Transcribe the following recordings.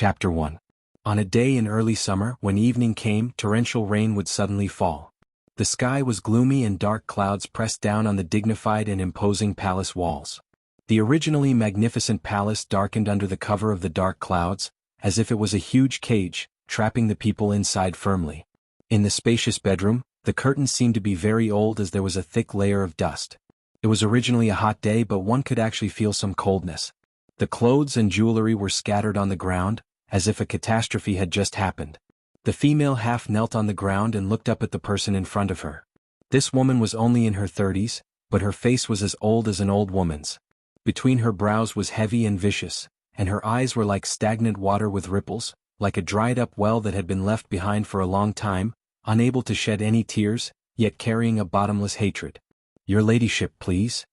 Chapter 1. On a day in early summer, when evening came, torrential rain would suddenly fall. The sky was gloomy and dark clouds pressed down on the dignified and imposing palace walls. The originally magnificent palace darkened under the cover of the dark clouds, as if it was a huge cage, trapping the people inside firmly. In the spacious bedroom, the curtains seemed to be very old as there was a thick layer of dust. It was originally a hot day, but one could actually feel some coldness. The clothes and jewelry were scattered on the ground, as if a catastrophe had just happened. The female half knelt on the ground and looked up at the person in front of her. This woman was only in her 30s, but her face was as old as an old woman's. Between her brows was heavy and vicious, and her eyes were like stagnant water with ripples, like a dried-up well that had been left behind for a long time, unable to shed any tears, yet carrying a bottomless hatred. "Your ladyship, please."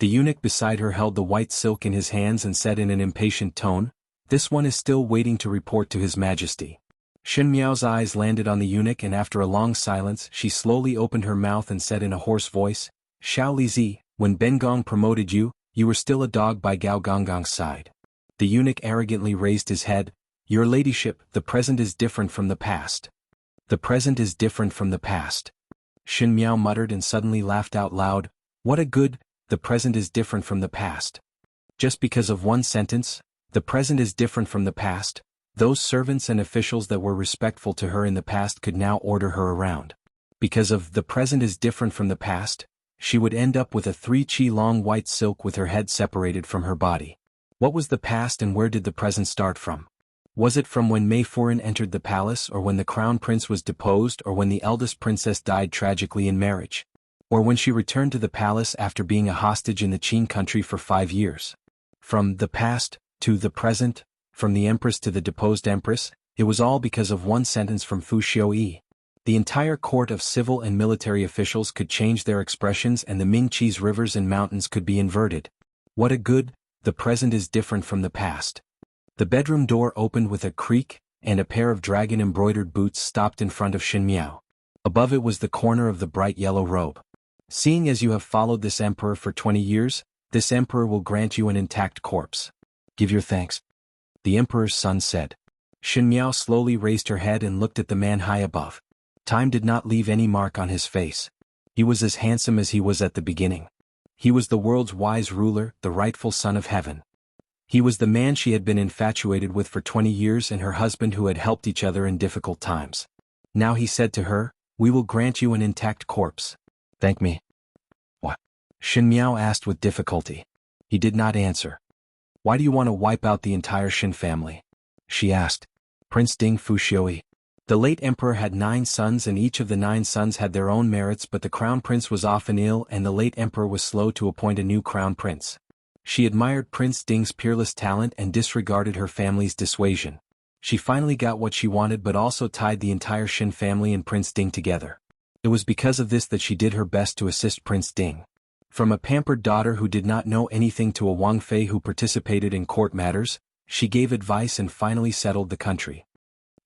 The eunuch beside her held the white silk in his hands and said in an impatient tone, "This one is still waiting to report to His Majesty." Shen Miao's eyes landed on the eunuch, and after a long silence she slowly opened her mouth and said in a hoarse voice, "Xiao Lizi, when Ben Gong promoted you, you were still a dog by Gao Gonggong's side." The eunuch arrogantly raised his head. "Your ladyship, the present is different from the past." "The present is different from the past." Shen Miao muttered and suddenly laughed out loud. "What a good, the present is different from the past." Just because of one sentence, the present is different from the past, those servants and officials that were respectful to her in the past could now order her around. Because of the present is different from the past, she would end up with a 3 chi long white silk with her head separated from her body. What was the past and where did the present start from? Was it from when Mei Furan entered the palace, or when the crown prince was deposed, or when the eldest princess died tragically in marriage? Or when she returned to the palace after being a hostage in the Qin country for 5 years? From the past to the present, from the Empress to the deposed Empress, it was all because of one sentence from Fu Xiuyi. The entire court of civil and military officials could change their expressions, and the Mingqi's rivers and mountains could be inverted. What a good, the present is different from the past. The bedroom door opened with a creak, and a pair of dragon-embroidered boots stopped in front of Shen Miao. Above it was the corner of the bright yellow robe. "Seeing as you have followed this emperor for 20 years, this emperor will grant you an intact corpse. Give your thanks." The emperor's son said. Shen Miao slowly raised her head and looked at the man high above. Time did not leave any mark on his face. He was as handsome as he was at the beginning. He was the world's wise ruler, the rightful son of heaven. He was the man she had been infatuated with for 20 years and her husband who had helped each other in difficult times. Now he said to her, "We will grant you an intact corpse." "Thank me." "What?" Shen Miao asked with difficulty. He did not answer. "Why do you want to wipe out the entire Shen family?" she asked. Prince Ding Fu Xiuyi. The late emperor had 9 sons, and each of the 9 sons had their own merits, but the crown prince was often ill and the late emperor was slow to appoint a new crown prince. She admired Prince Ding's peerless talent and disregarded her family's dissuasion. She finally got what she wanted, but also tied the entire Shen family and Prince Ding together. It was because of this that she did her best to assist Prince Ding. From a pampered daughter who did not know anything to a Wang Fei who participated in court matters, she gave advice and finally settled the country.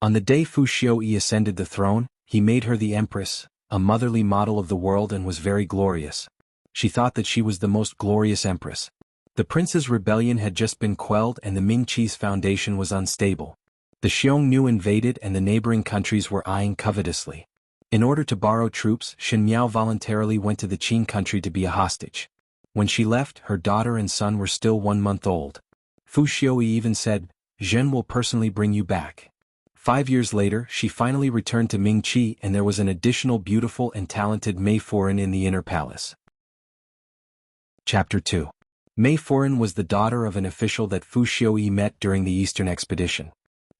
On the day Fu Xiuyi ascended the throne, he made her the Empress, a motherly model of the world, and was very glorious. She thought that she was the most glorious Empress. The prince's rebellion had just been quelled and the Mingqi's foundation was unstable. The Xiongnu invaded and the neighboring countries were eyeing covetously. In order to borrow troops, Shen Miao voluntarily went to the Qin country to be a hostage. When she left, her daughter and son were still 1 month old. Fu Xiuyi even said, "Zhen will personally bring you back." 5 years later, she finally returned to Mingqi, and there was an additional beautiful and talented Mei Furan in the inner palace. Chapter 2. Mei Furan was the daughter of an official that Fu Xiuyi met during the Eastern expedition.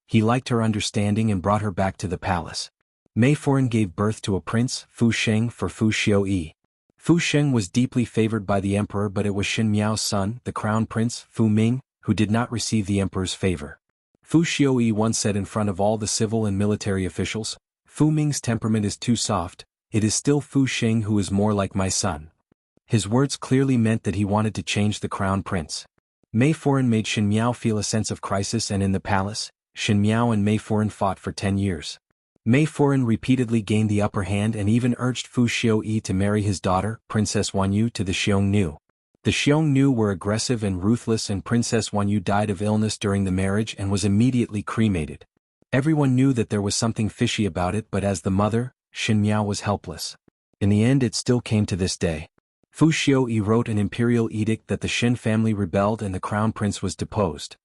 He liked her understanding and brought her back to the palace. Mei Furan gave birth to a prince, Fu Sheng, for Fu Xiuyi. Fu Sheng was deeply favored by the emperor, but it was Shen Miao's son, the crown prince, Fu Ming, who did not receive the emperor's favor. Fu Xiuyi once said in front of all the civil and military officials, "Fu Ming's temperament is too soft, it is still Fu Sheng who is more like my son." His words clearly meant that he wanted to change the crown prince. Mei Furan made Shen Miao feel a sense of crisis, and in the palace, Shen Miao and Mei Furan fought for 10 years. Mei Furan repeatedly gained the upper hand and even urged Fu Xiuyi to marry his daughter, Princess Wanyu, to the Xiongnu. The Xiongnu were aggressive and ruthless, and Princess Wanyu died of illness during the marriage and was immediately cremated. Everyone knew that there was something fishy about it, but as the mother, Xin Miao was helpless. In the end, it still came to this day. Fu Xiuyi wrote an imperial edict that the Xin family rebelled and the crown prince was deposed.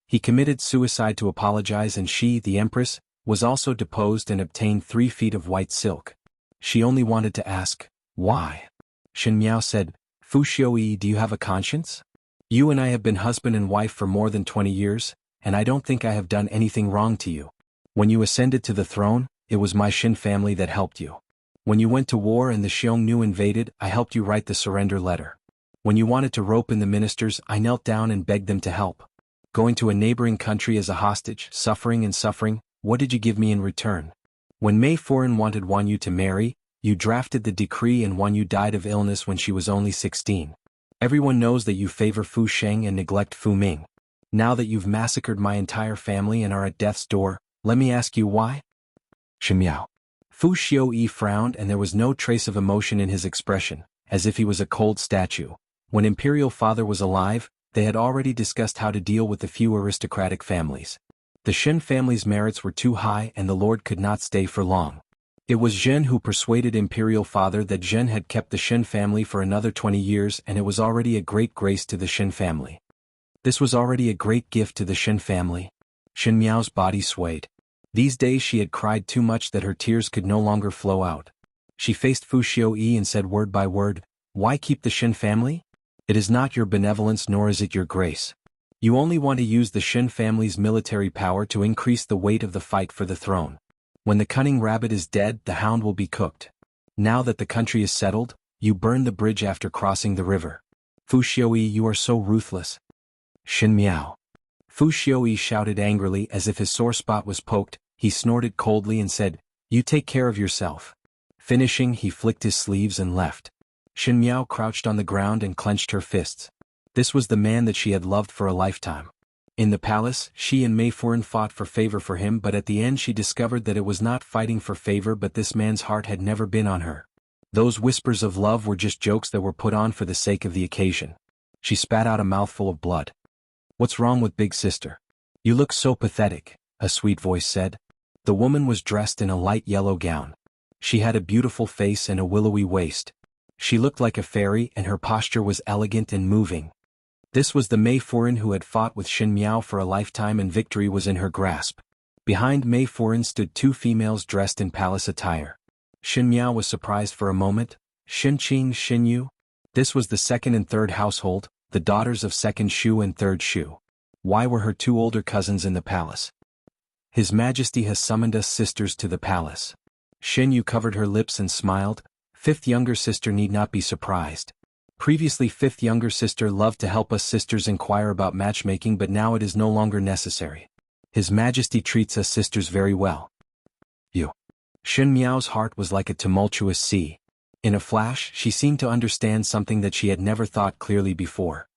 He committed suicide to apologize, and she, the Empress, was also deposed and obtained 3 feet of white silk. She only wanted to ask, why? Xin Miao said, Fu Xiuyi, do you have a conscience? You and I have been husband and wife for more than 20 years, and I don't think I have done anything wrong to you. When you ascended to the throne, it was my Xin family that helped you. When you went to war and the Xiongnu invaded, I helped you write the surrender letter. When you wanted to rope in the ministers, I knelt down and begged them to help. Going to a neighboring country as a hostage, suffering and suffering, what did you give me in return? When Mei Furan wanted Wanyu to marry, you drafted the decree, and Wanyu died of illness when she was only 16. Everyone knows that you favor Fu Sheng and neglect Fu Ming. Now that you've massacred my entire family and are at death's door, let me ask you why? Xin Miao. Fu Xiuyi frowned, and there was no trace of emotion in his expression, as if he was a cold statue. When Imperial Father was alive, they had already discussed how to deal with the few aristocratic families. The Xin family's merits were too high, and the Lord could not stay for long. It was Zhen who persuaded Imperial Father that Zhen had kept the Xin family for another 20 years, and it was already a great grace to the Xin family. This was already a great gift to the Xin family. Xin Miao's body swayed. These days she had cried too much that her tears could no longer flow out. She faced Fu Xiuyi and said word by word, why keep the Xin family? It is not your benevolence, nor is it your grace. You only want to use the Xin family's military power to increase the weight of the fight for the throne. When the cunning rabbit is dead, the hound will be cooked. Now that the country is settled, you burn the bridge after crossing the river. Fu Xiuyi, you are so ruthless. Xin Miao. Fu Xiuyi shouted angrily as if his sore spot was poked. He snorted coldly and said, you take care of yourself. Finishing, he flicked his sleeves and left. Xin Miao crouched on the ground and clenched her fists. This was the man that she had loved for a lifetime. In the palace, she and Mei Furan fought for favor for him, but at the end she discovered that it was not fighting for favor, but this man's heart had never been on her. Those whispers of love were just jokes that were put on for the sake of the occasion. She spat out a mouthful of blood. What's wrong with big sister? You look so pathetic, a sweet voice said. The woman was dressed in a light yellow gown. She had a beautiful face and a willowy waist. She looked like a fairy, and her posture was elegant and moving. This was the Mei Furan who had fought with Xin Miao for a lifetime, and victory was in her grasp. Behind Mei Furan stood 2 females dressed in palace attire. Xin Miao was surprised for a moment. Xin Qing, Xin Yu? This was the 2nd and 3rd household, the daughters of 2nd Shu and 3rd Shu. Why were her 2 older cousins in the palace? His Majesty has summoned us sisters to the palace. Xin Yu covered her lips and smiled. 5th younger sister need not be surprised. Previously 5th younger sister loved to help us sisters inquire about matchmaking, but now it is no longer necessary. His Majesty treats us sisters very well. You. Xin Miao's heart was like a tumultuous sea. In a flash, she seemed to understand something that she had never thought clearly before.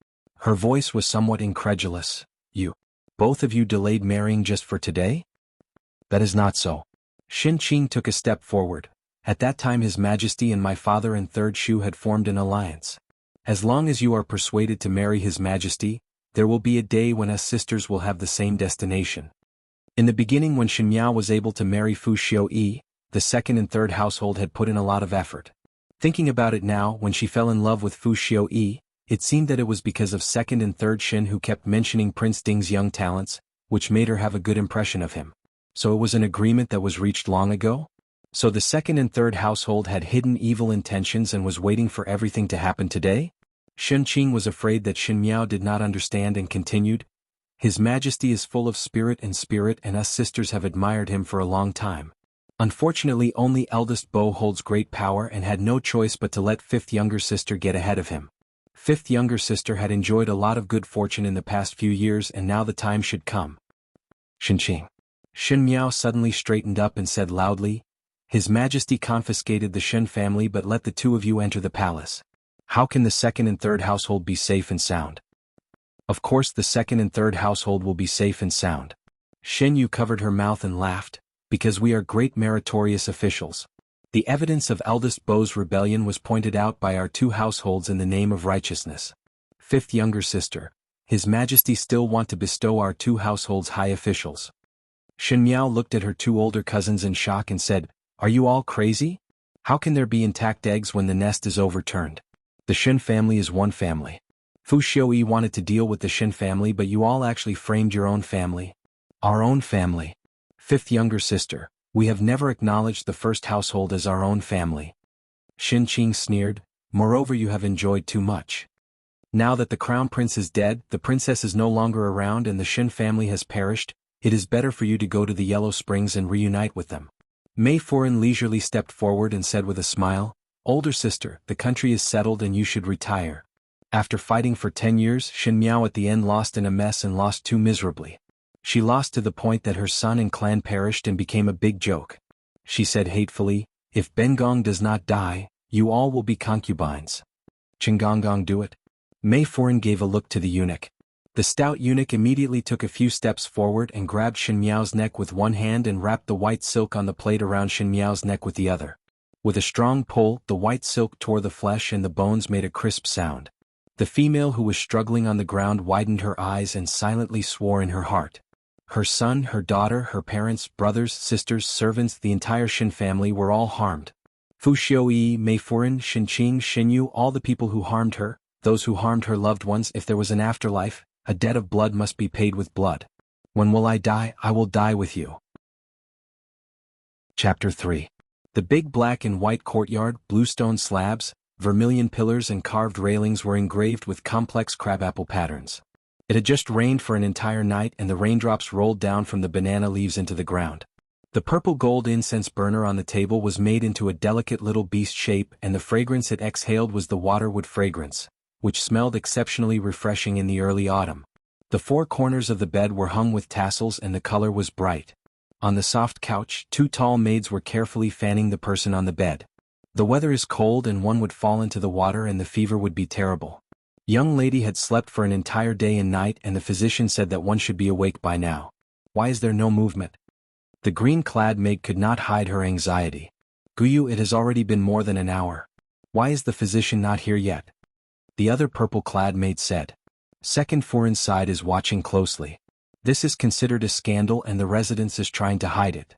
Her voice was somewhat incredulous. You. Both of you delayed marrying just for today? That is not so. Xin Qing took a step forward. At that time His Majesty and my father and 3rd Shu had formed an alliance. As long as you are persuaded to marry His Majesty, there will be a day when us sisters will have the same destination. In the beginning, when Xin Miao was able to marry Fu Xiuyi, the 2nd and 3rd household had put in a lot of effort. Thinking about it now, when she fell in love with Fu Xiuyi, it seemed that it was because of 2nd and 3rd Xin who kept mentioning Prince Ding's young talents, which made her have a good impression of him. So it was an agreement that was reached long ago? So the 2nd and 3rd household had hidden evil intentions and was waiting for everything to happen today? Xin Qing was afraid that Xin Miao did not understand and continued, His Majesty is full of spirit, and us sisters have admired him for a long time. Unfortunately, only eldest Bo holds great power and had no choice but to let 5th younger sister get ahead of him. 5th younger sister had enjoyed a lot of good fortune in the past few years, and now the time should come. Xin Qing. Xin Miao suddenly straightened up and said loudly, His Majesty confiscated the Xin family but let the 2 of you enter the palace. How can the 2nd and 3rd household be safe and sound? Of course the 2nd and 3rd household will be safe and sound. Xin Yu covered her mouth and laughed, because we are great meritorious officials. The evidence of eldest Bo's rebellion was pointed out by our 2 households in the name of righteousness. Fifth younger sister. His Majesty still want to bestow our two households high officials. Shen Miao looked at her two older cousins in shock and said, "Are you all crazy? How can there be intact eggs when the nest is overturned? The Shen family is one family. Fu Xiuyi wanted to deal with the Shen family, but you all actually framed your own family." "Our own family." Fifth younger sister. "We have never acknowledged the first household as our own family." Shen Qing sneered, "Moreover, you have enjoyed too much. Now that the crown prince is dead, the princess is no longer around and the Shen family has perished, it is better for you to go to the Yellow Springs and reunite with them." Mei Foren leisurely stepped forward and said with a smile, "Older sister, the country is settled and you should retire. After fighting for 10 years, Shen Miao at the end lost in a mess and lost too miserably. She lost to the point that her son and clan perished and became a big joke. She said hatefully, 'If Bengong does not die, you all will be concubines. Chingonggong do it?'" Mei Foren gave a look to the eunuch. The stout eunuch immediately took a few steps forward and grabbed Shen Miao's neck with one hand and wrapped the white silk on the plate around Shen Miao's neck with the other. With a strong pull, the white silk tore the flesh and the bones made a crisp sound. The female who was struggling on the ground widened her eyes and silently swore in her heart. Her son, her daughter, her parents, brothers, sisters, servants, the entire Shen family were all harmed. Fu Xiuyi, Mei Foren, Shen Qing, Shen Yu, all the people who harmed her, those who harmed her loved ones. If there was an afterlife, a debt of blood must be paid with blood. When will I die? I will die with you. Chapter 3. The big black and white courtyard, bluestone slabs, vermilion pillars and carved railings were engraved with complex crabapple patterns. It had just rained for an entire night and the raindrops rolled down from the banana leaves into the ground. The purple gold incense burner on the table was made into a delicate little beast shape and the fragrance it exhaled was the waterwood fragrance, which smelled exceptionally refreshing in the early autumn. The four corners of the bed were hung with tassels and the color was bright. On the soft couch, two tall maids were carefully fanning the person on the bed. The weather is cold and one would fall into the water and the fever would be terrible. Young lady had slept for an entire day and night and the physician said that one should be awake by now. Why is there no movement? The green-clad maid could not hide her anxiety. Guyu, it has already been more than an hour. Why is the physician not here yet? The other purple-clad maid said. Second foreign side is watching closely. This is considered a scandal and the residence is trying to hide it.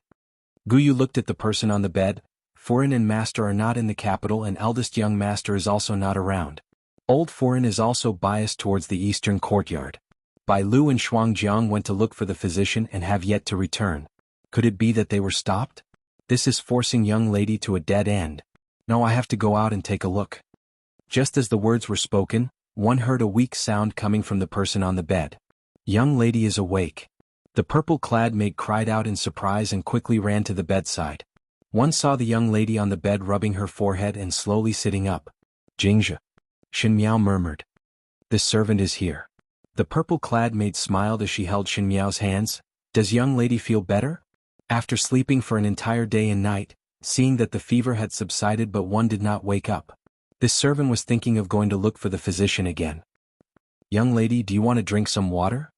Guyu looked at the person on the bed. Foreign and master are not in the capital and eldest young master is also not around. Old foreign is also biased towards the eastern courtyard. Bai Lu and Shuangjiang went to look for the physician and have yet to return. Could it be that they were stopped? This is forcing young lady to a dead end. No, I have to go out and take a look. Just as the words were spoken, one heard a weak sound coming from the person on the bed. Young lady is awake. The purple-clad maid cried out in surprise and quickly ran to the bedside. One saw the young lady on the bed rubbing her forehead and slowly sitting up. Jingzhe. Shen Miao murmured. This servant is here. The purple-clad maid smiled as she held Shen Miao's hands. Does young lady feel better? After sleeping for an entire day and night, seeing that the fever had subsided but one did not wake up. This servant was thinking of going to look for the physician again. Young lady, do you want to drink some water?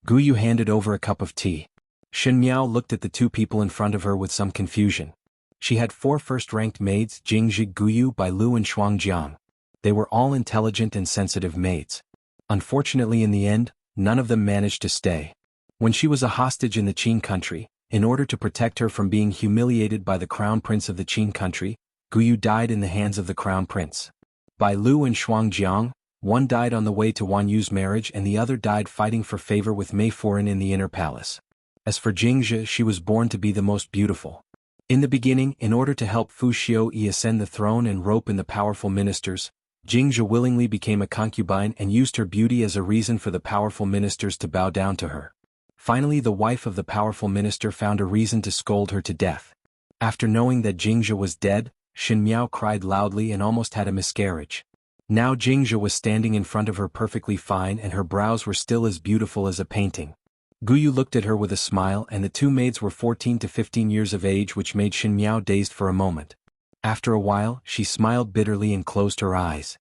Guyu handed over a cup of tea. Shen Miao looked at the two people in front of her with some confusion. She had 4 first-ranked maids, Jingzhi, Guyu, Bai Lu and Shuangjiang. They were all intelligent and sensitive maids. Unfortunately in the end, none of them managed to stay. When she was a hostage in the Qin country, in order to protect her from being humiliated by the crown prince of the Qin country, Guyu died in the hands of the crown prince. Bai Lu and Shuangjiang, one died on the way to Wan Yu's marriage and the other died fighting for favor with Mei Foren in the inner palace. As for Jingzhi, she was born to be the most beautiful. In the beginning, in order to help Fu Xiuyi ascend the throne and rope in the powerful ministers, Jingzhi willingly became a concubine and used her beauty as a reason for the powerful ministers to bow down to her. Finally, the wife of the powerful minister found a reason to scold her to death. After knowing that Jingzhi was dead, Shen Miao cried loudly and almost had a miscarriage. Now Jingzhi was standing in front of her perfectly fine and her brows were still as beautiful as a painting. Guyu looked at her with a smile and the two maids were 14 to 15 years of age, which made Shen Miao dazed for a moment. After a while, she smiled bitterly and closed her eyes.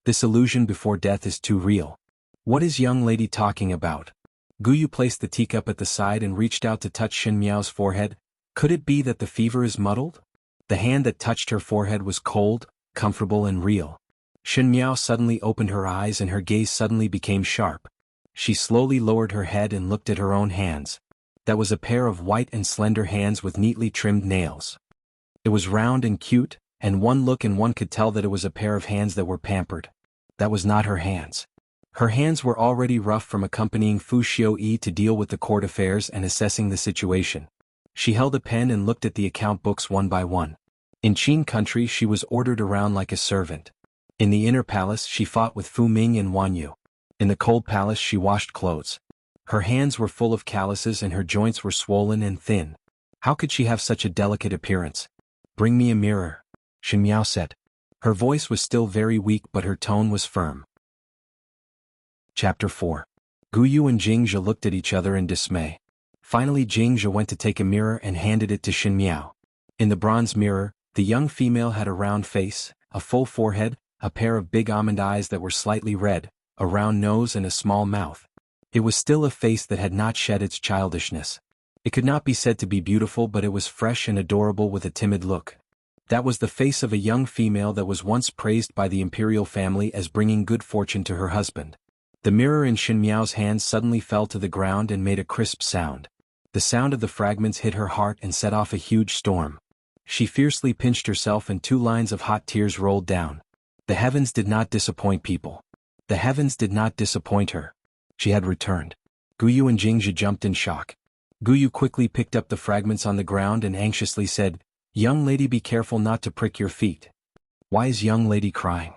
This illusion before death is too real. What is young lady talking about? Guyu placed the teacup at the side and reached out to touch Shen Miao's forehead. Could it be that the fever is muddled? The hand that touched her forehead was cold, comfortable and real. Shen Miao suddenly opened her eyes and her gaze suddenly became sharp. She slowly lowered her head and looked at her own hands. That was a pair of white and slender hands with neatly trimmed nails. It was round and cute, and one look and one could tell that it was a pair of hands that were pampered. That was not her hands. Her hands were already rough from accompanying Fu Xiaoyi to deal with the court affairs and assessing the situation. She held a pen and looked at the account books one by one. In Qin country she was ordered around like a servant. In the inner palace she fought with Fu Ming and Wan Yu. In the cold palace she washed clothes. Her hands were full of calluses and her joints were swollen and thin. How could she have such a delicate appearance? Bring me a mirror, Shen Miao said. Her voice was still very weak but her tone was firm. Chapter 4. Guyu and Jingzhe looked at each other in dismay. Finally Jingzhe went to take a mirror and handed it to Shen Miao. In the bronze mirror, the young female had a round face, a full forehead, a pair of big almond eyes that were slightly red, a round nose and a small mouth. It was still a face that had not shed its childishness. It could not be said to be beautiful but it was fresh and adorable with a timid look. That was the face of a young female that was once praised by the imperial family as bringing good fortune to her husband. The mirror in Shen Miao's hand suddenly fell to the ground and made a crisp sound. The sound of the fragments hit her heart and set off a huge storm. She fiercely pinched herself and 2 lines of hot tears rolled down. The heavens did not disappoint people. The heavens did not disappoint her. She had returned. Guyu and Jingzhe jumped in shock. Guyu quickly picked up the fragments on the ground and anxiously said, "Young lady, be careful not to prick your feet." "Why is young lady crying?"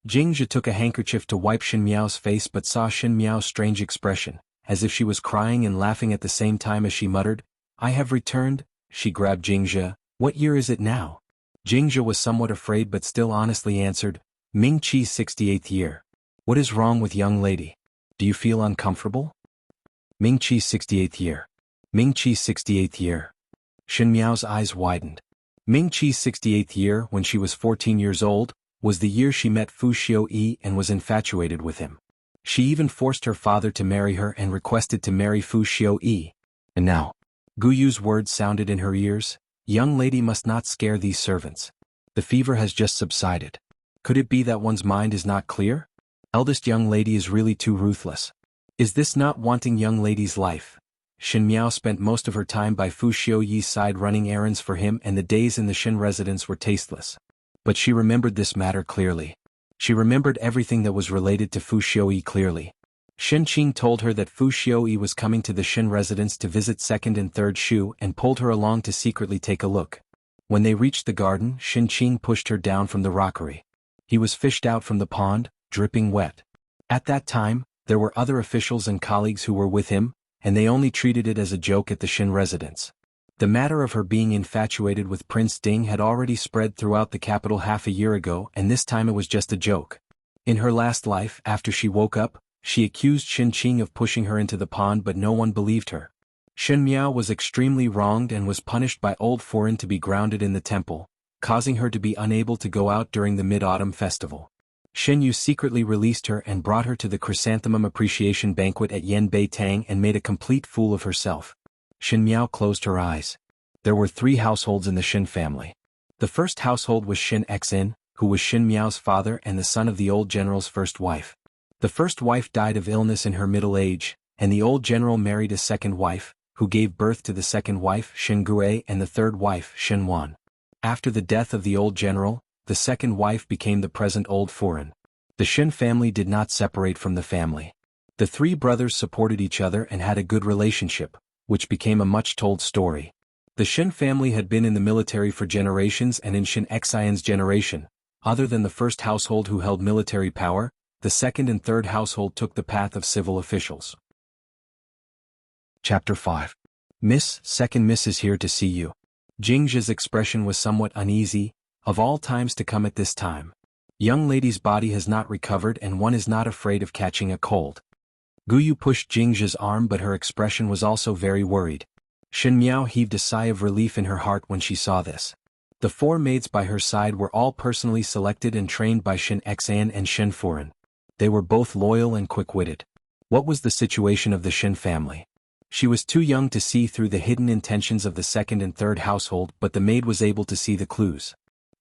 Jingzhe took a handkerchief to wipe Shen Miao's face but saw Shen Miao's strange expression, as if she was crying and laughing at the same time as she muttered, "I have returned." She grabbed Jingzhe. "What year is it now?" Jingzhe was somewhat afraid but still honestly answered, "Ming Qi's 68th year. What is wrong with young lady? Do you feel uncomfortable?" Ming Qi's 68th year. Ming Qi's 68th year. Shen Miao's eyes widened. Ming Qi's 68th year, when she was 14 years old, was the year she met Fu Xiaoyi and was infatuated with him. She even forced her father to marry her and requested to marry Fu Xiaoyi. And now, Guyu's words sounded in her ears, "Young lady must not scare these servants. The fever has just subsided. Could it be that one's mind is not clear? Eldest young lady is really too ruthless. Is this not wanting young lady's life?" Shen Miao spent most of her time by Fu Xiaoyi's side running errands for him and the days in the Shen residence were tasteless. But she remembered this matter clearly. She remembered everything that was related to Fu Xiaoyi clearly. Shen Qing told her that Fu Xiaoyi was coming to the Shen residence to visit 2nd and 3rd Shu and pulled her along to secretly take a look. When they reached the garden, Shen Qing pushed her down from the rockery. He was fished out from the pond, dripping wet. At that time, there were other officials and colleagues who were with him, and they only treated it as a joke at the Shen residence. The matter of her being infatuated with Prince Ding had already spread throughout the capital half a year ago and this time it was just a joke. In her last life, after she woke up, she accused Shen Qing of pushing her into the pond but no one believed her. Shen Miao was extremely wronged and was punished by old Foreign to be grounded in the temple, causing her to be unable to go out during the Mid-Autumn Festival. Shen Yu secretly released her and brought her to the Chrysanthemum Appreciation Banquet at Yanbei Tang and made a complete fool of herself. Shen Miao closed her eyes. There were 3 households in the Shen family. The first household was Shen Xin, who was Shen Miao's father and the son of the old general's first wife. The first wife died of illness in her middle age, and the old general married a second wife, who gave birth to the second wife Shen Gui and the third wife Shen Wan. After the death of the old general, the second wife became the present old Foreign. The Shen family did not separate from the family. The 3 brothers supported each other and had a good relationship, which became a much-told story. The Shen family had been in the military for generations and in Shen Xian's generation, other than the first household who held military power, the second and third household took the path of civil officials. Chapter 5. Miss, second miss is here to see you. Jingzhe's expression was somewhat uneasy, of all times to come at this time. Young lady's body has not recovered and one is not afraid of catching a cold. Guyu pushed Jingzhe's arm but her expression was also very worried. Shen Miao heaved a sigh of relief in her heart when she saw this. The 4 maids by her side were all personally selected and trained by Shen Xian and Shen Foreign. They were both loyal and quick-witted. What was the situation of the Shen family? She was too young to see through the hidden intentions of the second and third household but the maid was able to see the clues.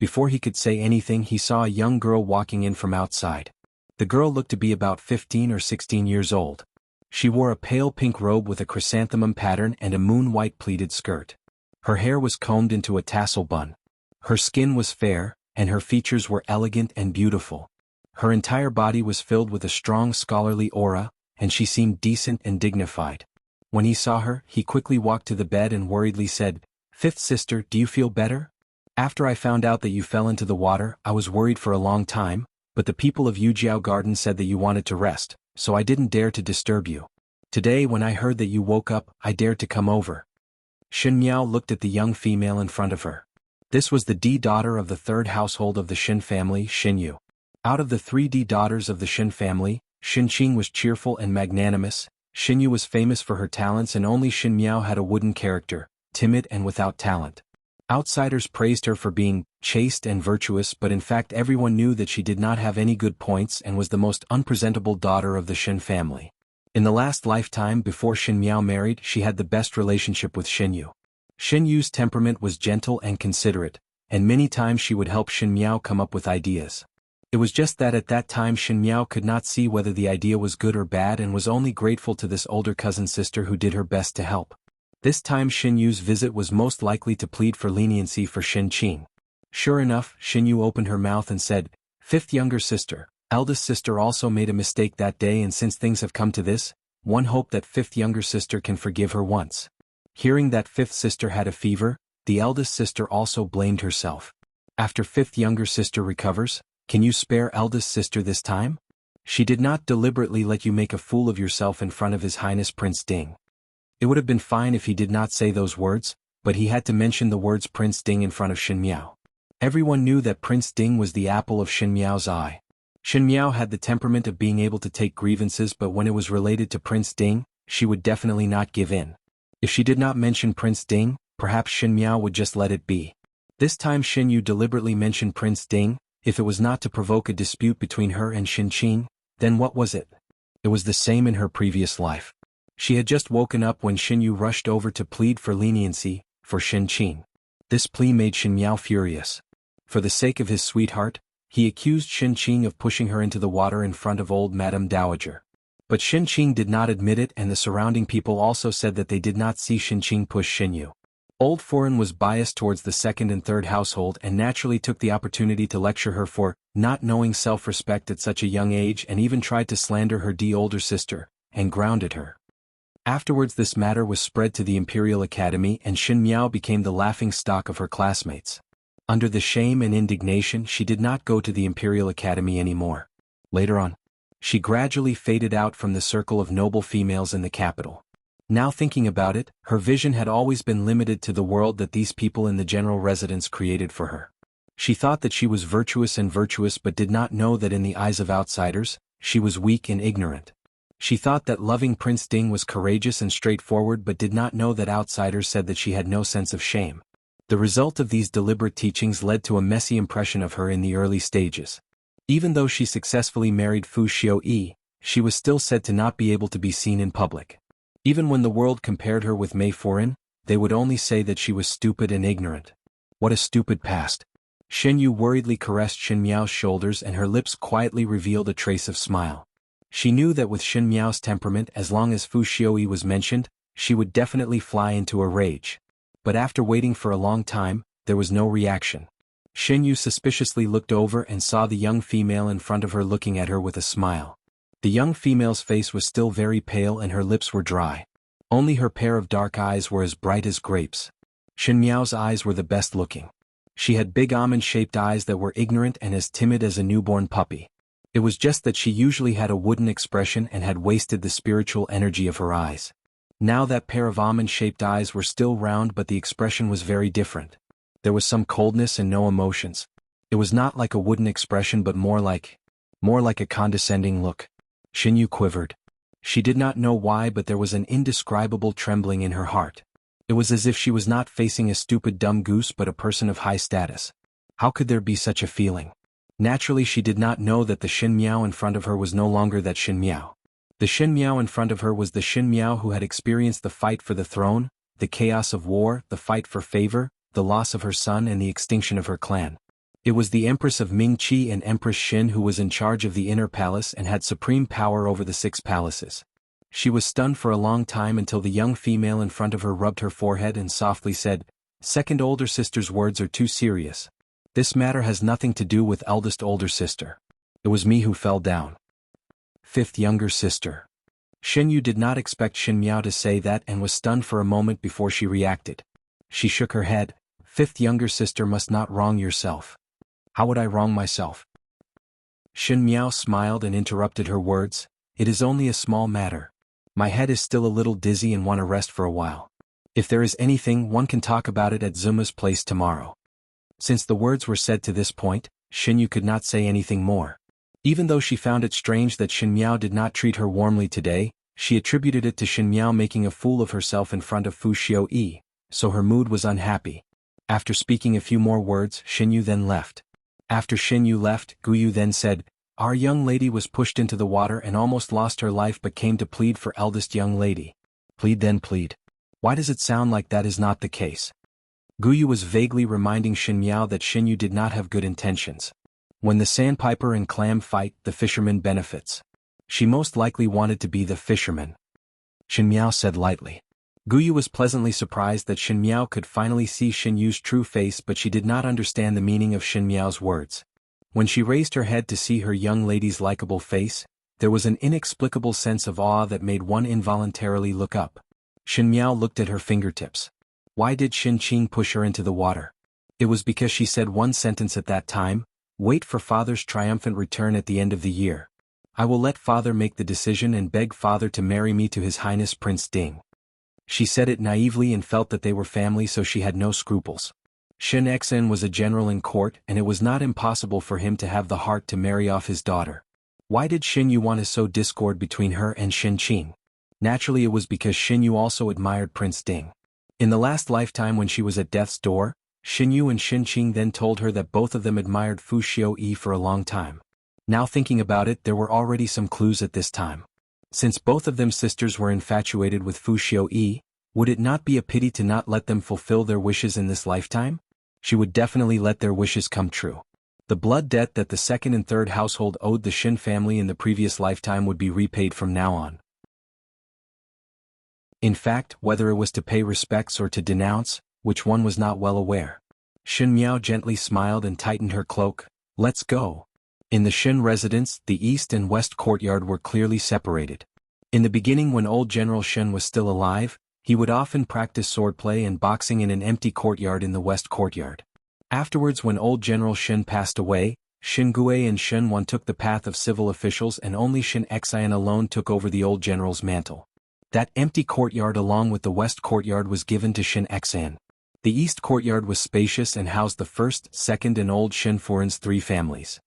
Before he could say anything, he saw a young girl walking in from outside. The girl looked to be about 15 or 16 years old. She wore a pale pink robe with a chrysanthemum pattern and a moon-white pleated skirt. Her hair was combed into a tassel bun. Her skin was fair, and her features were elegant and beautiful. Her entire body was filled with a strong scholarly aura, and she seemed decent and dignified. When he saw her, he quickly walked to the bed and worriedly said, "Fifth sister, do you feel better? After I found out that you fell into the water, I was worried for a long time, but the people of Yujiao Garden said that you wanted to rest, so I didn't dare to disturb you. Today when I heard that you woke up, I dared to come over." Shin Miao looked at the young female in front of her. This was the D daughter of the third household of the Shin family, Shin Yu. Out of the 3 D daughters of the Shin family, Shin Qing was cheerful and magnanimous. Shin Yu was famous for her talents, and only Shin Miao had a wooden character, timid and without talent. Outsiders praised her for being chaste and virtuous, but in fact everyone knew that she did not have any good points and was the most unpresentable daughter of the Shin family. In the last lifetime before Shin Miao married, she had the best relationship with Shin Yu. Shin Yu's temperament was gentle and considerate, and many times she would help Shin Miao come up with ideas. It was just that at that time Shin Miao could not see whether the idea was good or bad and was only grateful to this older cousin sister who did her best to help. This time Shin Yu's visit was most likely to plead for leniency for Shin Qing. Sure enough, Shin Yu opened her mouth and said, "Fifth younger sister, eldest sister also made a mistake that day, and since things have come to this, one hope that fifth younger sister can forgive her once." Hearing that fifth sister had a fever, the eldest sister also blamed herself. "After fifth younger sister recovers, can you spare eldest sister this time? She did not deliberately let you make a fool of yourself in front of His Highness Prince Ding." It would have been fine if he did not say those words, but he had to mention the words Prince Ding in front of Shin Miao. Everyone knew that Prince Ding was the apple of Shin Miao's eye. Shin Miao had the temperament of being able to take grievances, but when it was related to Prince Ding, she would definitely not give in. If she did not mention Prince Ding, perhaps Shin Miao would just let it be. This time Shin Yu deliberately mentioned Prince Ding. If it was not to provoke a dispute between her and Shin Qing, then what was it? It was the same in her previous life. She had just woken up when Shin Yu rushed over to plead for leniency for Shin Qing. This plea made Shin Miao furious. For the sake of his sweetheart, he accused Shin Qing of pushing her into the water in front of old Madame Dowager. But Shin Qing did not admit it, and the surrounding people also said that they did not see Shin Qing push Shin Yu. Old Foreign was biased towards the second and third household and naturally took the opportunity to lecture her for not knowing self-respect at such a young age, and even tried to slander her older sister, and grounded her. Afterwards this matter was spread to the Imperial Academy, and Shin Miao became the laughingstock of her classmates. Under the shame and indignation, she did not go to the Imperial Academy anymore. Later on, she gradually faded out from the circle of noble females in the capital. Now thinking about it, her vision had always been limited to the world that these people in the general residence created for her. She thought that she was virtuous but did not know that in the eyes of outsiders, she was weak and ignorant. She thought that loving Prince Ding was courageous and straightforward, but did not know that outsiders said that she had no sense of shame. The result of these deliberate teachings led to a messy impression of her in the early stages. Even though she successfully married Fu Xiu-yi, she was still said to not be able to be seen in public. Even when the world compared her with Mei Foreign, they would only say that she was stupid and ignorant. What a stupid past. Shin Yu worriedly caressed Shin Miao's shoulders, and her lips quietly revealed a trace of smile. She knew that with Shin Miao's temperament, as long as Fu Xiu-yi was mentioned, she would definitely fly into a rage. But after waiting for a long time, there was no reaction. Shin Yu suspiciously looked over and saw the young female in front of her looking at her with a smile. The young female's face was still very pale and her lips were dry. Only her pair of dark eyes were as bright as grapes. Shin Miao's eyes were the best looking. She had big almond-shaped eyes that were ignorant and as timid as a newborn puppy. It was just that she usually had a wooden expression and had wasted the spiritual energy of her eyes. Now that pair of almond-shaped eyes were still round, but the expression was very different. There was some coldness and no emotions. It was not like a wooden expression, but more like a condescending look. Shin Yu quivered. She did not know why, but there was an indescribable trembling in her heart. It was as if she was not facing a stupid dumb goose but a person of high status. How could there be such a feeling? Naturally she did not know that the Shin Miao in front of her was no longer that Shin Miao. The Shin Miao in front of her was the Shin Miao who had experienced the fight for the throne, the chaos of war, the fight for favor, the loss of her son and the extinction of her clan. It was the Empress of Ming-Chi and Empress Xin who was in charge of the inner palace and had supreme power over the 6 palaces. She was stunned for a long time until the young female in front of her rubbed her forehead and softly said, "Second older sister's words are too serious. This matter has nothing to do with eldest older sister. It was me who fell down. 5th younger sister." Xin Yu did not expect Xin Miao to say that and was stunned for a moment before she reacted. She shook her head. 5th younger sister must not wrong yourself. How would I wrong myself? Xin Miao smiled and interrupted her words. It is only a small matter. My head is still a little dizzy and want to rest for a while. If there is anything, one can talk about it at Zuma's place tomorrow. Since the words were said to this point, Xin Yu could not say anything more. Even though she found it strange that Xin Miao did not treat her warmly today, she attributed it to Xin Miao making a fool of herself in front of Fu Xiuyi, so her mood was unhappy. After speaking a few more words, Xin Yu then left. After Xin Yu left, Gu Yu then said, "Our young lady was pushed into the water and almost lost her life but came to plead for eldest young lady." Plead then plead. Why does it sound like that is not the case? Gu Yu was vaguely reminding Xin Miao that Xin Yu did not have good intentions. When the sandpiper and clam fight, the fisherman benefits. She most likely wanted to be the fisherman. Xin Miao said lightly. Gu Yu was pleasantly surprised that Xin Miao could finally see Xin Yu's true face, but she did not understand the meaning of Xin Miao's words. When she raised her head to see her young lady's likable face, there was an inexplicable sense of awe that made one involuntarily look up. Xin Miao looked at her fingertips. Why did Xin Qing push her into the water? It was because she said one sentence at that time, "Wait for father's triumphant return at the end of the year. I will let father make the decision and beg father to marry me to His Highness Prince Ding." She said it naively and felt that they were family, so she had no scruples. Xin Xen was a general in court and it was not impossible for him to have the heart to marry off his daughter. Why did Xin Yu want to sow discord between her and Xin Qing? Naturally it was because Xin Yu also admired Prince Ding. In the last lifetime when she was at death's door, Xin Yu and Xin Qing then told her that both of them admired Fu Xiuyi for a long time. Now thinking about it, there were already some clues at this time. Since both of them sisters were infatuated with Fu Xiuyi, would it not be a pity to not let them fulfill their wishes in this lifetime? She would definitely let their wishes come true. The blood debt that the 2nd and 3rd household owed the Xin family in the previous lifetime would be repaid from now on. In fact, whether it was to pay respects or to denounce, which one was not well aware. Xin Miao gently smiled and tightened her cloak. Let's go. In the Xin residence, the east and west courtyard were clearly separated. In the beginning, when old General Xin was still alive, he would often practice swordplay and boxing in an empty courtyard in the west courtyard. Afterwards, when old General Xin passed away, Xin Gue and Xin Wan took the path of civil officials and only Xin Xian alone took over the old general's mantle. That empty courtyard along with the west courtyard was given to Xin Xian. The east courtyard was spacious and housed the 1st, 2nd and old Xin Furin's 3 families.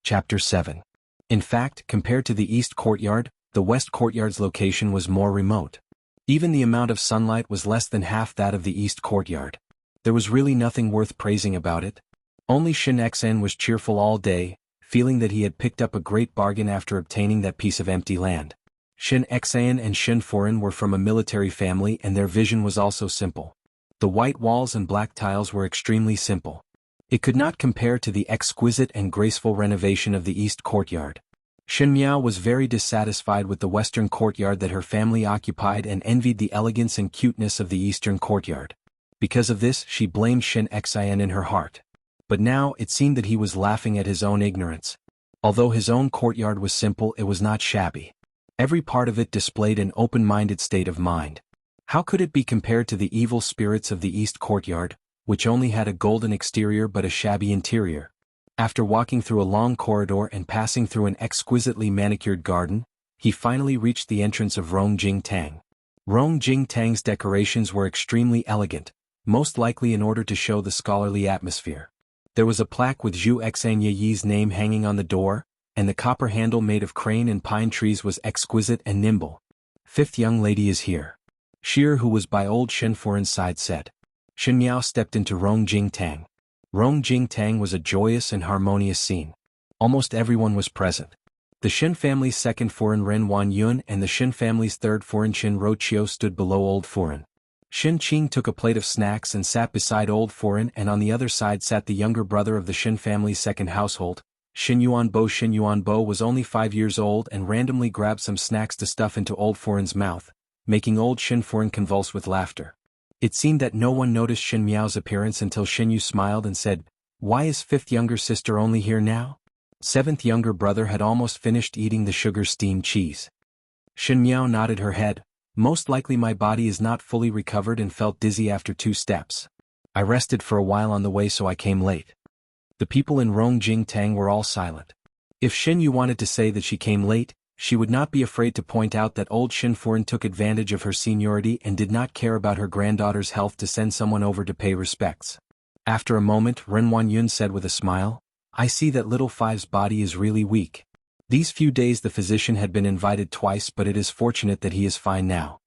Chapter 7. In fact, compared to the east courtyard, the west courtyard's location was more remote. Even the amount of sunlight was less than half that of the east courtyard. There was really nothing worth praising about it. Only Xin Xen was cheerful all day, feeling that he had picked up a great bargain after obtaining that piece of empty land. Xin Xen and Xin Furin were from a military family and their vision was also simple. The white walls and black tiles were extremely simple. It could not compare to the exquisite and graceful renovation of the east courtyard. Xin Miao was very dissatisfied with the western courtyard that her family occupied and envied the elegance and cuteness of the eastern courtyard. Because of this, she blamed Xin Xian in her heart. But now it seemed that he was laughing at his own ignorance. Although his own courtyard was simple, it was not shabby. Every part of it displayed an open-minded state of mind. How could it be compared to the evil spirits of the east courtyard, which only had a golden exterior but a shabby interior? After walking through a long corridor and passing through an exquisitely manicured garden, he finally reached the entrance of Rong Jing Tang. Rong Jing Tang's decorations were extremely elegant, most likely in order to show the scholarly atmosphere. There was a plaque with Zhu Xan Yi's name hanging on the door, and the copper handle made of crane and pine trees was exquisite and nimble. 5th young lady is here. Sheer, who was by old Xin Furin's side, said. Xin Miao stepped into Rong Jing Tang. Rong Jing Tang was a joyous and harmonious scene. Almost everyone was present. The Xin family's 2nd Furin Ren Wan Yun and the Xin family's 3rd Furin Qin Ro Chiu stood below old Furin. Shin Qing took a plate of snacks and sat beside old Foreign, and on the other side sat the younger brother of the Shin family's second household. Shin Yuanbo. Shin Yuanbo was only 5 years old and randomly grabbed some snacks to stuff into old Foreign's mouth, making old Shin Foreign convulse with laughter. It seemed that no one noticed Shin Miao's appearance until Shin Yu smiled and said, "Why is fifth younger sister only here now?" Seventh younger brother had almost finished eating the sugar-steamed cheese. Shin Miao nodded her head. "Most likely my body is not fully recovered and felt dizzy after 2 steps. I rested for a while on the way, so I came late." The people in Rongjing Tang were all silent. If Shin Yu wanted to say that she came late, she would not be afraid to point out that old Shin Foreign took advantage of her seniority and did not care about her granddaughter's health to send someone over to pay respects. After a moment, Ren Wanyun said with a smile, "I see that little Five's body is really weak. These few days the physician had been invited twice, but it is fortunate that he is fine now."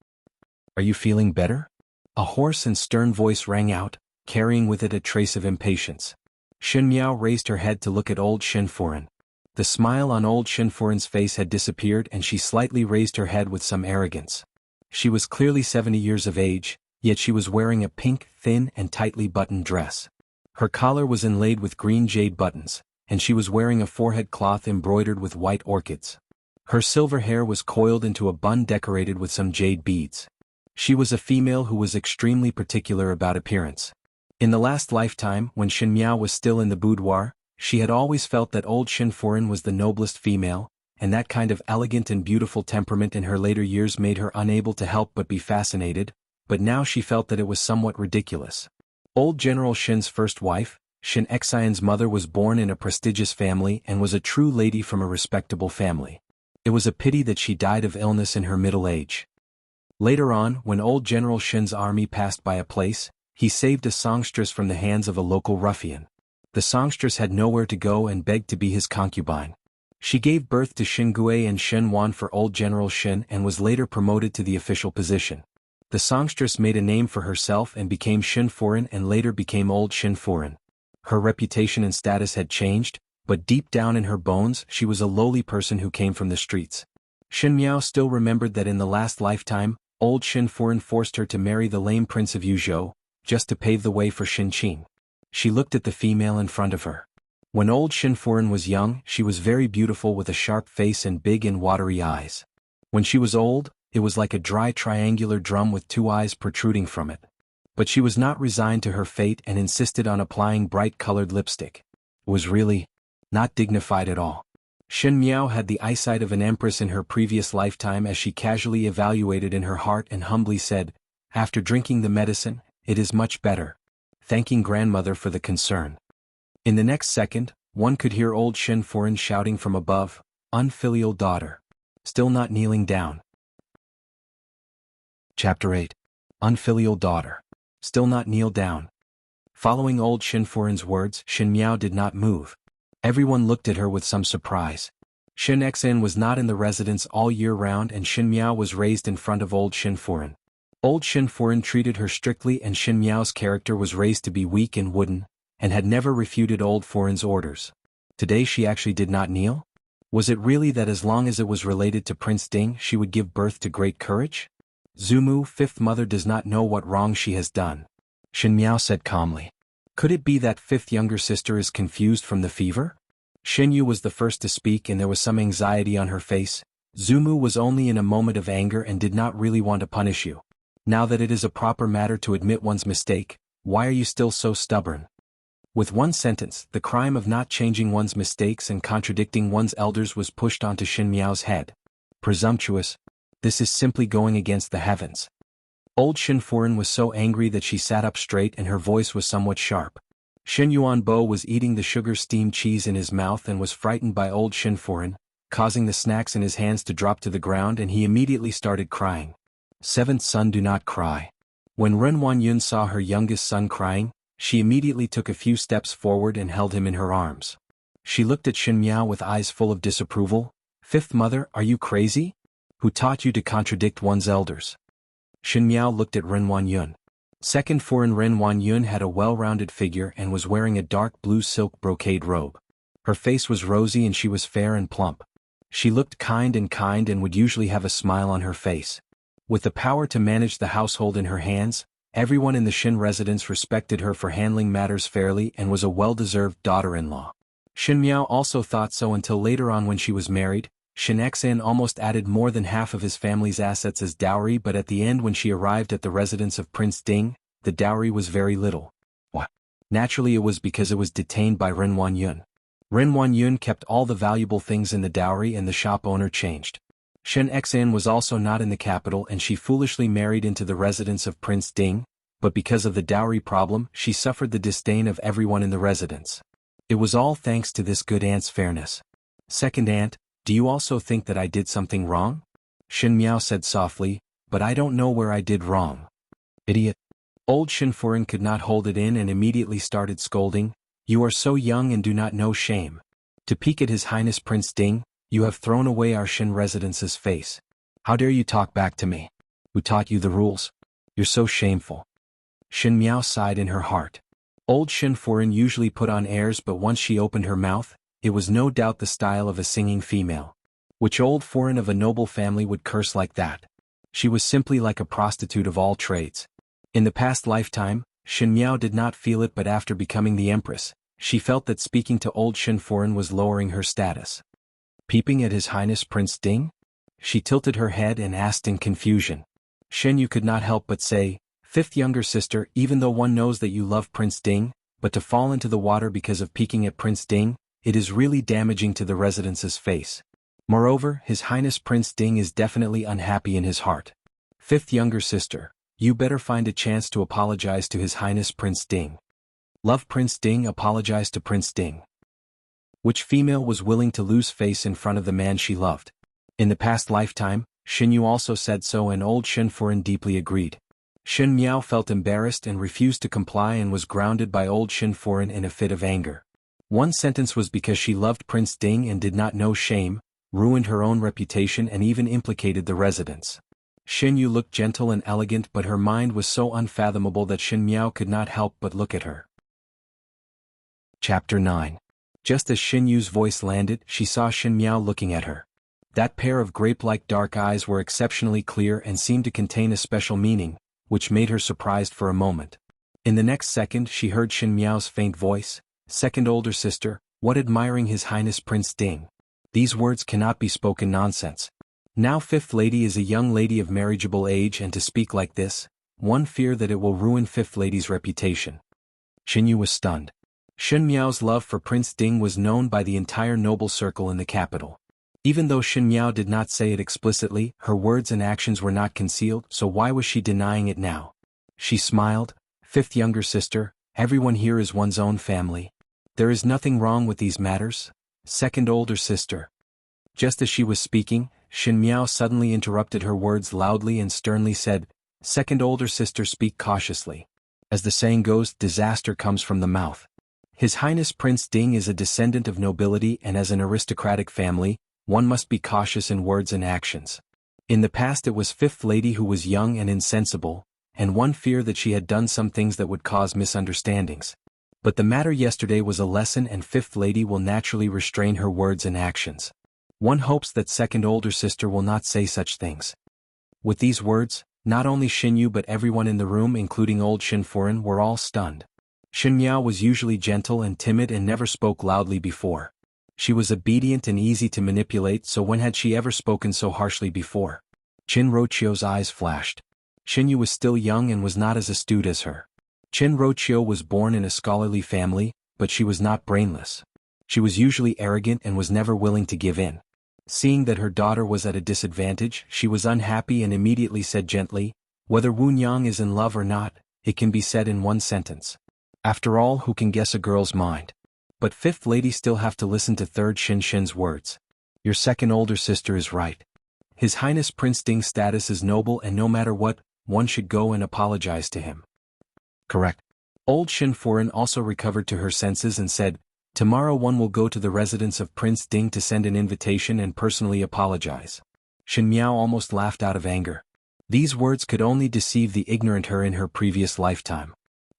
"Are you feeling better?" A hoarse and stern voice rang out, carrying with it a trace of impatience. Shin Miao raised her head to look at old Shin Foreign. The smile on old Shin Foreign's face had disappeared and she slightly raised her head with some arrogance. She was clearly 70 years of age, yet she was wearing a pink, thin and tightly buttoned dress. Her collar was inlaid with green jade buttons, and she was wearing a forehead cloth embroidered with white orchids. Her silver hair was coiled into a bun decorated with some jade beads. She was a female who was extremely particular about appearance. In the last lifetime, when Shin Miao was still in the boudoir, she had always felt that old Shin Foreign was the noblest female, and that kind of elegant and beautiful temperament in her later years made her unable to help but be fascinated, but now she felt that it was somewhat ridiculous. Old General Shin's first wife, Shin Xian's mother, was born in a prestigious family and was a true lady from a respectable family. It was a pity that she died of illness in her middle age. Later on, when old General Shin's army passed by a place, he saved a songstress from the hands of a local ruffian. The songstress had nowhere to go and begged to be his concubine. She gave birth to Shin Gui and Shen Wan for old General Shin and was later promoted to the official position. The songstress made a name for herself and became Shin Foreign and later became old Shin Foreign. Her reputation and status had changed, but deep down in her bones she was a lowly person who came from the streets. Shin Miao still remembered that in the last lifetime, old Shin Foreign forced her to marry the lame prince of Yuzhou, just to pave the way for Shin Qing. She looked at the female in front of her. When old Shin Foreign was young, she was very beautiful with a sharp face and big and watery eyes. When she was old, it was like a dry triangular drum with 2 eyes protruding from it. But she was not resigned to her fate and insisted on applying bright-colored lipstick. It was really not dignified at all. Shin Miao had the eyesight of an empress in her previous lifetime as she casually evaluated in her heart and humbly said, "After drinking the medicine, it is much better," thanking grandmother for the concern. In the next second, one could hear old Shin Foreign shouting from above, "Unfilial daughter. Still not kneeling down." Chapter 8. Unfilial daughter. Still not kneel down. Following old Shin Foreign's words, Shin Miao did not move. Everyone looked at her with some surprise. Shin Xian was not in the residence all year round and Shin Miao was raised in front of old Shin Foreign. Old Shin Foreign treated her strictly and Shin Miao's character was raised to be weak and wooden, and had never refuted old Foreign's orders. Today she actually did not kneel? Was it really that as long as it was related to Prince Ding she would give birth to great courage? Zumu, fifth mother, does not know what wrong she has done. Shin Miao said calmly. Could it be that fifth younger sister is confused from the fever? Shin Yu was the first to speak and there was some anxiety on her face. Zumu was only in a moment of anger and did not really want to punish you. Now that it is a proper matter to admit one's mistake, why are you still so stubborn? With one sentence, the crime of not changing one's mistakes and contradicting one's elders was pushed onto Shin Miao's head. Presumptuous. This is simply going against the heavens. Old Shin Foreign was so angry that she sat up straight and her voice was somewhat sharp. Shin Yuanbo was eating the sugar-steamed cheese in his mouth and was frightened by old Shin Foreign, causing the snacks in his hands to drop to the ground, and he immediately started crying. Seventh son, do not cry. When Ren Wanyun saw her youngest son crying, she immediately took a few steps forward and held him in her arms. She looked at Shin Miao with eyes full of disapproval. Fifth mother, are you crazy? Who taught you to contradict one's elders? Shin Miao looked at Ren Wanyun. Second Foreign Ren Wanyun had a well-rounded figure and was wearing a dark blue silk brocade robe. Her face was rosy and she was fair and plump. She looked kind and would usually have a smile on her face. With the power to manage the household in her hands, Everyone in the Shin residence respected her for handling matters fairly and was a well-deserved daughter-in-law. Shin Miao also thought so until later on when she was married. Shin Xan almost added more than half of his family's assets as dowry, but at the end when she arrived at the residence of Prince Ding, the dowry was very little. What? Naturally it was because it was detained by Ren Wanyun. Ren Wanyun kept all the valuable things in the dowry and the shop owner changed. Shen Xan was also not in the capital and she foolishly married into the residence of Prince Ding, but because of the dowry problem she suffered the disdain of everyone in the residence. It was all thanks to this good aunt's fairness. Second aunt, do you also think that I did something wrong? Shin Miao said softly, but I don't know where I did wrong. Idiot. Old Shin Furen could not hold it in and immediately started scolding. You are so young and do not know shame. To peek at His Highness Prince Ding, you have thrown away our Shin residence's face. How dare you talk back to me? Who taught you the rules? You're so shameful. Shin Miao sighed in her heart. Old Shin Furen usually put on airs, but once she opened her mouth, it was no doubt the style of a singing female. Which old Furen of a noble family would curse like that? She was simply like a prostitute of all trades. In the past lifetime, Shin Miao did not feel it, but after becoming the Empress, she felt that speaking to old Shin Furen was lowering her status. Peeping at His Highness Prince Ding? She tilted her head and asked in confusion. Shin, you could not help but say, fifth younger sister, even though one knows that you love Prince Ding, but to fall into the water because of peeking at Prince Ding, it is really damaging to the residence's face. Moreover, His Highness Prince Ding is definitely unhappy in his heart. Fifth younger sister, you better find a chance to apologize to His Highness Prince Ding. Love Prince Ding, apologize to Prince Ding. Which female was willing to lose face in front of the man she loved? In the past lifetime, Shin Yu also said so and old Shin Furen deeply agreed. Shin Miao felt embarrassed and refused to comply and was grounded by old Shin Furen in a fit of anger. One sentence was because she loved Prince Ding and did not know shame, ruined her own reputation and even implicated the residents. Shin Yu looked gentle and elegant, but her mind was so unfathomable that Shin Miao could not help but look at her. Chapter 9. Just as Shin Yu's voice landed, she saw Shin Miao looking at her. That pair of grape-like dark eyes were exceptionally clear and seemed to contain a special meaning, which made her surprised for a moment. In the next second she heard Shin Miao's faint voice, second older sister, what admiring His Highness Prince Ding. These words cannot be spoken nonsense. Now fifth lady is a young lady of marriageable age and to speak like this, one fear that it will ruin fifth lady's reputation. Shin Yu was stunned. Shin Miao's love for Prince Ding was known by the entire noble circle in the capital. Even though Shin Miao did not say it explicitly, her words and actions were not concealed, so why was she denying it now? She smiled. Fifth younger sister, everyone here is one's own family. There is nothing wrong with these matters. Second older sister. Just as she was speaking, Shin Miao suddenly interrupted her words loudly and sternly said, second older sister, speak cautiously. As the saying goes, disaster comes from the mouth. His Highness Prince Ding is a descendant of nobility and as an aristocratic family, one must be cautious in words and actions. In the past it was fifth lady who was young and insensible, and one feared that she had done some things that would cause misunderstandings. But the matter yesterday was a lesson and fifth lady will naturally restrain her words and actions. One hopes that second older sister will not say such things. With these words, not only Shin Yu but everyone in the room including old Shin Furen were all stunned. Shin Miao was usually gentle and timid and never spoke loudly before. She was obedient and easy to manipulate, so when had she ever spoken so harshly before? Qin Rochio's eyes flashed. Shin Yu was still young and was not as astute as her. Qin Rochio was born in a scholarly family, but she was not brainless. She was usually arrogant and was never willing to give in. Seeing that her daughter was at a disadvantage, she was unhappy and immediately said gently, whether Wu Nyang is in love or not, it can be said in one sentence. After all, who can guess a girl's mind? But fifth lady still have to listen to third Shin's words. Your second older sister is right. His Highness Prince Ding's status is noble and no matter what, one should go and apologize to him. Correct. Old Shin Furen also recovered to her senses and said, tomorrow one will go to the residence of Prince Ding to send an invitation and personally apologize. Shin Miao almost laughed out of anger. These words could only deceive the ignorant her in her previous lifetime.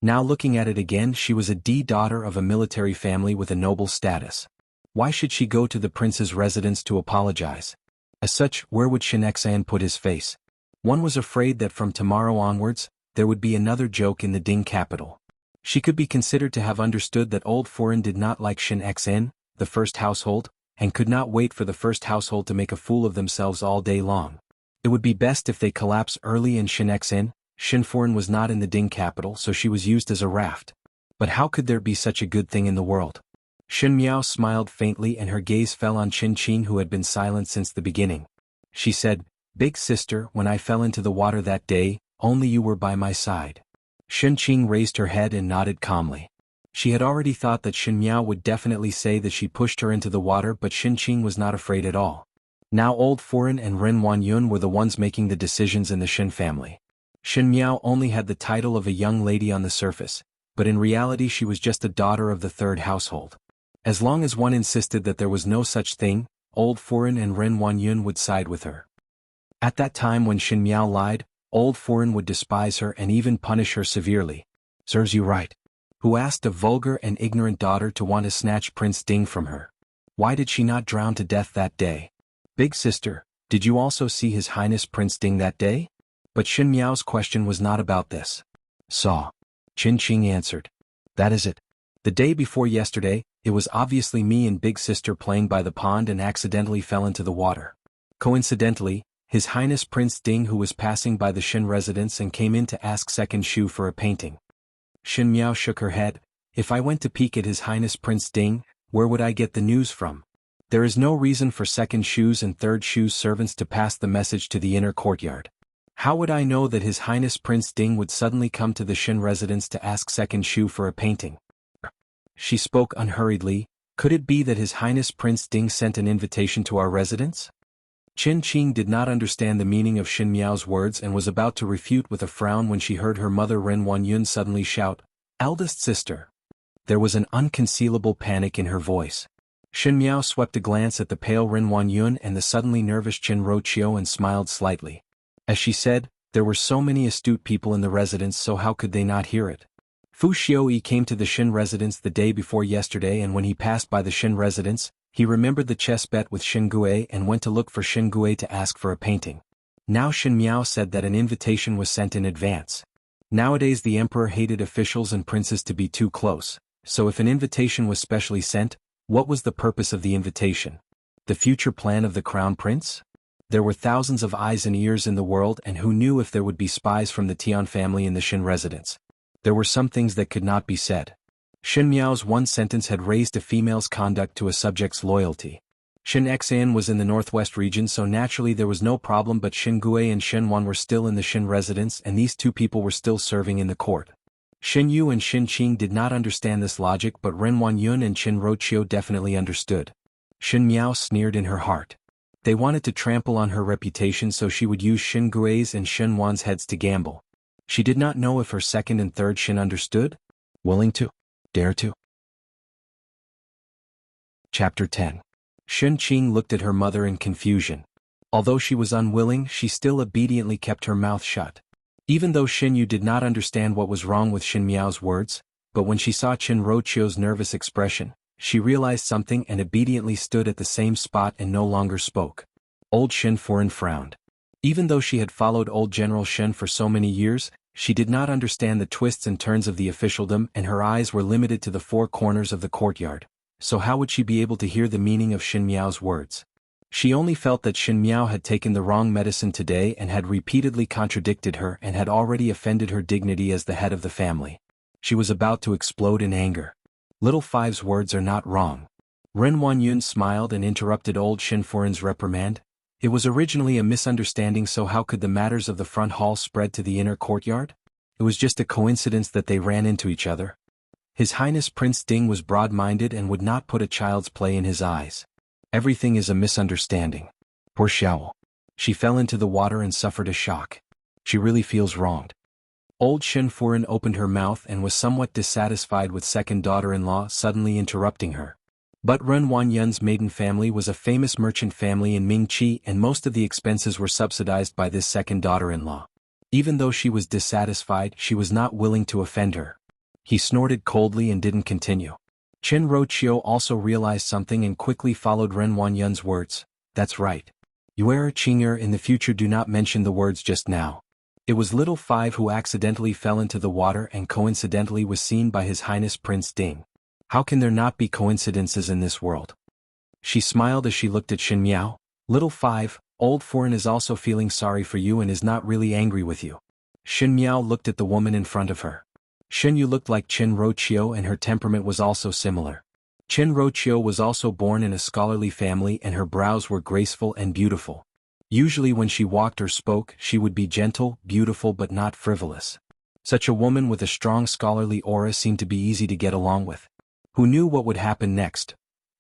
Now looking at it again, she was a daughter of a military family with a noble status. Why should she go to the prince's residence to apologize? As such, where would Shin Xan put his face? One was afraid that from tomorrow onwards, there would be another joke in the Ding capital. She could be considered to have understood that old foreign did not like Shin Xn, the first household, and could not wait for the first household to make a fool of themselves all day long. It would be best if they collapse early in Shin Xn. Shin foreign was not in the Ding capital, so she was used as a raft. But how could there be such a good thing in the world? Shin Miao smiled faintly and her gaze fell on Qin Qing, who had been silent since the beginning. She said, "Big sister, when I fell into the water that day, only you were by my side." Qin Qing raised her head and nodded calmly. She had already thought that Shin Miao would definitely say that she pushed her into the water, but Qin Qing was not afraid at all. Now old foreign and Ren Wanyun were the ones making the decisions in the Shin family. Shin Miao only had the title of a young lady on the surface, but in reality she was just a daughter of the third household. As long as one insisted that there was no such thing, old foreign and Ren Wanyun would side with her. At that time when Shin Miao lied, old foreign would despise her and even punish her severely. "Serves you right. Who asked a vulgar and ignorant daughter to want to snatch Prince Ding from her? Why did she not drown to death that day? Big sister, did you also see His Highness Prince Ding that day?" But Shin Miao's question was not about this. "Saw." Qin Qing answered. "That is it. The day before yesterday, it was obviously me and Big Sister playing by the pond and accidentally fell into the water. Coincidentally, His Highness Prince Ding, who was passing by the Shin residence and came in to ask Second Shu for a painting." Shin Miao shook her head. "If I went to peek at His Highness Prince Ding, where would I get the news from? There is no reason for Second Shu's and Third Shu's servants to pass the message to the inner courtyard. How would I know that His Highness Prince Ding would suddenly come to the Shin residence to ask Second Shu for a painting?" She spoke unhurriedly. "Could it be that His Highness Prince Ding sent an invitation to our residence?" Qin Qing did not understand the meaning of Shin Miao's words and was about to refute with a frown when she heard her mother Ren Wanyun suddenly shout, "Eldest sister!" There was an unconcealable panic in her voice. Shin Miao swept a glance at the pale Ren Wanyun and the suddenly nervous Qin Roqiu and smiled slightly. As she said, there were so many astute people in the residence, so how could they not hear it? Fu Xiuyi came to the Shin residence the day before yesterday, and when he passed by the Shin residence, he remembered the chess bet with Shin Gue and went to look for Shin Gue to ask for a painting. Now Shin Miao said that an invitation was sent in advance. Nowadays the emperor hated officials and princes to be too close, so if an invitation was specially sent, what was the purpose of the invitation? The future plan of the crown prince? There were thousands of eyes and ears in the world, and who knew if there would be spies from the Tian family in the Shin residence? There were some things that could not be said. Shin Miao's one sentence had raised a female's conduct to a subject's loyalty. Shin Xan was in the northwest region, so naturally there was no problem, but Shin Gue and Shin Wan were still in the Shin residence, and these two people were still serving in the court. Shin Yu and Shin Qing did not understand this logic, but Ren Wanyun and Qin Roqiu definitely understood. Shin Miao sneered in her heart. They wanted to trample on her reputation, so she would use Shin Gue's and Shin Wan's heads to gamble. She did not know if her second and third Shin understood? Willing to? Dare to? Chapter 10. Shin Qing looked at her mother in confusion. Although she was unwilling, she still obediently kept her mouth shut. Even though Shin Yu did not understand what was wrong with Shin Miao's words, but when she saw Qin Roqiu's nervous expression, she realized something and obediently stood at the same spot and no longer spoke. Old Shin Foreign frowned. Even though she had followed old General Shen for so many years, she did not understand the twists and turns of the officialdom, and her eyes were limited to the four corners of the courtyard. So how would she be able to hear the meaning of Shin Miao's words? She only felt that Shin Miao had taken the wrong medicine today and had repeatedly contradicted her and had already offended her dignity as the head of the family. She was about to explode in anger. Little Five's words are not wrong. Ren Wanyun smiled and interrupted old Shin Foreign's reprimand. It was originally a misunderstanding, so how could the matters of the front hall spread to the inner courtyard? It was just a coincidence that they ran into each other. His Highness Prince Ding was broad-minded and would not put a child's play in his eyes. Everything is a misunderstanding. Poor Xiao. She fell into the water and suffered a shock. She really feels wronged. Old Shin Foreign opened her mouth and was somewhat dissatisfied with second daughter-in-law suddenly interrupting her. But Ren Wanyun's maiden family was a famous merchant family in Mingqi, and most of the expenses were subsidized by this second daughter-in-law. Even though she was dissatisfied, she was not willing to offend her. He snorted coldly and didn't continue. Qin Roqiu also realized something and quickly followed Ren Wanyun's words. That's right. Yuer Qing'er, in the future do not mention the words just now. It was little Five who accidentally fell into the water and coincidentally was seen by His Highness Prince Ding. How can there not be coincidences in this world? She smiled as she looked at Xin Miao. Little Five, old foreign is also feeling sorry for you and is not really angry with you. Xin Miao looked at the woman in front of her. Xin Yu looked like Qin Roqiu and her temperament was also similar. Qin Roqiu was also born in a scholarly family and her brows were graceful and beautiful. Usually when she walked or spoke, she would be gentle, beautiful but not frivolous. Such a woman with a strong scholarly aura seemed to be easy to get along with. Who knew what would happen next?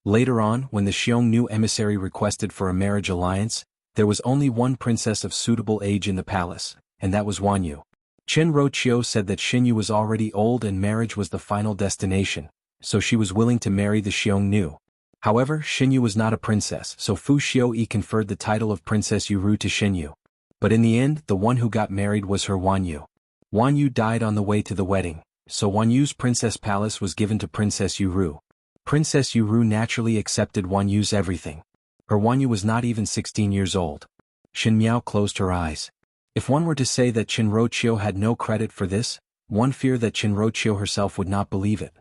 Later on, when the Xiongnu emissary requested for a marriage alliance, there was only one princess of suitable age in the palace, and that was Wanyu. Qin Roqiu said that Xinyu was already old and marriage was the final destination, so she was willing to marry the Xiongnu. However, Xinyu was not a princess, so Fu Xiuyi conferred the title of Princess Yuru to Xinyu. But in the end, the one who got married was her Wanyu. Wanyu died on the way to the wedding, so Wanyu's princess palace was given to Princess Yuru. Princess Yuru naturally accepted Wanyu's everything. Her Wanyu was not even 16 years old. Xin Miao closed her eyes. If one were to say that Qin Roqiu had no credit for this, one feared that Qin Roqiu herself would not believe it.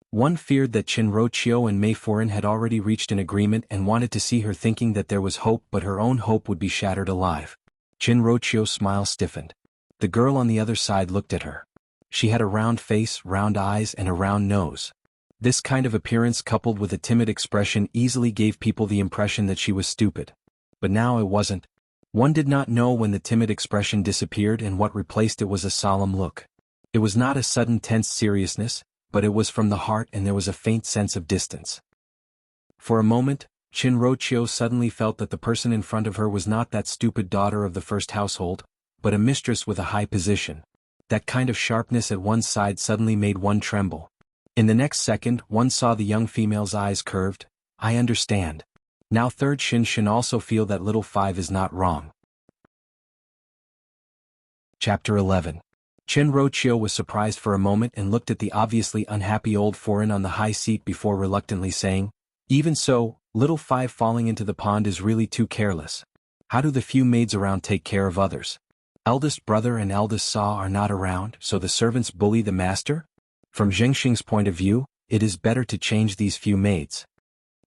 One feared that Qin Roqiu and Mei Foreign had already reached an agreement and wanted to see her thinking that there was hope but her own hope would be shattered alive. Qin Roqiu's smile stiffened. The girl on the other side looked at her. She had a round face, round eyes and a round nose. This kind of appearance coupled with a timid expression easily gave people the impression that she was stupid. But now it wasn't. One did not know when the timid expression disappeared and what replaced it was a solemn look. It was not a sudden tense seriousness, but it was from the heart and there was a faint sense of distance. For a moment, Qin Roqiu suddenly felt that the person in front of her was not that stupid daughter of the first household, but a mistress with a high position. That kind of sharpness at one's side suddenly made one tremble. In the next second, one saw the young female's eyes curved. I understand. Now third Xin also feel that little Five is not wrong. Chapter 11. Qin Roqiu was surprised for a moment and looked at the obviously unhappy old foreign on the high seat before reluctantly saying, even so, little Five falling into the pond is really too careless. How do the few maids around take care of others? Eldest brother and eldest Saw are not around, so the servants bully the master? From Zhengxing's point of view, it is better to change these few maids.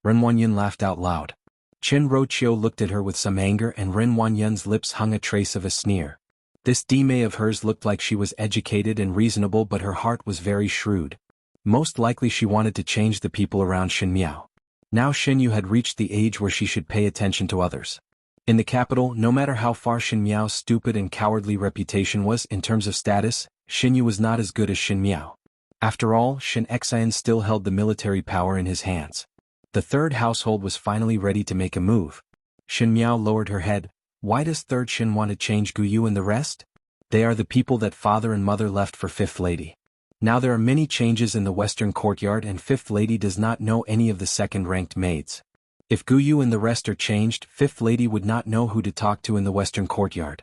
Ren Wanyan laughed out loud. Qin Roqiu looked at her with some anger and Ren Wanyan's lips hung a trace of a sneer. This Dime of hers looked like she was educated and reasonable but her heart was very shrewd. Most likely she wanted to change the people around Xin Miao. Now Xinyu had reached the age where she should pay attention to others. In the capital, no matter how far Xin Miao's stupid and cowardly reputation was in terms of status, Xinyu was not as good as Xin Miao. After all, Xin Xian still held the military power in his hands. The third household was finally ready to make a move. Xin Miao lowered her head. Why does third Xin want to change Guyu and the rest? They are the people that father and mother left for fifth lady. Now there are many changes in the western courtyard and fifth lady does not know any of the second-ranked maids. If Guyu and the rest are changed, fifth lady would not know who to talk to in the western courtyard.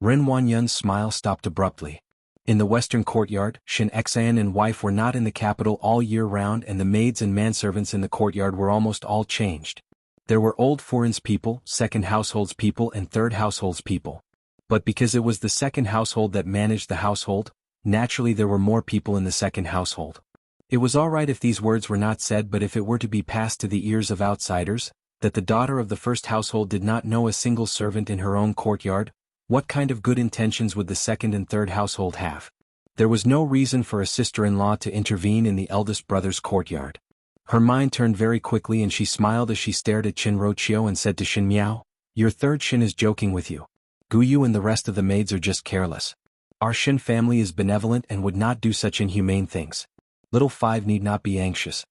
Ren Wanyun's smile stopped abruptly. In the western courtyard, Xin Xian and wife were not in the capital all year round and the maids and manservants in the courtyard were almost all changed. There were old foreign's people, second household's people and third household's people. But because it was the second household that managed the household, naturally there were more people in the second household. It was alright if these words were not said but if it were to be passed to the ears of outsiders, that the daughter of the first household did not know a single servant in her own courtyard, what kind of good intentions would the second and third household have? There was no reason for a sister-in-law to intervene in the eldest brother's courtyard. Her mind turned very quickly and she smiled as she stared at Qin Roqiu and said to Xin Miao, your third Xin is joking with you. Guyu and the rest of the maids are just careless. Our Xin family is benevolent and would not do such inhumane things. Little Five need not be anxious.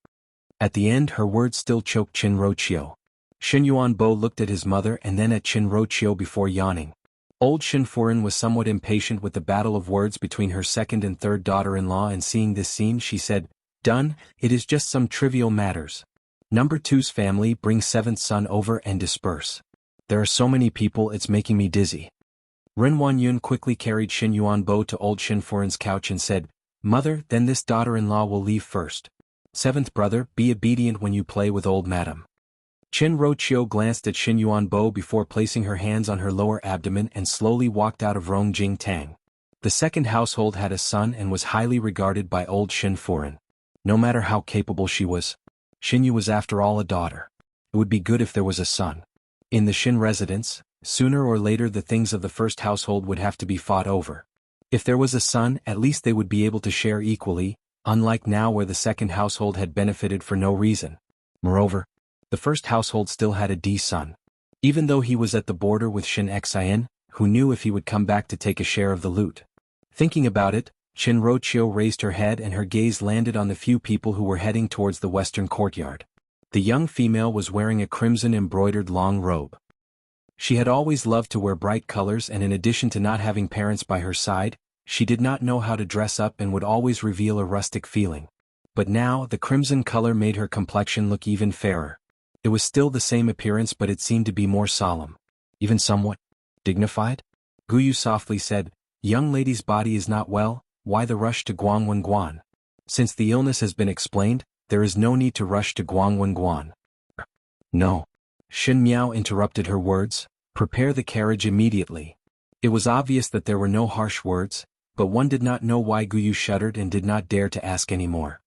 At the end her words still choked Qin Roqiu. Xin Yuanbo looked at his mother and then at Qin Roqiu before yawning. Old Xin Furen was somewhat impatient with the battle of words between her second and third daughter-in-law and seeing this scene she said, done, it is just some trivial matters. Number two's family bring seventh son over and disperse. There are so many people it's making me dizzy. Ren Wanyun quickly carried Xin Yuanbo to old Xin Furen's couch and said, mother, then this daughter-in-law will leave first. Seventh brother, be obedient when you play with old madam. Qin Roqiu glanced at Xin Yuanbo before placing her hands on her lower abdomen and slowly walked out of Rongjing Tang. The second household had a son and was highly regarded by old Xin Furen. No matter how capable she was, Xinyu was after all a daughter. It would be good if there was a son. In the Xin residence, sooner or later the things of the first household would have to be fought over. If there was a son, at least they would be able to share equally, unlike now where the second household had benefited for no reason. Moreover, the first household still had a D son. Even though he was at the border with Xin Xian, who knew if he would come back to take a share of the loot. Thinking about it, Qin Roqiu raised her head and her gaze landed on the few people who were heading towards the western courtyard. The young female was wearing a crimson embroidered long robe. She had always loved to wear bright colors, and in addition to not having parents by her side, she did not know how to dress up and would always reveal a rustic feeling. But now the crimson color made her complexion look even fairer. It was still the same appearance, but it seemed to be more solemn. Even somewhat dignified? Guyu softly said, "Young lady's body is not well, why the rush to Guangwenguan? Since the illness has been explained, there is no need to rush to Guangwenguan." "No." Xin Miao interrupted her words, "Prepare the carriage immediately." It was obvious that there were no harsh words, but one did not know why Guyu shuddered and did not dare to ask any more.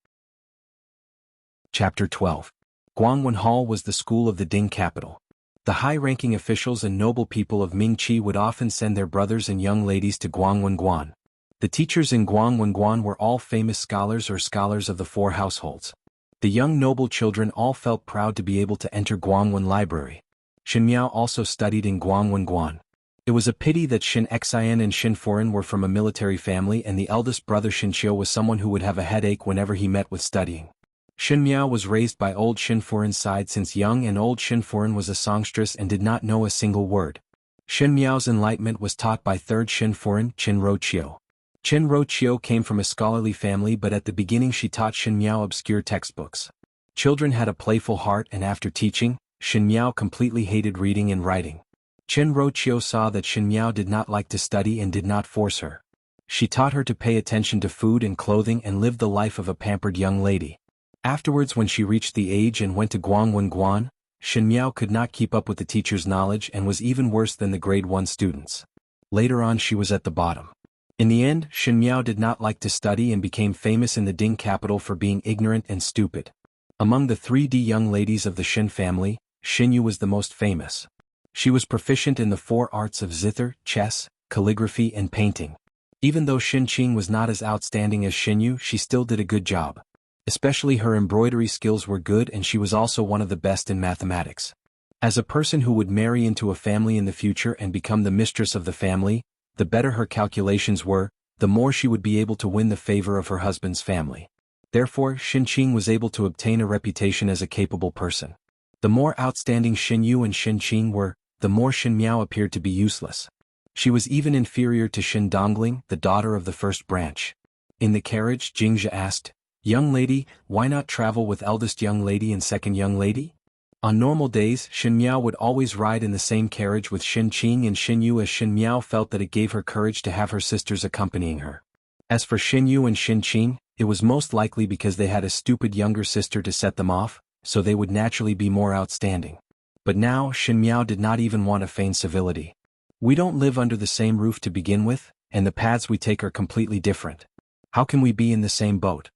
Chapter 12. Guangwen Hall was the school of the Ding capital. The high-ranking officials and noble people of Mingqi would often send their brothers and young ladies to Guangwenguan. The teachers in Guangwenguan were all famous scholars or scholars of the four households. The young noble children all felt proud to be able to enter Guangwen Library. Xin Miao also studied in Guangwenguan. It was a pity that Xin Xian and Xin Furen were from a military family, and the eldest brother Xin Qiu was someone who would have a headache whenever he met with studying. Xin Miao was raised by old Xin Furen's side since young, and old Xin Furen was a songstress and did not know a single word. Xin Miao's enlightenment was taught by third Xin Furen, Qin Roqiu. Qin Roqiu came from a scholarly family, but at the beginning she taught Xin Miao obscure textbooks. Children had a playful heart, and after teaching, Xin Miao completely hated reading and writing. Qin Roqiu saw that Xin Miao did not like to study and did not force her. She taught her to pay attention to food and clothing and live the life of a pampered young lady. Afterwards, when she reached the age and went to Guangwenguan, Xin Miao could not keep up with the teacher's knowledge and was even worse than the grade 1 students. Later on she was at the bottom. In the end, Xin Miao did not like to study and became famous in the Ding capital for being ignorant and stupid. Among the 3D young ladies of the Xin family, Xinyu was the most famous. She was proficient in the 4 arts of zither, chess, calligraphy and painting. Even though Xin Qing was not as outstanding as Xinyu, she still did a good job. Especially her embroidery skills were good, and she was also one of the best in mathematics. As a person who would marry into a family in the future and become the mistress of the family, the better her calculations were, the more she would be able to win the favor of her husband's family. Therefore, Xin Qing was able to obtain a reputation as a capable person. The more outstanding Xin Yu and Xin Qing were, the more Xin Miao appeared to be useless. She was even inferior to Xin Dongling, the daughter of the first branch. In the carriage, Jingzhe asked, "Young lady, why not travel with eldest young lady and second young lady?" On normal days, Xin Miao would always ride in the same carriage with Xin Qing and Xin Yu, as Xin Miao felt that it gave her courage to have her sisters accompanying her. As for Xin Yu and Xin Qing, it was most likely because they had a stupid younger sister to set them off, so they would naturally be more outstanding. But now Xin Miao did not even want to feign civility. "We don't live under the same roof to begin with, and the paths we take are completely different. How can we be in the same boat?"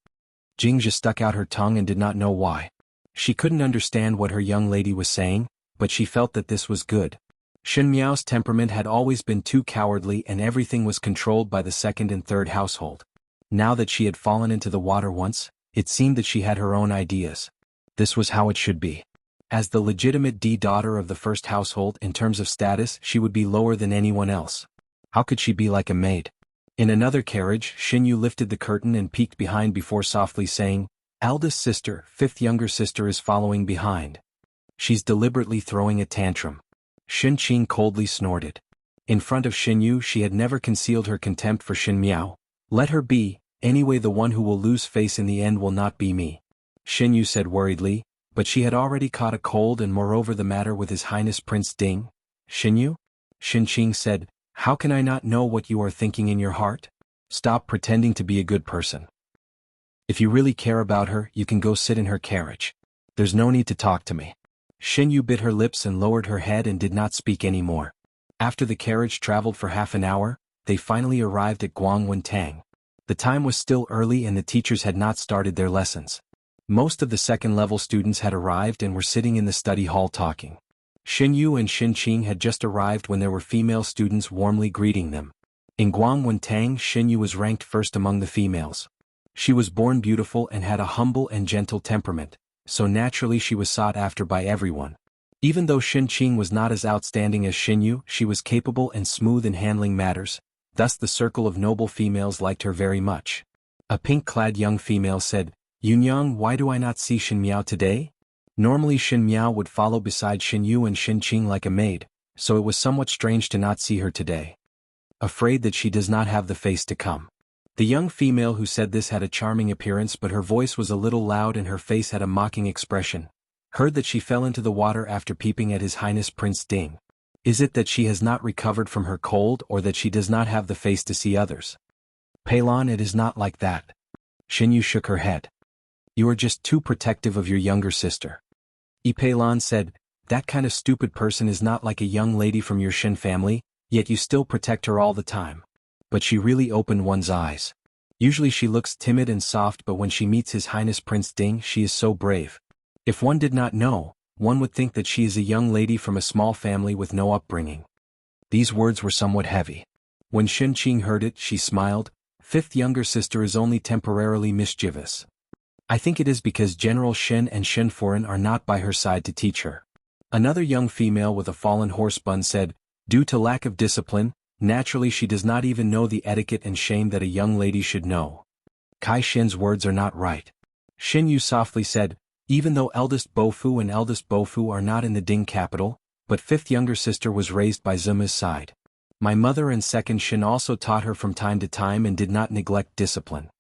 Jingzhe stuck out her tongue and did not know why. She couldn't understand what her young lady was saying, but she felt that this was good. Xin Miao's temperament had always been too cowardly, and everything was controlled by the second and third household. Now that she had fallen into the water once, it seemed that she had her own ideas. This was how it should be. As the legitimate D daughter of the first household, in terms of status, she would be lower than anyone else. How could she be like a maid? In another carriage, Xin Yu lifted the curtain and peeked behind before softly saying, "Eldest sister, fifth younger sister is following behind. She's deliberately throwing a tantrum." Xin Qing coldly snorted. In front of Xin Yu she had never concealed her contempt for Xin Miao. "Let her be, anyway the one who will lose face in the end will not be me," Xin Yu said worriedly, but she had already caught a cold and moreover the matter with His Highness Prince Ding. "Xin Yu?" Xin Qing said, "How can I not know what you are thinking in your heart? Stop pretending to be a good person. If you really care about her, you can go sit in her carriage. There's no need to talk to me." Xinyu bit her lips and lowered her head and did not speak any more. After the carriage traveled for half an hour, they finally arrived at Guangwentang. The time was still early and the teachers had not started their lessons. Most of the second-level students had arrived and were sitting in the study hall talking. Xinyu and Xinqing had just arrived when there were female students warmly greeting them. In Guangwentang, Xinyu was ranked first among the females. She was born beautiful and had a humble and gentle temperament, so naturally she was sought after by everyone. Even though Xinqing was not as outstanding as Xinyu, she was capable and smooth in handling matters, thus the circle of noble females liked her very much. A pink-clad young female said, "Yunyang, why do I not see Xin Miao today?" Normally Xin Miao would follow beside Xinyu and Xinqing like a maid, so it was somewhat strange to not see her today. Afraid that she does not have the face to come. The young female who said this had a charming appearance, but her voice was a little loud and her face had a mocking expression. Heard that she fell into the water after peeping at His Highness Prince Ding. Is it that she has not recovered from her cold or that she does not have the face to see others? Peilon, it is not like that. Xinyu shook her head. You are just too protective of your younger sister. Peilon said, that kind of stupid person is not like a young lady from your Shin family, yet you still protect her all the time. But she really opened one's eyes. Usually she looks timid and soft, but when she meets His Highness Prince Ding she is so brave. If one did not know, one would think that she is a young lady from a small family with no upbringing. These words were somewhat heavy. When Xinqing heard it, she smiled. Fifth younger sister is only temporarily mischievous. I think it is because General Shen and Shen Foreign are not by her side to teach her. Another young female with a fallen horse bun said, due to lack of discipline, naturally she does not even know the etiquette and shame that a young lady should know. Kai Shen's words are not right. Xin Yu softly said, even though eldest Bofu and eldest Bofu are not in the Ding capital, but fifth younger sister was raised by Zuma's side. My mother and second Shin also taught her from time to time and did not neglect discipline.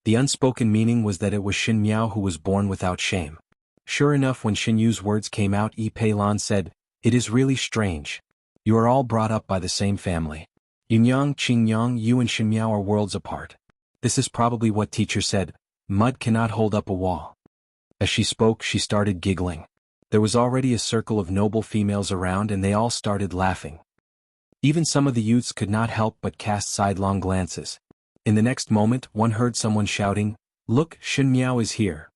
The unspoken meaning was that it was Xin Miao who was born without shame. Sure enough, when Xin Yu's words came out, Peilon said, it is really strange. You are all brought up by the same family. Yunyang, Qingyang, you and Xin Miao are worlds apart. This is probably what teacher said, mud cannot hold up a wall. As she spoke, she started giggling. There was already a circle of noble females around and they all started laughing. Even some of the youths could not help but cast sidelong glances. In the next moment, one heard someone shouting, look, Xin Miao is here.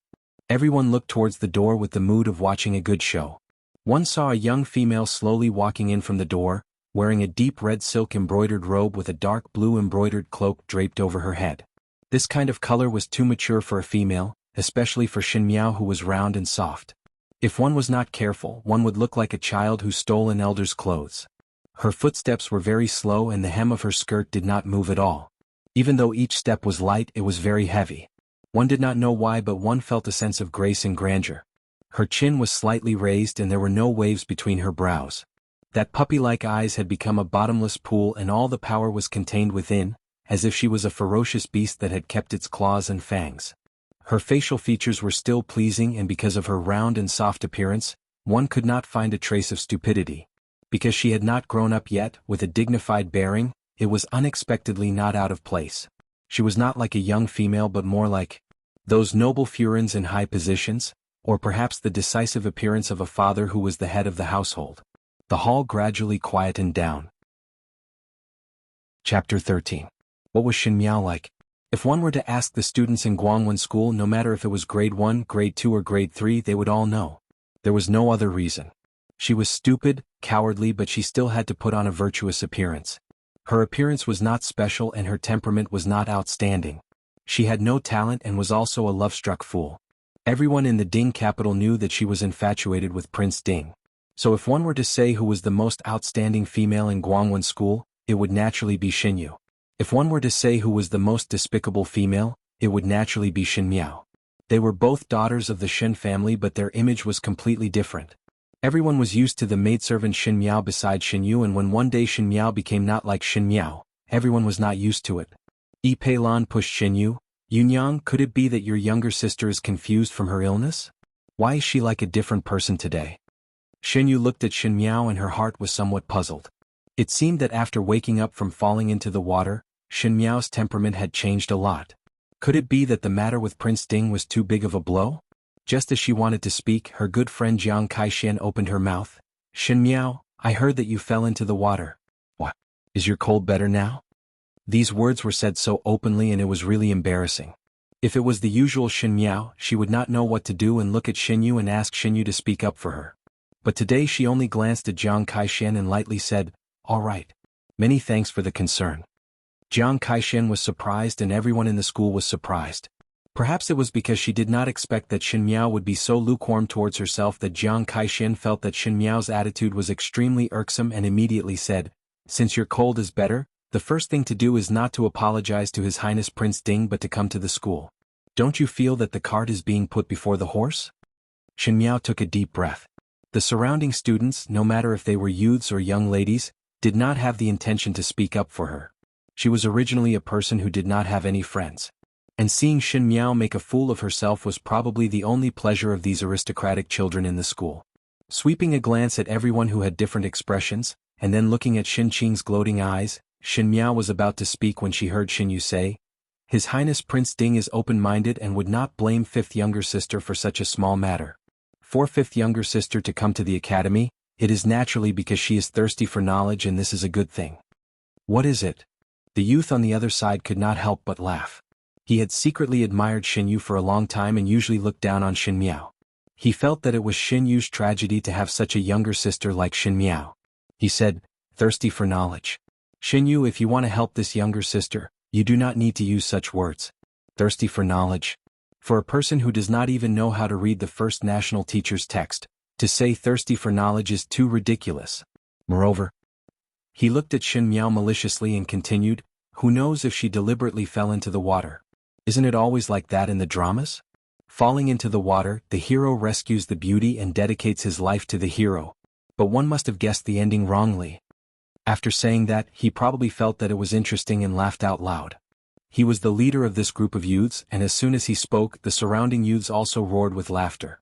Everyone looked towards the door with the mood of watching a good show. One saw a young female slowly walking in from the door, wearing a deep red silk embroidered robe with a dark blue embroidered cloak draped over her head. This kind of color was too mature for a female, especially for Xin Miao who was round and soft. If one was not careful, one would look like a child who stole an elder's clothes. Her footsteps were very slow and the hem of her skirt did not move at all. Even though each step was light, it was very heavy. One did not know why, but one felt a sense of grace and grandeur. Her chin was slightly raised and there were no waves between her brows. That puppy-like eyes had become a bottomless pool and all the power was contained within, as if she was a ferocious beast that had kept its claws and fangs. Her facial features were still pleasing and because of her round and soft appearance, one could not find a trace of stupidity. Because she had not grown up yet, with a dignified bearing, it was unexpectedly not out of place. She was not like a young female but more like those noble Furins in high positions, or perhaps the decisive appearance of a father who was the head of the household. The hall gradually quietened down. Chapter 13. What was Xin Miao like? If one were to ask the students in Guangwen School, no matter if it was grade 1, grade 2 or grade 3, they would all know. There was no other reason. She was stupid, cowardly, but she still had to put on a virtuous appearance. Her appearance was not special and her temperament was not outstanding. She had no talent and was also a love-struck fool. Everyone in the Ding capital knew that she was infatuated with Prince Ding. So if one were to say who was the most outstanding female in Guangwen School, it would naturally be Xinyu. If one were to say who was the most despicable female, it would naturally be Xin Miao. They were both daughters of the Shen family but their image was completely different. Everyone was used to the maidservant Xin Miao beside Xin Yu, and when one day Xin Miao became not like Xin Miao, everyone was not used to it. Peilon pushed Xin Yu. Yunyang, could it be that your younger sister is confused from her illness? Why is she like a different person today? Xin Yu looked at Xin Miao and her heart was somewhat puzzled. It seemed that after waking up from falling into the water, Xin Miao's temperament had changed a lot. Could it be that the matter with Prince Ding was too big of a blow? Just as she wanted to speak, her good friend Jiang Kaishan opened her mouth. Shin Miao, I heard that you fell into the water. What? Is your cold better now? These words were said so openly and it was really embarrassing. If it was the usual Shin Miao, she would not know what to do and look at Shin Yu and ask Shin Yu to speak up for her. But today she only glanced at Jiang Kaishan and lightly said, all right. Many thanks for the concern. Jiang Kaishan was surprised and everyone in the school was surprised. Perhaps it was because she did not expect that Shin Miao would be so lukewarm towards herself that Jiang Kaishan felt that Shin Miao's attitude was extremely irksome and immediately said, since your cold is better, the first thing to do is not to apologize to His Highness Prince Ding but to come to the school. Don't you feel that the cart is being put before the horse? Shin Miao took a deep breath. The surrounding students, no matter if they were youths or young ladies, did not have the intention to speak up for her. She was originally a person who did not have any friends. And seeing Shin Miao make a fool of herself was probably the only pleasure of these aristocratic children in the school. Sweeping a glance at everyone who had different expressions, and then looking at Shin Qing's gloating eyes, Shin Miao was about to speak when she heard Shin Yu say, His Highness Prince Ding is open-minded and would not blame fifth younger sister for such a small matter. For fifth younger sister to come to the academy, it is naturally because she is thirsty for knowledge and this is a good thing. What is it? The youth on the other side could not help but laugh. He had secretly admired Shin Yu for a long time and usually looked down on Shin Miao. He felt that it was Shin Yu's tragedy to have such a younger sister like Shin Miao. He said, thirsty for knowledge. Shin Yu, if you want to help this younger sister, you do not need to use such words. Thirsty for knowledge. For a person who does not even know how to read the first national teacher's text, to say thirsty for knowledge is too ridiculous. Moreover, he looked at Shin Miao maliciously and continued, who knows if she deliberately fell into the water? Isn't it always like that in the dramas? Falling into the water, the hero rescues the beauty and dedicates his life to the hero. But one must have guessed the ending wrongly. After saying that, he probably felt that it was interesting and laughed out loud. He was the leader of this group of youths, and as soon as he spoke, the surrounding youths also roared with laughter.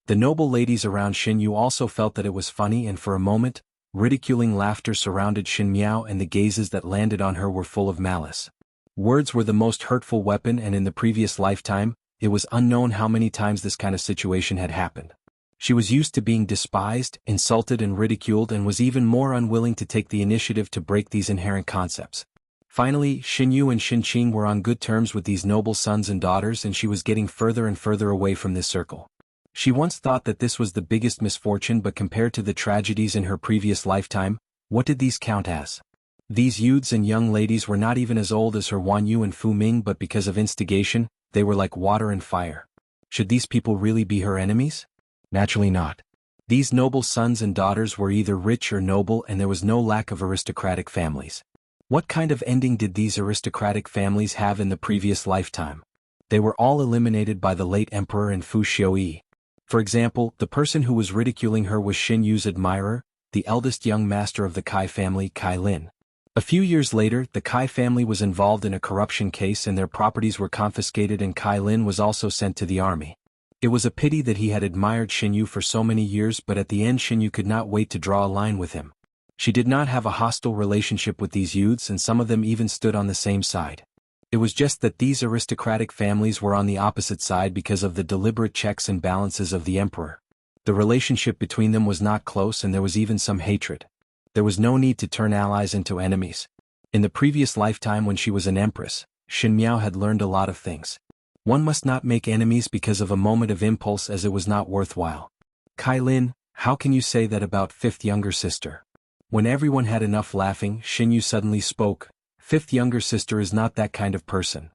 The noble ladies around Shin Yu also felt that it was funny, and for a moment, ridiculing laughter surrounded Shin Miao and the gazes that landed on her were full of malice. Words were the most hurtful weapon, and in the previous lifetime, it was unknown how many times this kind of situation had happened. She was used to being despised, insulted and ridiculed and was even more unwilling to take the initiative to break these inherent concepts. Finally, Shin Yu and Shin Qing were on good terms with these noble sons and daughters and she was getting further and further away from this circle. She once thought that this was the biggest misfortune, but compared to the tragedies in her previous lifetime, what did these count as? These youths and young ladies were not even as old as her Wan Yu and Fu Ming, but because of instigation, they were like water and fire. Should these people really be her enemies? Naturally not. These noble sons and daughters were either rich or noble, and there was no lack of aristocratic families. What kind of ending did these aristocratic families have in the previous lifetime? They were all eliminated by the late emperor and Fu Xiuyi. For example, the person who was ridiculing her was Xin Yu's admirer, the eldest young master of the Kai family, Kai Lin. A few years later, the Kai family was involved in a corruption case and their properties were confiscated, and Kai Lin was also sent to the army. It was a pity that he had admired Xin Yu for so many years, but at the end Xin Yu could not wait to draw a line with him. She did not have a hostile relationship with these youths, and some of them even stood on the same side. It was just that these aristocratic families were on the opposite side because of the deliberate checks and balances of the emperor. The relationship between them was not close and there was even some hatred. There was no need to turn allies into enemies. In the previous lifetime when she was an empress, Shin Miao had learned a lot of things. One must not make enemies because of a moment of impulse, as it was not worthwhile. Kai Lin, how can you say that about fifth younger sister? When everyone had enough laughing, Xin Yu suddenly spoke. Fifth younger sister is not that kind of person.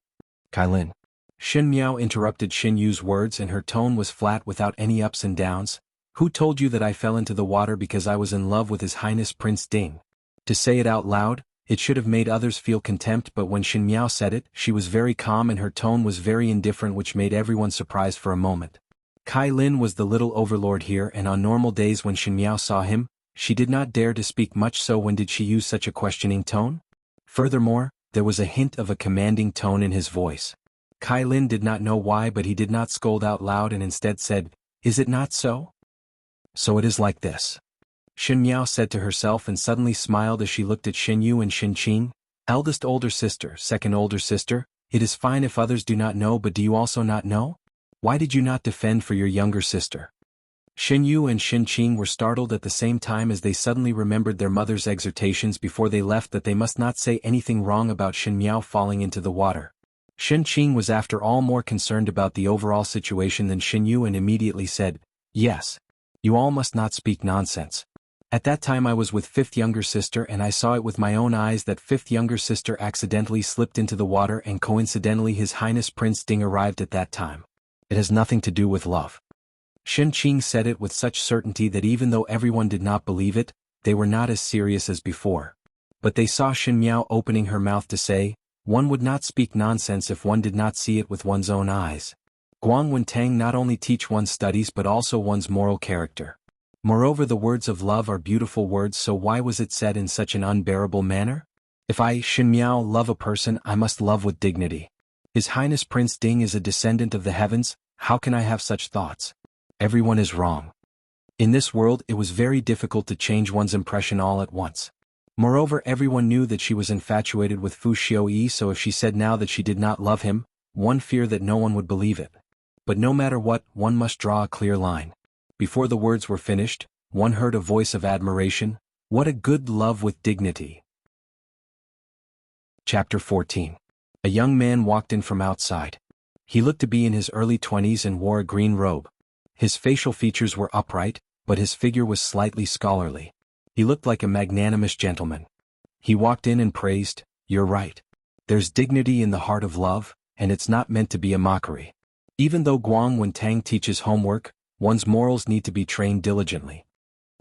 Kai Lin. Shin Miao interrupted Xin Yu's words and her tone was flat without any ups and downs. Who told you that I fell into the water because I was in love with His Highness Prince Ding? To say it out loud, it should have made others feel contempt, but when Shin Miao said it, she was very calm and her tone was very indifferent, which made everyone surprised for a moment. Kai Lin was the little overlord here, and on normal days when Shin Miao saw him, she did not dare to speak much, so when did she use such a questioning tone? Furthermore, there was a hint of a commanding tone in his voice. Kai Lin did not know why, but he did not scold out loud and instead said, "Is it not so?" "So it is like this," Shin Miao said to herself, and suddenly smiled as she looked at Xin Yu and Xin Qing. Eldest older sister, second older sister, it is fine if others do not know, but do you also not know? Why did you not defend for your younger sister? Xin Yu and Xin Qing were startled at the same time as they suddenly remembered their mother's exhortations before they left that they must not say anything wrong about Xin Miao falling into the water. Xin Qing was after all more concerned about the overall situation than Xin Yu and immediately said, "Yes. You all must not speak nonsense. At that time I was with fifth younger sister and I saw it with my own eyes that fifth younger sister accidentally slipped into the water and coincidentally His Highness Prince Ding arrived at that time. It has nothing to do with love." Xin Qing said it with such certainty that even though everyone did not believe it, they were not as serious as before. But they saw Xin Miao opening her mouth to say, one would not speak nonsense if one did not see it with one's own eyes. Guang Wentang not only teach one's studies but also one's moral character. Moreover, the words of love are beautiful words, so why was it said in such an unbearable manner? If I, Xin Miao, love a person, I must love with dignity. His Highness Prince Ding is a descendant of the heavens, how can I have such thoughts? Everyone is wrong. In this world it was very difficult to change one's impression all at once. Moreover, everyone knew that she was infatuated with Fu Xiaoyi, so if she said now that she did not love him, one feared that no one would believe it. But no matter what, one must draw a clear line. Before the words were finished, one heard a voice of admiration, "What a good love with dignity." Chapter 14. A young man walked in from outside. He looked to be in his early 20s and wore a green robe. His facial features were upright, but his figure was slightly scholarly. He looked like a magnanimous gentleman. He walked in and praised, "You're right. There's dignity in the heart of love, and it's not meant to be a mockery." Even though Guang Wentang teaches homework, one's morals need to be trained diligently.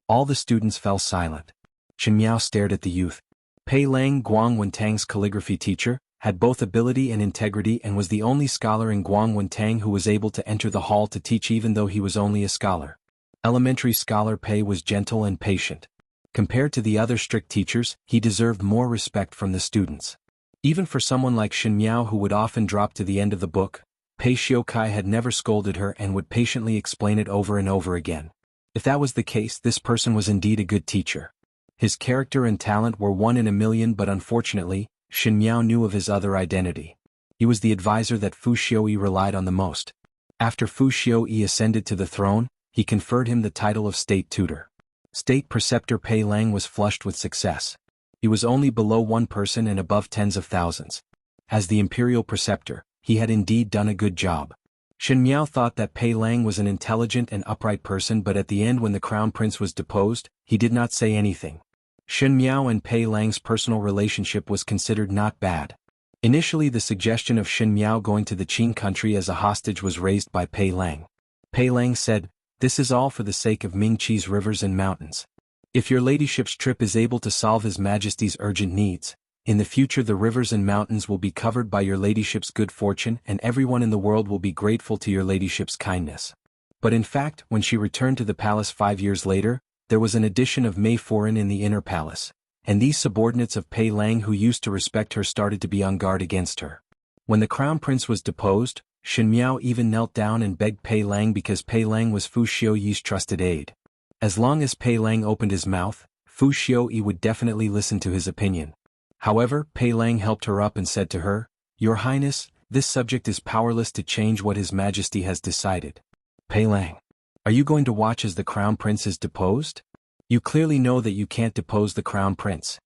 All the students fell silent. Xin Miao stared at the youth. Pei Lang, Guang Wentang's calligraphy teacher, had both ability and integrity and was the only scholar in Guang Wentang who was able to enter the hall to teach even though he was only a scholar. Elementary scholar Pei was gentle and patient. Compared to the other strict teachers, he deserved more respect from the students. Even for someone like Xin Miao who would often drop to the end of the book, Pei Xiaokai had never scolded her and would patiently explain it over and over again. If that was the case, this person was indeed a good teacher. His character and talent were one in a million, but unfortunately, Xin Miao knew of his other identity. He was the advisor that Fu Xiaoyi relied on the most. After Fu Xiaoyi ascended to the throne, he conferred him the title of state tutor. State preceptor Pei Lang was flushed with success. He was only below one person and above tens of thousands. As the imperial preceptor, he had indeed done a good job. Xin Miao thought that Pei Lang was an intelligent and upright person, but at the end when the crown prince was deposed, he did not say anything. Xin Miao and Pei Lang's personal relationship was considered not bad. Initially the suggestion of Xin Miao going to the Qing country as a hostage was raised by Pei Lang. Pei Lang said, "This is all for the sake of Ming Qi's rivers and mountains. If your ladyship's trip is able to solve His Majesty's urgent needs, in the future the rivers and mountains will be covered by your ladyship's good fortune and everyone in the world will be grateful to your ladyship's kindness." But in fact, when she returned to the palace 5 years later, there was an addition of Mei Foreign in the inner palace, and these subordinates of Pei Lang who used to respect her started to be on guard against her. When the crown prince was deposed, Xin Miao even knelt down and begged Pei Lang because Pei Lang was Fu Xiaoyi's trusted aide. As long as Pei Lang opened his mouth, Fu Xiaoyi would definitely listen to his opinion. However, Pei Lang helped her up and said to her, "Your Highness, this subject is powerless to change what His Majesty has decided." "Pei Lang, are you going to watch as the crown prince is deposed? You clearly know that you can't depose the crown prince."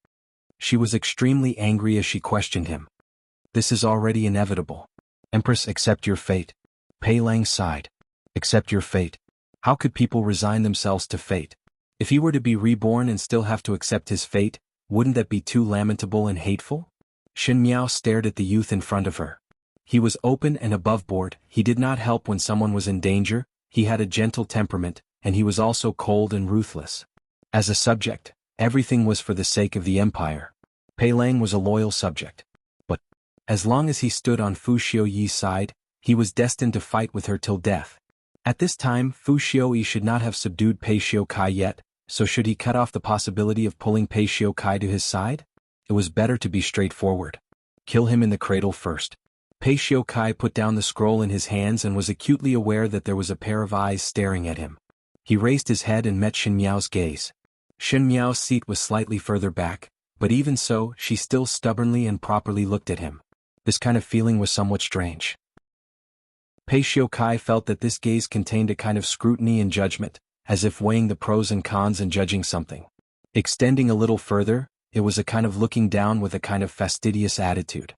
She was extremely angry as she questioned him. "This is already inevitable. Empress, accept your fate." Pei Lang sighed. "Accept your fate? How could people resign themselves to fate? If he were to be reborn and still have to accept his fate, wouldn't that be too lamentable and hateful?" Xin Miao stared at the youth in front of her. He was open and above board, he did not help when someone was in danger, he had a gentle temperament, and he was also cold and ruthless. As a subject, everything was for the sake of the empire. Pei Lang was a loyal subject. But, as long as he stood on Fu Xiaoyi's side, he was destined to fight with her till death. At this time, Fu Xiaoyi should not have subdued Pei Xiaokai yet, so should he cut off the possibility of pulling Pei Xiaokai to his side? It was better to be straightforward. Kill him in the cradle first. Pei Xiaokai put down the scroll in his hands and was acutely aware that there was a pair of eyes staring at him. He raised his head and met Xin Miao's gaze. Xin Miao's seat was slightly further back, but even so, she still stubbornly and properly looked at him. This kind of feeling was somewhat strange. Pei Kai felt that this gaze contained a kind of scrutiny and judgment, as if weighing the pros and cons and judging something. Extending a little further, it was a kind of looking down with a kind of fastidious attitude.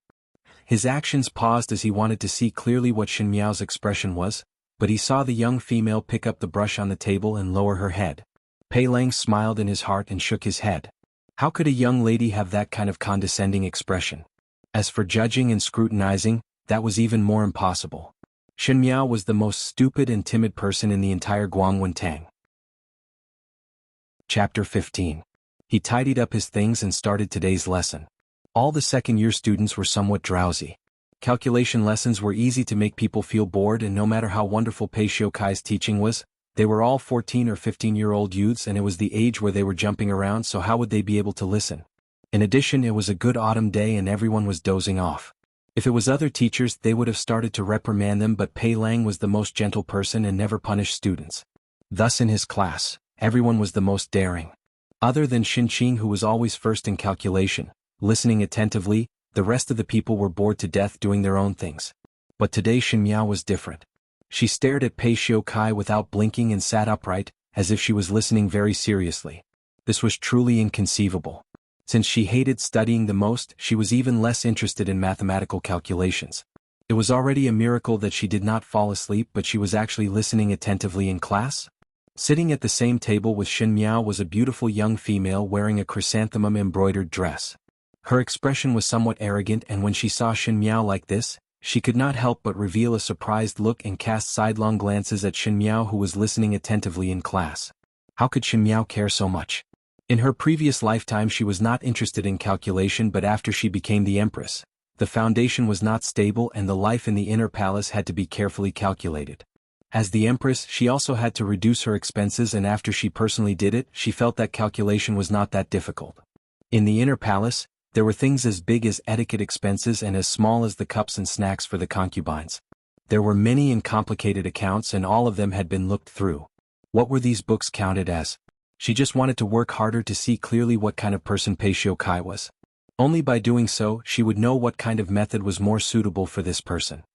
His actions paused as he wanted to see clearly what Shen Miao's expression was, but he saw the young female pick up the brush on the table and lower her head. Pei Lang smiled in his heart and shook his head. How could a young lady have that kind of condescending expression? As for judging and scrutinizing, that was even more impossible. Shen Miao was the most stupid and timid person in the entire Guangwentang. Chapter 15. He tidied up his things and started today's lesson. All the second-year students were somewhat drowsy. Calculation lessons were easy to make people feel bored, and no matter how wonderful Pei Kai's teaching was, they were all 14 or 15-year-old youths, and it was the age where they were jumping around, so how would they be able to listen? In addition, it was a good autumn day and everyone was dozing off. If it was other teachers, they would have started to reprimand them, but Pei Lang was the most gentle person and never punished students. Thus in his class, everyone was the most daring. Other than Xin Qing, who was always first in calculation, listening attentively, the rest of the people were bored to death doing their own things. But today Shen Miao was different. She stared at Pei Kai without blinking and sat upright, as if she was listening very seriously. This was truly inconceivable. Since she hated studying the most, she was even less interested in mathematical calculations. It was already a miracle that she did not fall asleep, but she was actually listening attentively in class. Sitting at the same table with Shen Miao was a beautiful young female wearing a chrysanthemum embroidered dress. Her expression was somewhat arrogant, and when she saw Shen Miao like this, she could not help but reveal a surprised look and cast sidelong glances at Shen Miao, who was listening attentively in class. How could Shen Miao care so much? In her previous lifetime she was not interested in calculation, but after she became the Empress, the foundation was not stable and the life in the inner palace had to be carefully calculated. As the Empress, she also had to reduce her expenses, and after she personally did it, she felt that calculation was not that difficult. In the inner palace, there were things as big as etiquette expenses and as small as the cups and snacks for the concubines. There were many and complicated accounts, and all of them had been looked through. What were these books counted as? She just wanted to work harder to see clearly what kind of person Pei Kai was. Only by doing so, she would know what kind of method was more suitable for this person.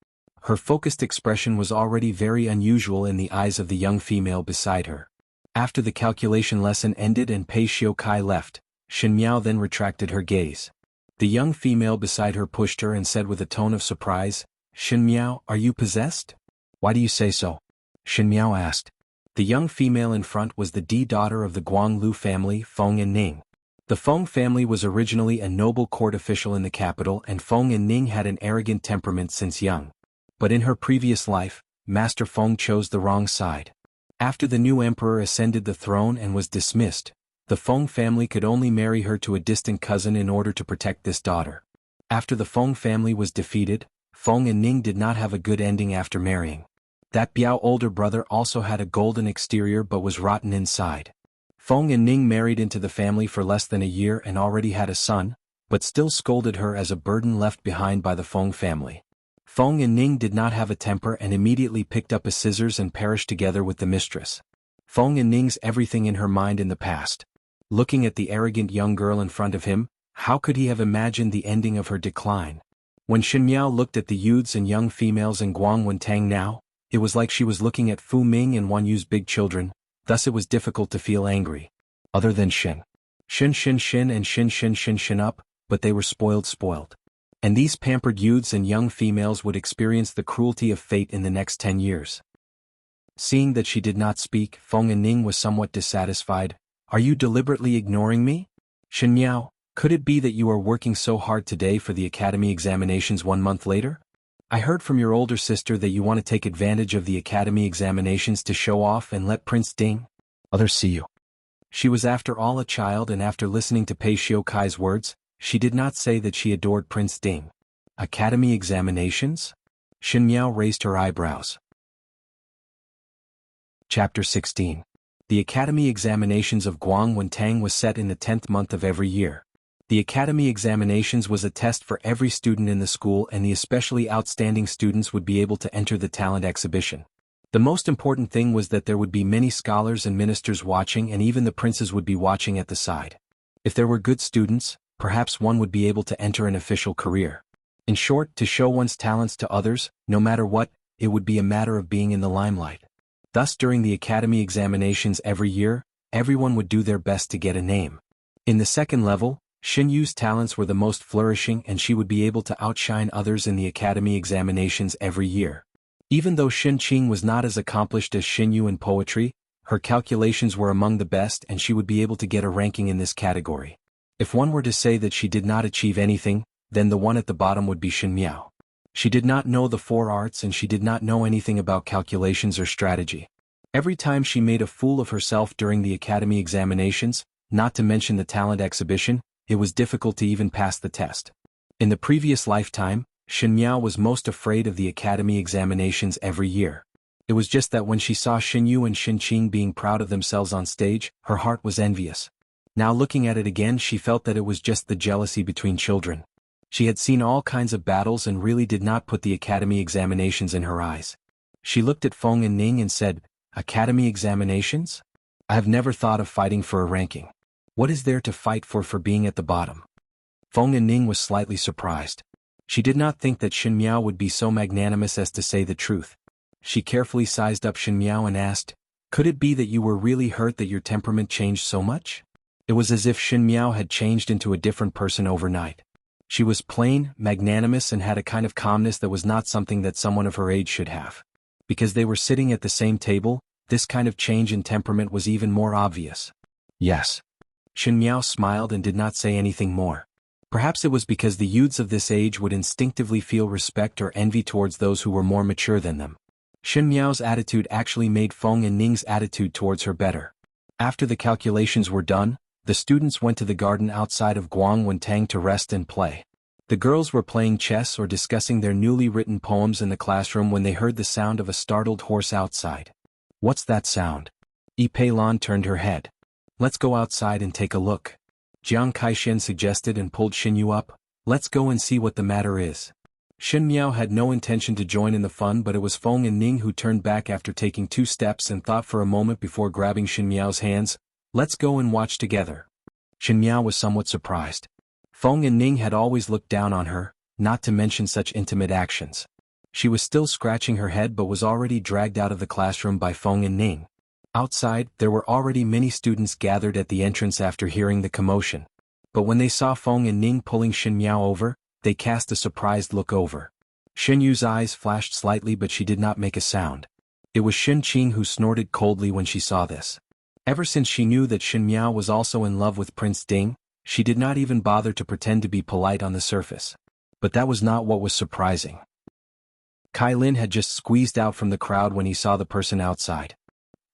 Her focused expression was already very unusual in the eyes of the young female beside her. After the calculation lesson ended and Pei Kai left, Shen Miao then retracted her gaze. The young female beside her pushed her and said with a tone of surprise, "Shen Miao, are you possessed?" "Why do you say so?" Shen Miao asked. The young female in front was the daughter of the Guanglu family, Feng and Ning. The Feng family was originally a noble court official in the capital, and Feng and Ning had an arrogant temperament since young. But in her previous life, Master Feng chose the wrong side. After the new emperor ascended the throne and was dismissed, the Feng family could only marry her to a distant cousin in order to protect this daughter. After the Feng family was defeated, Feng and Ning did not have a good ending after marrying. That Biao older brother also had a golden exterior but was rotten inside. Feng and Ning married into the family for less than a year and already had a son, but still scolded her as a burden left behind by the Feng family. Feng and Ning did not have a temper and immediately picked up a scissors and perished together with the mistress. Feng and Ning's everything in her mind in the past. Looking at the arrogant young girl in front of him, how could he have imagined the ending of her decline? When Shen Miao looked at the youths and young females in Guangwentang now, it was like she was looking at Fu Ming and Wan Yu's big children, thus it was difficult to feel angry. Other than Shen and Shin up, but they were spoiled. And these pampered youths and young females would experience the cruelty of fate in the next 10 years. Seeing that she did not speak, Feng and Ning was somewhat dissatisfied. "Are you deliberately ignoring me? Shen Miao, could it be that you are working so hard today for the academy examinations 1 month later? I heard from your older sister that you want to take advantage of the academy examinations to show off and let Prince Ding. Others see you." She was after all a child, and after listening to Pei Kai's words, she did not say that she adored Prince Ding. Academy examinations? Shen Miao raised her eyebrows. Chapter 16. The academy examinations of Guangwentang was set in the 10th month of every year. The academy examinations was a test for every student in the school, and the especially outstanding students would be able to enter the talent exhibition. The most important thing was that there would be many scholars and ministers watching, and even the princes would be watching at the side. If there were good students, perhaps one would be able to enter an official career. In short, to show one's talents to others, no matter what, it would be a matter of being in the limelight. Thus during the academy examinations every year, everyone would do their best to get a name. In the second level, Xin Yu's talents were the most flourishing and she would be able to outshine others in the academy examinations every year. Even though Xin Qing was not as accomplished as Xin Yu in poetry, her calculations were among the best and she would be able to get a ranking in this category. If one were to say that she did not achieve anything, then the one at the bottom would be Xin Miao. She did not know the four arts and she did not know anything about calculations or strategy. Every time she made a fool of herself during the academy examinations, not to mention the talent exhibition, it was difficult to even pass the test. In the previous lifetime, Xin Miao was most afraid of the academy examinations every year. It was just that when she saw Xin Yu and Xin Qing being proud of themselves on stage, her heart was envious. Now looking at it again, she felt that it was just the jealousy between children. She had seen all kinds of battles and really did not put the academy examinations in her eyes. She looked at Feng and Ning and said, "Academy examinations? I have never thought of fighting for a ranking. What is there to fight for being at the bottom?" Feng and Ning was slightly surprised. She did not think that Xin Miao would be so magnanimous as to say the truth. She carefully sized up Xin Miao and asked, "Could it be that you were really hurt that your temperament changed so much?" It was as if Xin Miao had changed into a different person overnight. She was plain, magnanimous and had a kind of calmness that was not something that someone of her age should have. Because they were sitting at the same table, this kind of change in temperament was even more obvious. "Yes." Xin Miao smiled and did not say anything more. Perhaps it was because the youths of this age would instinctively feel respect or envy towards those who were more mature than them. Xin Miao's attitude actually made Feng and Ning's attitude towards her better. After the calculations were done, the students went to the garden outside of Guangwentang to rest and play. The girls were playing chess or discussing their newly written poems in the classroom when they heard the sound of a startled horse outside. "What's that sound?" Yi Peilan turned her head. "Let's go outside and take a look." Jiang Kaishen suggested and pulled Xin Yu up. "Let's go and see what the matter is." Xin Miao had no intention to join in the fun, but it was Feng and Ning who turned back after taking 2 steps and thought for a moment before grabbing Xin Miao's hands. "Let's go and watch together." Xin Miao was somewhat surprised. Feng and Ning had always looked down on her, not to mention such intimate actions. She was still scratching her head but was already dragged out of the classroom by Feng and Ning. Outside, there were already many students gathered at the entrance after hearing the commotion. But when they saw Feng and Ning pulling Xin Miao over, they cast a surprised look over. Xin Yu's eyes flashed slightly but she did not make a sound. It was Xin Qing who snorted coldly when she saw this. Ever since she knew that Xin Miao was also in love with Prince Ding, she did not even bother to pretend to be polite on the surface. But that was not what was surprising. Kai Lin had just squeezed out from the crowd when he saw the person outside.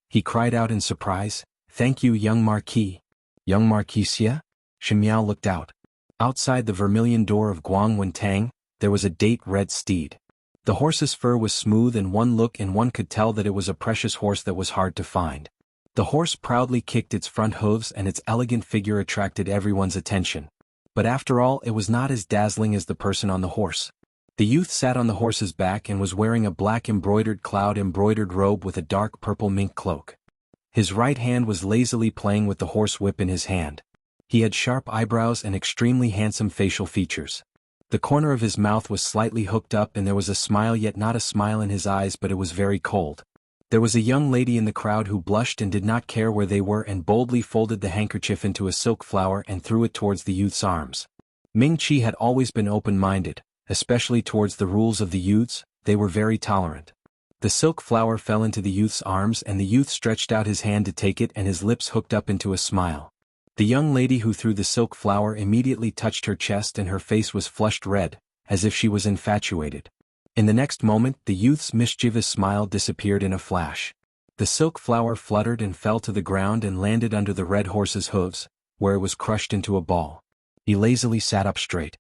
He cried out in surprise, "Thank you, young Marquis." "Young Marquisia?" Xin Miao looked out. Outside the vermilion door of Guangwentang, there was a date red steed. The horse's fur was smooth and one look and one could tell that it was a precious horse that was hard to find. The horse proudly kicked its front hooves and its elegant figure attracted everyone's attention. But after all, it was not as dazzling as the person on the horse. The youth sat on the horse's back and was wearing a black embroidered cloud-embroidered robe with a dark purple mink cloak. His right hand was lazily playing with the horse whip in his hand. He had sharp eyebrows and extremely handsome facial features. The corner of his mouth was slightly hooked up and there was a smile yet not a smile in his eyes, but it was very cold. There was a young lady in the crowd who blushed and did not care where they were and boldly folded the handkerchief into a silk flower and threw it towards the youth's arms. Ming Qi had always been open-minded, especially towards the rules of the youths. They were very tolerant. The silk flower fell into the youth's arms and the youth stretched out his hand to take it and his lips hooked up into a smile. The young lady who threw the silk flower immediately touched her chest and her face was flushed red, as if she was infatuated. In the next moment, the youth's mischievous smile disappeared in a flash. The silk flower fluttered and fell to the ground and landed under the red horse's hooves, where it was crushed into a ball. He lazily sat up straight.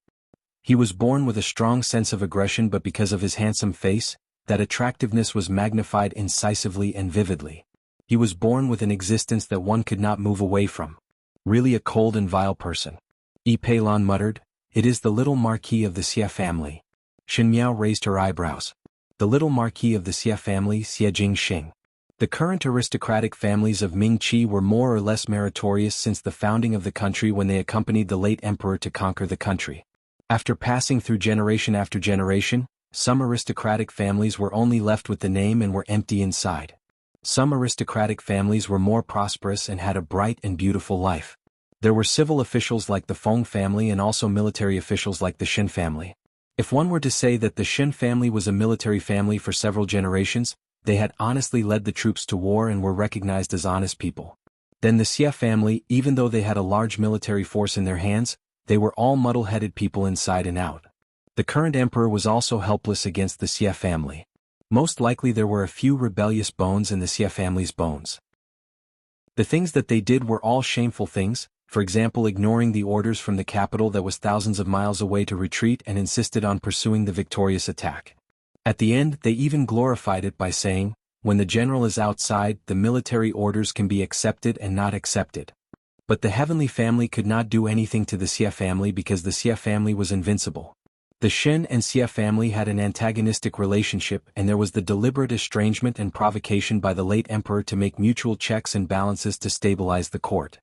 He was born with a strong sense of aggression, but because of his handsome face, that attractiveness was magnified incisively and vividly. He was born with an existence that one could not move away from. Really a cold and vile person. Yi Peilan muttered, "It is the little Marquis of the Xie family." Xin Miao raised her eyebrows. The little Marquis of the Xie family, Xie Jingxing. The current aristocratic families of Ming Qi were more or less meritorious since the founding of the country when they accompanied the late emperor to conquer the country. After passing through generation after generation, Some aristocratic families were only left with the name and were empty inside. Some aristocratic families were more prosperous and had a bright and beautiful life. There were civil officials like the Feng family and also military officials like the Xin family. If one were to say that the Xin family was a military family for several generations, they had honestly led the troops to war and were recognized as honest people. Then the Xia family, even though they had a large military force in their hands, they were all muddle-headed people inside and out. The current emperor was also helpless against the Xia family. Most likely there were a few rebellious bones in the Xia family's bones. The things that they did were all shameful things, for example ignoring the orders from the capital that was thousands of miles away to retreat and insisted on pursuing the victorious attack. At the end they even glorified it by saying, when the general is outside, the military orders can be accepted and not accepted. But the heavenly family could not do anything to the Xia family because the Xia family was invincible. The Xin and Xia family had an antagonistic relationship and there was the deliberate estrangement and provocation by the late emperor to make mutual checks and balances to stabilize the court.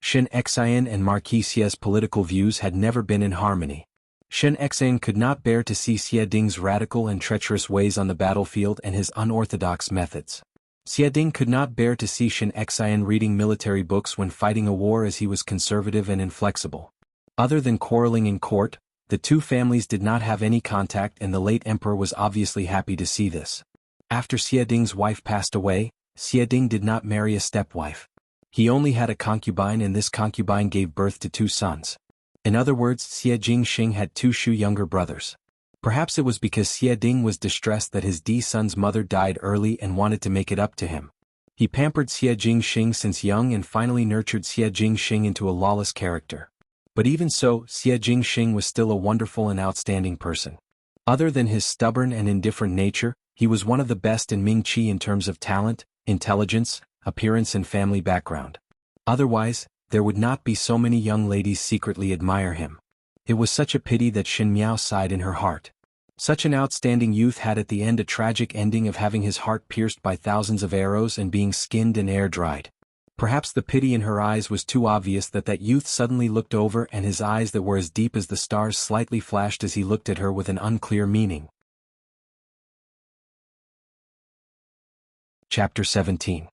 Xin Xian and Marquis Xia's political views had never been in harmony. Xin Xian could not bear to see Xia Ding's radical and treacherous ways on the battlefield and his unorthodox methods. Xia Ding could not bear to see Xin Xian reading military books when fighting a war as he was conservative and inflexible. Other than quarreling in court, the two families did not have any contact and the late emperor was obviously happy to see this. After Xia Ding's wife passed away, Xia Ding did not marry a stepwife. He only had a concubine and this concubine gave birth to two sons. In other words, Xia Jingxing had two Shu younger brothers. Perhaps it was because Xia Ding was distressed that his D-son's mother died early and wanted to make it up to him. He pampered Xia Jingxing since young and finally nurtured Xia Jingxing into a lawless character. But even so, Xia Jingxing was still a wonderful and outstanding person. Other than his stubborn and indifferent nature, he was one of the best in Mingqi in terms of talent, intelligence, appearance and family background. Otherwise, there would not be so many young ladies secretly admire him. It was such a pity that Xin Miao sighed in her heart. Such an outstanding youth had at the end a tragic ending of having his heart pierced by thousands of arrows and being skinned and air-dried. Perhaps the pity in her eyes was too obvious that youth suddenly looked over and his eyes that were as deep as the stars slightly flashed as he looked at her with an unclear meaning. Chapter 17.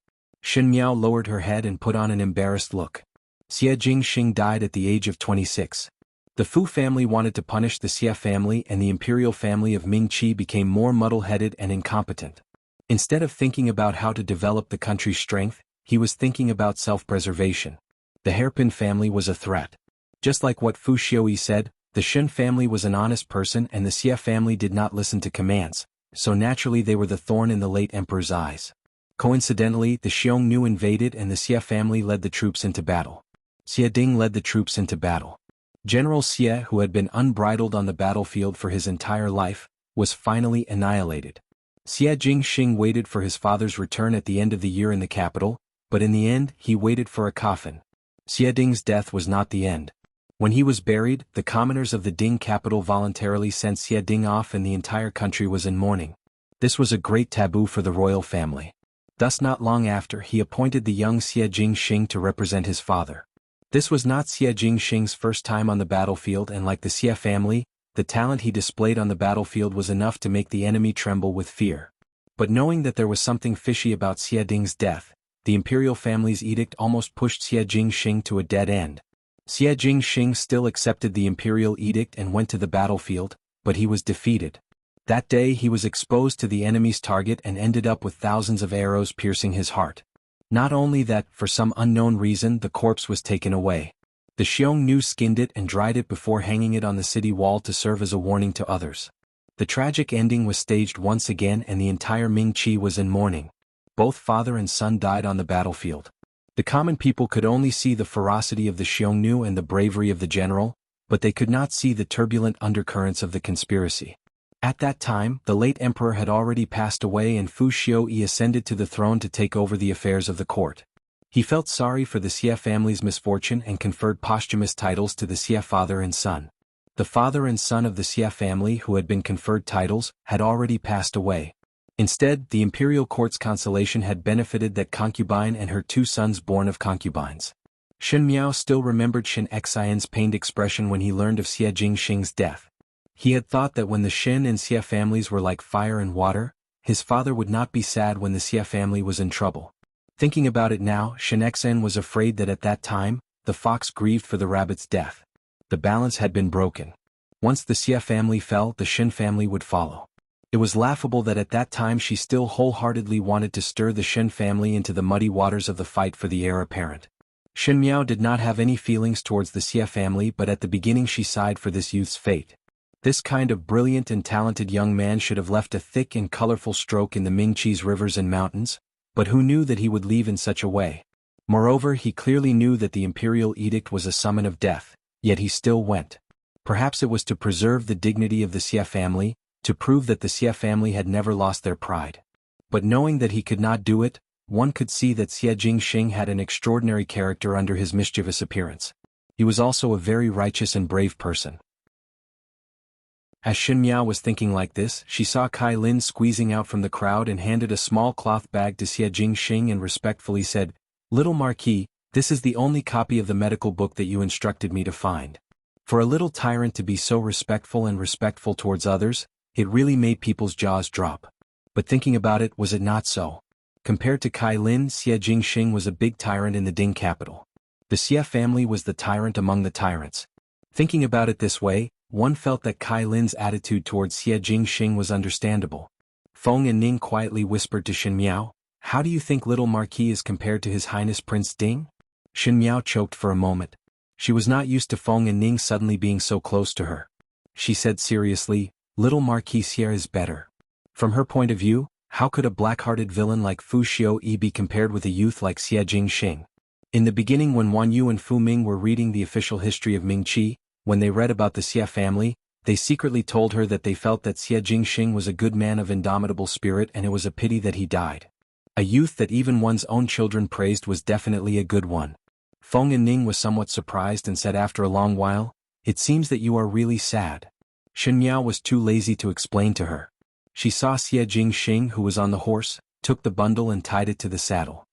Xin Miao lowered her head and put on an embarrassed look. Xia Jingxing died at the age of 26. The Fu family wanted to punish the Xia family and the imperial family of Mingqi became more muddle-headed and incompetent. Instead of thinking about how to develop the country's strength, he was thinking about self-preservation. The Hairpin family was a threat. Just like what Fu Xiui said, the Xin family was an honest person and the Xia family did not listen to commands, so naturally they were the thorn in the late emperor's eyes. Coincidentally, the Xiongnu invaded and the Xia family led the troops into battle. Xia Ding led the troops into battle. General Xia, who had been unbridled on the battlefield for his entire life, was finally annihilated. Xia Jingxing waited for his father's return at the end of the year in the capital, but in the end he waited for a coffin. Xia Ding's death was not the end. When he was buried, the commoners of the Ding capital voluntarily sent Xia Ding off and the entire country was in mourning. This was a great taboo for the royal family. Thus not long after he appointed the young Xia Jingxing to represent his father. This was not Xia Jingxing's first time on the battlefield and like the Xia family, the talent he displayed on the battlefield was enough to make the enemy tremble with fear. But knowing that there was something fishy about Xia Ding's death, the imperial family's edict almost pushed Xia Jingxing to a dead end. Xia Jingxing still accepted the imperial edict and went to the battlefield, but he was defeated. That day he was exposed to the enemy's target and ended up with thousands of arrows piercing his heart. Not only that, for some unknown reason the corpse was taken away. The Xiongnu skinned it and dried it before hanging it on the city wall to serve as a warning to others. The tragic ending was staged once again and the entire Mingqi was in mourning. Both father and son died on the battlefield. The common people could only see the ferocity of the Xiongnu and the bravery of the general, but they could not see the turbulent undercurrents of the conspiracy. At that time, the late emperor had already passed away and Fu Xiui ascended to the throne to take over the affairs of the court. He felt sorry for the Xia family's misfortune and conferred posthumous titles to the Xia father and son. The father and son of the Xia family who had been conferred titles had already passed away. Instead, the imperial court's consolation had benefited that concubine and her two sons born of concubines. Xin Miao still remembered Xin Xian's pained expression when he learned of Xia Jingxing's death. He had thought that when the Shin and Xie families were like fire and water, his father would not be sad when the Xie family was in trouble. Thinking about it now, Shinexen was afraid that at that time, the fox grieved for the rabbit's death. The balance had been broken. Once the Xie family fell, the Shin family would follow. It was laughable that at that time she still wholeheartedly wanted to stir the Shin family into the muddy waters of the fight for the heir apparent. Shin Miao did not have any feelings towards the Xie family, but at the beginning she sighed for this youth's fate. This kind of brilliant and talented young man should have left a thick and colorful stroke in the Mingqi's rivers and mountains, but who knew that he would leave in such a way? Moreover, he clearly knew that the imperial edict was a summon of death, yet he still went. Perhaps it was to preserve the dignity of the Xie family, to prove that the Xie family had never lost their pride. But knowing that he could not do it, one could see that Xie Jingxing had an extraordinary character under his mischievous appearance. He was also a very righteous and brave person. As Shin Miao was thinking like this, she saw Kai Lin squeezing out from the crowd and handed a small cloth bag to Xie Jingxing and respectfully said, "Little Marquis, this is the only copy of the medical book that you instructed me to find." For a little tyrant to be so respectful towards others, it really made people's jaws drop. But thinking about it, was it not so? Compared to Kai Lin, Xie Jingxing was a big tyrant in the Ding capital. The Xie family was the tyrant among the tyrants. Thinking about it this way, one felt that Kai Lin's attitude towards Xie Jingxing was understandable. Feng and Ning quietly whispered to Shin Miao, "How do you think little Marquis is compared to His Highness Prince Ding?" Shin Miao choked for a moment. She was not used to Feng and Ning suddenly being so close to her. She said seriously, "Little Marquis Xie is better." From her point of view, how could a black-hearted villain like Fu Xiuyi be compared with a youth like Xie Jingxing? In the beginning, when Wan Yu and Fu Ming were reading the official history of Mingqi, when they read about the Xie family, they secretly told her that they felt that Xie Jingxing was a good man of indomitable spirit and it was a pity that he died. A youth that even one's own children praised was definitely a good one. Feng and Ning was somewhat surprised and said after a long while, "It seems that you are really sad." Shin Miao was too lazy to explain to her. She saw Xie Jingxing, who was on the horse, took the bundle and tied it to the saddle.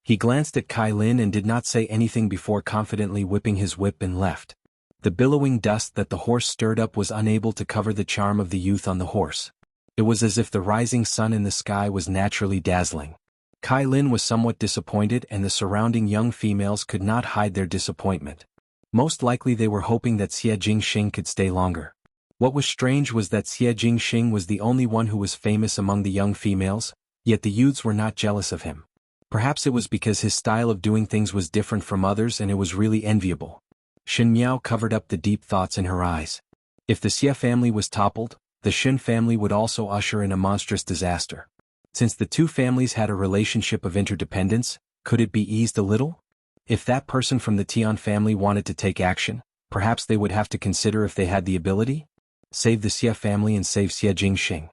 He glanced at Kai Lin and did not say anything before confidently whipping his whip and left. The billowing dust that the horse stirred up was unable to cover the charm of the youth on the horse. It was as if the rising sun in the sky was naturally dazzling. Kai Lin was somewhat disappointed and the surrounding young females could not hide their disappointment. Most likely they were hoping that Xie Jingxing could stay longer. What was strange was that Xie Jingxing was the only one who was famous among the young females, yet the youths were not jealous of him. Perhaps it was because his style of doing things was different from others and it was really enviable. Shin Miao covered up the deep thoughts in her eyes. If the Xie family was toppled, the Shin family would also usher in a monstrous disaster. Since the two families had a relationship of interdependence, could it be eased a little? If that person from the Tian family wanted to take action, perhaps they would have to consider if they had the ability? Save the Xie family and save Xie Jingxing.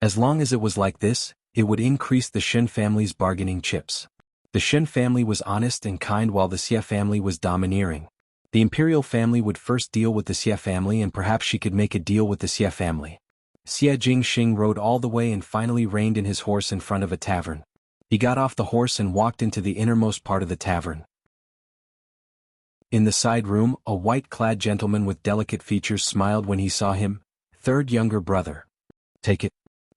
As long as it was like this, it would increase the Shin family's bargaining chips. The Shin family was honest and kind while the Xie family was domineering. The imperial family would first deal with the Xie family and perhaps she could make a deal with the Xie family. Xie Jingxing rode all the way and finally reined in his horse in front of a tavern. He got off the horse and walked into the innermost part of the tavern. In the side room, a white-clad gentleman with delicate features smiled when he saw him. "Third younger brother. Take it."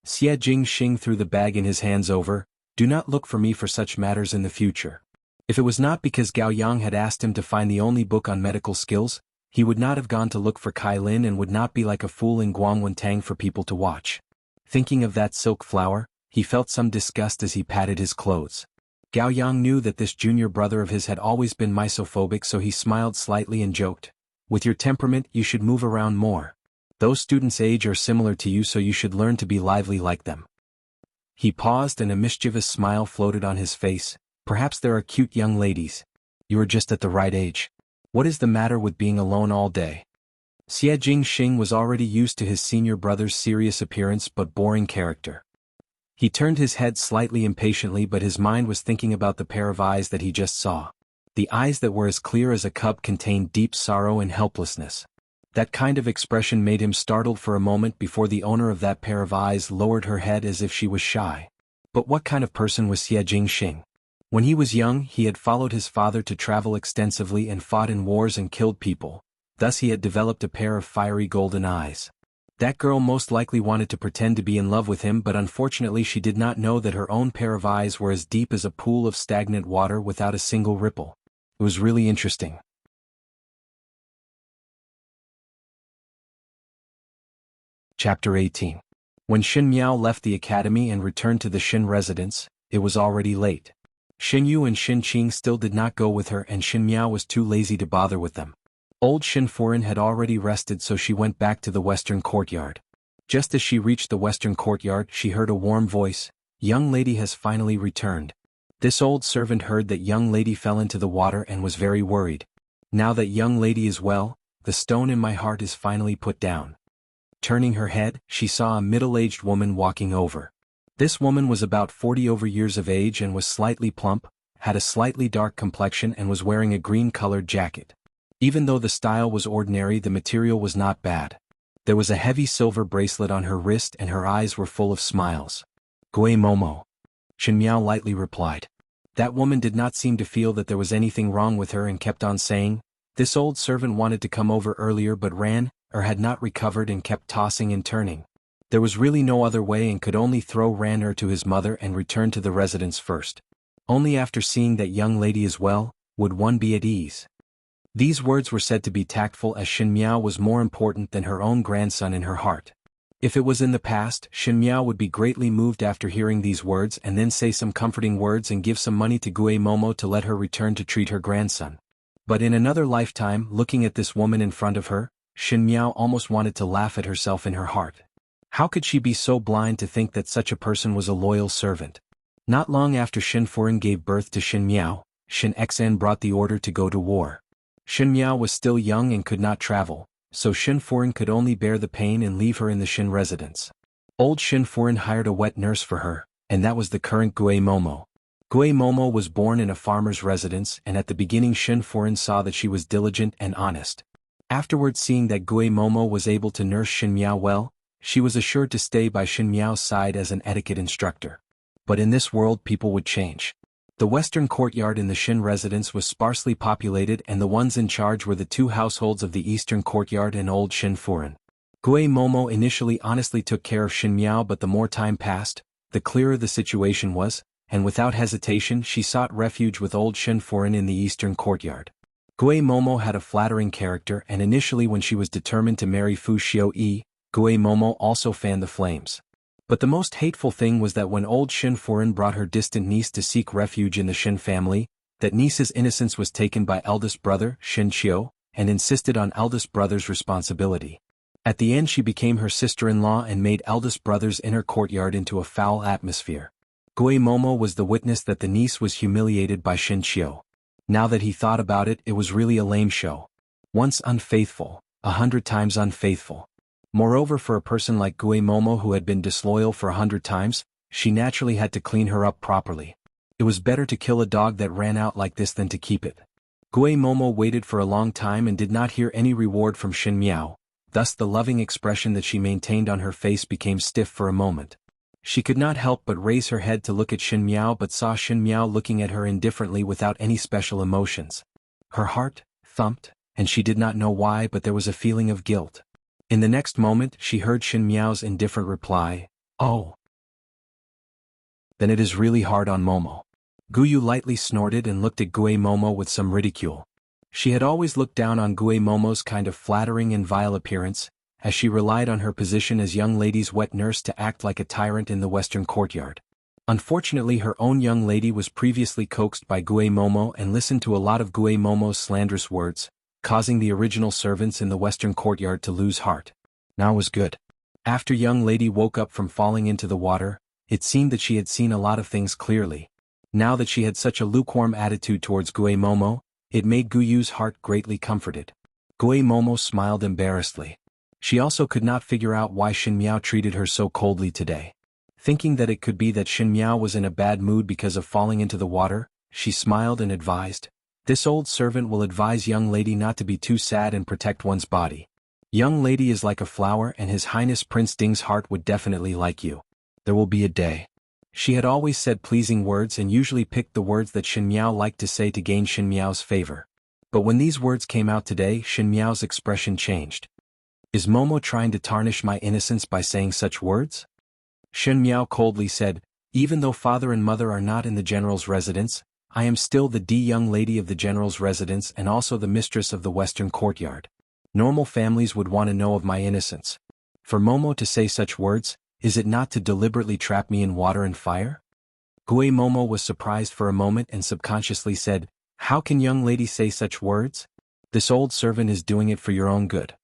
Xie Jingxing threw the bag in his hands over, "Do not look for me for such matters in the future." If it was not because Gao Yang had asked him to find the only book on medical skills, he would not have gone to look for Kai Lin and would not be like a fool in Guangwantang for people to watch. Thinking of that silk flower, he felt some disgust as he patted his clothes. Gao Yang knew that this junior brother of his had always been misophobic, so he smiled slightly and joked, "With your temperament you should move around more. Those students' age are similar to you, so you should learn to be lively like them." He paused and a mischievous smile floated on his face. "Perhaps there are cute young ladies. You are just at the right age. What is the matter with being alone all day?" Xie Jingxing was already used to his senior brother's serious appearance but boring character. He turned his head slightly impatiently, but his mind was thinking about the pair of eyes that he just saw. The eyes that were as clear as a cup contained deep sorrow and helplessness. That kind of expression made him startled for a moment before the owner of that pair of eyes lowered her head as if she was shy. But what kind of person was Xie Jingxing? When he was young, he had followed his father to travel extensively and fought in wars and killed people, thus he had developed a pair of fiery golden eyes. That girl most likely wanted to pretend to be in love with him, but unfortunately she did not know that her own pair of eyes were as deep as a pool of stagnant water without a single ripple. It was really interesting. Chapter 18. When Xin Miao left the academy and returned to the Xin residence, it was already late. Xin Yu and Xin Qing still did not go with her, and Xin Miao was too lazy to bother with them. Old Xin Furen had already rested, so she went back to the western courtyard. Just as she reached the western courtyard, she heard a warm voice. "Young lady has finally returned." This old servant heard that young lady fell into the water and was very worried. "Now that young lady is well, the stone in my heart is finally put down." Turning her head, she saw a middle-aged woman walking over. This woman was about 40 over years of age and was slightly plump, had a slightly dark complexion and was wearing a green-colored jacket. Even though the style was ordinary, the material was not bad. There was a heavy silver bracelet on her wrist and her eyes were full of smiles. "Gui Momo," Xin Miao lightly replied. That woman did not seem to feel that there was anything wrong with her and kept on saying, "This old servant wanted to come over earlier but ran, or had not recovered and kept tossing and turning. There was really no other way and could only throw ran to his mother and return to the residence first. Only after seeing that young lady is well, would one be at ease." These words were said to be tactful, as Xin Miao was more important than her own grandson in her heart. If it was in the past, Xin Miao would be greatly moved after hearing these words and then say some comforting words and give some money to Gui Momo to let her return to treat her grandson. But in another lifetime, looking at this woman in front of her, Xin Miao almost wanted to laugh at herself in her heart. How could she be so blind to think that such a person was a loyal servant? Not long after Xin Furen gave birth to Xin Miao, Xin Xan brought the order to go to war. Xin Miao was still young and could not travel, so Xin Furen could only bear the pain and leave her in the Xin residence. Old Xin Furen hired a wet nurse for her, and that was the current Gui Momo. Gui Momo was born in a farmer's residence, and at the beginning Xin Furen saw that she was diligent and honest. Afterwards, seeing that Gui Momo was able to nurse Xin Miao well, she was assured to stay by Xin Miao's side as an etiquette instructor. But in this world people would change. The western courtyard in the Xin residence was sparsely populated, and the ones in charge were the two households of the eastern courtyard and old Xin Furen. Gui Momo initially honestly took care of Xin Miao, but the more time passed, the clearer the situation was, and without hesitation she sought refuge with old Xin Furen in the eastern courtyard. Gui Momo had a flattering character, and initially when she was determined to marry Fu Xiu-yi, Gui Momo also fanned the flames. But the most hateful thing was that when old Xin Furen brought her distant niece to seek refuge in the Xin family, that niece's innocence was taken by eldest brother, Xin Qiu, and insisted on eldest brother's responsibility. At the end she became her sister-in-law and made eldest brother's inner courtyard into a foul atmosphere. Gui Momo was the witness that the niece was humiliated by Xin Qiu. Now that he thought about it, it was really a lame show. Once unfaithful, 100 times unfaithful. Moreover, for a person like Gui Momo who had been disloyal for 100 times, she naturally had to clean her up properly. It was better to kill a dog that ran out like this than to keep it. Gui Momo waited for a long time and did not hear any reward from Xin Miao, thus the loving expression that she maintained on her face became stiff for a moment. She could not help but raise her head to look at Xin Miao, but saw Xin Miao looking at her indifferently without any special emotions. Her heart thumped, and she did not know why, but there was a feeling of guilt. In the next moment she heard Xin Miao's indifferent reply, "Oh. Then it is really hard on Momo." Guyu lightly snorted and looked at Gui Momo with some ridicule. She had always looked down on Gui Momo's kind of flattering and vile appearance, as she relied on her position as young lady's wet nurse to act like a tyrant in the western courtyard. Unfortunately, her own young lady was previously coaxed by Gui Momo and listened to a lot of Gui Momo's slanderous words, causing the original servants in the western courtyard to lose heart. Now was good. After young lady woke up from falling into the water, it seemed that she had seen a lot of things clearly. Now that she had such a lukewarm attitude towards Gui Momo, it made Guyu's heart greatly comforted. Gui Momo smiled embarrassedly. She also could not figure out why Xin Miao treated her so coldly today. Thinking that it could be that Xin Miao was in a bad mood because of falling into the water, she smiled and advised, "This old servant will advise young lady not to be too sad and protect one's body. Young lady is like a flower, and His Highness Prince Ding's heart would definitely like you. There will be a day." She had always said pleasing words and usually picked the words that Xin Miao liked to say to gain Xin Miao's favor. But when these words came out today, Xin Miao's expression changed. Is Momo trying to tarnish my innocence by saying such words? Shen Miao coldly said, even though father and mother are not in the general's residence, I am still the young lady of the general's residence and also the mistress of the western courtyard. Normal families would want to know of my innocence. For Momo to say such words, is it not to deliberately trap me in water and fire? Gui Momo was surprised for a moment and subconsciously said, how can young lady say such words? This old servant is doing it for your own good.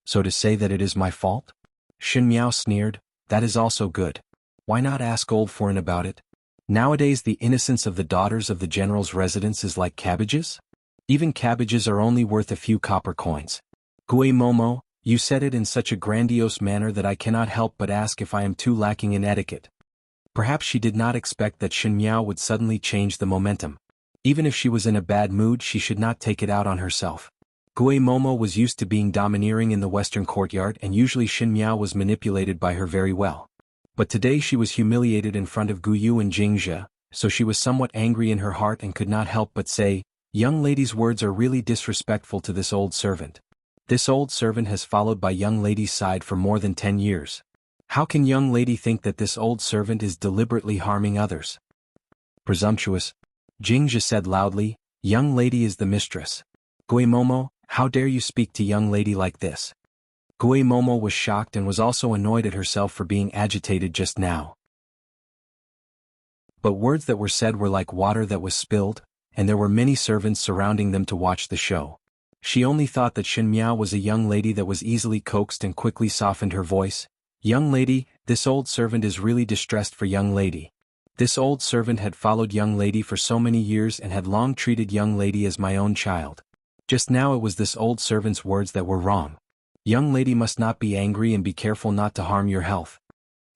So to say that it is my fault? Shen Miao sneered, that is also good. Why not ask old foreign about it? Nowadays the innocence of the daughters of the general's residence is like cabbages? Even cabbages are only worth a few copper coins. Gui Momo, you said it in such a grandiose manner that I cannot help but ask if I am too lacking in etiquette. Perhaps she did not expect that Shen Miao would suddenly change the momentum. Even if she was in a bad mood, she should not take it out on herself. Gui Momo was used to being domineering in the western courtyard and usually Shen Miao was manipulated by her very well. But today she was humiliated in front of Guyu and Jingzhe, so she was somewhat angry in her heart and could not help but say, young lady's words are really disrespectful to this old servant. This old servant has followed by young lady's side for more than 10 years. How can young lady think that this old servant is deliberately harming others? Presumptuous. Jingzhe said loudly, young lady is the mistress. Gui Momo, how dare you speak to young lady like this? Gui Momo was shocked and was also annoyed at herself for being agitated just now. But words that were said were like water that was spilled, and there were many servants surrounding them to watch the show. She only thought that Shen Miao was a young lady that was easily coaxed and quickly softened her voice. Young lady, this old servant is really distressed for young lady. This old servant had followed young lady for so many years and had long treated young lady as my own child. Just now it was this old servant's words that were wrong. Young lady must not be angry and be careful not to harm your health.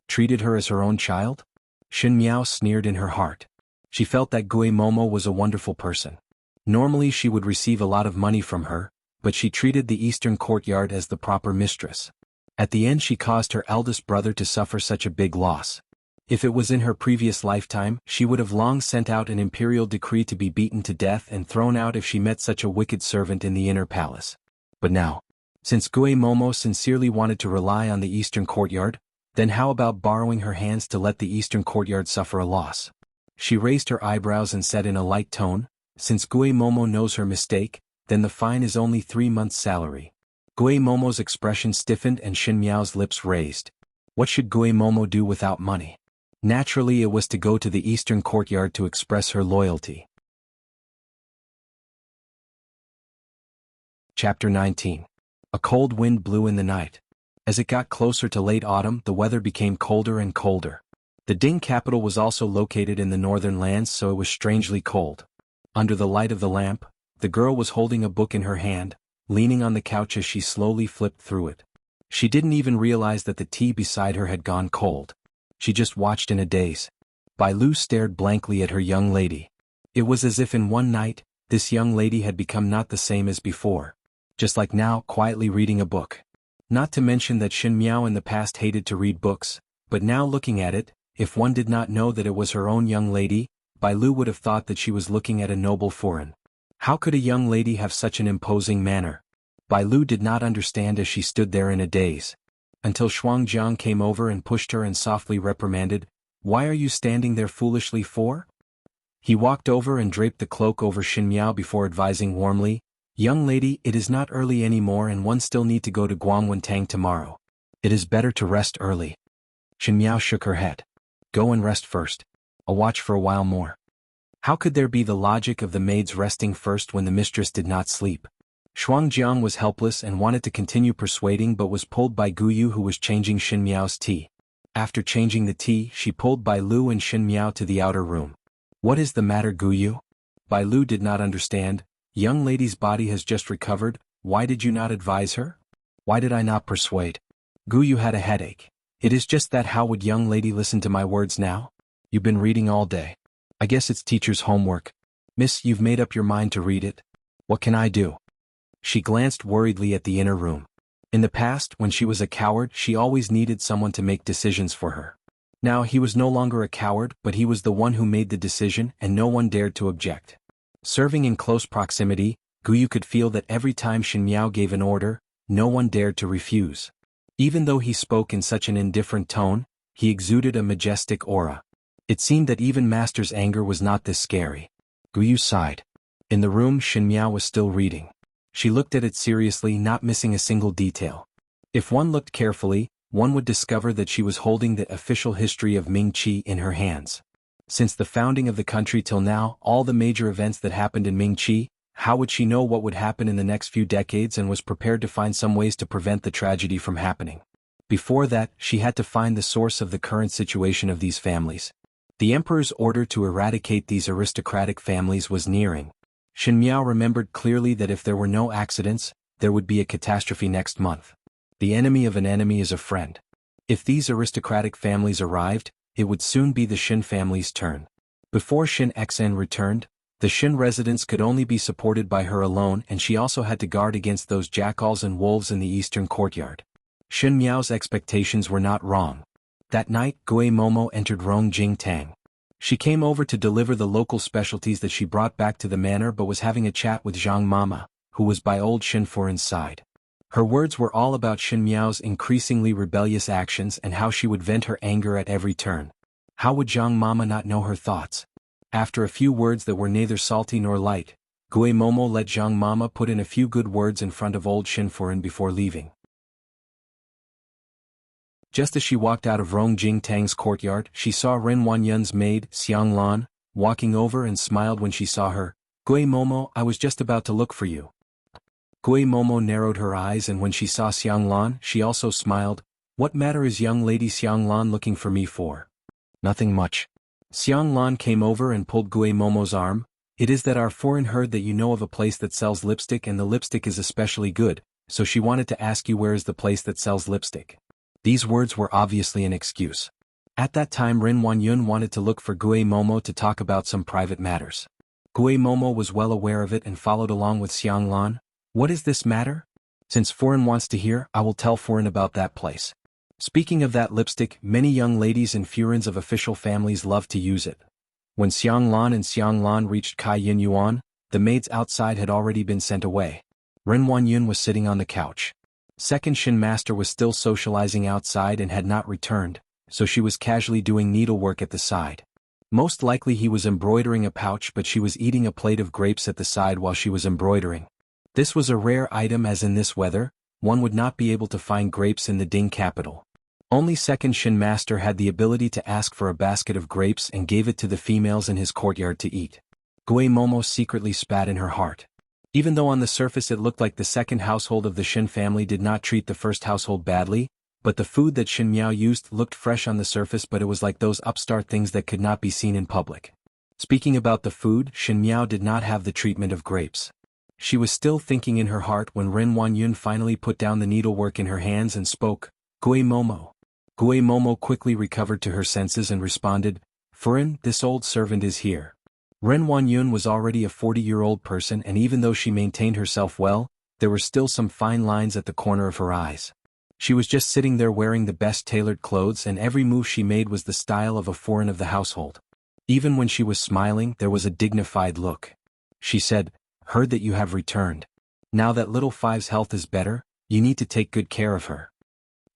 Treated her as her own child? Shen Miao sneered in her heart. She felt that Gui Momo was a wonderful person. Normally she would receive a lot of money from her, but she treated the eastern courtyard as the proper mistress. At the end she caused her eldest brother to suffer such a big loss. If it was in her previous lifetime, she would have long sent out an imperial decree to be beaten to death and thrown out if she met such a wicked servant in the inner palace. But now, since Gui Momo sincerely wanted to rely on the eastern courtyard, then how about borrowing her hands to let the eastern courtyard suffer a loss? She raised her eyebrows and said in a light tone, since Gui Momo knows her mistake, then the fine is only 3 months' salary. Gui Momo's expression stiffened and Shen Miao's lips raised. What should Gui Momo do without money? Naturally it was to go to the eastern courtyard to express her loyalty. Chapter 19. A cold wind blew in the night. As it got closer to late autumn, the weather became colder and colder. The Ding capital was also located in the northern lands, so it was strangely cold. Under the light of the lamp, the girl was holding a book in her hand, leaning on the couch as she slowly flipped through it. She didn't even realize that the tea beside her had gone cold. She just watched in a daze. Bai Lu stared blankly at her young lady. It was as if in one night, this young lady had become not the same as before. Just like now, quietly reading a book. Not to mention that Shen Miao in the past hated to read books, but now looking at it, if one did not know that it was her own young lady, Bai Lu would have thought that she was looking at a noble foreign. How could a young lady have such an imposing manner? Bai Lu did not understand as she stood there in a daze. Until Shuangjiang came over and pushed her and softly reprimanded, "Why are you standing there foolishly for?" He walked over and draped the cloak over Shen Miao before advising warmly, "Young lady, it is not early anymore and one still need to go to Guangwentang tomorrow. It is better to rest early." Shen Miao shook her head. "Go and rest first. I'll watch for a while more." How could there be the logic of the maids resting first when the mistress did not sleep? Shuangjiang was helpless and wanted to continue persuading but was pulled by Guyu who was changing Shen Miao's tea. After changing the tea, she pulled Bai Lu and Shen Miao to the outer room. "What is the matter, Guyu?" Bai Lu did not understand. "Young lady's body has just recovered, why did you not advise her? Why did I not persuade?" Guyu had a headache. "It is just that how would young lady listen to my words now? You've been reading all day. I guess it's teacher's homework. Miss, you've made up your mind to read it. What can I do?" She glanced worriedly at the inner room. In the past, when she was a coward, she always needed someone to make decisions for her. Now he was no longer a coward, but he was the one who made the decision and no one dared to object. Serving in close proximity, Guyu could feel that every time Shen Miao gave an order, no one dared to refuse. Even though he spoke in such an indifferent tone, he exuded a majestic aura. It seemed that even Master's anger was not this scary. Guyu sighed. In the room, Xinmiao was still reading. She looked at it seriously, not missing a single detail. If one looked carefully, one would discover that she was holding the official history of Mingqi in her hands. Since the founding of the country till now, all the major events that happened in Mingqi, how would she know what would happen in the next few decades, and was prepared to find some ways to prevent the tragedy from happening. Before that, she had to find the source of the current situation of these families. The emperor's order to eradicate these aristocratic families was nearing. Xinmiao remembered clearly that if there were no accidents, there would be a catastrophe next month. The enemy of an enemy is a friend. If these aristocratic families arrived, it would soon be the Xin family's turn. Before Xin Xen returned, the Xin residents could only be supported by her alone, and she also had to guard against those jackals and wolves in the eastern courtyard. Xin Miao's expectations were not wrong. That night, Gui Momo entered Rongjing Tang. She came over to deliver the local specialties that she brought back to the manor, but was having a chat with Zhang Mama, who was by old Xin Furin's side. Her words were all about Xin Miao's increasingly rebellious actions and how she would vent her anger at every turn. How would Zhang Mama not know her thoughts? After a few words that were neither salty nor light, Gui Momo let Zhang Mama put in a few good words in front of old Xin Furin before leaving. Just as she walked out of Rongjing Tang's courtyard, she saw Ren Wanyun's maid, Xiang Lan, walking over and smiled when she saw her. Gui Momo, I was just about to look for you. Gui Momo narrowed her eyes, and when she saw Xiang Lan, she also smiled. What matter is young lady Xiang Lan looking for me for? Nothing much. Xiang Lan came over and pulled Gui Momo's arm. It is that our foreign heard that you know of a place that sells lipstick, and the lipstick is especially good, so she wanted to ask you where is the place that sells lipstick. These words were obviously an excuse. At that time Ren Wanyun wanted to look for Gui Momo to talk about some private matters. Gui Momo was well aware of it and followed along with Xiang Lan. What is this matter? Since Furin wants to hear, I will tell Furin about that place. Speaking of that lipstick, many young ladies and Furins of official families love to use it. When Xiang Lan and Xiang Lan reached Kai Yin Yuan, the maids outside had already been sent away. Ren Wanyun was sitting on the couch. Second Xin Master was still socializing outside and had not returned, so she was casually doing needlework at the side. Most likely he was embroidering a pouch, but she was eating a plate of grapes at the side while she was embroidering. This was a rare item, as in this weather, one would not be able to find grapes in the Ding capital. Only Second Xin Master had the ability to ask for a basket of grapes and gave it to the females in his courtyard to eat. Gui Momo secretly spat in her heart. Even though on the surface it looked like the second household of the Xin family did not treat the first household badly, but the food that Xin Miao used looked fresh on the surface, but it was like those upstart things that could not be seen in public. Speaking about the food, Xin Miao did not have the treatment of grapes. She was still thinking in her heart when Ren Wanyun finally put down the needlework in her hands and spoke, Gui Momo. Gui Momo quickly recovered to her senses and responded, Furin, this old servant is here. Ren Wanyun was already a 40-year-old person, and even though she maintained herself well, there were still some fine lines at the corner of her eyes. She was just sitting there wearing the best tailored clothes, and every move she made was the style of a Furin of the household. Even when she was smiling, there was a dignified look. She said, heard that you have returned. Now that little Five's health is better, you need to take good care of her.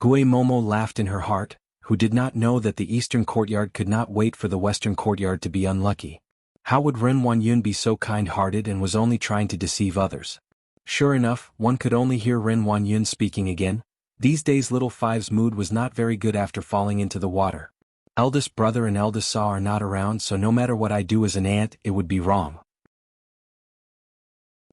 Gui Momo laughed in her heart, who did not know that the eastern courtyard could not wait for the western courtyard to be unlucky. How would Ren Wanyun be so kind-hearted and was only trying to deceive others? Sure enough, one could only hear Ren Wanyun speaking again. These days little Five's mood was not very good after falling into the water. Eldest brother and eldest Saw are not around, so no matter what I do as an aunt, it would be wrong.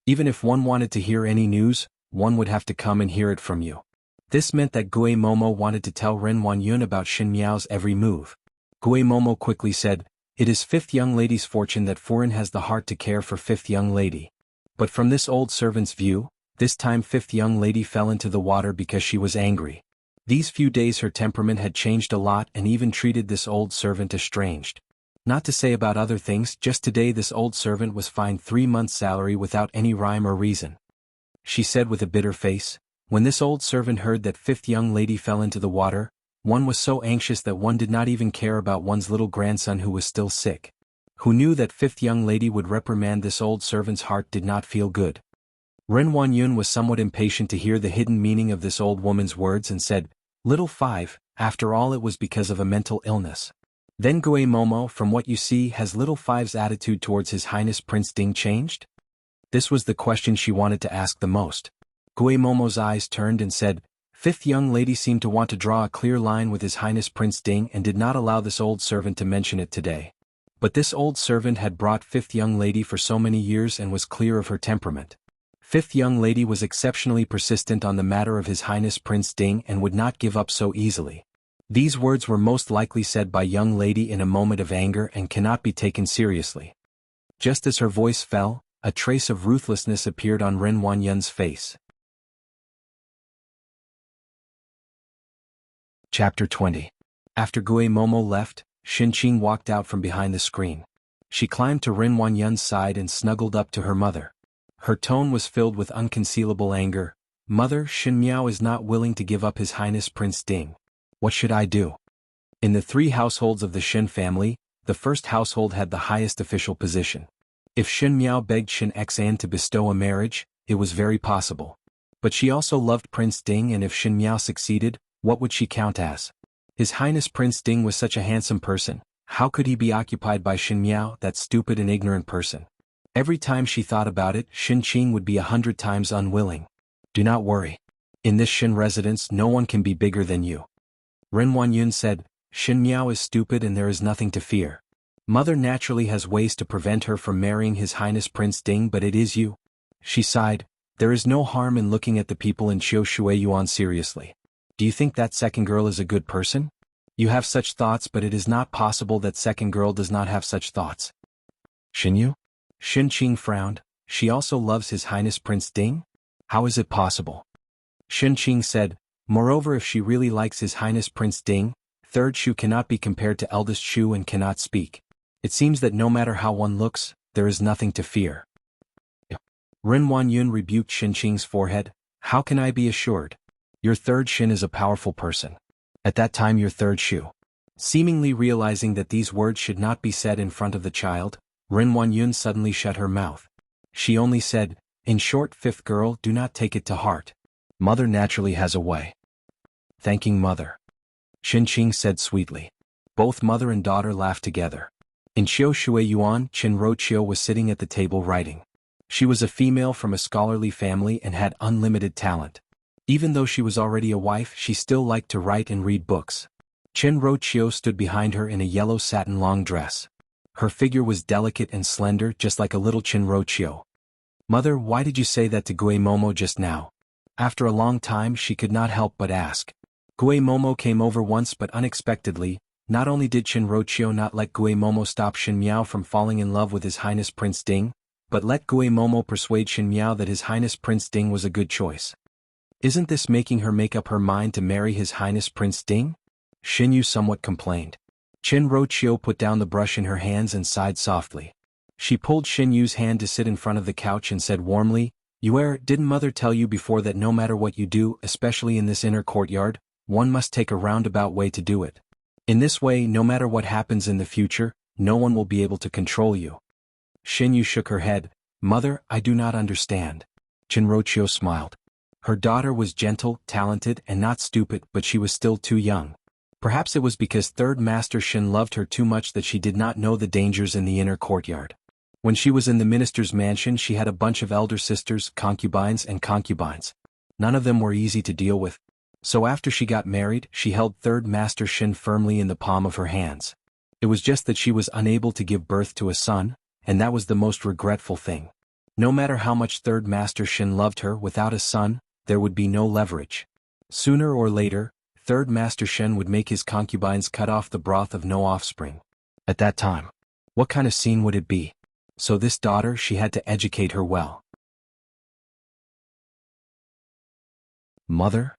Even if one wanted to hear any news, one would have to come and hear it from you. This meant that Gui Momo wanted to tell Ren Wanyun about Xin Miao's every move. Gui Momo quickly said, it is fifth young lady's fortune that Furin has the heart to care for fifth young lady. But from this old servant's view, this time fifth young lady fell into the water because she was angry. These few days her temperament had changed a lot and even treated this old servant estranged. Not to say about other things, just today this old servant was fined 3 months' salary without any rhyme or reason. She said with a bitter face, when this old servant heard that fifth young lady fell into the water, one was so anxious that one did not even care about one's little grandson who was still sick. Who knew that fifth young lady would reprimand this old servant's heart did not feel good. Ren Wanyun was somewhat impatient to hear the hidden meaning of this old woman's words and said, "Little Five, after all it was because of a mental illness." Then Gue Momo, from what you see, has Little Five's attitude towards His Highness Prince Ding changed? This was the question she wanted to ask the most. Gue Momo's eyes turned and said, "Fifth young lady seemed to want to draw a clear line with His Highness Prince Ding and did not allow this old servant to mention it today. But this old servant had brought fifth young lady for so many years and was clear of her temperament. Fifth young lady was exceptionally persistent on the matter of His Highness Prince Ding and would not give up so easily." These words were most likely said by young lady in a moment of anger and cannot be taken seriously. Just as her voice fell, a trace of ruthlessness appeared on Ren Wanyun's face. Chapter 20. After Gue Momo left, Xinqing walked out from behind the screen. She climbed to Ren Wanyun's side and snuggled up to her mother. Her tone was filled with unconcealable anger. "Mother, Xin Miao is not willing to give up His Highness Prince Ding. What should I do?" In the three households of the Xin family, the first household had the highest official position. If Xin Miao begged Xin Xan to bestow a marriage, it was very possible. But she also loved Prince Ding, and if Xin Miao succeeded, what would she count as? His Highness Prince Ding was such a handsome person, how could he be occupied by Xin Miao, that stupid and ignorant person? Every time she thought about it, Xinqing would be 100 times unwilling. "Do not worry. In this Xin residence no one can be bigger than you." Ren Wanyun said, "Xin Miao is stupid and there is nothing to fear. Mother naturally has ways to prevent her from marrying His Highness Prince Ding, but it is you." She sighed, "There is no harm in looking at the people in Qiu Shui Yuan seriously. Do you think that second girl is a good person? You have such thoughts, but it is not possible that second girl does not have such thoughts." "Xinyu?" Xinqing frowned. "She also loves His Highness Prince Ding? How is it possible?" Xinqing said, "Moreover, if she really likes His Highness Prince Ding, third Shu cannot be compared to eldest Shu and cannot speak. It seems that no matter how one looks, there is nothing to fear." Ren Wanyun rebuked Xinqing's forehead. "How can I be assured? Your third Xin is a powerful person. At that time your third Shu." Seemingly realizing that these words should not be said in front of the child, Ren Wanyun suddenly shut her mouth. She only said, "In short, fifth girl, do not take it to heart. Mother naturally has a way." "Thanking mother," Xinqing said sweetly. Both mother and daughter laughed together. In Qiu Shui Yuan, Qin Roqiu was sitting at the table writing. She was a female from a scholarly family and had unlimited talent. Even though she was already a wife, she still liked to write and read books. Qin Roqiu stood behind her in a yellow satin long dress. Her figure was delicate and slender, just like a little Qin Roqiu. "Mother, why did you say that to Gue Momo just now?" After a long time she could not help but ask. Gue Momo came over once, but unexpectedly. Not only did Qin Roqiu not let Gue Momo stop Xin Miao from falling in love with His Highness Prince Ding, but let Gue Momo persuade Xin Miao that His Highness Prince Ding was a good choice. Isn't this making her make up her mind to marry His Highness Prince Ding? Xin Yu somewhat complained. Qin Roqiu put down the brush in her hands and sighed softly. She pulled Xin Yu's hand to sit in front of the couch and said warmly, Didn't mother tell you before that no matter what you do, especially in this inner courtyard, one must take a roundabout way to do it. In this way, no matter what happens in the future, no one will be able to control you." Xin Yu shook her head. "Mother, I do not understand." Qin Roqiu smiled. Her daughter was gentle, talented, and not stupid, but she was still too young. Perhaps it was because Third Master Xin loved her too much that she did not know the dangers in the inner courtyard. When she was in the minister's mansion, she had a bunch of elder sisters, concubines. None of them were easy to deal with. So after she got married, she held Third Master Xin firmly in the palm of her hands. It was just that she was unable to give birth to a son, and that was the most regretful thing. No matter how much Third Master Xin loved her, without a son, there would be no leverage. Sooner or later, Third Master Shen would make his concubines cut off the broth of no offspring. At that time, what kind of scene would it be? So this daughter, she had to educate her well. "Mother?"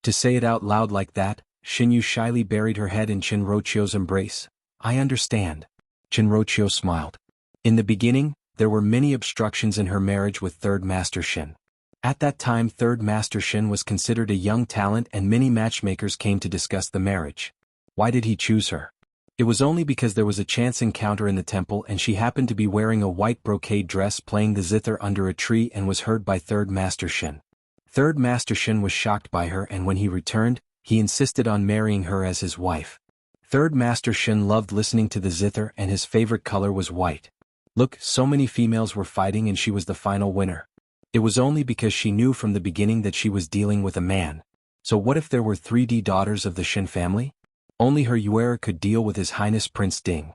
To say it out loud like that, Xin Yu shyly buried her head in Qin Roqiu's embrace. "I understand." Qin Roqiu smiled. In the beginning, there were many obstructions in her marriage with Third Master Xin. At that time, Third Master Xin was considered a young talent and many matchmakers came to discuss the marriage. Why did he choose her? It was only because there was a chance encounter in the temple and she happened to be wearing a white brocade dress playing the zither under a tree and was heard by Third Master Shin. Third Master Shin was shocked by her, and when he returned, he insisted on marrying her as his wife. Third Master Shin loved listening to the zither and his favorite color was white. Look, so many females were fighting and she was the final winner. It was only because she knew from the beginning that she was dealing with a man. So what if there were 3D daughters of the Shin family? Only her Yuera could deal with His Highness Prince Ding.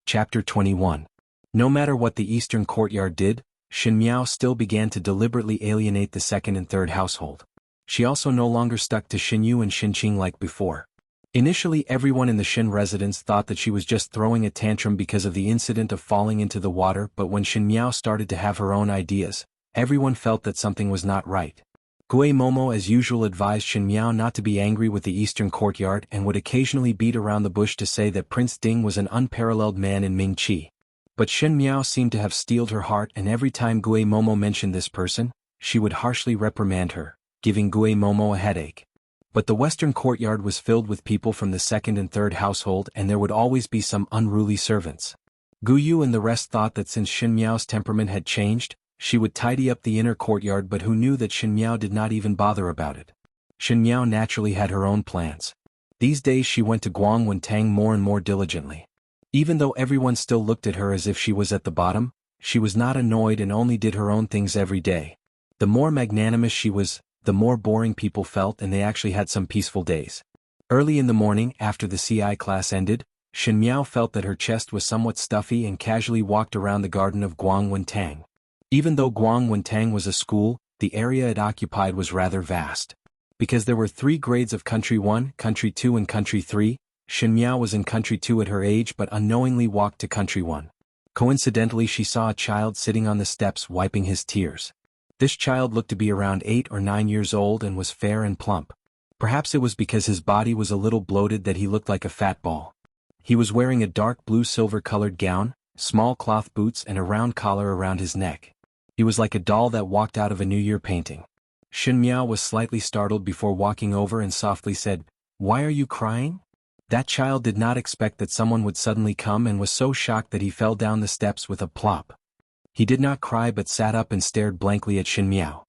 Chapter 21. No matter what the Eastern Courtyard did, Shin Miao still began to deliberately alienate the second and third household. She also no longer stuck to Shin Yu and Shin Qing like before. Initially, everyone in the Shin residence thought that she was just throwing a tantrum because of the incident of falling into the water, but when Shin Miao started to have her own ideas, everyone felt that something was not right. Gue Momo as usual advised Shin Miao not to be angry with the Eastern Courtyard and would occasionally beat around the bush to say that Prince Ding was an unparalleled man in Ming Qi. But Shin Miao seemed to have steeled her heart, and every time Gue Momo mentioned this person, she would harshly reprimand her, giving Gue Momo a headache. But the Western Courtyard was filled with people from the second and third household, and there would always be some unruly servants. Gu Yu and the rest thought that since Shin Miao's temperament had changed, she would tidy up the inner courtyard, but who knew that Shin Miao did not even bother about it. Shin Miao naturally had her own plans. These days she went to Guangwen Tang more and more diligently. Even though everyone still looked at her as if she was at the bottom, she was not annoyed and only did her own things every day. The more magnanimous she was, the more boring people felt, and they actually had some peaceful days. Early in the morning, after the CI class ended, Shin Miao felt that her chest was somewhat stuffy and casually walked around the garden of Guangwen Tang. Even though Guangwen Tang was a school, the area it occupied was rather vast. Because there were 3 grades of Country 1, Country 2 and Country 3, Shin Miao was in Country 2 at her age but unknowingly walked to Country 1. Coincidentally, she saw a child sitting on the steps wiping his tears. This child looked to be around 8 or 9 years old and was fair and plump. Perhaps it was because his body was a little bloated that he looked like a fat ball. He was wearing a dark blue silver-colored gown, small cloth boots and a round collar around his neck. He was like a doll that walked out of a New Year painting. Shin Miao was slightly startled before walking over and softly said, "Why are you crying?" That child did not expect that someone would suddenly come and was so shocked that he fell down the steps with a plop. He did not cry but sat up and stared blankly at Shin Miao.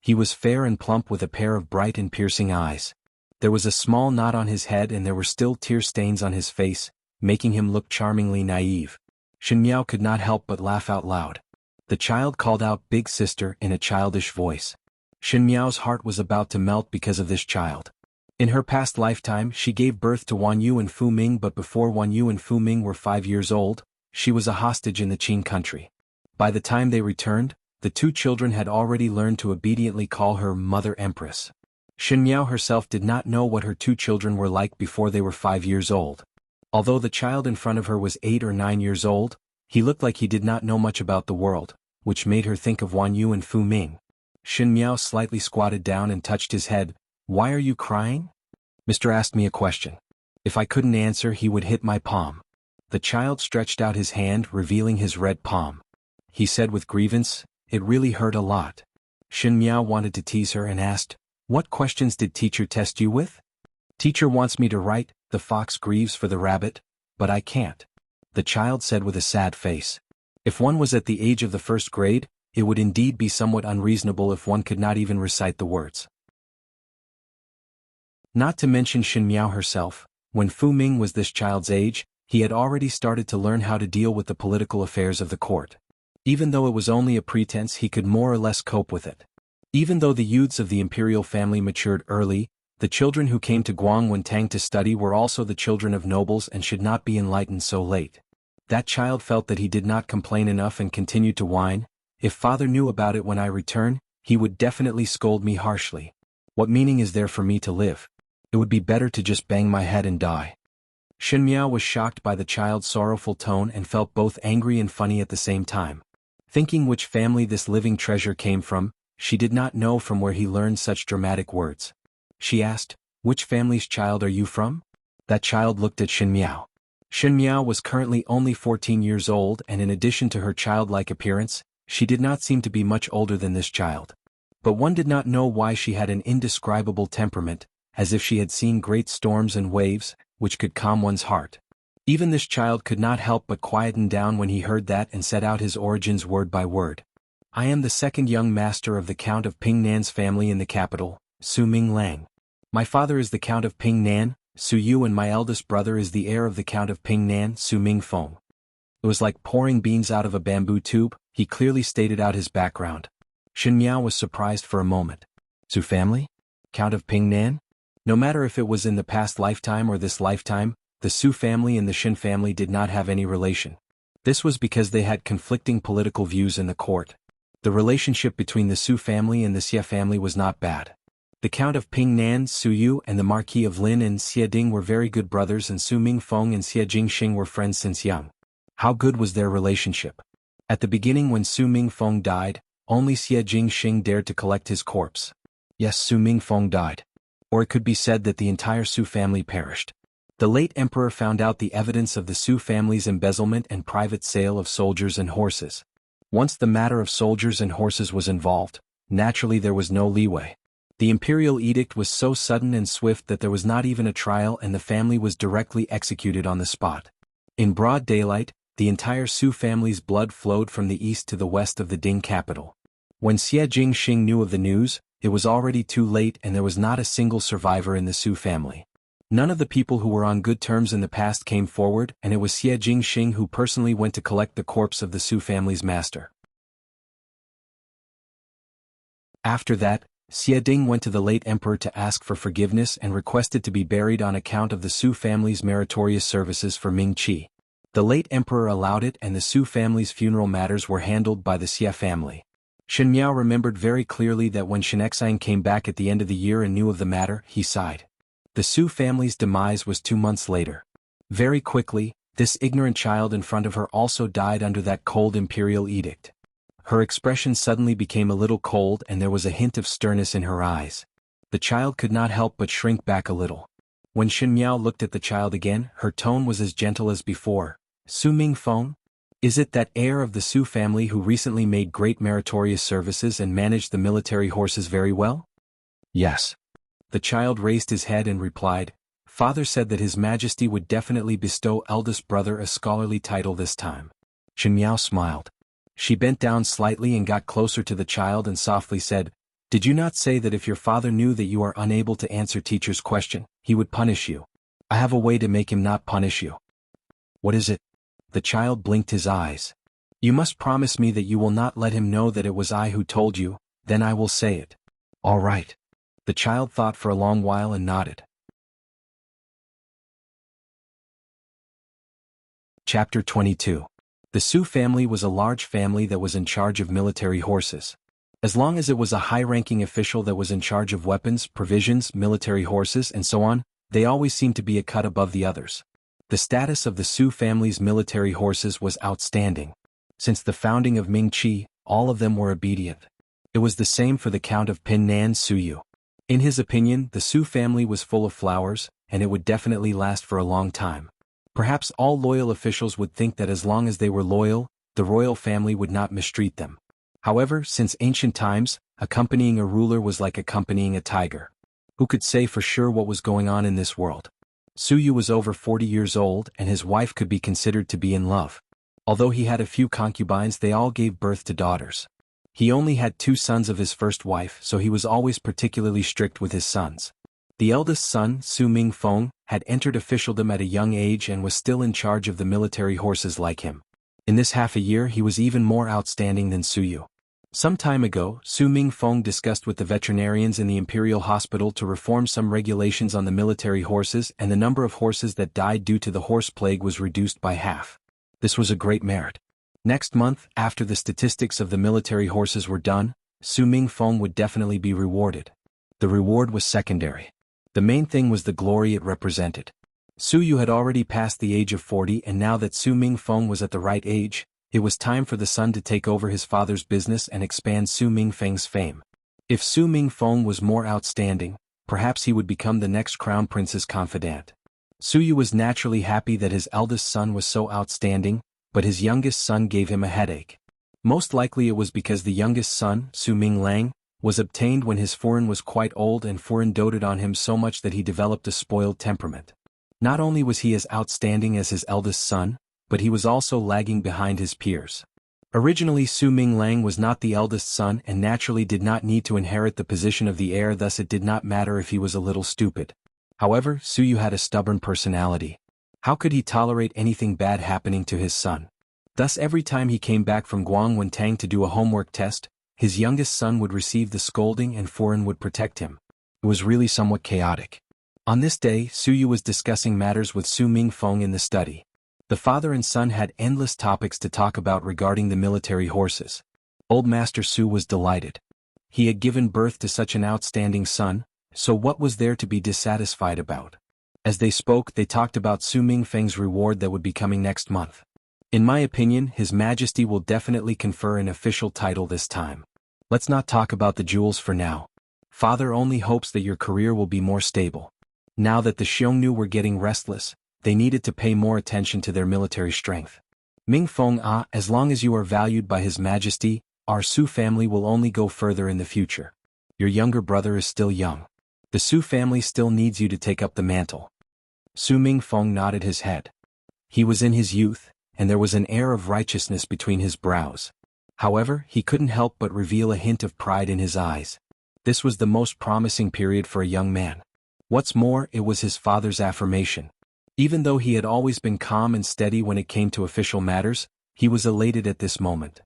He was fair and plump with a pair of bright and piercing eyes. There was a small knot on his head and there were still tear stains on his face, making him look charmingly naive. Shin Miao could not help but laugh out loud. The child called out "Big Sister" in a childish voice. Shin Miao's heart was about to melt because of this child. In her past lifetime, she gave birth to Wan Yu and Fu Ming, but before Wan Yu and Fu Ming were 5 years old, she was a hostage in the Qin country. By the time they returned, the 2 children had already learned to obediently call her Mother Empress. Shin Miao herself did not know what her 2 children were like before they were 5 years old. Although the child in front of her was 8 or 9 years old, he looked like he did not know much about the world, which made her think of Wan Yu and Fu Ming. Shin Miao slightly squatted down and touched his head. "Why are you crying?" "Mr. asked me a question. If I couldn't answer, he would hit my palm." The child stretched out his hand, revealing his red palm. He said with grievance, "It really hurt a lot." Shin Miao wanted to tease her and asked, "What questions did teacher test you with?" "Teacher wants me to write, 'The fox grieves for the rabbit,' but I can't," the child said with a sad face. If one was at the age of the 1st grade, it would indeed be somewhat unreasonable if one could not even recite the words. Not to mention Shin Miao herself, when Fu Ming was this child's age, he had already started to learn how to deal with the political affairs of the court. Even though it was only a pretense, he could more or less cope with it. Even though the youths of the imperial family matured early, the children who came to Guangwen Tang to study were also the children of nobles and should not be enlightened so late. That child felt that he did not complain enough and continued to whine. "If father knew about it when I return, he would definitely scold me harshly. What meaning is there for me to live? It would be better to just bang my head and die." Shin Miao was shocked by the child's sorrowful tone and felt both angry and funny at the same time. Thinking which family this living treasure came from, she did not know from where he learned such dramatic words. She asked, "Which family's child are you from?" That child looked at Shin Miao. Shin Miao was currently only 14 years old, and in addition to her childlike appearance, she did not seem to be much older than this child. But one did not know why she had an indescribable temperament, as if she had seen great storms and waves, which could calm one's heart. Even this child could not help but quieten down when he heard that and set out his origins word by word. I am the second young master of the Count of Pingnan's family in the capital, Su Ming Lang. My father is the Count of Pingnan, Su Yu, and my eldest brother is the heir of the Count of Pingnan, Su Ming Feng. It was like pouring beans out of a bamboo tube. He clearly stated out his background. Shen Miao was surprised for a moment. Su family? Count of Pingnan? No matter if it was in the past lifetime or this lifetime, the Su family and the Shen family did not have any relation. This was because they had conflicting political views in the court. The relationship between the Su family and the Xie family was not bad. The Count of Pingnan, Su Yu, and the Marquis of Lin and Xie Ding were very good brothers, and Su Mingfeng and Xie Jingxing were friends since young. How good was their relationship? At the beginning, when Su Mingfeng died, only Xie Jingxing dared to collect his corpse. Yes, Su Mingfeng died. Or it could be said that the entire Su family perished. The late emperor found out the evidence of the Su family's embezzlement and private sale of soldiers and horses. Once the matter of soldiers and horses was involved, naturally there was no leeway. The imperial edict was so sudden and swift that there was not even a trial, and the family was directly executed on the spot. In broad daylight, the entire Su family's blood flowed from the east to the west of the Ding capital. When Xie Jingxing knew of the news, it was already too late, and there was not a single survivor in the Su family. None of the people who were on good terms in the past came forward, and it was Xie Jingxing who personally went to collect the corpse of the Su family's master. After that, Xie Ding went to the late emperor to ask for forgiveness and requested to be buried on account of the Su family's meritorious services for Ming Qi. The late emperor allowed it, and the Su family's funeral matters were handled by the Xie family. Shen Miao remembered very clearly that when Shenexang came back at the end of the year and knew of the matter, he sighed. The Su family's demise was 2 months later. Very quickly, this ignorant child in front of her also died under that cold imperial edict. Her expression suddenly became a little cold, and there was a hint of sternness in her eyes. The child could not help but shrink back a little. When Shen Miao looked at the child again, her tone was as gentle as before. Su Mingfeng? Is it that heir of the Su family who recently made great meritorious services and managed the military horses very well? Yes. The child raised his head and replied, Father said that His Majesty would definitely bestow eldest brother a scholarly title this time. Shen Miao smiled. She bent down slightly and got closer to the child and softly said, Did you not say that if your father knew that you are unable to answer teacher's question, he would punish you? I have a way to make him not punish you. What is it? The child blinked his eyes. You must promise me that you will not let him know that it was I who told you, then I will say it. All right. The child thought for a long while and nodded. Chapter 22. The Su family was a large family that was in charge of military horses. As long as it was a high-ranking official that was in charge of weapons, provisions, military horses, and so on, they always seemed to be a cut above the others. The status of the Su family's military horses was outstanding. Since the founding of Ming Qi, all of them were obedient. It was the same for the Count of Pinnan Su Yu. In his opinion, the Su family was full of flowers, and it would definitely last for a long time. Perhaps all loyal officials would think that as long as they were loyal, the royal family would not mistreat them. However, since ancient times, accompanying a ruler was like accompanying a tiger. Who could say for sure what was going on in this world? Su Yu was over 40 years old, and his wife could be considered to be in love. Although he had a few concubines, they all gave birth to daughters. He only had 2 sons of his first wife, so he was always particularly strict with his sons. The eldest son, Su Mingfeng, had entered officialdom at a young age and was still in charge of the military horses like him. In this half a year he was even more outstanding than Su Yu. Some time ago, Su Mingfeng discussed with the veterinarians in the imperial hospital to reform some regulations on the military horses, and the number of horses that died due to the horse plague was reduced by half. This was a great merit. Next month, after the statistics of the military horses were done, Su Mingfeng would definitely be rewarded. The reward was secondary. The main thing was the glory it represented. Su Yu had already passed the age of 40, and now that Su Mingfeng was at the right age, it was time for the son to take over his father's business and expand Su Mingfeng's fame. If Su Mingfeng was more outstanding, perhaps he would become the next crown prince's confidant. Su Yu was naturally happy that his eldest son was so outstanding, but his youngest son gave him a headache. Most likely it was because the youngest son, Su Minglang, was obtained when his foreign was quite old and foreign doted on him so much that he developed a spoiled temperament. Not only was he as outstanding as his eldest son, but he was also lagging behind his peers. Originally Su Ming Lang was not the eldest son and naturally did not need to inherit the position of the heir, thus it did not matter if he was a little stupid. However, Su Yu had a stubborn personality. How could he tolerate anything bad happening to his son? Thus every time he came back from Guangwentang to do a homework test, his youngest son would receive the scolding and foreign would protect him. It was really somewhat chaotic. On this day, Su Yu was discussing matters with Su Mingfeng in the study. The father and son had endless topics to talk about regarding the military horses. Old Master Su was delighted. He had given birth to such an outstanding son, so what was there to be dissatisfied about? As they spoke, they talked about Su Mingfeng's reward that would be coming next month. In my opinion, His Majesty will definitely confer an official title this time. Let's not talk about the jewels for now. Father only hopes that your career will be more stable. Now that the Xiongnu were getting restless, they needed to pay more attention to their military strength. Mingfeng, as long as you are valued by His Majesty, our Su family will only go further in the future. Your younger brother is still young. The Su family still needs you to take up the mantle. Su Mingfeng nodded his head. He was in his youth, and there was an air of righteousness between his brows. However, he couldn't help but reveal a hint of pride in his eyes. This was the most promising period for a young man. What's more, it was his father's affirmation. Even though he had always been calm and steady when it came to official matters, he was elated at this moment.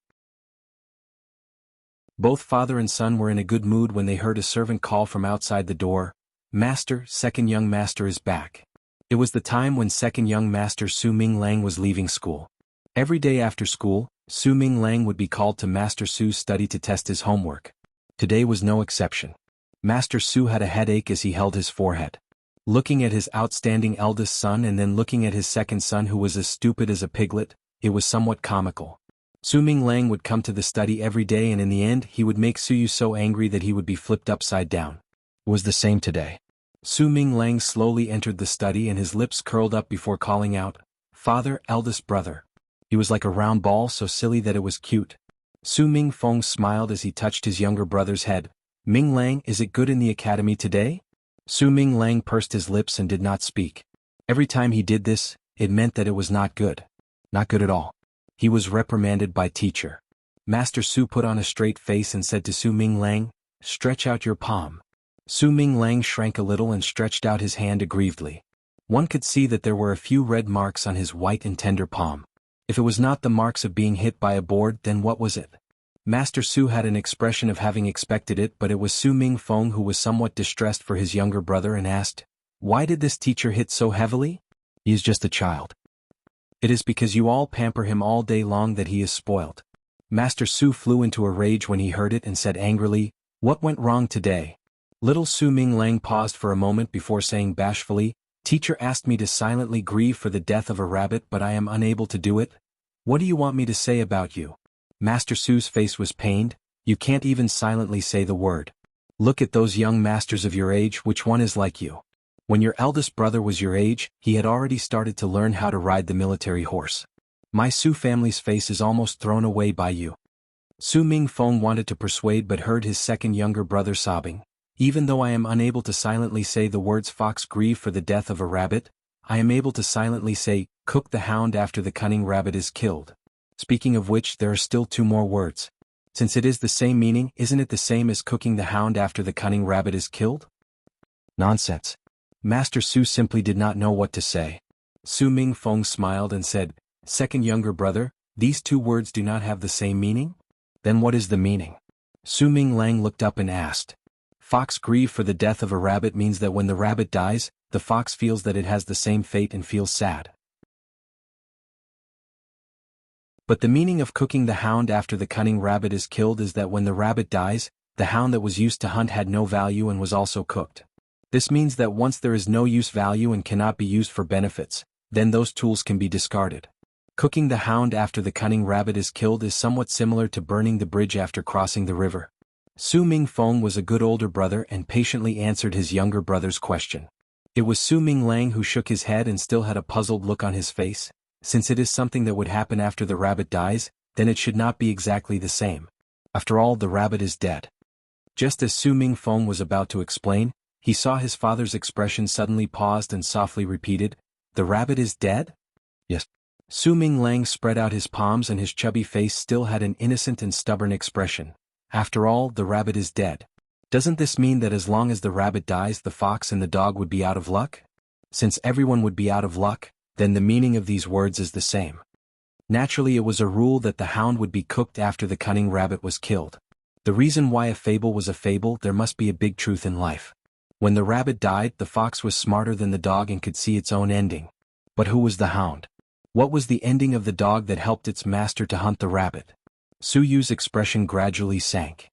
Both father and son were in a good mood when they heard a servant call from outside the door. "Master, second young master is back." It was the time when second young master Su Ming Lang was leaving school. Every day after school, Su Ming Lang would be called to Master Su's study to test his homework. Today was no exception. Master Su had a headache as he held his forehead. Looking at his outstanding eldest son and then looking at his second son who was as stupid as a piglet, it was somewhat comical. Su Ming Lang would come to the study every day and in the end he would make Su Yu so angry that he would be flipped upside down. It was the same today. Su Ming Lang slowly entered the study and his lips curled up before calling out, "Father, eldest brother." He was like a round ball so silly that it was cute. Su Mingfeng smiled as he touched his younger brother's head. "Ming Lang, is it good in the academy today?" Su Ming Lang pursed his lips and did not speak. Every time he did this, it meant that it was not good. Not good at all. He was reprimanded by teacher. Master Su put on a straight face and said to Su Ming Lang, "Stretch out your palm." Su Ming Lang shrank a little and stretched out his hand aggrievedly. One could see that there were a few red marks on his white and tender palm. If it was not the marks of being hit by a board, then what was it? Master Su had an expression of having expected it, but it was Su Mingfeng who was somewhat distressed for his younger brother and asked, "Why did this teacher hit so heavily?" "He is just a child." "It is because you all pamper him all day long that he is spoiled." Master Su flew into a rage when he heard it and said angrily, "What went wrong today?" Little Su Ming Lang paused for a moment before saying bashfully, "Teacher asked me to silently grieve for the death of a rabbit but I am unable to do it. What do you want me to say about you?" Master Su's face was pained. "You can't even silently say the word. Look at those young masters of your age, which one is like you? When your eldest brother was your age, he had already started to learn how to ride the military horse. My Su family's face is almost thrown away by you." Su Mingfeng wanted to persuade but heard his second younger brother sobbing. "Even though I am unable to silently say the words fox grieve for the death of a rabbit, I am able to silently say, cook the hound after the cunning rabbit is killed. Speaking of which, there are still two more words. Since it is the same meaning, isn't it the same as cooking the hound after the cunning rabbit is killed?" Nonsense. Master Su simply did not know what to say. Su Mingfeng smiled and said, "Second younger brother, these two words do not have the same meaning? Then what is the meaning?" Su Ming Lang looked up and asked. "Fox grieve for the death of a rabbit means that when the rabbit dies, the fox feels that it has the same fate and feels sad. But the meaning of cooking the hound after the cunning rabbit is killed is that when the rabbit dies, the hound that was used to hunt had no value and was also cooked. This means that once there is no use value and cannot be used for benefits, then those tools can be discarded. Cooking the hound after the cunning rabbit is killed is somewhat similar to burning the bridge after crossing the river." Su Mingfeng was a good older brother and patiently answered his younger brother's question. It was Su Ming Lang who shook his head and still had a puzzled look on his face. Since it is something that would happen after the rabbit dies, then it should not be exactly the same. After all, the rabbit is dead. Just as Su Mingfeng was about to explain, he saw his father's expression suddenly paused and softly repeated, "The rabbit is dead?" "Yes." Su Minglang spread out his palms and his chubby face still had an innocent and stubborn expression. "After all, the rabbit is dead. Doesn't this mean that as long as the rabbit dies the fox and the dog would be out of luck? Since everyone would be out of luck, then the meaning of these words is the same. Naturally it was a rule that the hound would be cooked after the cunning rabbit was killed. The reason why a fable was a fable, there must be a big truth in life. When the rabbit died, the fox was smarter than the dog and could see its own ending. But who was the hound? What was the ending of the dog that helped its master to hunt the rabbit? Su Yu's expression gradually sank.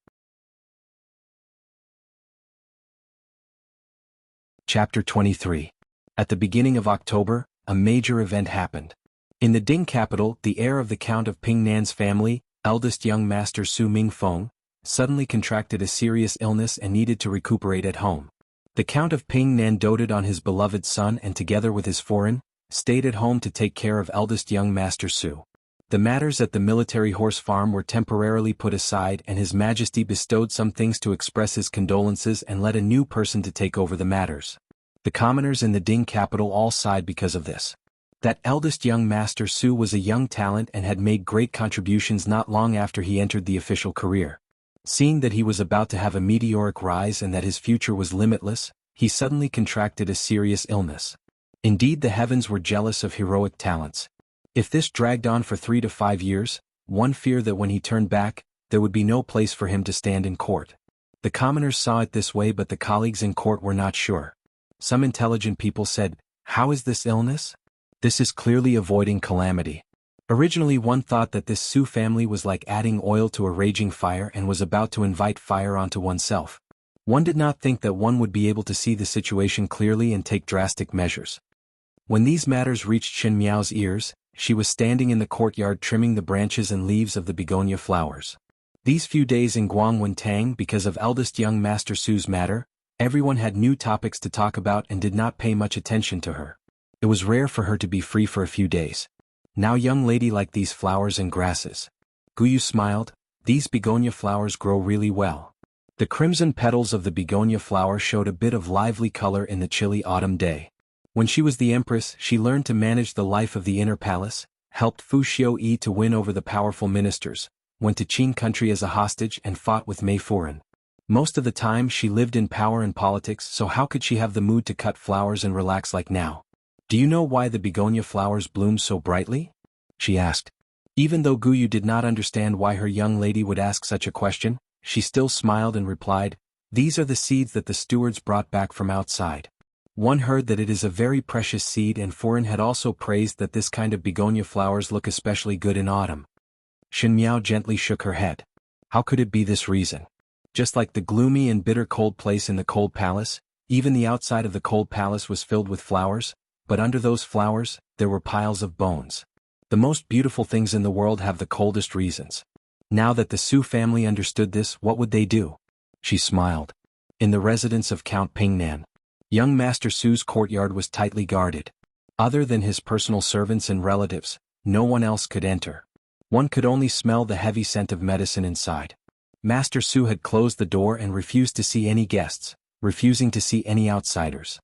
Chapter 23. At the beginning of October, a major event happened. In the Ding capital, the heir of the Count of Pingnan's family, eldest young master Su Mingfeng, suddenly contracted a serious illness and needed to recuperate at home. The Count of Pingnan doted on his beloved son and together with his foreign, stayed at home to take care of eldest young master Su. The matters at the military horse farm were temporarily put aside and His Majesty bestowed some things to express his condolences and let a new person to take over the matters. The commoners in the Ding capital all sighed because of this. That eldest young master Su was a young talent and had made great contributions not long after he entered the official career. Seeing that he was about to have a meteoric rise and that his future was limitless, he suddenly contracted a serious illness. Indeed, the heavens were jealous of heroic talents. If this dragged on for 3 to 5 years, one feared that when he turned back, there would be no place for him to stand in court. The commoners saw it this way, but the colleagues in court were not sure. Some intelligent people said, "How is this illness? This is clearly avoiding calamity." Originally one thought that this Su family was like adding oil to a raging fire and was about to invite fire onto oneself. One did not think that one would be able to see the situation clearly and take drastic measures. When these matters reached Shen Miao's ears, she was standing in the courtyard trimming the branches and leaves of the begonia flowers. These few days in Guangwentang, because of eldest young master Su's matter, everyone had new topics to talk about and did not pay much attention to her. It was rare for her to be free for a few days. "Now young lady, like these flowers and grasses." Guyu smiled. "These begonia flowers grow really well." The crimson petals of the begonia flower showed a bit of lively color in the chilly autumn day. When she was the Empress, she learned to manage the life of the inner palace, helped Fu Xiuyi to win over the powerful ministers, went to Qin country as a hostage and fought with Mei Furen. Most of the time she lived in power and politics, so how could she have the mood to cut flowers and relax like now? "Do you know why the begonia flowers bloom so brightly?" she asked. Even though Guyu did not understand why her young lady would ask such a question, she still smiled and replied, "These are the seeds that the stewards brought back from outside. One heard that it is a very precious seed and Foreign had also praised that this kind of begonia flowers look especially good in autumn." Shen Miao gently shook her head. How could it be this reason? Just like the gloomy and bitter cold place in the cold palace, even the outside of the cold palace was filled with flowers, but under those flowers, there were piles of bones. The most beautiful things in the world have the coldest reasons. Now that the Su family understood this, what would they do? She smiled. In the residence of Count Pingnan, young Master Su's courtyard was tightly guarded. Other than his personal servants and relatives, no one else could enter. One could only smell the heavy scent of medicine inside. Master Su had closed the door and refused to see any guests, refusing to see any outsiders.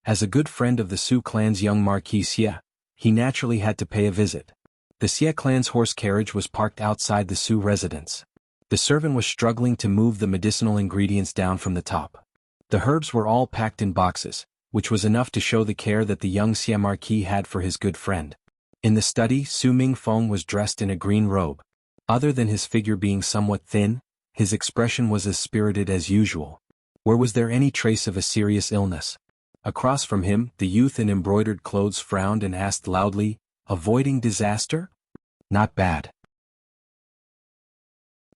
As a good friend of the Su clan's young Marquis Xie, he naturally had to pay a visit. The Xie clan's horse carriage was parked outside the Su residence. The servant was struggling to move the medicinal ingredients down from the top. The herbs were all packed in boxes, which was enough to show the care that the young Xie Marquis had for his good friend. In the study, Su Mingfeng was dressed in a green robe. Other than his figure being somewhat thin, his expression was as spirited as usual. Where was there any trace of a serious illness? Across from him, the youth in embroidered clothes frowned and asked loudly, "Avoiding disaster? Not bad."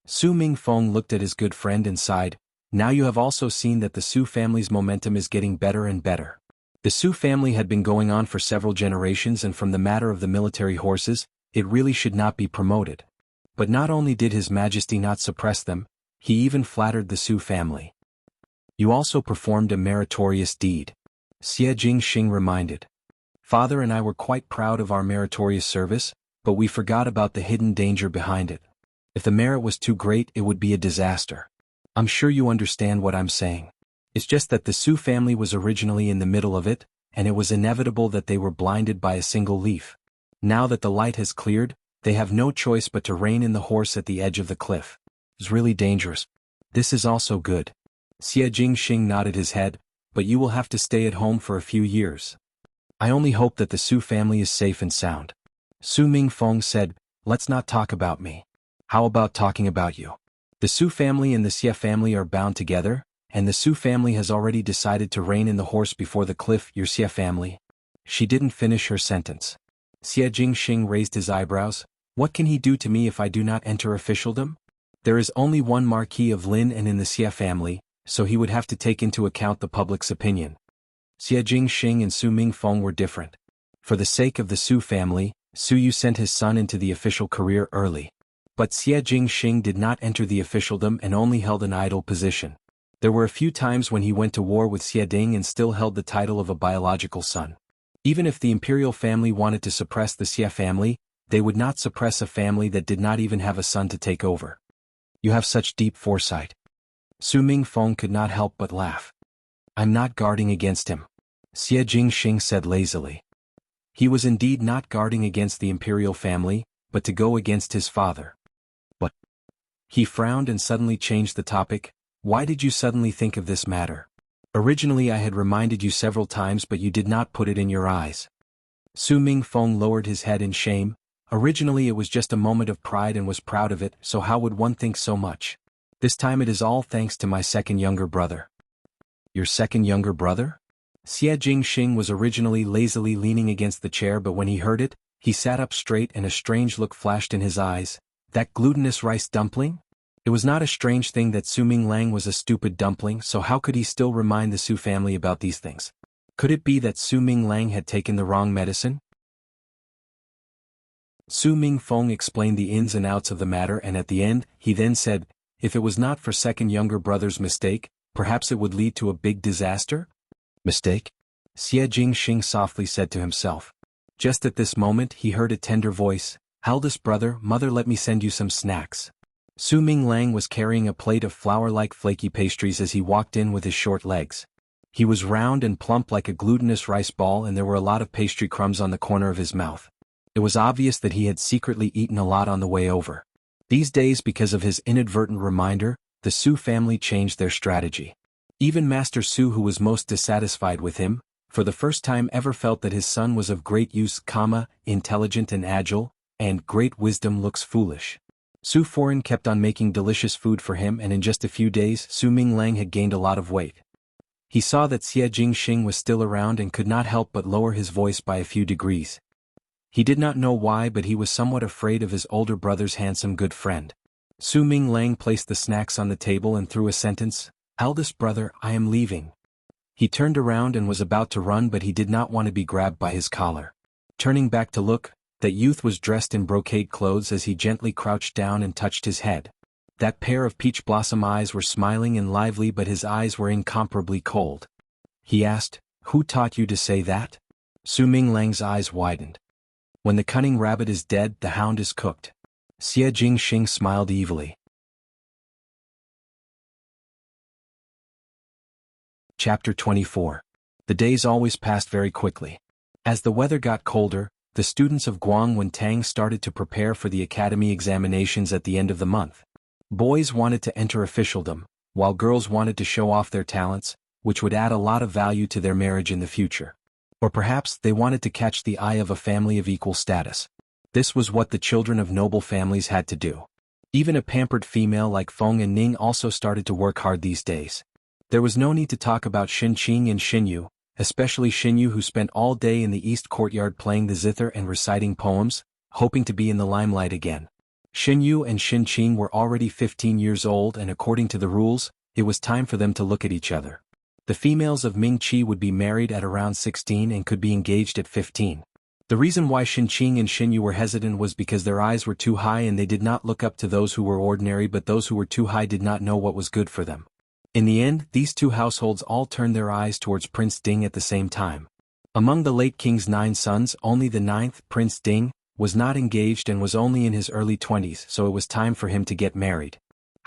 Su Mingfeng looked at his good friend and sighed, "Now you have also seen that the Su family's momentum is getting better and better." The Su family had been going on for several generations, and from the matter of the military horses, it really should not be promoted. But not only did His Majesty not suppress them, he even flattered the Su family. "You also performed a meritorious deed," Xie Jingxing reminded. "Father and I were quite proud of our meritorious service, but we forgot about the hidden danger behind it. If the merit was too great, it would be a disaster." I'm sure you understand what I'm saying. It's just that the Su family was originally in the middle of it, and it was inevitable that they were blinded by a single leaf. Now that the light has cleared, they have no choice but to rein in the horse at the edge of the cliff. It's really dangerous. This is also good. Xie Jingxing nodded his head, but you will have to stay at home for a few years. I only hope that the Su family is safe and sound. Su Mingfeng said, let's not talk about me. How about talking about you? The Su family and the Xie family are bound together, and the Su family has already decided to rein in the horse before the cliff. Your Xie family? She didn't finish her sentence. Xie Jingxing raised his eyebrows. What can he do to me if I do not enter officialdom? There is only one Marquis of Lin and in the Xie family, so he would have to take into account the public's opinion. Xie Jingxing and Su Mingfeng were different. For the sake of the Su family, Su Yu sent his son into the official career early. But Xie Jingxing did not enter the officialdom and only held an idle position. There were a few times when he went to war with Xie Ding and still held the title of a biological son. Even if the imperial family wanted to suppress the Xie family, they would not suppress a family that did not even have a son to take over. You have such deep foresight. Su Mingfeng could not help but laugh. I'm not guarding against him. Xie Jingxing said lazily. He was indeed not guarding against the imperial family, but to go against his father. But he frowned and suddenly changed the topic. Why did you suddenly think of this matter? Originally I had reminded you several times but you did not put it in your eyes. Su Mingfeng lowered his head in shame. Originally it was just a moment of pride and was proud of it, so how would one think so much? This time it is all thanks to my second younger brother. Your second younger brother? Xie Jingxing was originally lazily leaning against the chair, but when he heard it, he sat up straight and a strange look flashed in his eyes. That glutinous rice dumpling? It was not a strange thing that Su Minglang was a stupid dumpling, so how could he still remind the Su family about these things? Could it be that Su Minglang had taken the wrong medicine? Su Mingfeng explained the ins and outs of the matter, and at the end, he then said, if it was not for second younger brother's mistake, perhaps it would lead to a big disaster? Mistake? Xie Jingxing softly said to himself. Just at this moment he heard a tender voice, eldest brother, mother, let me send you some snacks. Su Minglang was carrying a plate of flour-like flaky pastries as he walked in with his short legs. He was round and plump like a glutinous rice ball, and there were a lot of pastry crumbs on the corner of his mouth. It was obvious that he had secretly eaten a lot on the way over. These days, because of his inadvertent reminder, the Su family changed their strategy. Even Master Su, who was most dissatisfied with him, for the first time ever felt that his son was of great use, intelligent and agile, and great wisdom looks foolish. Su Foreign kept on making delicious food for him, and in just a few days Su Minglang had gained a lot of weight. He saw that Xie Jingxing was still around and could not help but lower his voice by a few degrees. He did not know why, but he was somewhat afraid of his older brother's handsome good friend. Su Minglang placed the snacks on the table and threw a sentence, eldest brother, I am leaving. He turned around and was about to run, but he did not want to be grabbed by his collar. Turning back to look, that youth was dressed in brocade clothes as he gently crouched down and touched his head. That pair of peach blossom eyes were smiling and lively, but his eyes were incomparably cold. He asked, who taught you to say that? Su Minglang's eyes widened. When the cunning rabbit is dead, the hound is cooked. Xie Jingxing smiled evilly. Chapter 24. The days always passed very quickly. As the weather got colder, the students of Guangwentang started to prepare for the academy examinations at the end of the month. Boys wanted to enter officialdom, while girls wanted to show off their talents, which would add a lot of value to their marriage in the future. Or perhaps they wanted to catch the eye of a family of equal status. This was what the children of noble families had to do. Even a pampered female like Feng and Ning also started to work hard these days. There was no need to talk about Xinqing and Xinyu, especially Xinyu, who spent all day in the east courtyard playing the zither and reciting poems, hoping to be in the limelight again. Xinyu and Xinqing were already 15 years old, and according to the rules, it was time for them to look at each other. The females of Mingqi would be married at around 16 and could be engaged at 15. The reason why Xinqing and Xinyu were hesitant was because their eyes were too high and they did not look up to those who were ordinary, but those who were too high did not know what was good for them. In the end, these two households all turned their eyes towards Prince Ding at the same time. Among the late king's 9 sons, only the 9th, Prince Ding, was not engaged and was only in his early 20s, so it was time for him to get married.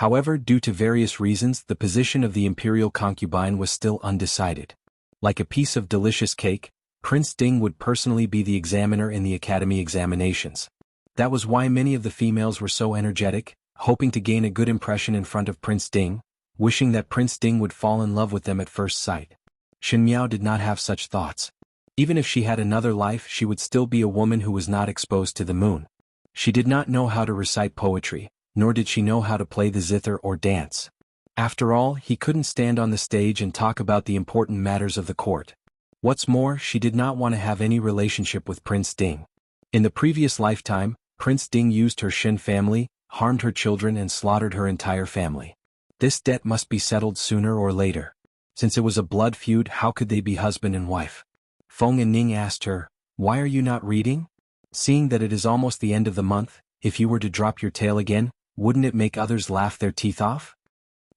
However, due to various reasons, the position of the imperial concubine was still undecided. Like a piece of delicious cake, Prince Ding would personally be the examiner in the academy examinations. That was why many of the females were so energetic, hoping to gain a good impression in front of Prince Ding, wishing that Prince Ding would fall in love with them at first sight. Shen Miao did not have such thoughts. Even if she had another life, she would still be a woman who was not exposed to the moon. She did not know how to recite poetry, nor did she know how to play the zither or dance. After all, he couldn't stand on the stage and talk about the important matters of the court. What's more, she did not want to have any relationship with Prince Ding. In the previous lifetime, Prince Ding used her Shen family, harmed her children and slaughtered her entire family. This debt must be settled sooner or later. Since it was a blood feud, how could they be husband and wife? Feng and Ning asked her, "Why are you not reading? Seeing that it is almost the end of the month, if you were to drop your tail again, wouldn't it make others laugh their teeth off?"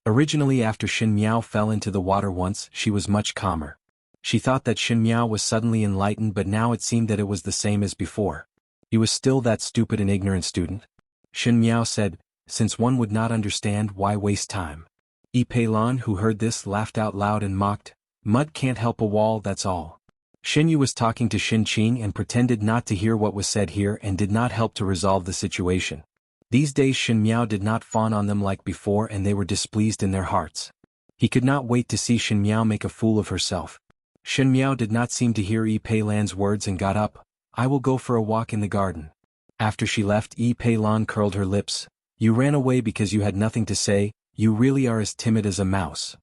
Originally, after Shen Miao fell into the water once, she was much calmer. She thought that Shen Miao was suddenly enlightened, but now it seemed that it was the same as before. He was still that stupid and ignorant student. Shen Miao said, "Since one would not understand, why waste time?" Yi Peilan, who heard this, laughed out loud and mocked, "Mud can't help a wall, that's all." Shen Yu was talking to Shen Qing and pretended not to hear what was said here and did not help to resolve the situation. These days Shen Miao did not fawn on them like before and they were displeased in their hearts. He could not wait to see Shen Miao make a fool of herself. Shen Miao did not seem to hear Yi Peilan's words and got up, "I will go for a walk in the garden." After she left, Yi Peilan curled her lips. "You ran away because you had nothing to say, you really are as timid as a mouse.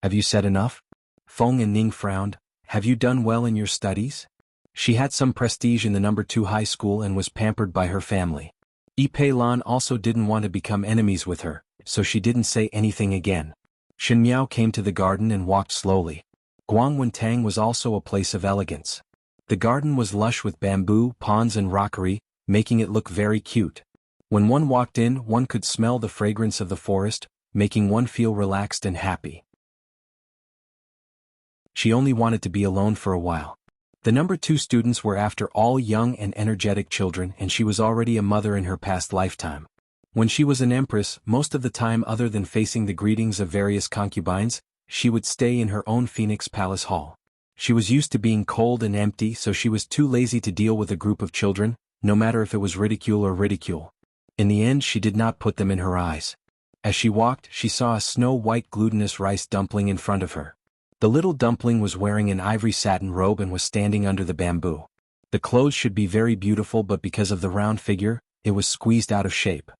Have you said enough?" Feng and Ning frowned. "Have you done well in your studies?" She had some prestige in the No. 2 high school and was pampered by her family. Yi Peilan also didn't want to become enemies with her, so she didn't say anything again. Shen Miao came to the garden and walked slowly. Guangwentang was also a place of elegance. The garden was lush with bamboo, ponds and rockery, making it look very cute. When one walked in, one could smell the fragrance of the forest, making one feel relaxed and happy. She only wanted to be alone for a while. The No. 2 students were after all young and energetic children, and she was already a mother in her past lifetime. When she was an empress, most of the time other than facing the greetings of various concubines, she would stay in her own Phoenix Palace Hall. She was used to being cold and empty, so she was too lazy to deal with a group of children, no matter if it was ridicule or ridicule. In the end, she did not put them in her eyes. As she walked, she saw a snow-white glutinous rice dumpling in front of her. The little dumpling was wearing an ivory satin robe and was standing under the bamboo. The clothes should be very beautiful, but because of the round figure, it was squeezed out of shape.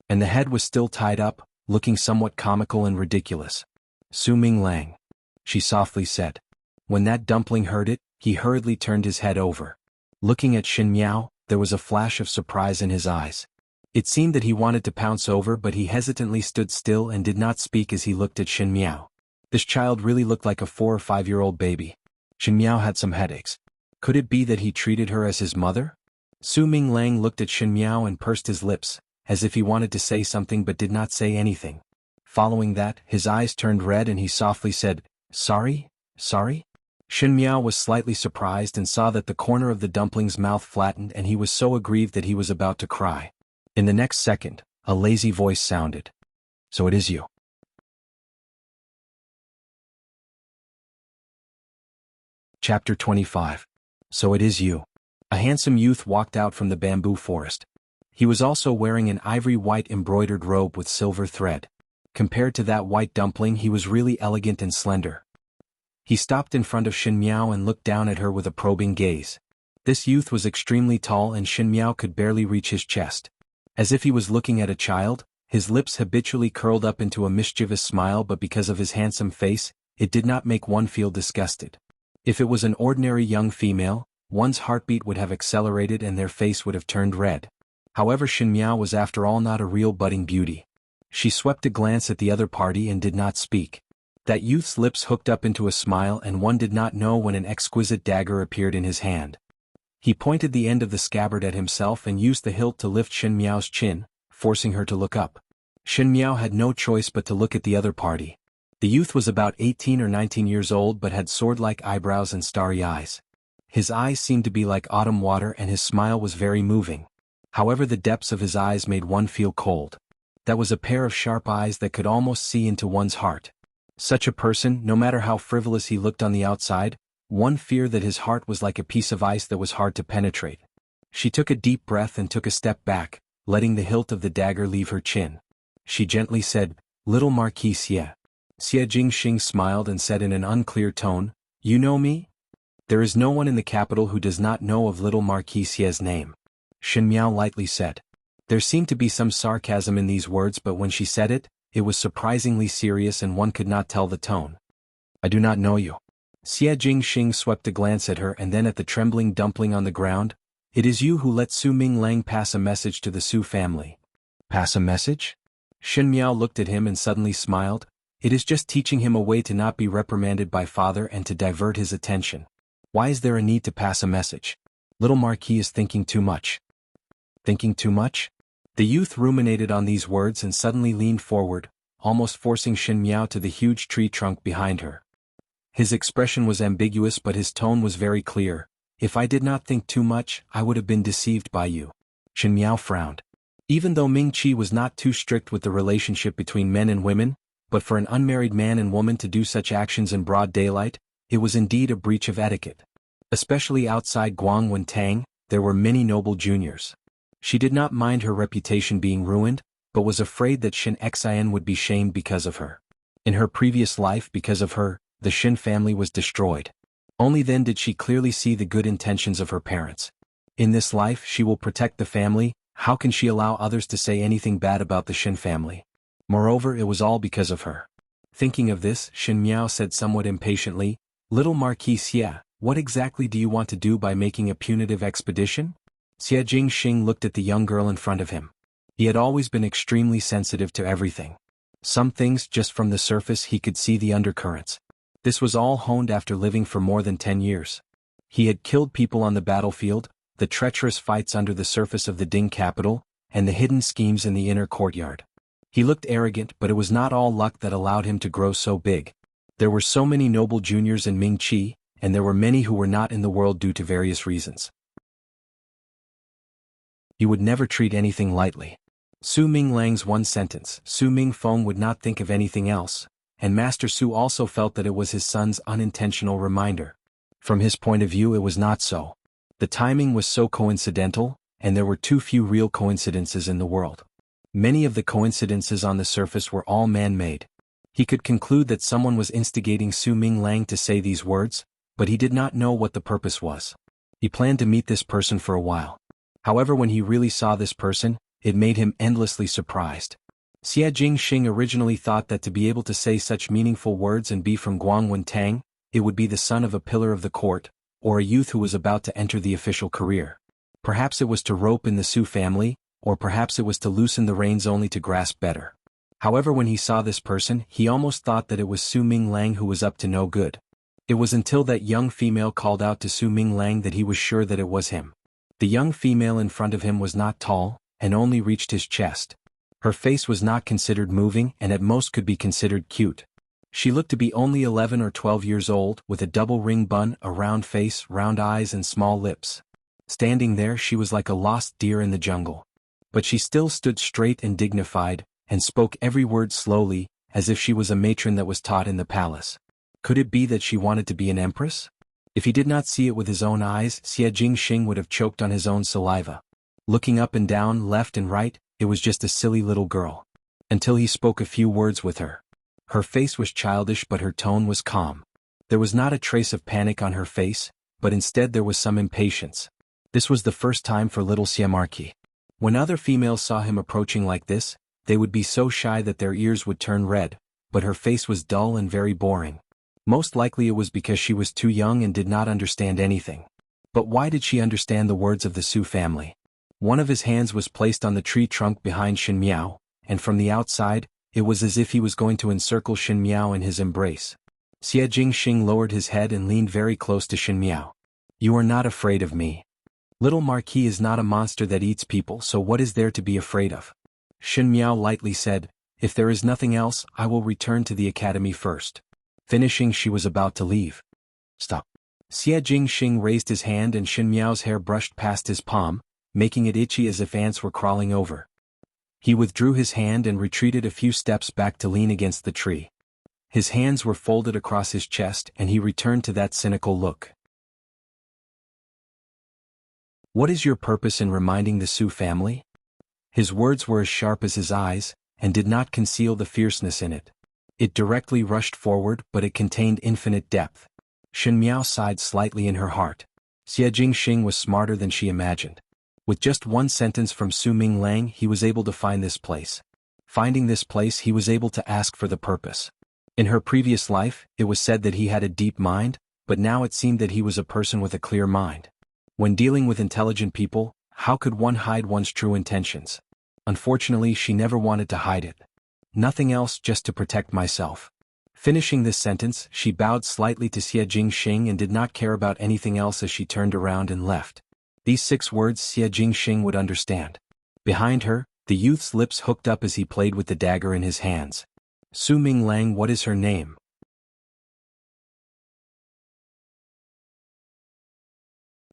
And the head was still tied up, looking somewhat comical and ridiculous. "Su Ming Lang," she softly said. When that dumpling heard it, he hurriedly turned his head over. Looking at Shen Miao, there was a flash of surprise in his eyes. It seemed that he wanted to pounce over, but he hesitantly stood still and did not speak as he looked at Shen Miao. This child really looked like a 4 or 5-year-old baby. Shen Miao had some headaches. Could it be that he treated her as his mother? Su Ming Lang looked at Shen Miao and pursed his lips, as if he wanted to say something but did not say anything. Following that, his eyes turned red and he softly said, "Sorry? Sorry?" Shen Miao was slightly surprised and saw that the corner of the dumpling's mouth flattened and he was so aggrieved that he was about to cry. In the next second, a lazy voice sounded. "So it is you." Chapter 25. So it is you. A handsome youth walked out from the bamboo forest. He was also wearing an ivory white embroidered robe with silver thread. Compared to that white dumpling, he was really elegant and slender. He stopped in front of Shen Miao and looked down at her with a probing gaze. This youth was extremely tall and Shen Miao could barely reach his chest. As if he was looking at a child, his lips habitually curled up into a mischievous smile, but because of his handsome face, it did not make one feel disgusted. If it was an ordinary young female, one's heartbeat would have accelerated and their face would have turned red. However, Shen Miao was after all not a real budding beauty. She swept a glance at the other party and did not speak. That youth's lips hooked up into a smile and one did not know when an exquisite dagger appeared in his hand. He pointed the end of the scabbard at himself and used the hilt to lift Shen Miao's chin, forcing her to look up. Shen Miao had no choice but to look at the other party. The youth was about 18 or 19 years old but had sword-like eyebrows and starry eyes. His eyes seemed to be like autumn water and his smile was very moving. However, the depths of his eyes made one feel cold. That was a pair of sharp eyes that could almost see into one's heart. Such a person, no matter how frivolous he looked on the outside, one feared that his heart was like a piece of ice that was hard to penetrate. She took a deep breath and took a step back, letting the hilt of the dagger leave her chin. She gently said, "Little Marquis Xie." Xie Jingxing smiled and said in an unclear tone, "You know me?" "There is no one in the capital who does not know of little Marquis Xie's name," Shen Miao lightly said. There seemed to be some sarcasm in these words, but when she said it, it was surprisingly serious and one could not tell the tone. "I do not know you." Xie Jingxing swept a glance at her and then at the trembling dumpling on the ground. "It is you who let Su Minglang pass a message to the Su family." "Pass a message?" Shen Miao looked at him and suddenly smiled. "It is just teaching him a way to not be reprimanded by father and to divert his attention. Why is there a need to pass a message? Little Marquis is thinking too much." "Thinking too much?" The youth ruminated on these words and suddenly leaned forward, almost forcing Shen Miao to the huge tree trunk behind her. His expression was ambiguous but his tone was very clear. "If I did not think too much, I would have been deceived by you." Shen Miao frowned. Even though Ming Qi was not too strict with the relationship between men and women, but for an unmarried man and woman to do such actions in broad daylight, it was indeed a breach of etiquette. Especially outside Guangwen Tang, there were many noble juniors. She did not mind her reputation being ruined, but was afraid that Shen Xian would be shamed because of her. In her previous life, because of her, the Shen family was destroyed. Only then did she clearly see the good intentions of her parents. In this life she will protect the family. How can she allow others to say anything bad about the Shen family? Moreover, it was all because of her. Thinking of this, Shen Miao said somewhat impatiently, "Little Marquis Xie, what exactly do you want to do by making a punitive expedition?" Xie Jingxing looked at the young girl in front of him. He had always been extremely sensitive to everything. Some things, just from the surface, he could see the undercurrents. This was all honed after living for more than 10 years. He had killed people on the battlefield, the treacherous fights under the surface of the Ding capital, and the hidden schemes in the inner courtyard. He looked arrogant, but it was not all luck that allowed him to grow so big. There were so many noble juniors in Ming Qi, and there were many who were not in the world due to various reasons. He would never treat anything lightly. Su Minglang's one sentence, Su Mingfeng would not think of anything else, and Master Su also felt that it was his son's unintentional reminder. From his point of view, it was not so. The timing was so coincidental, and there were too few real coincidences in the world. Many of the coincidences on the surface were all man-made. He could conclude that someone was instigating Su Minglang to say these words, but he did not know what the purpose was. He planned to meet this person for a while. However, when he really saw this person, it made him endlessly surprised. Xie Jingxing originally thought that to be able to say such meaningful words and be from Guangwen Tang, it would be the son of a pillar of the court, or a youth who was about to enter the official career. Perhaps it was to rope in the Su family, or perhaps it was to loosen the reins only to grasp better. However, when he saw this person, he almost thought that it was Su Minglang who was up to no good. It was until that young female called out to Su Minglang that he was sure that it was him. The young female in front of him was not tall, and only reached his chest. Her face was not considered moving and at most could be considered cute. She looked to be only 11 or 12 years old, with a double ring bun, a round face, round eyes and small lips. Standing there she was like a lost deer in the jungle. But she still stood straight and dignified, and spoke every word slowly, as if she was a matron that was taught in the palace. Could it be that she wanted to be an empress? If he did not see it with his own eyes, Xie Jingxing would have choked on his own saliva. Looking up and down, left and right, it was just a silly little girl. Until he spoke a few words with her. Her face was childish but her tone was calm. There was not a trace of panic on her face, but instead there was some impatience. This was the first time for little Xie Marquis. When other females saw him approaching like this, they would be so shy that their ears would turn red, but her face was dull and very boring. Most likely it was because she was too young and did not understand anything. But why did she understand the words of the Su family? One of his hands was placed on the tree trunk behind Shen Miao, and from the outside, it was as if he was going to encircle Shen Miao in his embrace. Xie Jingxing lowered his head and leaned very close to Shen Miao. "You are not afraid of me. Little Marquis is not a monster that eats people, so what is there to be afraid of?" Shen Miao lightly said, "If there is nothing else, I will return to the academy first." Finishing, she was about to leave. "Stop." Xie Jingxing raised his hand and Shen Miao's hair brushed past his palm, making it itchy as if ants were crawling over. He withdrew his hand and retreated a few steps back to lean against the tree. His hands were folded across his chest and he returned to that cynical look. "What is your purpose in reminding the Su family?" His words were as sharp as his eyes, and did not conceal the fierceness in it. It directly rushed forward, but it contained infinite depth. Shen Miao sighed slightly in her heart. Xie Jingxing was smarter than she imagined. With just one sentence from Su Minglang he was able to find this place. Finding this place he was able to ask for the purpose. In her previous life, it was said that he had a deep mind, but now it seemed that he was a person with a clear mind. When dealing with intelligent people, how could one hide one's true intentions? Unfortunately, she never wanted to hide it. Nothing else, just to protect myself. Finishing this sentence, she bowed slightly to Xie Jingxing and did not care about anything else as she turned around and left. These 6 words Xie Jingxing would understand. Behind her, the youth's lips hooked up as he played with the dagger in his hands. "Su Minglang, what is her name?"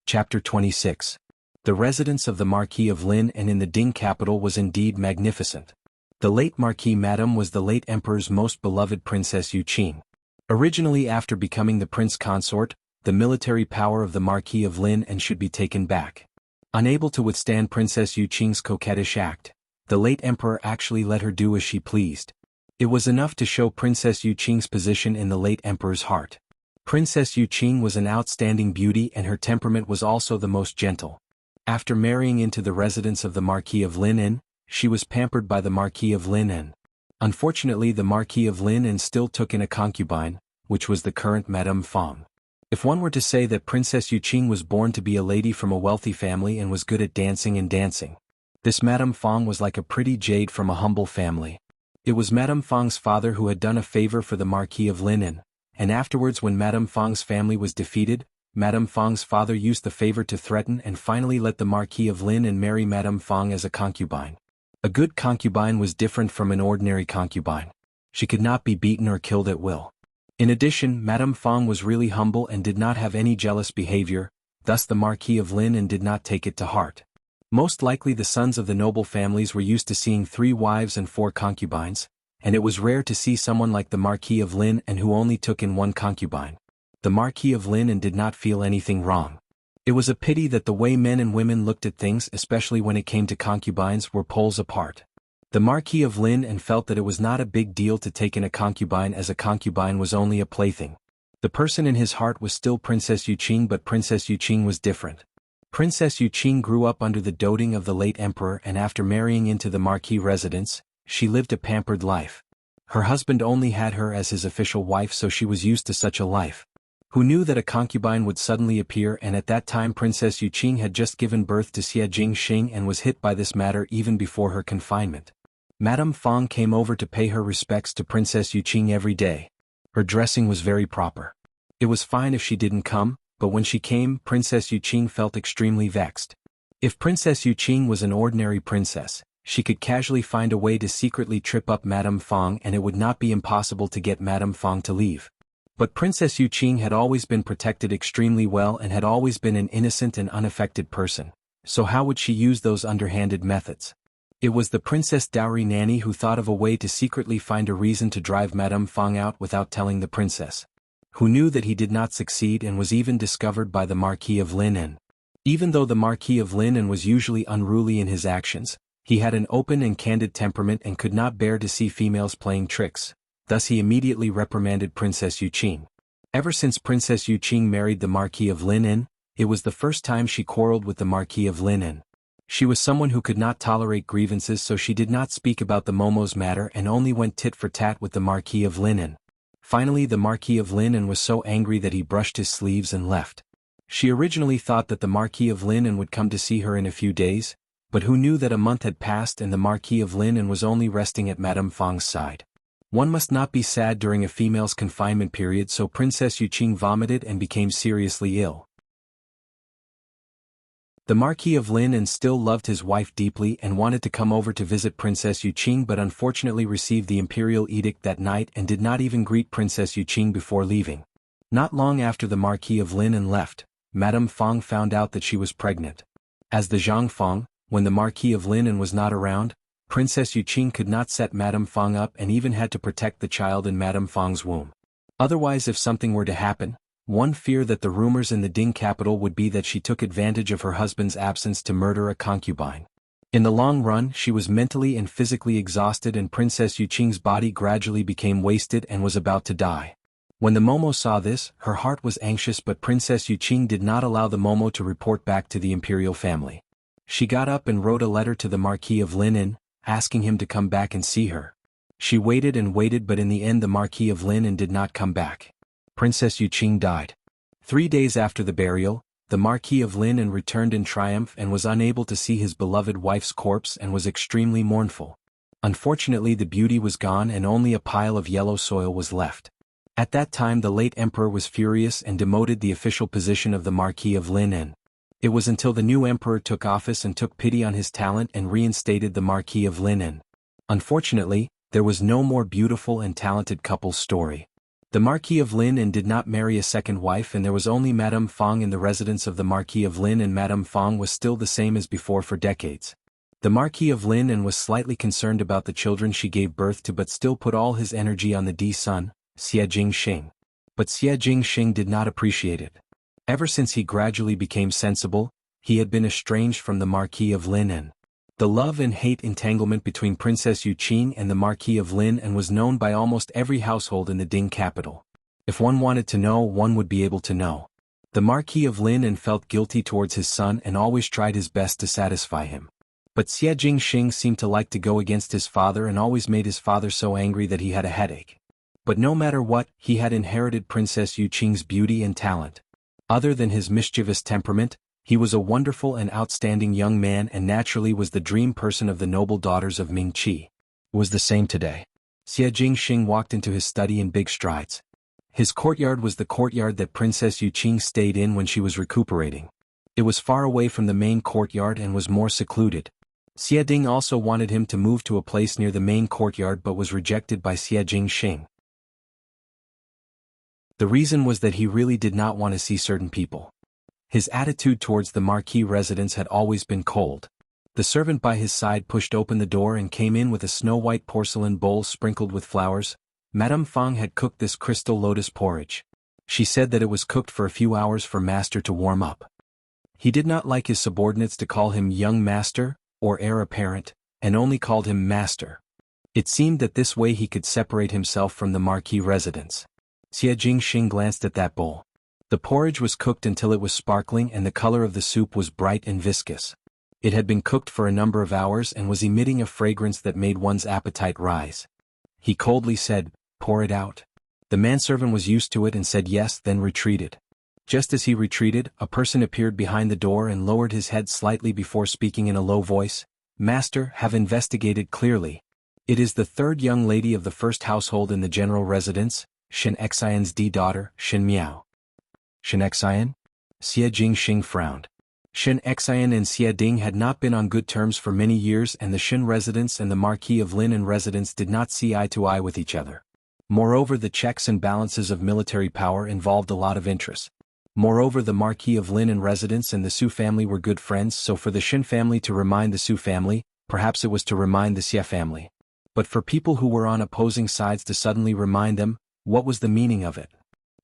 Chapter 26. The residence of the Marquis of Lin and in the Ding capital was indeed magnificent. The late Marquis Madame was the late Emperor's most beloved Princess Yuqing. Originally, after becoming the prince consort, the military power of the Marquis of Lin and should be taken back. Unable to withstand Princess Yuqing's coquettish act, the late Emperor actually let her do as she pleased. It was enough to show Princess Yuqing's position in the late Emperor's heart. Princess Yuqing was an outstanding beauty and her temperament was also the most gentle. After marrying into the residence of the Marquis of Lin, she was pampered by the Marquis of Lin. Unfortunately, the Marquis of Lin still took in a concubine, which was the current Madame Fong. If one were to say that Princess Yuqing was born to be a lady from a wealthy family and was good at dancing, this Madame Fong was like a pretty jade from a humble family. It was Madame Fong's father who had done a favor for the Marquis of Lin, and afterwards when Madame Fong's family was defeated, Madame Fong's father used the favor to threaten and finally let the Marquis of Lin marry Madame Fong as a concubine. A good concubine was different from an ordinary concubine. She could not be beaten or killed at will. In addition, Madame Fong was really humble and did not have any jealous behavior, thus the Marquis of Lin did not take it to heart. Most likely the sons of the noble families were used to seeing 3 wives and 4 concubines, and it was rare to see someone like the Marquis of Lin who only took in 1 concubine. The Marquis of Lin did not feel anything wrong. It was a pity that the way men and women looked at things, especially when it came to concubines, were poles apart. The Marquis of Lin felt that it was not a big deal to take in a concubine as a concubine was only a plaything. The person in his heart was still Princess Yuqing, but Princess Yuqing was different. Princess Yuqing grew up under the doting of the late Emperor and after marrying into the Marquis residence, she lived a pampered life. Her husband only had her as his official wife, so she was used to such a life. Who knew that a concubine would suddenly appear, and at that time Princess Yuqing had just given birth to Xie Jingxing and was hit by this matter even before her confinement. Madame Fong came over to pay her respects to Princess Yuqing every day. Her dressing was very proper. It was fine if she didn't come, but when she came, Princess Yuqing felt extremely vexed. If Princess Yuqing was an ordinary princess, she could casually find a way to secretly trip up Madame Fong and it would not be impossible to get Madame Fong to leave. But Princess Yuqing had always been protected extremely well and had always been an innocent and unaffected person, so how would she use those underhanded methods? It was the Princess Dowry Nanny who thought of a way to secretly find a reason to drive Madame Fong out without telling the princess, who knew that he did not succeed and was even discovered by the Marquis of Lin. Even though the Marquis of Lin was usually unruly in his actions, he had an open and candid temperament and could not bear to see females playing tricks. Thus he immediately reprimanded Princess Yuqing. Ever since Princess Yuqing married the Marquis of Lin, it was the first time she quarreled with the Marquis of Lin. She was someone who could not tolerate grievances, so she did not speak about the Momo's matter and only went tit for tat with the Marquis of Lin. Finally the Marquis of Lin was so angry that he brushed his sleeves and left. She originally thought that the Marquis of Lin would come to see her in a few days, but who knew that a month had passed and the Marquis of Lin was only resting at Madame Fong's side. One must not be sad during a female's confinement period, so Princess Yuqing vomited and became seriously ill. The Marquis of Lin still loved his wife deeply and wanted to come over to visit Princess Yuqing, but unfortunately received the imperial edict that night and did not even greet Princess Yuqing before leaving. Not long after the Marquis of Lin left, Madame Fong found out that she was pregnant. As the Zhang Fong, when the Marquis of Lin was not around, Princess Yuqing could not set Madame Fang up and even had to protect the child in Madame Fang's womb. Otherwise, if something were to happen, one fear that the rumors in the Ding capital would be that she took advantage of her husband's absence to murder a concubine. In the long run, she was mentally and physically exhausted, and Princess Yuqing's body gradually became wasted and was about to die. When the Momo saw this, her heart was anxious, but Princess Yuqing did not allow the Momo to report back to the imperial family. She got up and wrote a letter to the Marquis of Lineage, asking him to come back and see her. She waited and waited, but in the end the Marquis of Lineage did not come back. Princess Yuqing died. 3 days after the burial, the Marquis of Lineage returned in triumph and was unable to see his beloved wife's corpse and was extremely mournful. Unfortunately, the beauty was gone and only a pile of yellow soil was left. At that time the late emperor was furious and demoted the official position of the Marquis of Lineage. It was until the new emperor took office and took pity on his talent and reinstated the Marquis of Lineage. Unfortunately, there was no more beautiful and talented couple's story. The Marquis of Lineage did not marry a second wife, and there was only Madame Fang in the residence of the Marquis of Lineage, and Madame Fang was still the same as before for decades. The Marquis of Lineage was slightly concerned about the children she gave birth to, but still put all his energy on the son, Xie Jingxing. But Xie Jingxing did not appreciate it. Ever since he gradually became sensible, he had been estranged from the Marquis of Lineage. The love and hate entanglement between Princess Yuqing and the Marquis of Lineage was known by almost every household in the Ding capital. If one wanted to know, one would be able to know. The Marquis of Lineage felt guilty towards his son and always tried his best to satisfy him. But Xie Jingxing seemed to like to go against his father and always made his father so angry that he had a headache. But no matter what, he had inherited Princess Yuqing's beauty and talent. Other than his mischievous temperament, he was a wonderful and outstanding young man and naturally was the dream person of the noble daughters of Ming Qi. It was the same today. Xie Jingxing walked into his study in big strides. His courtyard was the courtyard that Princess Yuqing stayed in when she was recuperating. It was far away from the main courtyard and was more secluded. Xie Ding also wanted him to move to a place near the main courtyard but was rejected by Xie Jingxing. The reason was that he really did not want to see certain people. His attitude towards the Marquis residence had always been cold. The servant by his side pushed open the door and came in with a snow-white porcelain bowl sprinkled with flowers. Madame Fang had cooked this crystal lotus porridge. She said that it was cooked for a few hours for master to warm up. He did not like his subordinates to call him young master, or heir apparent, and only called him master. It seemed that this way he could separate himself from the Marquis residence. Xie Jingxing glanced at that bowl. The porridge was cooked until it was sparkling and the color of the soup was bright and viscous. It had been cooked for a number of hours and was emitting a fragrance that made one's appetite rise. He coldly said, "Pour it out." The manservant was used to it and said yes, then retreated. Just as he retreated, a person appeared behind the door and lowered his head slightly before speaking in a low voice. "Master, have investigated clearly. It is the third young lady of the first household in the general residence, Shen Xian's daughter, Shen Miao." Shen Xian? Xie Jingxing frowned. Shen Xian and Xie Ding had not been on good terms for many years, and the Shen residence and the Marquis of Lineage residence did not see eye to eye with each other. Moreover, the checks and balances of military power involved a lot of interest. Moreover, the Marquis of Lineage residence and the Su family were good friends, so for the Shen family to remind the Su family, perhaps it was to remind the Xie family. But for people who were on opposing sides to suddenly remind them, what was the meaning of it?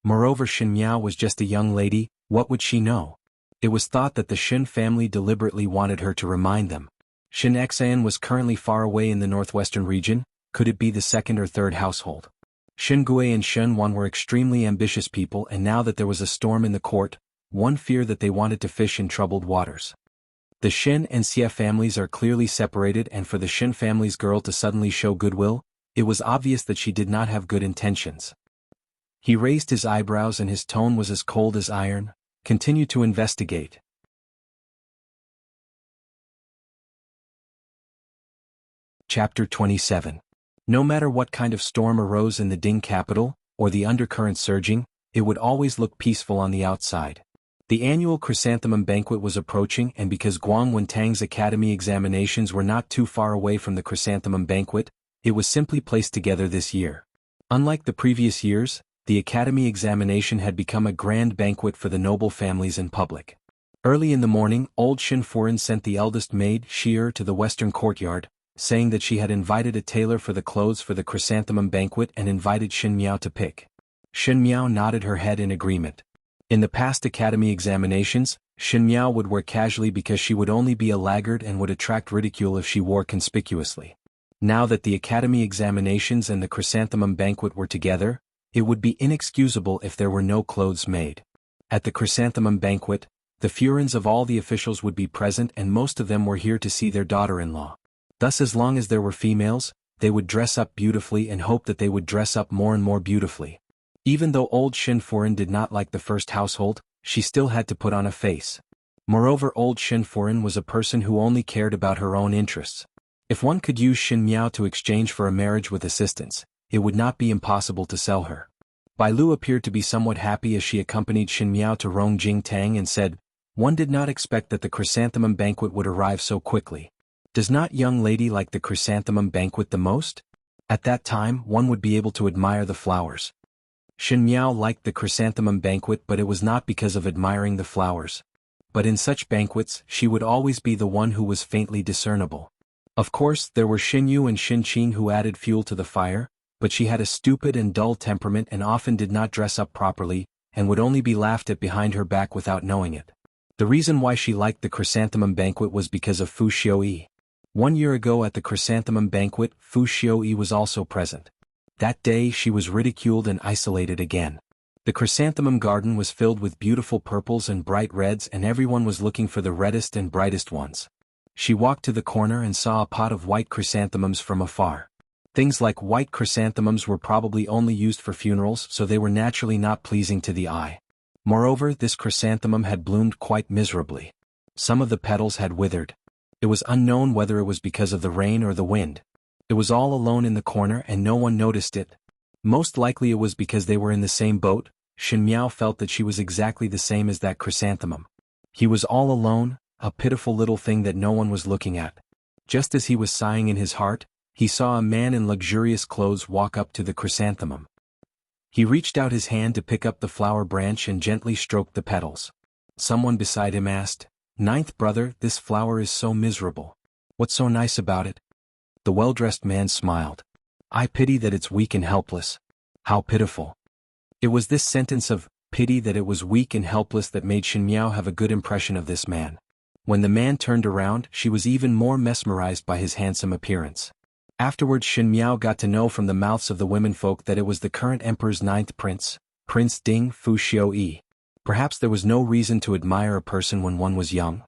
Moreover, Shen Miao was just a young lady, what would she know? It was thought that the Shen family deliberately wanted her to remind them. Shen Xian was currently far away in the northwestern region. Could it be the second or third household? Shen Gui and Shen Wan were extremely ambitious people, and now that there was a storm in the court, one feared that they wanted to fish in troubled waters. The Shen and Xie families are clearly separated, and for the Shen family's girl to suddenly show goodwill, it was obvious that she did not have good intentions. He raised his eyebrows and his tone was as cold as iron. Continue to investigate. Chapter 27. No matter what kind of storm arose in the Ding capital, or the undercurrent surging, it would always look peaceful on the outside. The annual chrysanthemum banquet was approaching, and because Guang Wentang's academy examinations were not too far away from the chrysanthemum banquet, it was simply placed together this year. Unlike the previous years, the academy examination had become a grand banquet for the noble families in public. Early in the morning, old Shin Furen sent the eldest maid, Shi'er, to the western courtyard, saying that she had invited a tailor for the clothes for the chrysanthemum banquet and invited Shin Miao to pick. Shin Miao nodded her head in agreement. In the past academy examinations, Shin Miao would wear casually because she would only be a laggard and would attract ridicule if she wore conspicuously. Now that the academy examinations and the chrysanthemum banquet were together, it would be inexcusable if there were no clothes made. At the chrysanthemum banquet, the furins of all the officials would be present and most of them were here to see their daughter-in-law. Thus as long as there were females, they would dress up beautifully and hope that they would dress up more and more beautifully. Even though old Shin Furin did not like the first household, she still had to put on a face. Moreover, old Shin Furin was a person who only cared about her own interests. If one could use Shin Miao to exchange for a marriage with assistance, it would not be impossible to sell her. Bai Lu appeared to be somewhat happy as she accompanied Shin Miao to Rongjing Tang and said, "One did not expect that the chrysanthemum banquet would arrive so quickly. Does not young lady like the chrysanthemum banquet the most? At that time one would be able to admire the flowers." Shin Miao liked the chrysanthemum banquet, but it was not because of admiring the flowers. But in such banquets she would always be the one who was faintly discernible. Of course there were Shin Yu and Shin Qing who added fuel to the fire, but she had a stupid and dull temperament and often did not dress up properly, and would only be laughed at behind her back without knowing it. The reason why she liked the chrysanthemum banquet was because of Fu Xiuyi. 1 year ago at the chrysanthemum banquet, Fu Xiuyi was also present. That day she was ridiculed and isolated again. The chrysanthemum garden was filled with beautiful purples and bright reds and everyone was looking for the reddest and brightest ones. She walked to the corner and saw a pot of white chrysanthemums from afar. Things like white chrysanthemums were probably only used for funerals, so they were naturally not pleasing to the eye. Moreover, this chrysanthemum had bloomed quite miserably. Some of the petals had withered. It was unknown whether it was because of the rain or the wind. It was all alone in the corner and no one noticed it. Most likely it was because they were in the same boat. Shin Miao felt that she was exactly the same as that chrysanthemum. He was all alone, a pitiful little thing that no one was looking at. Just as he was sighing in his heart, he saw a man in luxurious clothes walk up to the chrysanthemum. He reached out his hand to pick up the flower branch and gently stroked the petals. Someone beside him asked, "Ninth brother, this flower is so miserable. What's so nice about it?" The well-dressed man smiled. "I pity that it's weak and helpless." How pitiful. It was this sentence of pity that it was weak and helpless that made Shin Miao have a good impression of this man. When the man turned around, she was even more mesmerized by his handsome appearance. Afterwards Shin Miao got to know from the mouths of the womenfolk that it was the current emperor's ninth prince, Prince Ding Fu Xiuyi. Perhaps there was no reason to admire a person when one was young.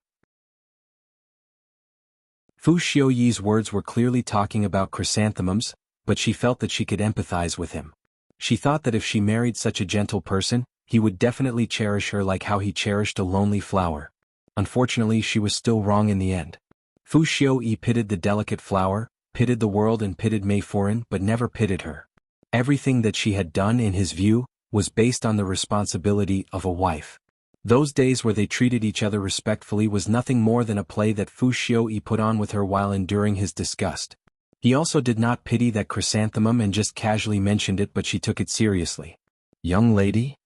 Fu Xiuyi's words were clearly talking about chrysanthemums, but she felt that she could empathize with him. She thought that if she married such a gentle person, he would definitely cherish her like how he cherished a lonely flower. Unfortunately she was still wrong in the end. Fu Xiuyi pitied the delicate flower, pitied the world and pitied Mei Furin but never pitied her. Everything that she had done in his view was based on the responsibility of a wife. Those days where they treated each other respectfully was nothing more than a play that Fu Xiuyi put on with her while enduring his disgust. He also did not pity that chrysanthemum and just casually mentioned it, but she took it seriously. "Young lady?"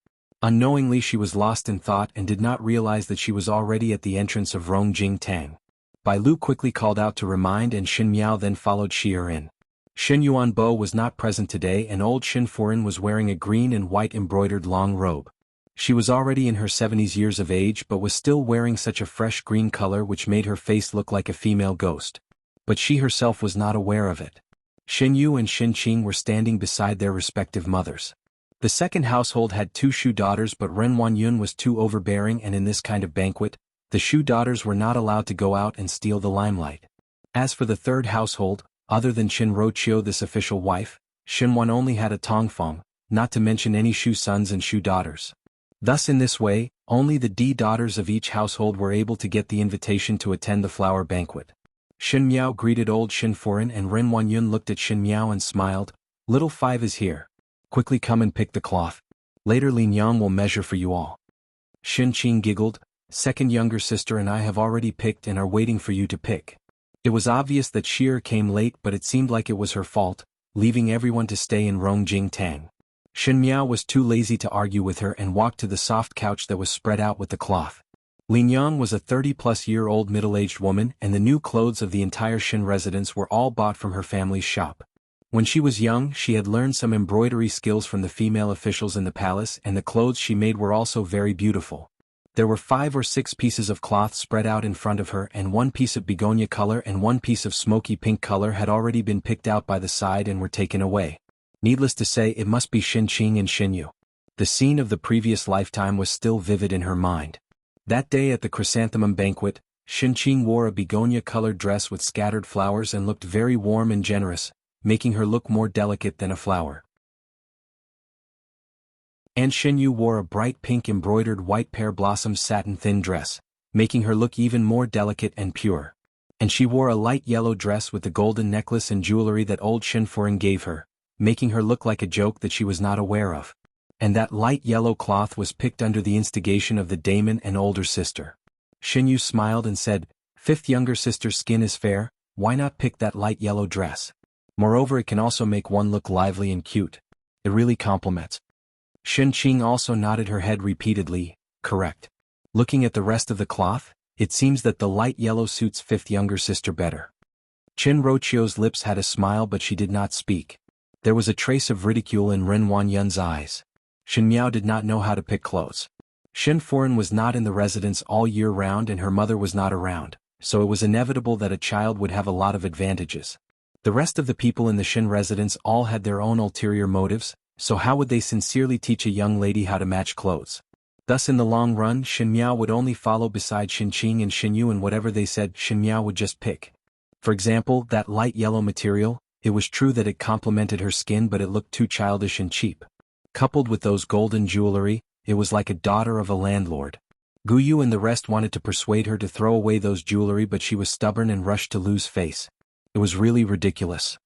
Unknowingly she was lost in thought and did not realize that she was already at the entrance of Rongjing Tang. Bai Lu quickly called out to remind and Shin Miao then followed Shi'er in. Shin Yuanbo was not present today and old Shin Furin was wearing a green and white embroidered long robe. She was already in her 70s years of age but was still wearing such a fresh green color which made her face look like a female ghost. But she herself was not aware of it. Shin Yu and Shin Qing were standing beside their respective mothers. The second household had 2 Shu daughters but Ren Wanyun was too overbearing and in this kind of banquet, the Shu daughters were not allowed to go out and steal the limelight. As for the third household, other than Shin Rochio this official wife, Shin Wan only had a Tongfeng, not to mention any Shu sons and Shu daughters. Thus in this way, only the D daughters of each household were able to get the invitation to attend the flower banquet. Shin Miao greeted old Shin Furin and Ren Wanyun looked at Shin Miao and smiled, "Little Five is here. Quickly come and pick the cloth. Later Lin Yang will measure for you all." Shin Qing giggled, "Second younger sister and I have already picked and are waiting for you to pick." It was obvious that Shi'er came late but it seemed like it was her fault, leaving everyone to stay in Rongjing Tang. Shin Miao was too lazy to argue with her and walked to the soft couch that was spread out with the cloth. Linyang was a 30-plus-year-old middle-aged woman, and the new clothes of the entire Shin residence were all bought from her family's shop. When she was young, she had learned some embroidery skills from the female officials in the palace, and the clothes she made were also very beautiful. There were 5 or 6 pieces of cloth spread out in front of her, and 1 piece of begonia color and 1 piece of smoky pink color had already been picked out by the side and were taken away. Needless to say, it must be Xinqing and Xinyu. The scene of the previous lifetime was still vivid in her mind. That day at the chrysanthemum banquet, Xinqing wore a begonia-colored dress with scattered flowers and looked very warm and generous, making her look more delicate than a flower. And Xinyu wore a bright pink embroidered white pear blossom satin thin dress, making her look even more delicate and pure. And she wore a light yellow dress with the golden necklace and jewelry that old Shinforen gave her, making her look like a joke that she was not aware of. And that light yellow cloth was picked under the instigation of the daemon and older sister. Xinyu smiled and said, "Fifth younger sister's skin is fair, why not pick that light yellow dress? Moreover, it can also make one look lively and cute. It really compliments." Xinqing also nodded her head repeatedly, correct. Looking at the rest of the cloth, it seems that the light yellow suits fifth younger sister better. Qin Rochio's lips had a smile, but she did not speak. There was a trace of ridicule in Ren Wanyun's eyes. Shin Miao did not know how to pick clothes. Shinforen was not in the residence all year round and her mother was not around, so it was inevitable that a child would have a lot of advantages. The rest of the people in the Shin residence all had their own ulterior motives, so how would they sincerely teach a young lady how to match clothes? Thus in the long run, Shin Miao would only follow beside Xinqing and Xinyu, and whatever they said, Shin Miao would just pick. For example, that light yellow material, it was true that it complemented her skin, but it looked too childish and cheap. Coupled with those golden jewelry, it was like a daughter of a landlord. Guyu and the rest wanted to persuade her to throw away those jewelry, but she was stubborn and rushed to lose face. It was really ridiculous.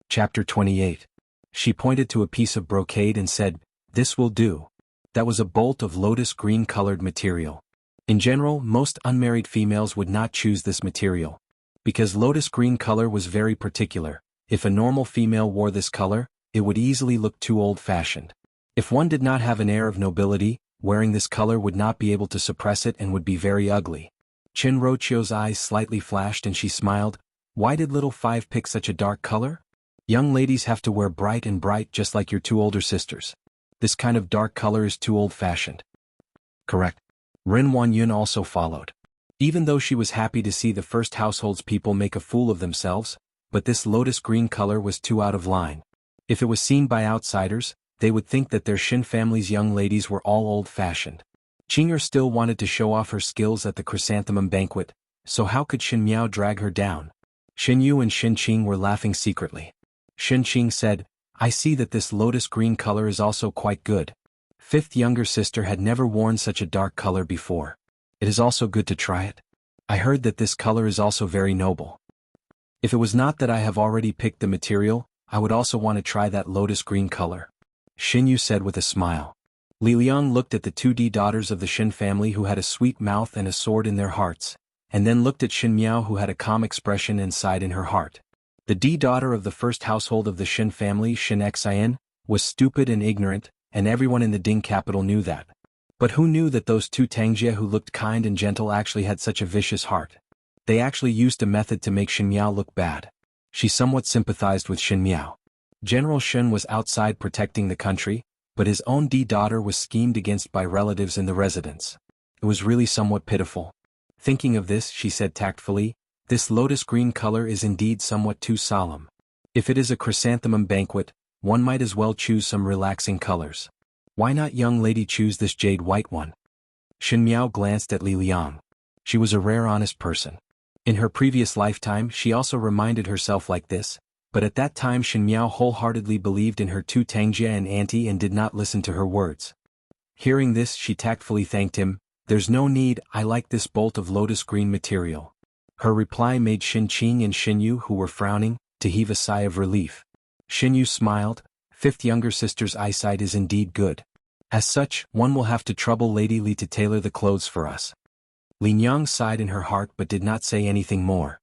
Chapter 28. She pointed to a piece of brocade and said, "This will do." That was a bolt of lotus green-colored material. In general, most unmarried females would not choose this material. Because lotus green color was very particular, if a normal female wore this color, it would easily look too old-fashioned. If one did not have an air of nobility, wearing this color would not be able to suppress it and would be very ugly. Qin Rochio's eyes slightly flashed and she smiled. "Why did little five pick such a dark color? Young ladies have to wear bright and bright just like your 2 older sisters. This kind of dark color is too old-fashioned." Correct. Ren Wanyun also followed. Even though she was happy to see the first household's people make a fool of themselves, but this lotus green color was too out of line. If it was seen by outsiders, they would think that their Shin family's young ladies were all old-fashioned. Qinger still wanted to show off her skills at the chrysanthemum banquet, so how could Shin Miao drag her down? Xinyu and Xinqing were laughing secretly. Xinqing said, "I see that this lotus green color is also quite good. Fifth younger sister had never worn such a dark color before. It is also good to try it. I heard that this color is also very noble. If it was not that I have already picked the material, I would also want to try that lotus green color," Xinyu said with a smile. Li Liang looked at the 2D daughters of the Shin family who had a sweet mouth and a sword in their hearts, and then looked at Shin Miao who had a calm expression and sighed in her heart. The D daughter of the first household of the Shin family, Shin Xian, was stupid and ignorant, and everyone in the Ding capital knew that. But who knew that those 2 Tangjie who looked kind and gentle actually had such a vicious heart? They actually used a method to make Shin Miao look bad. She somewhat sympathized with Shin Miao. General Shen was outside protecting the country, but his own D daughter was schemed against by relatives in the residence. It was really somewhat pitiful. Thinking of this, she said tactfully, "This lotus green color is indeed somewhat too solemn. If it is a chrysanthemum banquet, one might as well choose some relaxing colors. Why not, young lady, choose this jade white one?" Shin Miao glanced at Li Liang. She was a rare honest person. In her previous lifetime she also reminded herself like this, but at that time Shin Miao wholeheartedly believed in her 2 Tangjie and auntie and did not listen to her words. Hearing this, she tactfully thanked him. "There's no need, I like this bolt of lotus green material." Her reply made Xinqing and Xinyu, who were frowning, to heave a sigh of relief. Xinyu smiled. "Fifth younger sister's eyesight is indeed good. As such, one will have to trouble Lady Li to tailor the clothes for us." Lin Yang sighed in her heart but did not say anything more.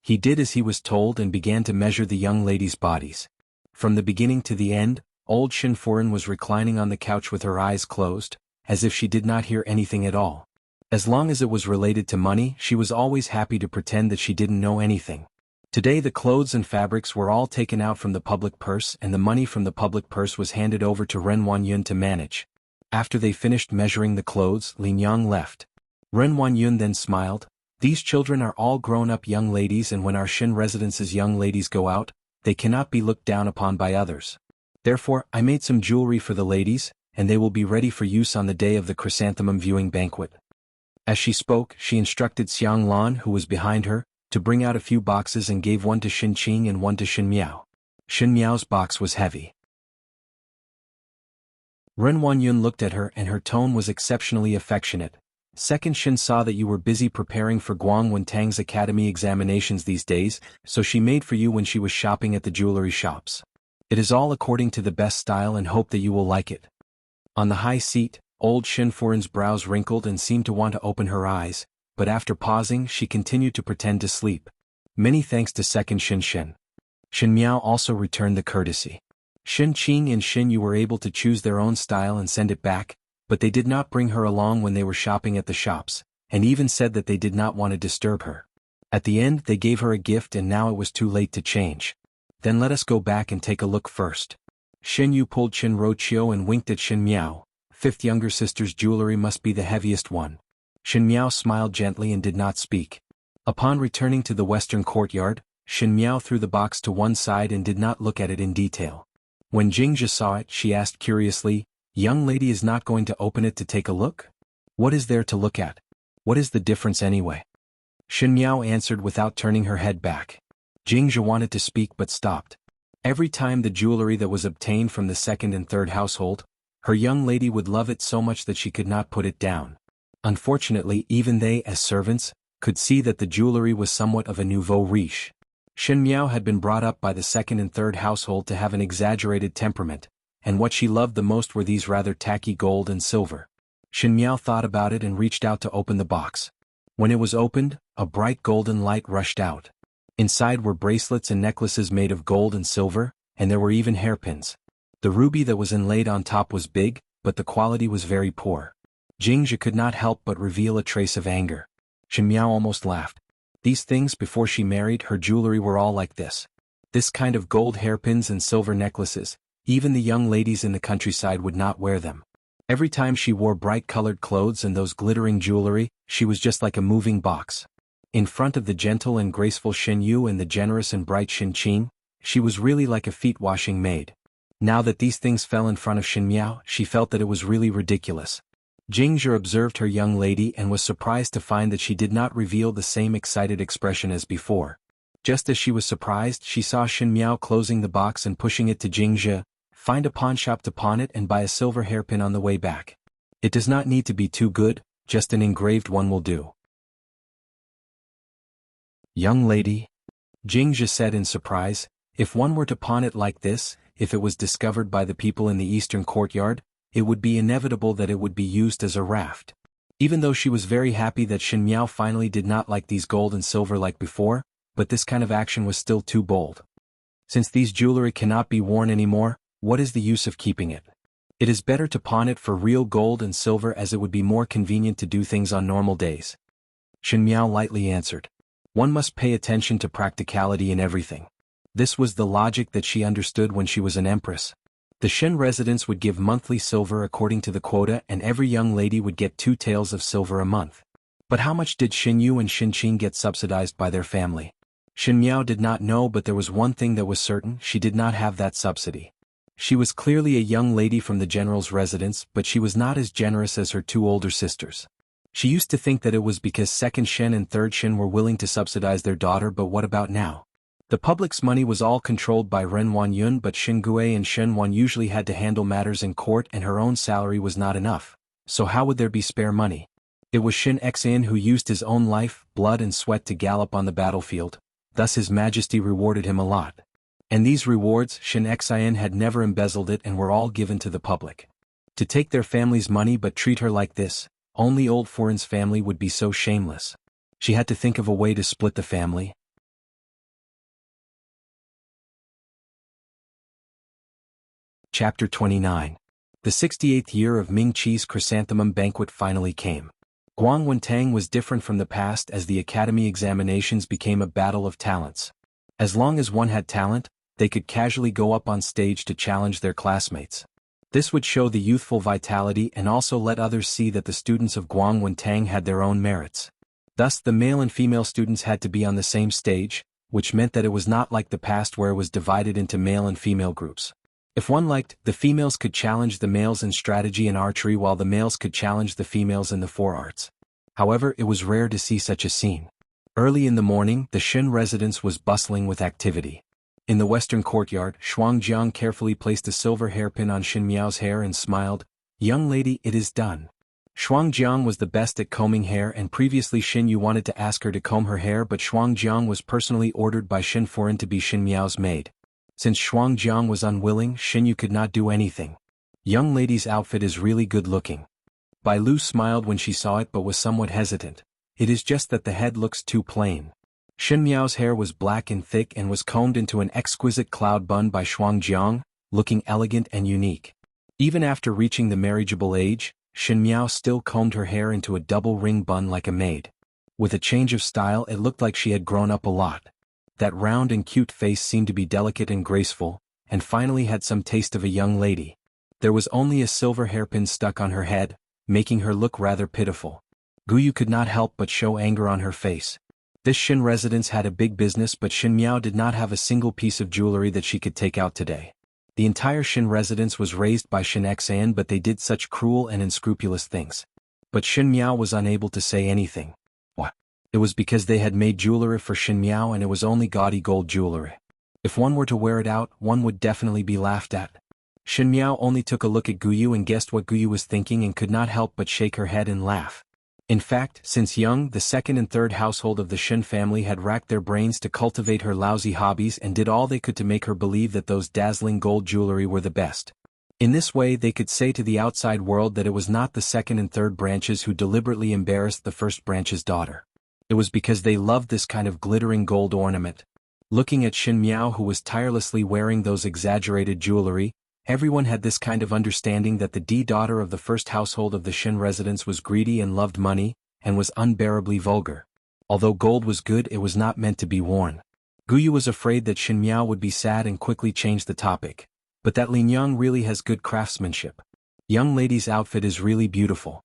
He did as he was told and began to measure the young ladies' bodies. From the beginning to the end, old Shinfuren was reclining on the couch with her eyes closed, as if she did not hear anything at all. As long as it was related to money, she was always happy to pretend that she didn't know anything. Today the clothes and fabrics were all taken out from the public purse and the money from the public purse was handed over to Ren Wanyun to manage. After they finished measuring the clothes, Lin Yang left. Ren Wanyun then smiled. These children are all grown-up young ladies, and when our Shin residence's young ladies go out, they cannot be looked down upon by others. Therefore, I made some jewelry for the ladies, and they will be ready for use on the day of the chrysanthemum viewing banquet. As she spoke, she instructed Xiang Lan, who was behind her, to bring out a few boxes and gave one to Shin Qing and one to Shin Miao. Shin Miao's box was heavy. Ren Wanyun looked at her and her tone was exceptionally affectionate. Second Shin saw that you were busy preparing for Guang Wentang's academy examinations these days, so she made for you when she was shopping at the jewelry shops. It is all according to the best style and hope that you will like it. On the high seat, old Shinfuren's brows wrinkled and seemed to want to open her eyes, but after pausing she continued to pretend to sleep. Many thanks to second Shin Shin. Shin Miao also returned the courtesy. Shin Qing and Shin Yu were able to choose their own style and send it back, but they did not bring her along when they were shopping at the shops, and even said that they did not want to disturb her. At the end they gave her a gift and now it was too late to change. Then let us go back and take a look first. Shin Yu pulled Shin Rochio and winked at Shin Miao. Fifth younger sister's jewelry must be the heaviest one. Shin Miao smiled gently and did not speak. Upon returning to the western courtyard, Shin Miao threw the box to one side and did not look at it in detail. When Jingzhe saw it, she asked curiously, "Young lady is not going to open it to take a look? What is there to look at? What is the difference anyway?" Shin Miao answered without turning her head back. Jingzhe wanted to speak but stopped. Every time the jewelry that was obtained from the second and third household, her young lady would love it so much that she could not put it down. Unfortunately, even they, as servants, could see that the jewelry was somewhat of a nouveau riche. Shin Miao had been brought up by the second and third household to have an exaggerated temperament, and what she loved the most were these rather tacky gold and silver. Shin Miao thought about it and reached out to open the box. When it was opened, a bright golden light rushed out. Inside were bracelets and necklaces made of gold and silver, and there were even hairpins. The ruby that was inlaid on top was big, but the quality was very poor. Jingzhe could not help but reveal a trace of anger. Shin Miao almost laughed. These things before she married her jewelry were all like this. This kind of gold hairpins and silver necklaces, even the young ladies in the countryside would not wear them. Every time she wore bright-colored clothes and those glittering jewelry, she was just like a moving box. In front of the gentle and graceful Shin Yu and the generous and bright Shin Qing, she was really like a feet-washing maid. Now that these things fell in front of Shin Miao, she felt that it was really ridiculous. Jingzhe observed her young lady and was surprised to find that she did not reveal the same excited expression as before. Just as she was surprised, she saw Shin Miao closing the box and pushing it to Jingzhe. "Find a pawn shop to pawn it and buy a silver hairpin on the way back. It does not need to be too good, just an engraved one will do." "Young lady," Jingzhe said in surprise, "if one were to pawn it like this, if it was discovered by the people in the eastern courtyard, it would be inevitable that it would be used as a raft." Even though she was very happy that Shin Miao finally did not like these gold and silver like before, but this kind of action was still too bold. Since these jewelry cannot be worn anymore, what is the use of keeping it? It is better to pawn it for real gold and silver as it would be more convenient to do things on normal days. Shin Miao lightly answered. One must pay attention to practicality in everything. This was the logic that she understood when she was an empress. The Shin residents would give monthly silver according to the quota and every young lady would get 2 taels of silver a month. But how much did Shin Yu and Shin Qing get subsidized by their family? Shin Miao did not know, but there was one thing that was certain: she did not have that subsidy. She was clearly a young lady from the general's residence, but she was not as generous as her 2 older sisters. She used to think that it was because second Shin and third Shin were willing to subsidize their daughter, but what about now? The public's money was all controlled by Ren Wanyun, but Shin Gui and Shin Wan usually had to handle matters in court and her own salary was not enough, so how would there be spare money? It was Shin Xin who used his own life, blood and sweat to gallop on the battlefield, thus His Majesty rewarded him a lot. And these rewards, Shin Xin had never embezzled it and were all given to the public. To take their family's money but treat her like this, only old Foreign's family would be so shameless. She had to think of a way to split the family. Chapter 29. The 68th year of Ming Qi's chrysanthemum banquet finally came. Guang Wentang was different from the past as the academy examinations became a battle of talents. As long as one had talent, they could casually go up on stage to challenge their classmates. This would show the youthful vitality and also let others see that the students of Guang Wentang had their own merits. Thus the male and female students had to be on the same stage, which meant that it was not like the past where it was divided into male and female groups. If one liked, the females could challenge the males in strategy and archery while the males could challenge the females in the four arts. However, it was rare to see such a scene. Early in the morning, the Shen residence was bustling with activity. In the western courtyard, Shuangjiang carefully placed a silver hairpin on Xin Miao's hair and smiled, "Young lady, it is done." Shuangjiang was the best at combing hair and previously Xin Yu wanted to ask her to comb her hair but Shuangjiang was personally ordered by Xin Foren to be Xin Miao's maid. Since Shuangjiang was unwilling, Xin Yu could not do anything. "Young lady's outfit is really good looking." Bai Lu smiled when she saw it but was somewhat hesitant. "It is just that the head looks too plain." Xin Miao's hair was black and thick and was combed into an exquisite cloud bun by Shuangjiang, looking elegant and unique. Even after reaching the marriageable age, Xin Miao still combed her hair into a double ring bun like a maid. With a change of style it looked like she had grown up a lot. That round and cute face seemed to be delicate and graceful, and finally had some taste of a young lady. There was only a silver hairpin stuck on her head, making her look rather pitiful. Guyu could not help but show anger on her face. This Shin residence had a big business but Xin Miao did not have a single piece of jewelry that she could take out today. The entire Shin residence was raised by Shin Xan but they did such cruel and unscrupulous things. But Xin Miao was unable to say anything. What? It was because they had made jewelry for Xin Miao and it was only gaudy gold jewelry. If one were to wear it out, one would definitely be laughed at. Xin Miao only took a look at Guyu and guessed what Guyu was thinking and could not help but shake her head and laugh. In fact, since young, the second and third household of the Shin family had racked their brains to cultivate her lousy hobbies and did all they could to make her believe that those dazzling gold jewelry were the best. In this way they could say to the outside world that it was not the second and third branches who deliberately embarrassed the first branch's daughter. It was because they loved this kind of glittering gold ornament. Looking at Xin Miao who was tirelessly wearing those exaggerated jewelry, everyone had this kind of understanding that the daughter of the first household of the Shin residence was greedy and loved money, and was unbearably vulgar. Although gold was good, it was not meant to be worn. Guyu was afraid that Xin Miao would be sad and quickly changed the topic. But that Linyang really has good craftsmanship. Young lady's outfit is really beautiful.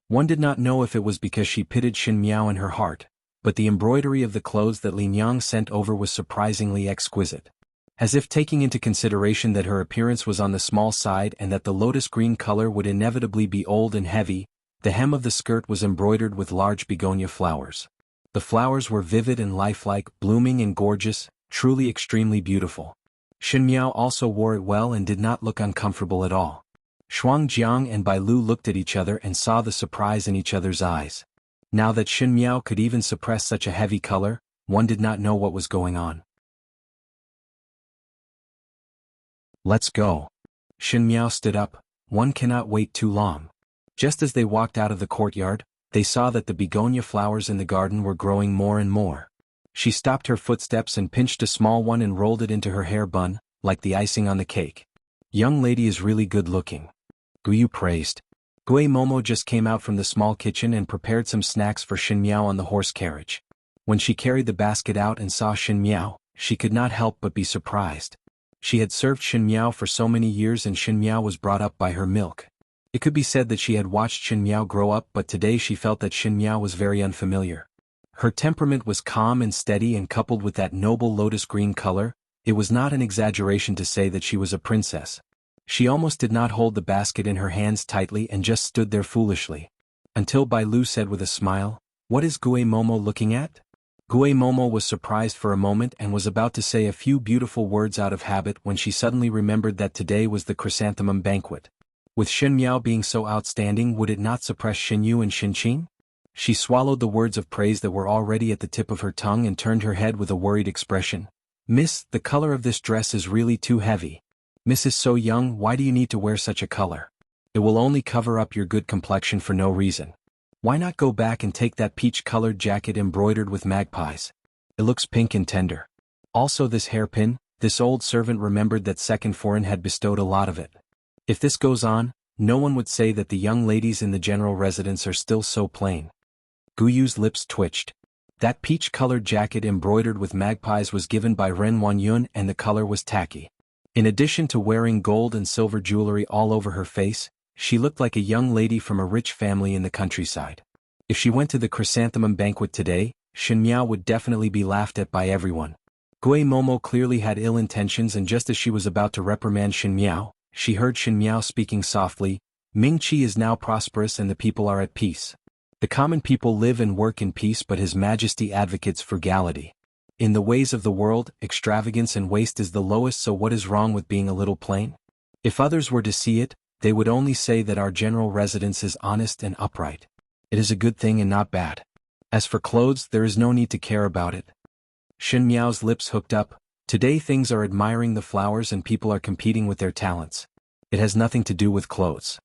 One did not know if it was because she pitied Xin Miao in her heart, but the embroidery of the clothes that Linyang sent over was surprisingly exquisite. As if taking into consideration that her appearance was on the small side and that the lotus green color would inevitably be old and heavy, the hem of the skirt was embroidered with large begonia flowers. The flowers were vivid and lifelike, blooming and gorgeous, truly extremely beautiful. Xin Miao also wore it well and did not look uncomfortable at all. Shuangjiang and Bai Lu looked at each other and saw the surprise in each other's eyes. Now that Xin Miao could even suppress such a heavy color, one did not know what was going on. "Let's go." Xin Miao stood up. "One cannot wait too long." Just as they walked out of the courtyard, they saw that the begonia flowers in the garden were growing more and more. She stopped her footsteps and pinched a small one and rolled it into her hair bun, like the icing on the cake. "Young lady is really good looking." Guyu praised. Gui Momo just came out from the small kitchen and prepared some snacks for Xin Miao on the horse carriage. When she carried the basket out and saw Xin Miao, she could not help but be surprised. She had served Xin Miao for so many years and Xin Miao was brought up by her milk. It could be said that she had watched Xin Miao grow up but today she felt that Xin Miao was very unfamiliar. Her temperament was calm and steady and coupled with that noble lotus green color, it was not an exaggeration to say that she was a princess. She almost did not hold the basket in her hands tightly and just stood there foolishly. Until Bai Lu said with a smile, "What is Gui Momo looking at?" Gui Momo was surprised for a moment and was about to say a few beautiful words out of habit when she suddenly remembered that today was the chrysanthemum banquet. With Xin Miao being so outstanding, would it not suppress Xin Yu and Xin Qing? She swallowed the words of praise that were already at the tip of her tongue and turned her head with a worried expression. "Miss, the color of this dress is really too heavy. Miss is so young, why do you need to wear such a color? It will only cover up your good complexion for no reason. Why not go back and take that peach-colored jacket embroidered with magpies? It looks pink and tender. Also this hairpin, This old servant remembered that second foreign had bestowed a lot of it. If this goes on, no one would say that the young ladies in the general residence are still so plain. Guyu's lips twitched. That peach-colored jacket embroidered with magpies was given by Ren Wanyun and the color was tacky. In addition to wearing gold and silver jewelry all over her face, she looked like a young lady from a rich family in the countryside. If she went to the chrysanthemum banquet today, Shen Miao would definitely be laughed at by everyone. Gui Momo clearly had ill intentions, and just as she was about to reprimand Shen Miao, she heard Shen Miao speaking softly. Ming Qi is now prosperous and the people are at peace. The common people live and work in peace, but His Majesty advocates frugality. In the ways of the world, extravagance and waste is the lowest, so what is wrong with being a little plain? If others were to see it, they would only say that our general residence is honest and upright. It is a good thing and not bad. As for clothes, there is no need to care about it. Shen Miao's lips hooked up. Today things are admiring the flowers and people are competing with their talents. It has nothing to do with clothes.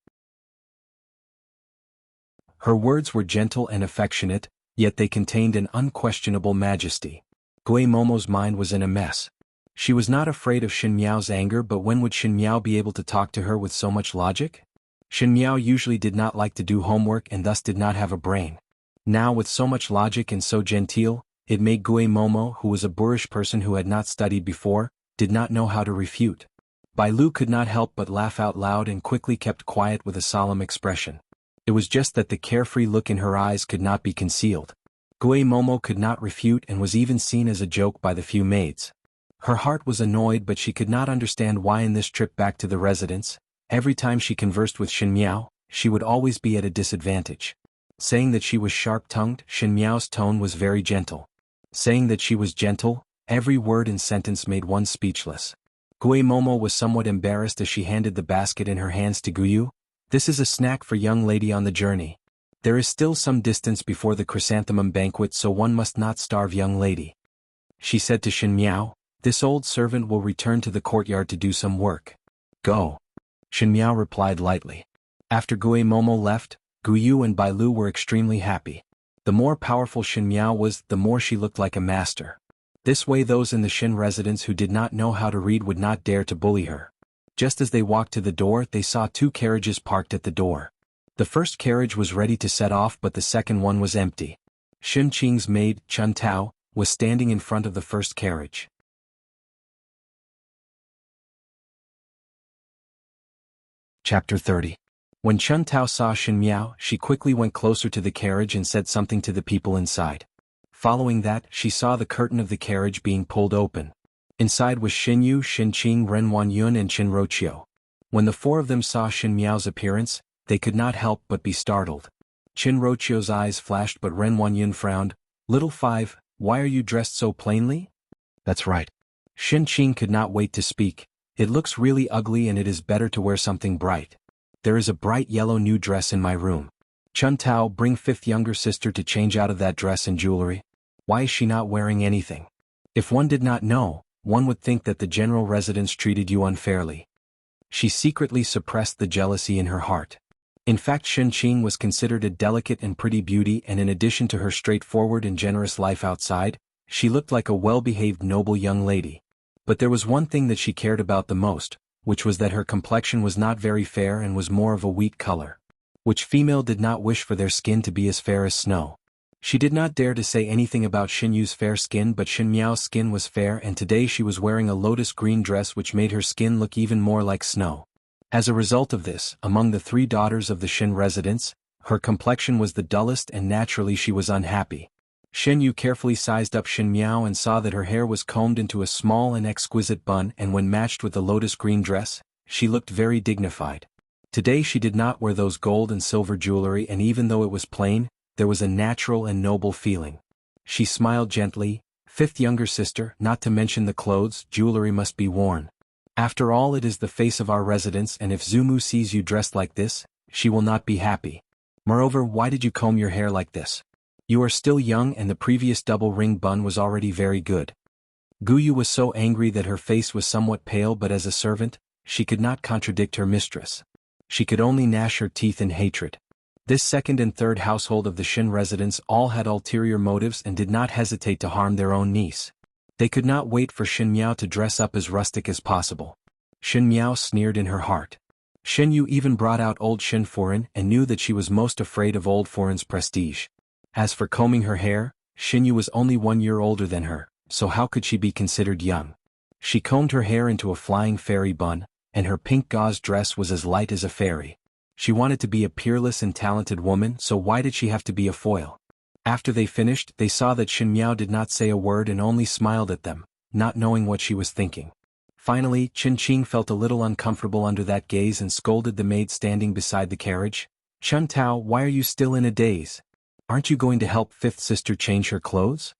Her words were gentle and affectionate, yet they contained an unquestionable majesty. Gui Momo's mind was in a mess. She was not afraid of Shen Miao's anger, but when would Shen Miao be able to talk to her with so much logic? Shen Miao usually did not like to do homework and thus did not have a brain. Now with so much logic and so genteel, it made Gui Momo, who was a boorish person who had not studied before, did not know how to refute. Bai Lu could not help but laugh out loud and quickly kept quiet with a solemn expression. It was just that the carefree look in her eyes could not be concealed. Gui Momo could not refute and was even seen as a joke by the few maids. Her heart was annoyed, but she could not understand why in this trip back to the residence, every time she conversed with Shen Miao, she would always be at a disadvantage. Saying that she was sharp-tongued, Shen Miao's tone was very gentle. Saying that she was gentle, every word and sentence made one speechless. Gui Momo was somewhat embarrassed as she handed the basket in her hands to Guyu. This is a snack for young lady on the journey. There is still some distance before the chrysanthemum banquet, so one must not starve young lady. She said to Shen Miao, this old servant will return to the courtyard to do some work. Go. Shen Miao replied lightly. After Gui Momo left, Guyu and Bai Lu were extremely happy. The more powerful Shen Miao was, the more she looked like a master. This way those in the Shen residence who did not know how to read would not dare to bully her. Just as they walked to the door, they saw two carriages parked at the door. The first carriage was ready to set off, but the second one was empty. Shen Qing's maid, Chun Tao, was standing in front of the first carriage. Chapter 30. When Chun Tao saw Shen Miao, she quickly went closer to the carriage and said something to the people inside. Following that, she saw the curtain of the carriage being pulled open. Inside was Shen Yu, Shen Qing, Ren Wanyun and Shen Roqiu. When the four of them saw Shen Miao's appearance, they could not help but be startled. Shen Roqiu's eyes flashed, but Ren Wanyun frowned. Little Five, why are you dressed so plainly? That's right. Shen Qing could not wait to speak. It looks really ugly and it is better to wear something bright. There is a bright yellow new dress in my room. Chun Tao, bring fifth younger sister to change out of that dress and jewelry. Why is she not wearing anything? If one did not know, one would think that the general residence treated you unfairly. She secretly suppressed the jealousy in her heart. In fact, Shen Qing was considered a delicate and pretty beauty, and in addition to her straightforward and generous life outside, she looked like a well-behaved noble young lady. But there was one thing that she cared about the most, which was that her complexion was not very fair and was more of a wheat color. Which female did not wish for their skin to be as fair as snow? She did not dare to say anything about Shen Yu's fair skin, but Shen Miao's skin was fair, and today she was wearing a lotus green dress which made her skin look even more like snow. As a result of this, among the three daughters of the Shen residence, her complexion was the dullest and naturally she was unhappy. Shen Yu carefully sized up Shen Miao and saw that her hair was combed into a small and exquisite bun, and when matched with the lotus green dress, she looked very dignified. Today she did not wear those gold and silver jewelry, and even though it was plain, there was a natural and noble feeling. She smiled gently. Fifth younger sister, not to mention the clothes, jewelry must be worn. After all, it is the face of our residence, and if Zumu sees you dressed like this, she will not be happy. Moreover, why did you comb your hair like this? You are still young and the previous double ring bun was already very good. Guyu was so angry that her face was somewhat pale, but as a servant, she could not contradict her mistress. She could only gnash her teeth in hatred. This second and third household of the Shen residence all had ulterior motives and did not hesitate to harm their own niece. They could not wait for Xin Miao to dress up as rustic as possible. Xin Miao sneered in her heart. Xin Yu even brought out old Xin Furen and knew that she was most afraid of old Furen's prestige. As for combing her hair, Xin Yu was only 1 year older than her, so how could she be considered young? She combed her hair into a flying fairy bun, and her pink gauze dress was as light as a fairy. She wanted to be a peerless and talented woman, so why did she have to be a foil? After they finished, they saw that Xin Miao did not say a word and only smiled at them, not knowing what she was thinking. Finally, Qin Qing felt a little uncomfortable under that gaze and scolded the maid standing beside the carriage. "Chun Tao, why are you still in a daze? Aren't you going to help fifth sister change her clothes?"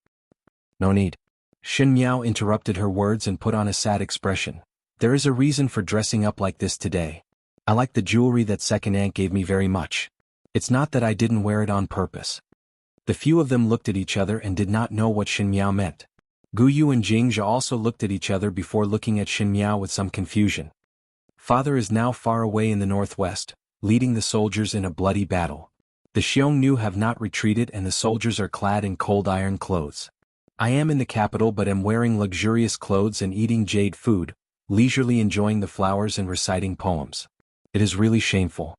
"No need." Xin Miao interrupted her words and put on a sad expression. "There is a reason for dressing up like this today. I like the jewelry that second aunt gave me very much. It's not that I didn't wear it on purpose." The few of them looked at each other and did not know what Xin Miao meant. Gu Yu and Jing Zhe also looked at each other before looking at Xin Miao with some confusion. Father is now far away in the northwest, leading the soldiers in a bloody battle. The Xiongnu have not retreated and the soldiers are clad in cold iron clothes. I am in the capital but am wearing luxurious clothes and eating jade food, leisurely enjoying the flowers and reciting poems. It is really shameful.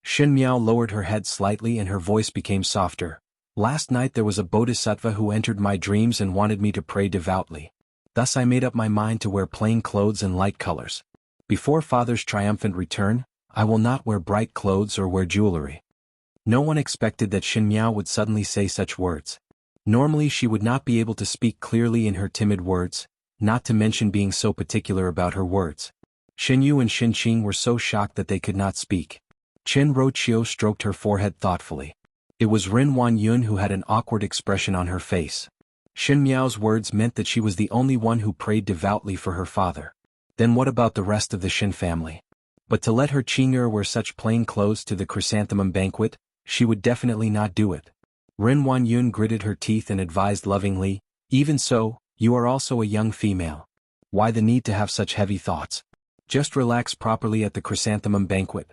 Xin Miao lowered her head slightly and her voice became softer. "Last night there was a bodhisattva who entered my dreams and wanted me to pray devoutly. Thus I made up my mind to wear plain clothes and light colors. Before Father's triumphant return, I will not wear bright clothes or wear jewelry." No one expected that Xin Miao would suddenly say such words. Normally she would not be able to speak clearly in her timid words, not to mention being so particular about her words. Xin Yu and Xin Qing were so shocked that they could not speak. Chen Roqiu stroked her forehead thoughtfully. It was Ren Wanyun who had an awkward expression on her face. Xin Miao's words meant that she was the only one who prayed devoutly for her father. Then what about the rest of the Xin family? But to let her Qing'er wear such plain clothes to the chrysanthemum banquet, she would definitely not do it. Ren Wanyun gritted her teeth and advised lovingly, "Even so, you are also a young female. Why the need to have such heavy thoughts? Just relax properly at the chrysanthemum banquet."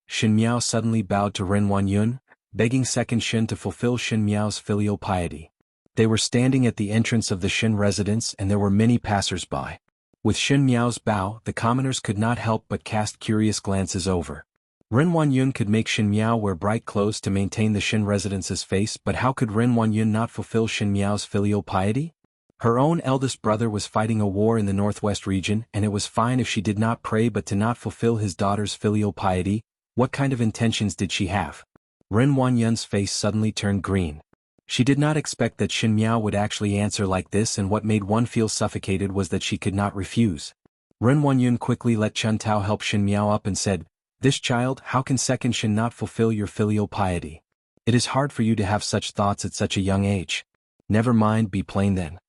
Xin Miao suddenly bowed to Ren Wanyun, begging second Xin to fulfill Xin Miao's filial piety. They were standing at the entrance of the Xin residence and there were many passers-by. With Xin Miao's bow, the commoners could not help but cast curious glances over. Ren Wanyun could make Xin Miao wear bright clothes to maintain the Xin residence's face, but how could Ren Wanyun not fulfill Xin Miao's filial piety? Her own eldest brother was fighting a war in the northwest region and it was fine if she did not pray but to not fulfill his daughter's filial piety. What kind of intentions did she have? Ren Wanyun's face suddenly turned green. She did not expect that Xin Miao would actually answer like this, and what made one feel suffocated was that she could not refuse. Ren Wanyun quickly let Chun Tao help Xin Miao up and said, "This child, how can second Xin not fulfill your filial piety? It is hard for you to have such thoughts at such a young age. Never mind, be plain then."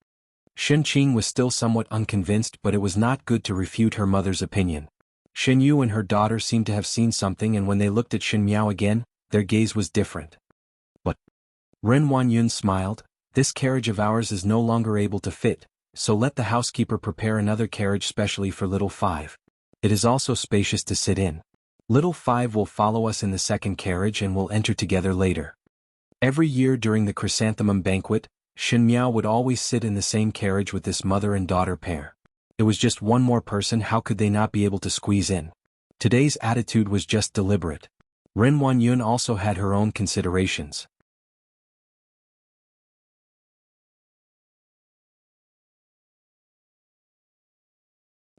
Xin Qing was still somewhat unconvinced, but it was not good to refute her mother's opinion. Xin Yu and her daughter seemed to have seen something, and when they looked at Xin Miao again, their gaze was different. "But," Ren Wanyun smiled, "this carriage of ours is no longer able to fit, so let the housekeeper prepare another carriage specially for little five. It is also spacious to sit in. Little five will follow us in the second carriage and will enter together later." Every year during the chrysanthemum banquet, Xin Miao would always sit in the same carriage with this mother and daughter pair. It was just one more person, how could they not be able to squeeze in? Today's attitude was just deliberate. Ren Wanyun also had her own considerations.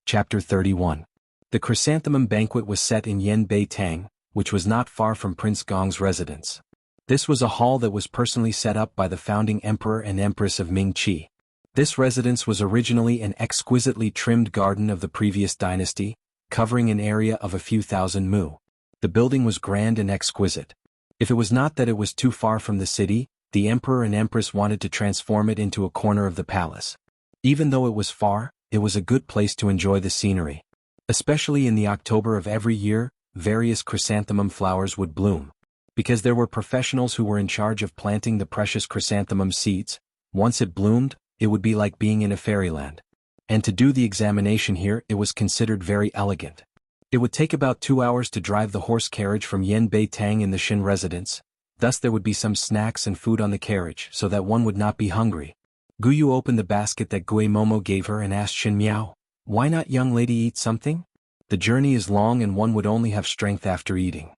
Chapter 31. The chrysanthemum banquet was set in Yanbei Tang, which was not far from Prince Gong's residence. This was a hall that was personally set up by the founding emperor and empress of Ming-Chi. This residence was originally an exquisitely trimmed garden of the previous dynasty, covering an area of a few thousand mu. The building was grand and exquisite. If it was not that it was too far from the city, the emperor and empress wanted to transform it into a corner of the palace. Even though it was far, it was a good place to enjoy the scenery. Especially in the October of every year, various chrysanthemum flowers would bloom. Because there were professionals who were in charge of planting the precious chrysanthemum seeds, once it bloomed, it would be like being in a fairyland. And to do the examination here, it was considered very elegant. It would take about 2 hours to drive the horse carriage from Yanbei Tang in the Xin residence. Thus there would be some snacks and food on the carriage so that one would not be hungry. Guyu opened the basket that Gui Momo gave her and asked Shin Miao, "Why not, young lady, eat something? The journey is long and one would only have strength after eating."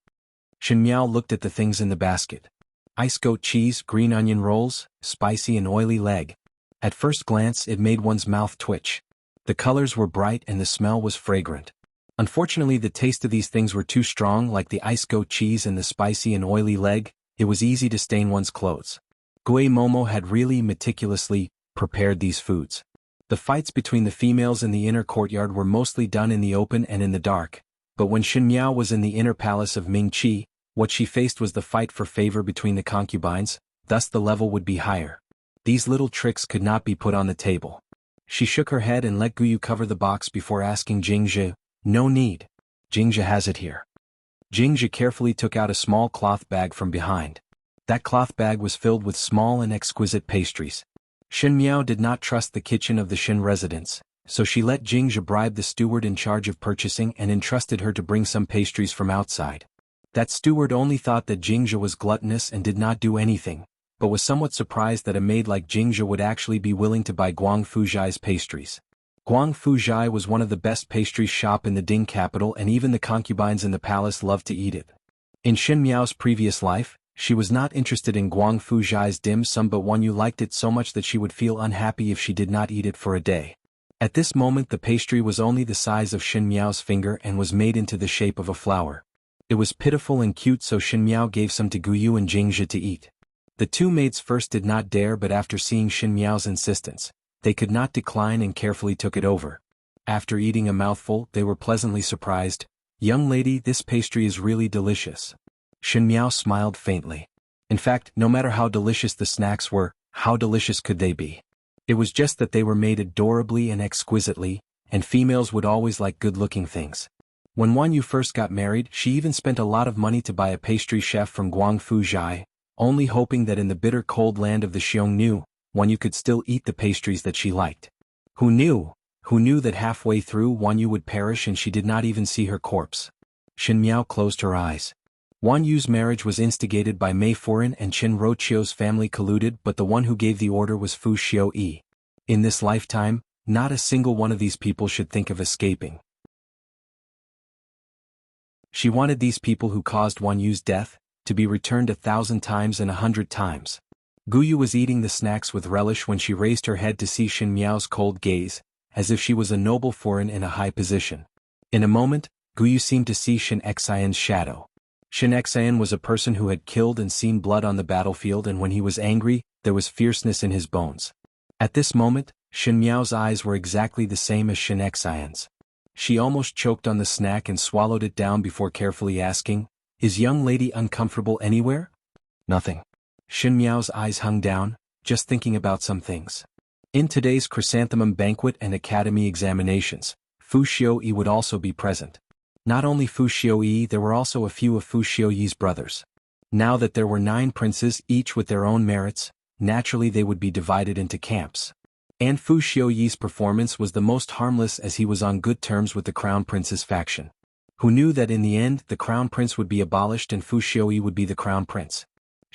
Shin Miao looked at the things in the basket. Ice goat cheese, green onion rolls, spicy and oily leg. At first glance it made one's mouth twitch. The colors were bright and the smell was fragrant. Unfortunately the taste of these things were too strong, like the ice goat cheese and the spicy and oily leg. It was easy to stain one's clothes. Gui Momo had really meticulously prepared these foods. The fights between the females in the inner courtyard were mostly done in the open and in the dark, but when Shin Miao was in the inner palace of Ming Qi, what she faced was the fight for favor between the concubines, thus the level would be higher. These little tricks could not be put on the table. She shook her head and let Guyu cover the box before asking Jingzhe, "No need. Jingzhe has it here." Jingzhe carefully took out a small cloth bag from behind. That cloth bag was filled with small and exquisite pastries. Shin Miao did not trust the kitchen of the Shin residence, so she let Jingzhe bribe the steward in charge of purchasing and entrusted her to bring some pastries from outside. That steward only thought that Jingzhe was gluttonous and did not do anything, but was somewhat surprised that a maid like Jingzhe would actually be willing to buy Guang Fuzhai's pastries. Guang Fuzhai was one of the best pastry shop in the Ding capital, and even the concubines in the palace loved to eat it. In Shin Miao's previous life, she was not interested in Guang Fuzhai's dim sum, but Wan Yu liked it so much that she would feel unhappy if she did not eat it for a day. At this moment the pastry was only the size of Shin Miao's finger and was made into the shape of a flower. It was pitiful and cute, so Shin Miao gave some to Guyu and Jingzhe to eat. The two maids first did not dare, but after seeing Shin Miao's insistence, they could not decline and carefully took it over. After eating a mouthful, they were pleasantly surprised. "Young lady, this pastry is really delicious." Shin Miao smiled faintly. In fact, no matter how delicious the snacks were, how delicious could they be? It was just that they were made adorably and exquisitely, and females would always like good-looking things. When Wan Yu first got married, she even spent a lot of money to buy a pastry chef from Guang Fuzhai, only hoping that in the bitter cold land of the Xiongnu, Wan Yu could still eat the pastries that she liked. Who knew? Who knew that halfway through Wan Yu would perish and she did not even see her corpse? Shin Miao closed her eyes. Wan Yu's marriage was instigated by Mei Furan and Qin Rochio's family colluded, but the one who gave the order was Fu Xiuyi. In this lifetime, not a single one of these people should think of escaping. She wanted these people who caused Wan Yu's death to be returned 1,000 times and 100 times. Guyu was eating the snacks with relish when she raised her head to see Shin Miao's cold gaze, as if she was a noble foreign in a high position. In a moment, Guyu seemed to see Shin Xian's shadow. Shin Xian was a person who had killed and seen blood on the battlefield, and when he was angry, there was fierceness in his bones. At this moment, Shin Miao's eyes were exactly the same as Shin Xian's. She almost choked on the snack and swallowed it down before carefully asking, "Is young lady uncomfortable anywhere?" "Nothing." Shin Miao's eyes hung down, just thinking about some things. In today's chrysanthemum banquet and academy examinations, Fu Xiuyi would also be present. Not only Fu Xiuyi, there were also a few of Fu Xiuyi's brothers. Now that there were 9 princes, each with their own merits, naturally they would be divided into camps. And Fu Xiuyi's performance was the most harmless, as he was on good terms with the Crown Prince's faction. Who knew that in the end the Crown Prince would be abolished and Fu Xiuyi would be the Crown Prince?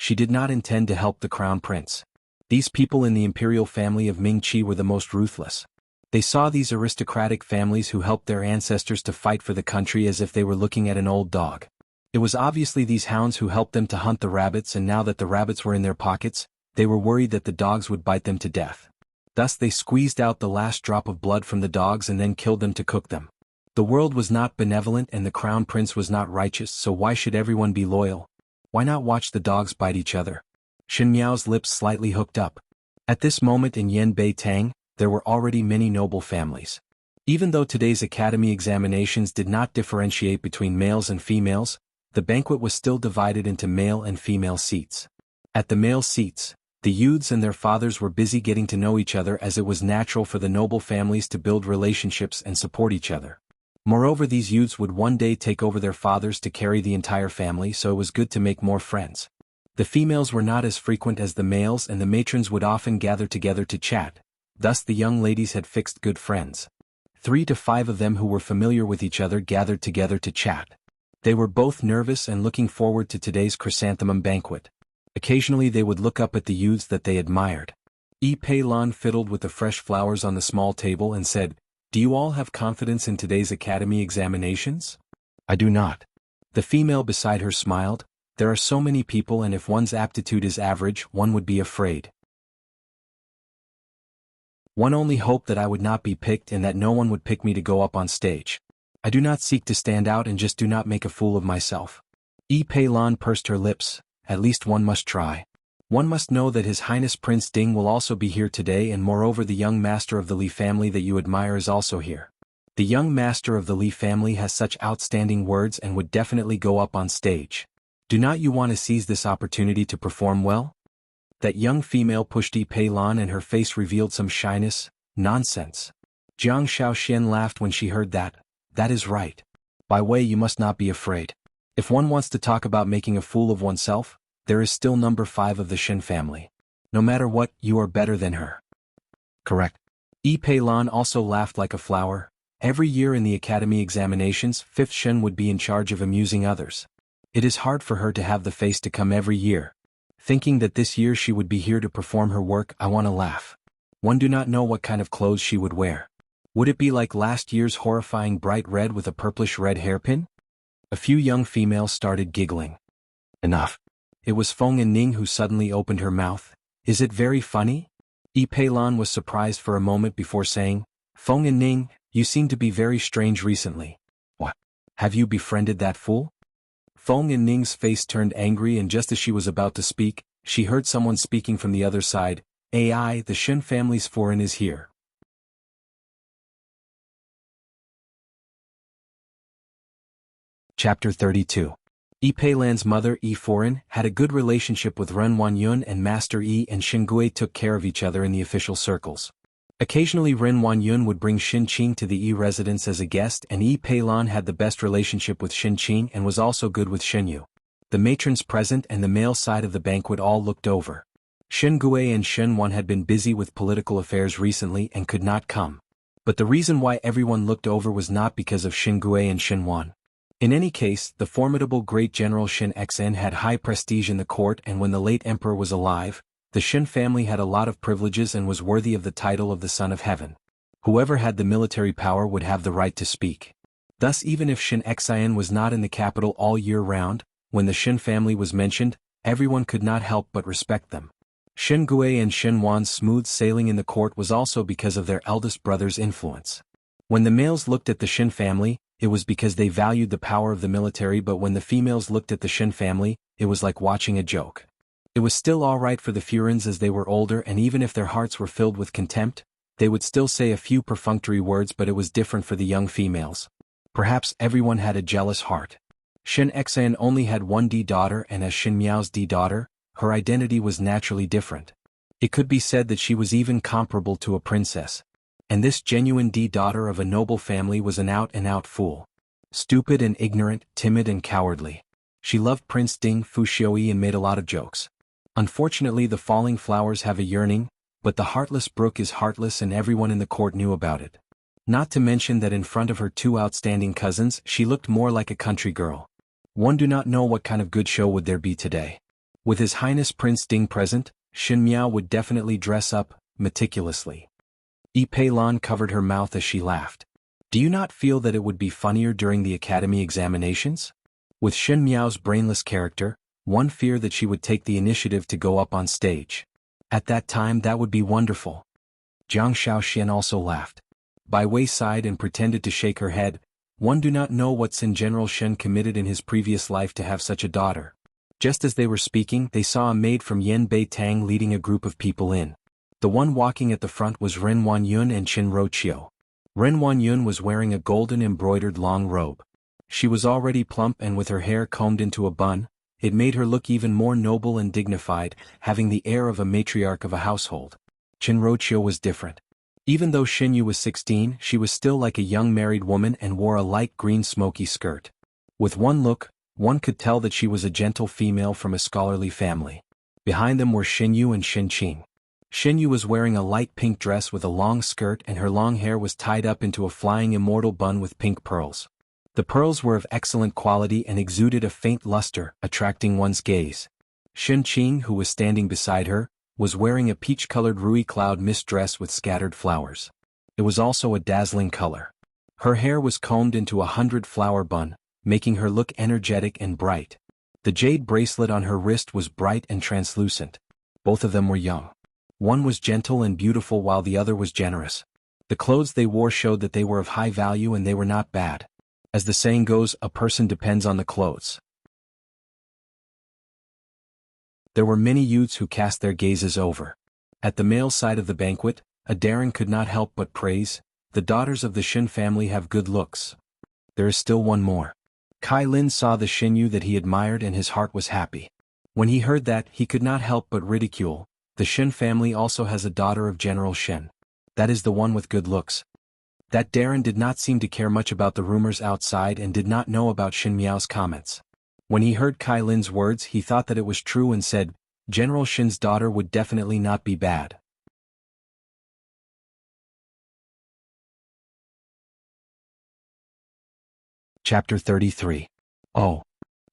She did not intend to help the Crown Prince. These people in the imperial family of Ming Qi were the most ruthless. They saw these aristocratic families who helped their ancestors to fight for the country as if they were looking at an old dog. It was obviously these hounds who helped them to hunt the rabbits, and now that the rabbits were in their pockets, they were worried that the dogs would bite them to death. Thus they squeezed out the last drop of blood from the dogs and then killed them to cook them. The world was not benevolent and the Crown Prince was not righteous, so why should everyone be loyal? Why not watch the dogs bite each other? Shin Miao's lips slightly hooked up. At this moment in Yanbei Tang, there were already many noble families. Even though today's academy examinations did not differentiate between males and females, the banquet was still divided into male and female seats. At the male seats, the youths and their fathers were busy getting to know each other, as it was natural for the noble families to build relationships and support each other. Moreover, these youths would one day take over their fathers to carry the entire family, so it was good to make more friends. The females were not as frequent as the males, and the matrons would often gather together to chat. Thus the young ladies had fixed good friends. 3 to 5 of them who were familiar with each other gathered together to chat. They were both nervous and looking forward to today's chrysanthemum banquet. Occasionally they would look up at the youths that they admired. Pei Lan fiddled with the fresh flowers on the small table and said, "Do you all have confidence in today's academy examinations?" "I do not." The female beside her smiled. "There are so many people, and if one's aptitude is average, one would be afraid. One only hoped that I would not be picked and that no one would pick me to go up on stage. I do not seek to stand out and just do not make a fool of myself." Pei Lan pursed her lips. "At least one must try. One must know that His Highness Prince Ding will also be here today, and moreover the young master of the Li family that you admire is also here. The young master of the Li family has such outstanding words and would definitely go up on stage. Do not you want to seize this opportunity to perform well?" That young female pushed Pei Lan and her face revealed some shyness. "Nonsense." Jiang Shaoxian laughed when she heard that. "That is right. By way, you must not be afraid. If one wants to talk about making a fool of oneself, there is still number 5 of the Shen family. No matter what, you are better than her." "Correct." Pei Lan also laughed like a flower. Every year in the academy examinations, 5th Shen would be in charge of amusing others. It is hard for her to have the face to come every year. Thinking that this year she would be here to perform her work, I want to laugh. One do not know what kind of clothes she would wear. Would it be like last year's horrifying bright red with a purplish red hairpin? A few young females started giggling. Enough. It was Feng and Ning who suddenly opened her mouth. "Is it very funny?" Pei Lan was surprised for a moment before saying, "Feng and Ning, you seem to be very strange recently. What? Have you befriended that fool?" Feng and Ning's face turned angry, and just as she was about to speak, she heard someone speaking from the other side. "AI, the Shen family's foreign is here." Chapter 32. Pei Lan's mother, Foreign, had a good relationship with Ren Wanyun, and Master and Xin Gui took care of each other in the official circles. Occasionally Ren Wanyun would bring Xin Qing to the residence as a guest, and Pei Lan had the best relationship with Xin Qing and was also good with Xin Yu. The matrons present and the male side of the banquet all looked over. Xin Gui and Shen Wan had been busy with political affairs recently and could not come. But the reason why everyone looked over was not because of Xin Gui and Shen Wan. In any case, the formidable great general Shen Xen had high prestige in the court, and when the late emperor was alive, the Shen family had a lot of privileges and was worthy of the title of the Son of Heaven. Whoever had the military power would have the right to speak. Thus even if Shen Xian was not in the capital all year round, when the Shen family was mentioned, everyone could not help but respect them. Shen Gui and Shen Wan's smooth sailing in the court was also because of their eldest brother's influence. When the males looked at the Shen family, it was because they valued the power of the military, but when the females looked at the Shen family, it was like watching a joke. It was still all right for the Furins as they were older, and even if their hearts were filled with contempt, they would still say a few perfunctory words, but it was different for the young females. Perhaps everyone had a jealous heart. Shen Xian only had one daughter, and as Shen Miao's daughter, her identity was naturally different. It could be said that she was even comparable to a princess. And this genuine daughter of a noble family was an out-and-out fool. Stupid and ignorant, timid and cowardly. She loved Prince Ding Fuxiui and made a lot of jokes. Unfortunately, the falling flowers have a yearning, but the heartless brook is heartless, and everyone in the court knew about it. Not to mention that in front of her 2 outstanding cousins, she looked more like a country girl. One do not know what kind of good show would there be today. With His Highness Prince Ding present, Xin Miao would definitely dress up meticulously. Pei Lan covered her mouth as she laughed. "Do you not feel that it would be funnier during the academy examinations? With Xin Miao's brainless character, one feared that she would take the initiative to go up on stage. At that time that would be wonderful." Jiang Shaoxian also laughed. Bai Wei sighed and pretended to shake her head. One do not know what Sin General Shen committed in his previous life to have such a daughter. Just as they were speaking, they saw a maid from Yan Bei Tang leading a group of people in. The one walking at the front was Ren Wanyun and Qin Roqiu. Ren Wanyun was wearing a golden embroidered long robe. She was already plump, and with her hair combed into a bun, it made her look even more noble and dignified, having the air of a matriarch of a household. Qin Roqiu was different. Even though Xin Yu was 16, she was still like a young married woman and wore a light green smoky skirt. With one look, one could tell that she was a gentle female from a scholarly family. Behind them were Xin Yu and Xin Qing. Xin Yu was wearing a light pink dress with a long skirt, and her long hair was tied up into a flying immortal bun with pink pearls. The pearls were of excellent quality and exuded a faint luster, attracting one's gaze. Shen Qing, who was standing beside her, was wearing a peach-colored Rui Cloud mist dress with scattered flowers. It was also a dazzling color. Her hair was combed into a 100-flower bun, making her look energetic and bright. The jade bracelet on her wrist was bright and translucent. Both of them were young. One was gentle and beautiful while the other was generous. The clothes they wore showed that they were of high value and they were not bad. As the saying goes, a person depends on the clothes. There were many youths who cast their gazes over. At the male side of the banquet, Adventur could not help but praise, "The daughters of the Shen family have good looks." There is still one more. Kai Lin saw the Xinyu that he admired and his heart was happy. When he heard that, he could not help but ridicule, "The Shen family also has a daughter of General Shen. That is the one with good looks." That Darren did not seem to care much about the rumors outside and did not know about Shen Miao's comments. When he heard Kai Lin's words, he thought that it was true and said, "General Shen's daughter would definitely not be bad." Chapter 33. Oh.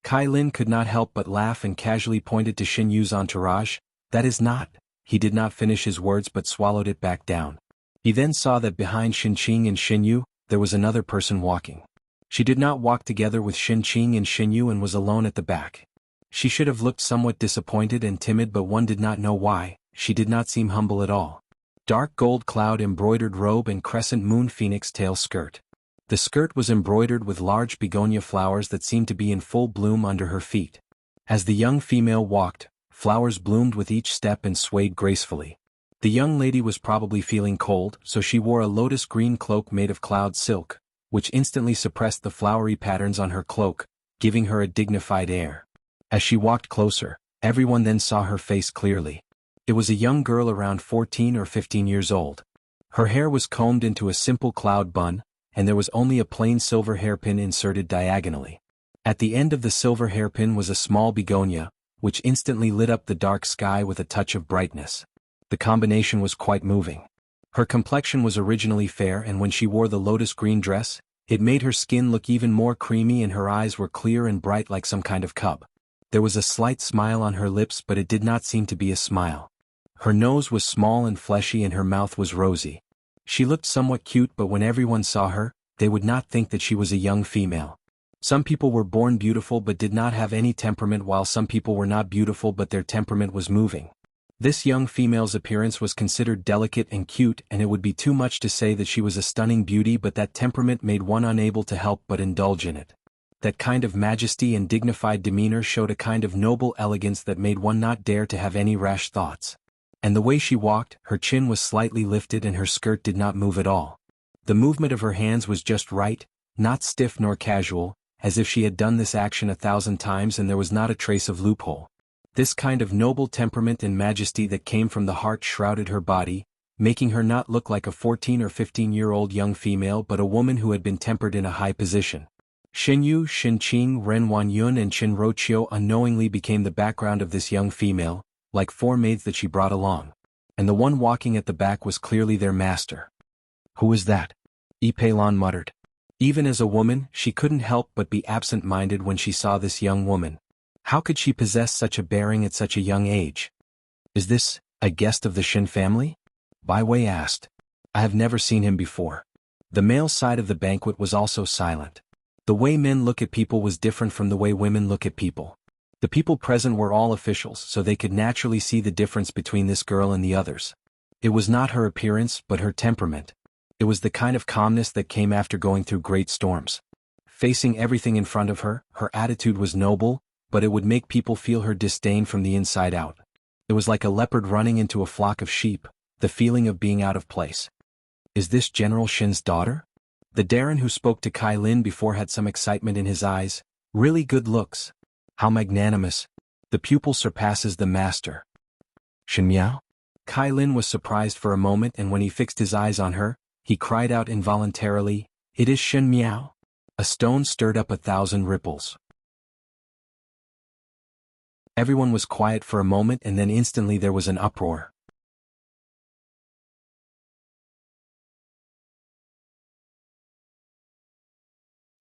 Kai Lin could not help but laugh and casually pointed to Shen Yu's entourage. "That is not." He did not finish his words but swallowed it back down. He then saw that behind Shen Qing and Shen Yu, there was another person walking. She did not walk together with Shen Qing and Shen Yu and was alone at the back. She should have looked somewhat disappointed and timid, but one did not know why. She did not seem humble at all. Dark gold cloud embroidered robe and crescent moon phoenix tail skirt. The skirt was embroidered with large begonia flowers that seemed to be in full bloom under her feet. As the young female walked, flowers bloomed with each step and swayed gracefully. The young lady was probably feeling cold, so she wore a lotus green cloak made of cloud silk, which instantly suppressed the flowery patterns on her cloak, giving her a dignified air. As she walked closer, everyone then saw her face clearly. It was a young girl around 14 or 15 years old. Her hair was combed into a simple cloud bun, and there was only a plain silver hairpin inserted diagonally. At the end of the silver hairpin was a small begonia, which instantly lit up the dark sky with a touch of brightness. The combination was quite moving. Her complexion was originally fair, and when she wore the lotus green dress, it made her skin look even more creamy, and her eyes were clear and bright like some kind of cub. There was a slight smile on her lips, but it did not seem to be a smile. Her nose was small and fleshy and her mouth was rosy. She looked somewhat cute, but when everyone saw her, they would not think that she was a young female. Some people were born beautiful but did not have any temperament, while some people were not beautiful but their temperament was moving. This young female's appearance was considered delicate and cute, and it would be too much to say that she was a stunning beauty, but that temperament made one unable to help but indulge in it. That kind of majesty and dignified demeanor showed a kind of noble elegance that made one not dare to have any rash thoughts. And the way she walked, her chin was slightly lifted and her skirt did not move at all. The movement of her hands was just right, not stiff nor casual, as if she had done this action 1,000 times and there was not a trace of loophole. This kind of noble temperament and majesty that came from the heart shrouded her body, making her not look like a 14 or 15-year-old young female but a woman who had been tempered in a high position. Shen Yu, Shen Qing, Ren Wanyun and Chen Roqiu unknowingly became the background of this young female, like 4 maids that she brought along. And the one walking at the back was clearly their master. "Who is that?" Ipelon muttered. Even as a woman, she couldn't help but be absent-minded when she saw this young woman. How could she possess such a bearing at such a young age? "Is this a guest of the Shen family?" Bai Wei asked. "I have never seen him before." The male side of the banquet was also silent. The way men look at people was different from the way women look at people. The people present were all officials, so they could naturally see the difference between this girl and the others. It was not her appearance, but her temperament. It was the kind of calmness that came after going through great storms. Facing everything in front of her, her attitude was noble, but it would make people feel her disdain from the inside out. It was like a leopard running into a flock of sheep, the feeling of being out of place. "Is this General Shen's daughter?" The Darren who spoke to Kai Lin before had some excitement in his eyes. "Really good looks. How magnanimous. The pupil surpasses the master." "Shen Miao?" Kai Lin was surprised for a moment, and when he fixed his eyes on her, he cried out involuntarily, "It is Shen Miao." A stone stirred up 1,000 ripples. Everyone was quiet for a moment, and then instantly there was an uproar.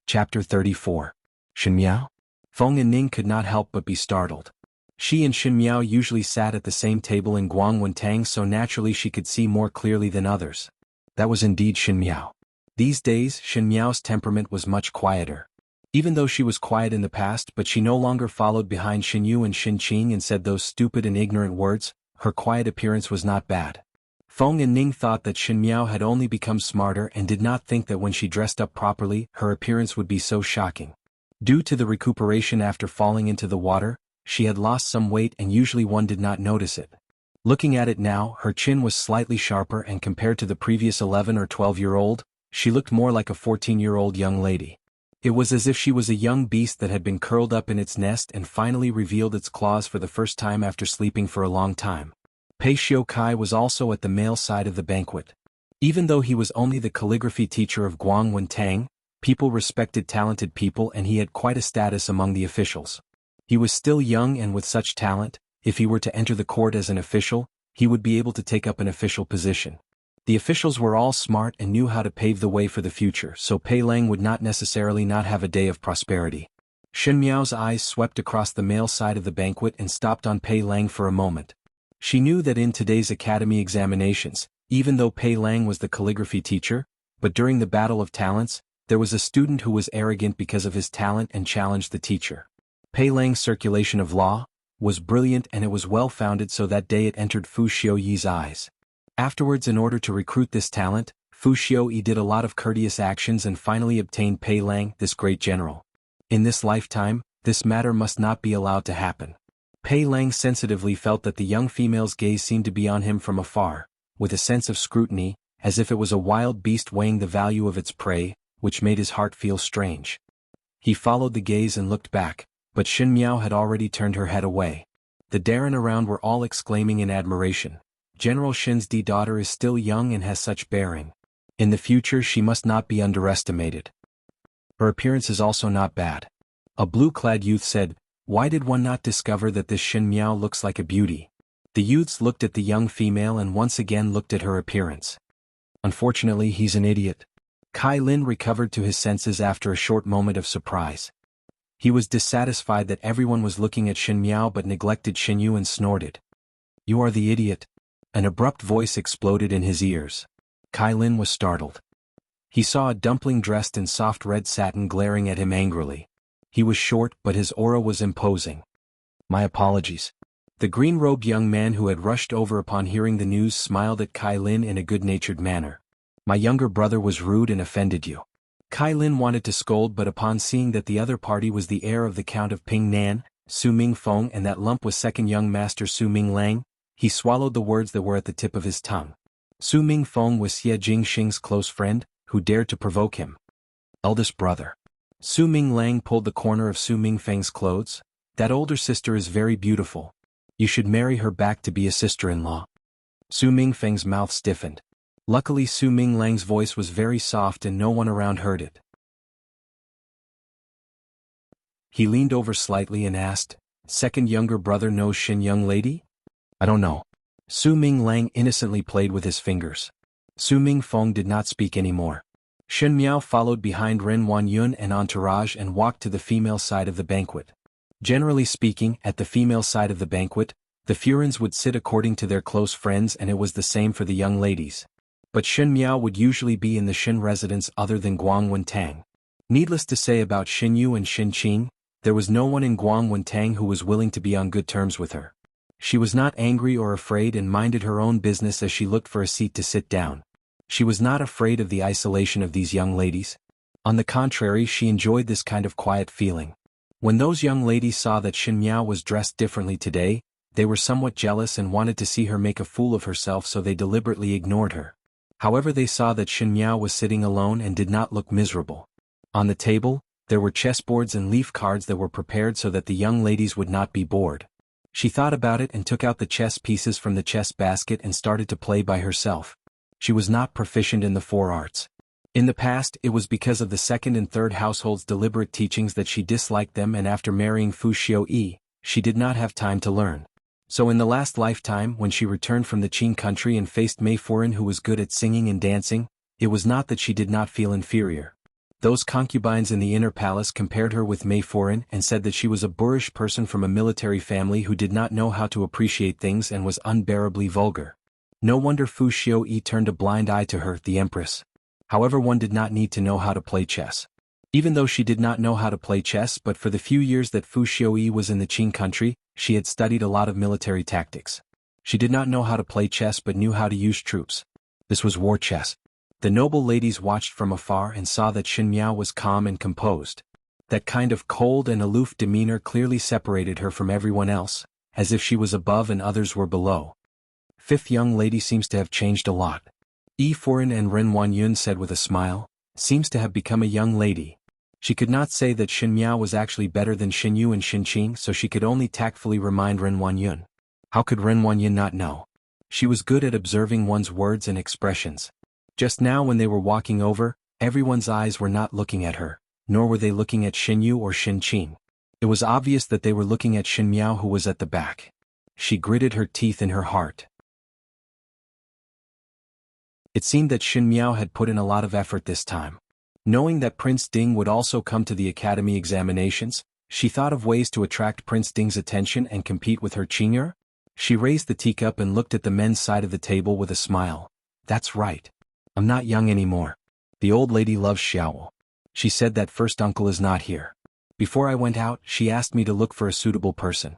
Chapter 34. Shen Miao? Feng and Ning could not help but be startled. She and Xin Miao usually sat at the same table in Guangwentang, so naturally she could see more clearly than others. That was indeed Xin Miao. These days, Xin Miao's temperament was much quieter. Even though she was quiet in the past, but she no longer followed behind Xin Yu and Xin Qing and said those stupid and ignorant words, her quiet appearance was not bad. Feng and Ning thought that Xin Miao had only become smarter and did not think that when she dressed up properly, her appearance would be so shocking. Due to the recuperation after falling into the water, she had lost some weight and usually one did not notice it. Looking at it now, her chin was slightly sharper and compared to the previous 11 or 12-year-old, she looked more like a 14-year-old young lady. It was as if she was a young beast that had been curled up in its nest and finally revealed its claws for the first time after sleeping for a long time. Pei Xiu Kai was also at the male side of the banquet. Even though he was only the calligraphy teacher of Guangwentang, people respected talented people and he had quite a status among the officials. He was still young and with such talent, if he were to enter the court as an official, he would be able to take up an official position. The officials were all smart and knew how to pave the way for the future, so Pei Lang would not necessarily not have a day of prosperity. Xin Miao's eyes swept across the male side of the banquet and stopped on Pei Lang for a moment. She knew that in today's academy examinations, even though Pei Lang was the calligraphy teacher, but during the battle of talents, there was a student who was arrogant because of his talent and challenged the teacher. Pei Lang's circulation of law was brilliant and it was well-founded, so that day it entered Fu Xiuyi's eyes. Afterwards, in order to recruit this talent, Fu Xiuyi did a lot of courteous actions and finally obtained Pei Lang, this great general. In this lifetime, this matter must not be allowed to happen. Pei Lang sensitively felt that the young female's gaze seemed to be on him from afar, with a sense of scrutiny, as if it was a wild beast weighing the value of its prey, which made his heart feel strange. He followed the gaze and looked back, but Xin Miao had already turned her head away. The Darren around were all exclaiming in admiration. General Xin's daughter is still young and has such bearing. In the future she must not be underestimated. Her appearance is also not bad. A blue-clad youth said, "Why did one not discover that this Xin Miao looks like a beauty?" The youths looked at the young female and once again looked at her appearance. "Unfortunately, he's an idiot." Kai Lin recovered to his senses after a short moment of surprise. He was dissatisfied that everyone was looking at Xin Miao but neglected Xin Yu and snorted. "You are the idiot." An abrupt voice exploded in his ears. Kai Lin was startled. He saw a dumpling dressed in soft red satin glaring at him angrily. He was short, but his aura was imposing. "My apologies." The green-robed young man who had rushed over upon hearing the news smiled at Kai Lin in a good-natured manner. "My younger brother was rude and offended you." Kai Lin wanted to scold, but upon seeing that the other party was the heir of the Count of Ping Nan, Su Ming Feng, and that lump was second young master Su Ming Lang, he swallowed the words that were at the tip of his tongue. Su Ming Feng was Xie Jingxing's close friend, who dared to provoke him. Eldest brother. Su Ming Lang pulled the corner of Su Ming Feng's clothes. "That older sister is very beautiful. You should marry her back to be a sister-in-law." Su Ming Feng's mouth stiffened. Luckily Su Ming Lang's voice was very soft and no one around heard it. He leaned over slightly and asked, "Second younger brother knows Xin young lady?" "I don't know." Su Ming Lang innocently played with his fingers. Su Ming Feng did not speak anymore. Xin Miao followed behind Ren Wanyun and entourage and walked to the female side of the banquet. Generally speaking, at the female side of the banquet, the Furins would sit according to their close friends, and it was the same for the young ladies. But Xin Miao would usually be in the Xin residence other than Guangwentang. Needless to say about Xin Yu and Xin Qing, there was no one in Guangwentang who was willing to be on good terms with her. She was not angry or afraid and minded her own business as she looked for a seat to sit down. She was not afraid of the isolation of these young ladies. On the contrary, she enjoyed this kind of quiet feeling. When those young ladies saw that Xin Miao was dressed differently today, they were somewhat jealous and wanted to see her make a fool of herself, so they deliberately ignored her. However, they saw that Xin Miao was sitting alone and did not look miserable. On the table, there were chessboards and leaf cards that were prepared so that the young ladies would not be bored. She thought about it and took out the chess pieces from the chess basket and started to play by herself. She was not proficient in the four arts. In the past, it was because of the second and third household's deliberate teachings that she disliked them, and after marrying Fu Xiuyi, she did not have time to learn. So in the last lifetime, when she returned from the Qing country and faced Mei Furin, who was good at singing and dancing, it was not that she did not feel inferior. Those concubines in the inner palace compared her with Mei Foreign and said that she was a boorish person from a military family who did not know how to appreciate things and was unbearably vulgar. No wonder Fu Xiuyi turned a blind eye to her, the Empress. However, one did not need to know how to play chess. Even though she did not know how to play chess, but for the few years that Fu Xiuyi was in the Qing country, she had studied a lot of military tactics. She did not know how to play chess but knew how to use troops. This was war chess. The noble ladies watched from afar and saw that Xin Miao was calm and composed. That kind of cold and aloof demeanor clearly separated her from everyone else, as if she was above and others were below. Fifth young lady seems to have changed a lot. Yi Foreign and Ren Wanyun said with a smile, seems to have become a young lady. She could not say that Xin Miao was actually better than Xin Yu and Xin Qing, so she could only tactfully remind Ren Wanyun. How could Ren Wanyun not know? She was good at observing one's words and expressions. Just now when they were walking over, everyone's eyes were not looking at her, nor were they looking at Xin Yu or Xin Qing. It was obvious that they were looking at Xin Miao, who was at the back. She gritted her teeth in her heart. It seemed that Xin Miao had put in a lot of effort this time. Knowing that Prince Ding would also come to the academy examinations, she thought of ways to attract Prince Ding's attention and compete with her Qing'er. She raised the teacup and looked at the men's side of the table with a smile. That's right. I'm not young anymore. The old lady loves Xiao. She said that first uncle is not here. Before I went out, she asked me to look for a suitable person.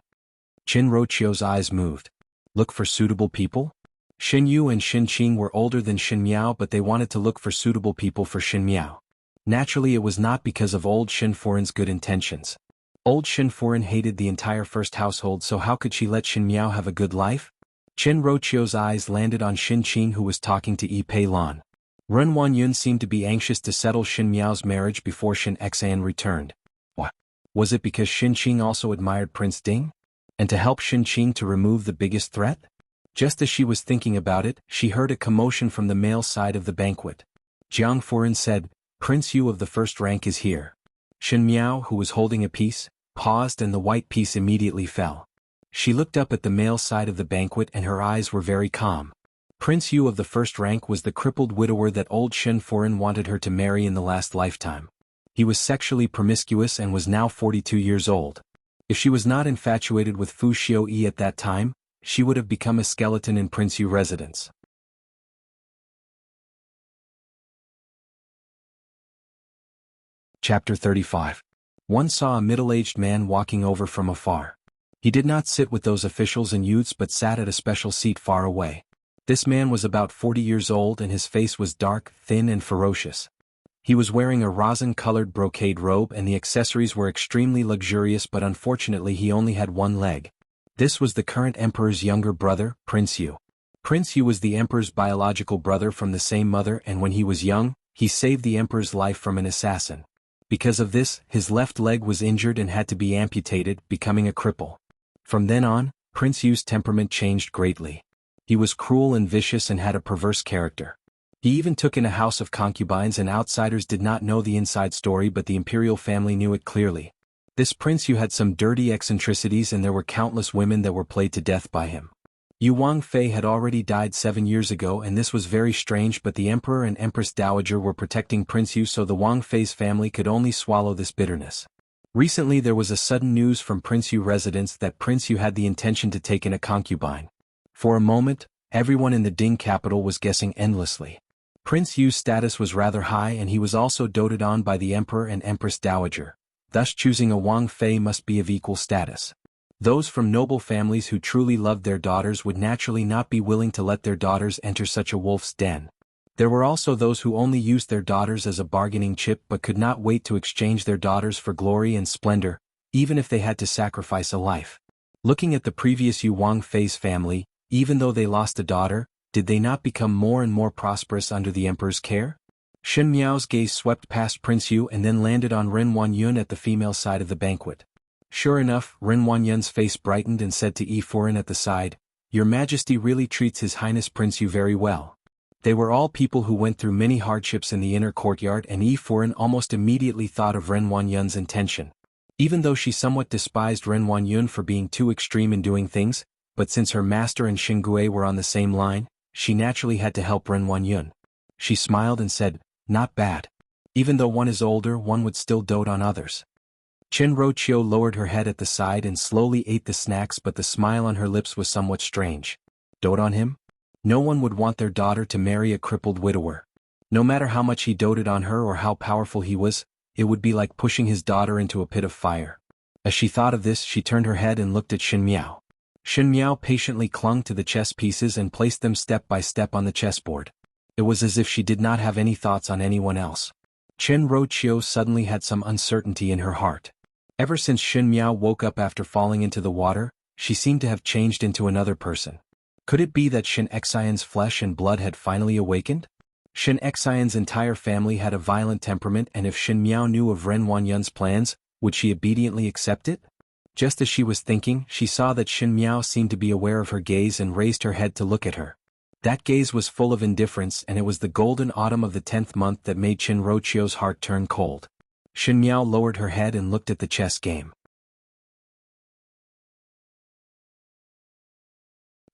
Qin Roqiu's eyes moved. Look for suitable people? Xin Yu and Xin Qing were older than Xin Miao, but they wanted to look for suitable people for Xin Miao. Naturally, it was not because of old Xin Foreign's good intentions. Old Xin Foreign hated the entire first household, so how could she let Xin Miao have a good life? Qin Roqiu's eyes landed on Xin Qing, who was talking to Yi Pei Lan. Ren Wanyun seemed to be anxious to settle Xin Miao's marriage before Xin Xan returned. What? Was it because Xin Qing also admired Prince Ding? And to help Xin Qing to remove the biggest threat? Just as she was thinking about it, she heard a commotion from the male side of the banquet. Jiang Foreign said, Prince Yu of the first rank is here. Xin Miao, who was holding a piece, paused and the white piece immediately fell. She looked up at the male side of the banquet and her eyes were very calm. Prince Yu of the first rank was the crippled widower that old Xin Foreign wanted her to marry in the last lifetime. He was sexually promiscuous and was now 42 years old. If she was not infatuated with Fu Xiuyi at that time, she would have become a skeleton in Prince Yu residence. Chapter 35. One saw a middle-aged man walking over from afar. He did not sit with those officials and youths but sat at a special seat far away. This man was about 40 years old and his face was dark, thin and ferocious. He was wearing a rosin-colored brocade robe and the accessories were extremely luxurious, but unfortunately he only had one leg. This was the current emperor's younger brother, Prince Yu. Prince Yu was the emperor's biological brother from the same mother, and when he was young, he saved the emperor's life from an assassin. Because of this, his left leg was injured and had to be amputated, becoming a cripple. From then on, Prince Yu's temperament changed greatly. He was cruel and vicious and had a perverse character. He even took in a house of concubines, and outsiders did not know the inside story, but the imperial family knew it clearly. This Prince Yu had some dirty eccentricities and there were countless women that were played to death by him. Yu Wangfei had already died 7 years ago, and this was very strange, but the Emperor and Empress Dowager were protecting Prince Yu, so the Wangfei's family could only swallow this bitterness. Recently there was a sudden news from Prince Yu residence that Prince Yu had the intention to take in a concubine. For a moment, everyone in the Ding capital was guessing endlessly. Prince Yu's status was rather high and he was also doted on by the Emperor and Empress Dowager. Thus choosing a Wang Fei must be of equal status. Those from noble families who truly loved their daughters would naturally not be willing to let their daughters enter such a wolf's den. There were also those who only used their daughters as a bargaining chip but could not wait to exchange their daughters for glory and splendor, even if they had to sacrifice a life. Looking at the previous Yu Wang Fei's family, even though they lost a daughter, did they not become more and more prosperous under the emperor's care? Xin Miao's gaze swept past Prince Yu and then landed on Ren Wanyun at the female side of the banquet. Sure enough, Ren Wanyun's face brightened and said to Yi Foreign at the side, Your Majesty really treats His Highness Prince Yu very well. They were all people who went through many hardships in the inner courtyard, and Yi Foreign almost immediately thought of Ren Wanyun's intention. Even though she somewhat despised Ren Wanyun for being too extreme in doing things, but since her master and Xingui were on the same line, she naturally had to help Ren Wanyun. She smiled and said, Not bad. Even though one is older, one would still dote on others. Chen Rochio lowered her head at the side and slowly ate the snacks, but the smile on her lips was somewhat strange. Dote on him? No one would want their daughter to marry a crippled widower. No matter how much he doted on her or how powerful he was, it would be like pushing his daughter into a pit of fire. As she thought of this, she turned her head and looked at Shin Miao. Shin Miao patiently clung to the chess pieces and placed them step by step on the chessboard. It was as if she did not have any thoughts on anyone else. Chen Rochio suddenly had some uncertainty in her heart. Ever since Shin Miao woke up after falling into the water, she seemed to have changed into another person. Could it be that Shin Xian's flesh and blood had finally awakened? Shin Xian's entire family had a violent temperament, and if Shin Miao knew of Ren Wanyun's plans, would she obediently accept it? Just as she was thinking, she saw that Shin Miao seemed to be aware of her gaze and raised her head to look at her. That gaze was full of indifference, and it was the golden autumn of the 10th month that made Chen Rochio's heart turn cold. Shin Miao lowered her head and looked at the chess game.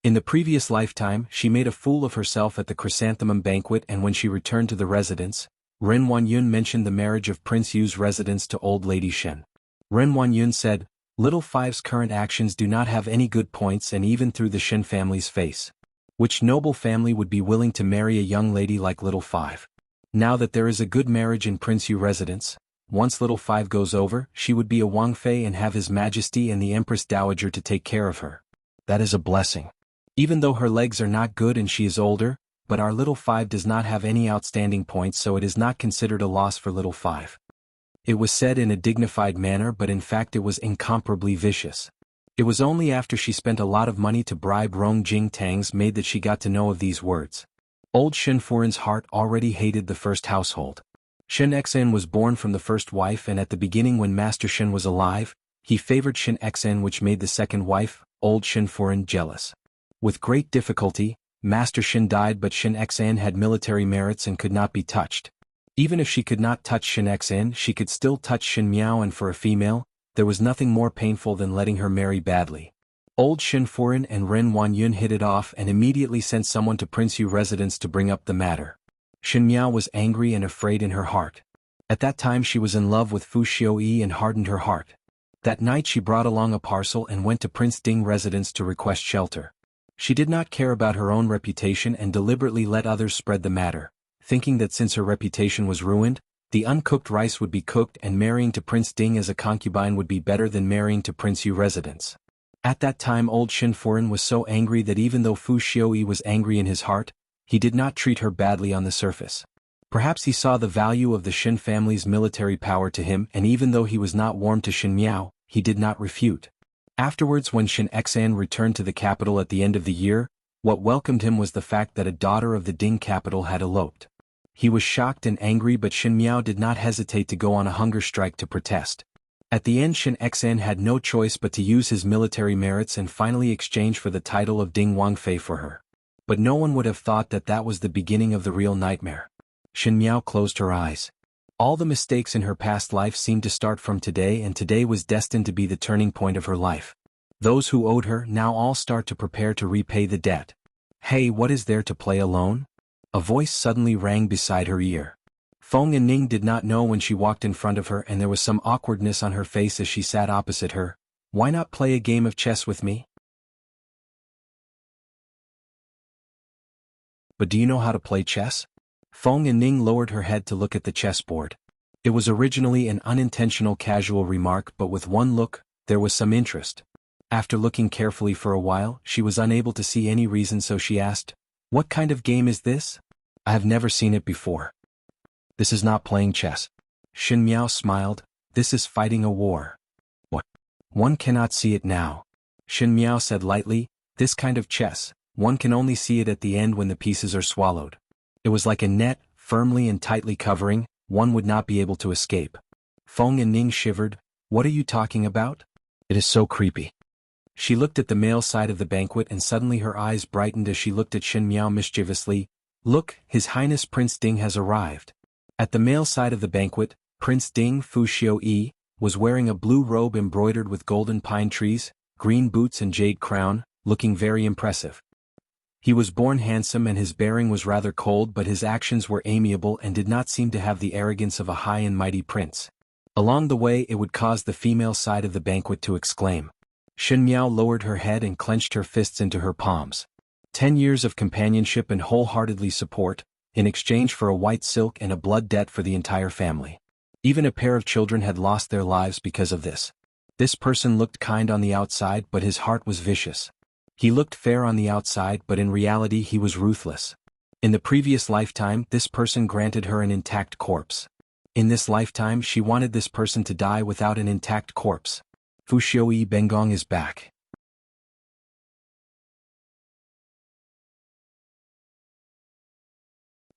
In the previous lifetime, she made a fool of herself at the chrysanthemum banquet, and when she returned to the residence, Ren Wanyun mentioned the marriage of Prince Yu's residence to old lady Shen. Ren Wanyun said, "Little Five's current actions do not have any good points, and even through the Shen family's face. Which noble family would be willing to marry a young lady like Little Five? Now that there is a good marriage in Prince Yu residence, once Little Five goes over, she would be a Wang Fei and have His Majesty and the Empress Dowager to take care of her. That is a blessing. Even though her legs are not good and she is older, but our Little Five does not have any outstanding points, so it is not considered a loss for Little Five." It was said in a dignified manner, but in fact it was incomparably vicious. It was only after she spent a lot of money to bribe Rong Jing Tang's maid that she got to know of these words. Old Shen Furin's heart already hated the first household. Shen Xian was born from the first wife, and at the beginning when Master Shen was alive, he favored Shen Xian, which made the second wife, old Shen Furin, jealous. With great difficulty, Master Shen died, but Shen Xian had military merits and could not be touched. Even if she could not touch Shen Xian, she could still touch Shen Miao, and for a female, there was nothing more painful than letting her marry badly. Old Shen Furin and Ren Wanyun hit it off and immediately sent someone to Prince Yu residence to bring up the matter. Shen Miao was angry and afraid in her heart. At that time she was in love with Fu Xiuyi and hardened her heart. That night she brought along a parcel and went to Prince Ding residence to request shelter. She did not care about her own reputation and deliberately let others spread the matter, thinking that since her reputation was ruined, the uncooked rice would be cooked and marrying to Prince Ding as a concubine would be better than marrying to Prince Yu residence. At that time old Shen Furin was so angry that even though Fu Xiuyi was angry in his heart, he did not treat her badly on the surface. Perhaps he saw the value of the Shen family's military power to him, and even though he was not warm to Shen Miao, he did not refute. Afterwards, when Shen Xian returned to the capital at the end of the year, what welcomed him was the fact that a daughter of the Ding capital had eloped. He was shocked and angry, but Shen Miao did not hesitate to go on a hunger strike to protest. At the end, Shen Xian had no choice but to use his military merits and finally exchange for the title of Ding Wangfei for her. But no one would have thought that that was the beginning of the real nightmare. Shen Miao closed her eyes. All the mistakes in her past life seemed to start from today, and today was destined to be the turning point of her life. Those who owed her now all start to prepare to repay the debt. "Hey, what is there to play alone?" A voice suddenly rang beside her ear. Feng and Ning did not know when she walked in front of her, and there was some awkwardness on her face as she sat opposite her. "Why not play a game of chess with me?" "But do you know how to play chess?" Feng and Ning lowered her head to look at the chessboard. It was originally an unintentional casual remark, but with one look, there was some interest. After looking carefully for a while, she was unable to see any reason, so she asked, "What kind of game is this? I have never seen it before." "This is not playing chess." Shen Miao smiled. "This is fighting a war." "What? One cannot see it now." Shen Miao said lightly, "This kind of chess, one can only see it at the end when the pieces are swallowed. It was like a net, firmly and tightly covering, one would not be able to escape." Feng and Ning shivered. "What are you talking about? It is so creepy." She looked at the male side of the banquet, and suddenly her eyes brightened as she looked at Shen Miao mischievously. "Look, His Highness Prince Ding has arrived." At the male side of the banquet, Prince Ding Fu Xiuyi was wearing a blue robe embroidered with golden pine trees, green boots and jade crown, looking very impressive. He was born handsome and his bearing was rather cold, but his actions were amiable and did not seem to have the arrogance of a high and mighty prince. Along the way it would cause the female side of the banquet to exclaim. Shen Miao lowered her head and clenched her fists into her palms. 10 years of companionship and wholeheartedly support, in exchange for a white silk and a blood debt for the entire family. Even a pair of children had lost their lives because of this. This person looked kind on the outside, but his heart was vicious. He looked fair on the outside, but in reality he was ruthless. In the previous lifetime, this person granted her an intact corpse. In this lifetime she wanted this person to die without an intact corpse. Fu Xiuyi Bengong is back.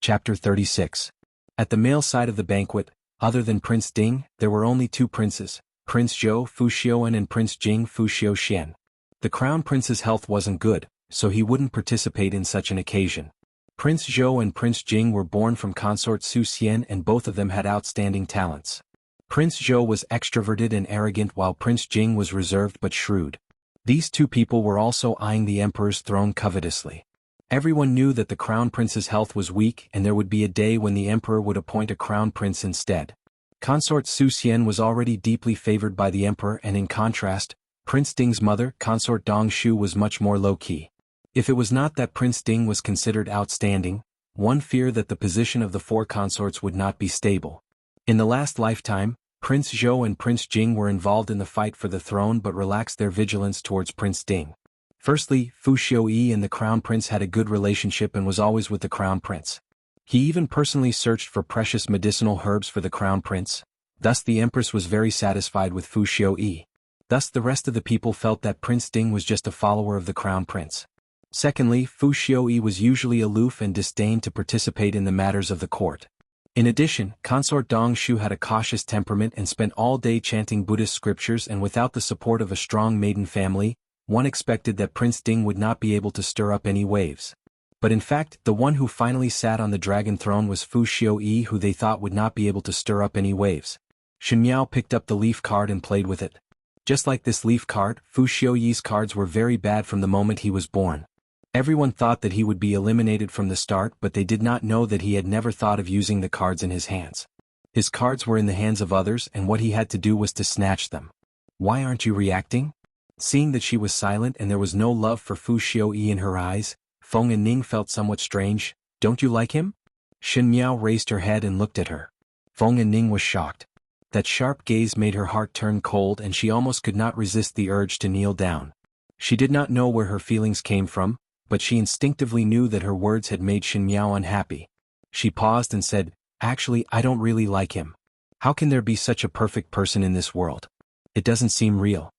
Chapter 36. At the male side of the banquet, other than Prince Ding, there were only 2 princes, Prince Zhou Fu Xiuan and Prince Jing Fu Xiuxian. The crown prince's health wasn't good, so he wouldn't participate in such an occasion. Prince Zhou and Prince Jing were born from consort Su Xian and both of them had outstanding talents. Prince Zhou was extroverted and arrogant while Prince Jing was reserved but shrewd. These 2 people were also eyeing the emperor's throne covetously. Everyone knew that the crown prince's health was weak and there would be a day when the emperor would appoint a crown prince instead. Consort Su Xian was already deeply favored by the emperor, and in contrast, Prince Ding's mother, Consort Dong Shu, was much more low-key. If it was not that Prince Ding was considered outstanding, one feared that the position of the 4 consorts would not be stable. In the last lifetime, Prince Zhou and Prince Jing were involved in the fight for the throne but relaxed their vigilance towards Prince Ding. Firstly, Fu Xiuyi and the crown prince had a good relationship and was always with the crown prince. He even personally searched for precious medicinal herbs for the crown prince. Thus the empress was very satisfied with Fu Xiuyi. Thus the rest of the people felt that Prince Ding was just a follower of the crown prince. Secondly, Fu Xiuyi was usually aloof and disdained to participate in the matters of the court. In addition, Consort Dong Shu had a cautious temperament and spent all day chanting Buddhist scriptures, and without the support of a strong maiden family, one expected that Prince Ding would not be able to stir up any waves. But in fact, the one who finally sat on the dragon throne was Fu Xiuyi, who they thought would not be able to stir up any waves. Shen Miao picked up the leaf card and played with it. Just like this leaf card, Fu Xiuyi's cards were very bad from the moment he was born. Everyone thought that he would be eliminated from the start, but they did not know that he had never thought of using the cards in his hands. His cards were in the hands of others, and what he had to do was to snatch them. Why aren't you reacting? Seeing that she was silent and there was no love for Fu Xiuyi in her eyes, Feng and Ning felt somewhat strange. Don't you like him? Shen Miao raised her head and looked at her. Feng and Ning was shocked. That sharp gaze made her heart turn cold and she almost could not resist the urge to kneel down. She did not know where her feelings came from, but she instinctively knew that her words had made Shen Miao unhappy. She paused and said, "Actually, I don't really like him. How can there be such a perfect person in this world? It doesn't seem real."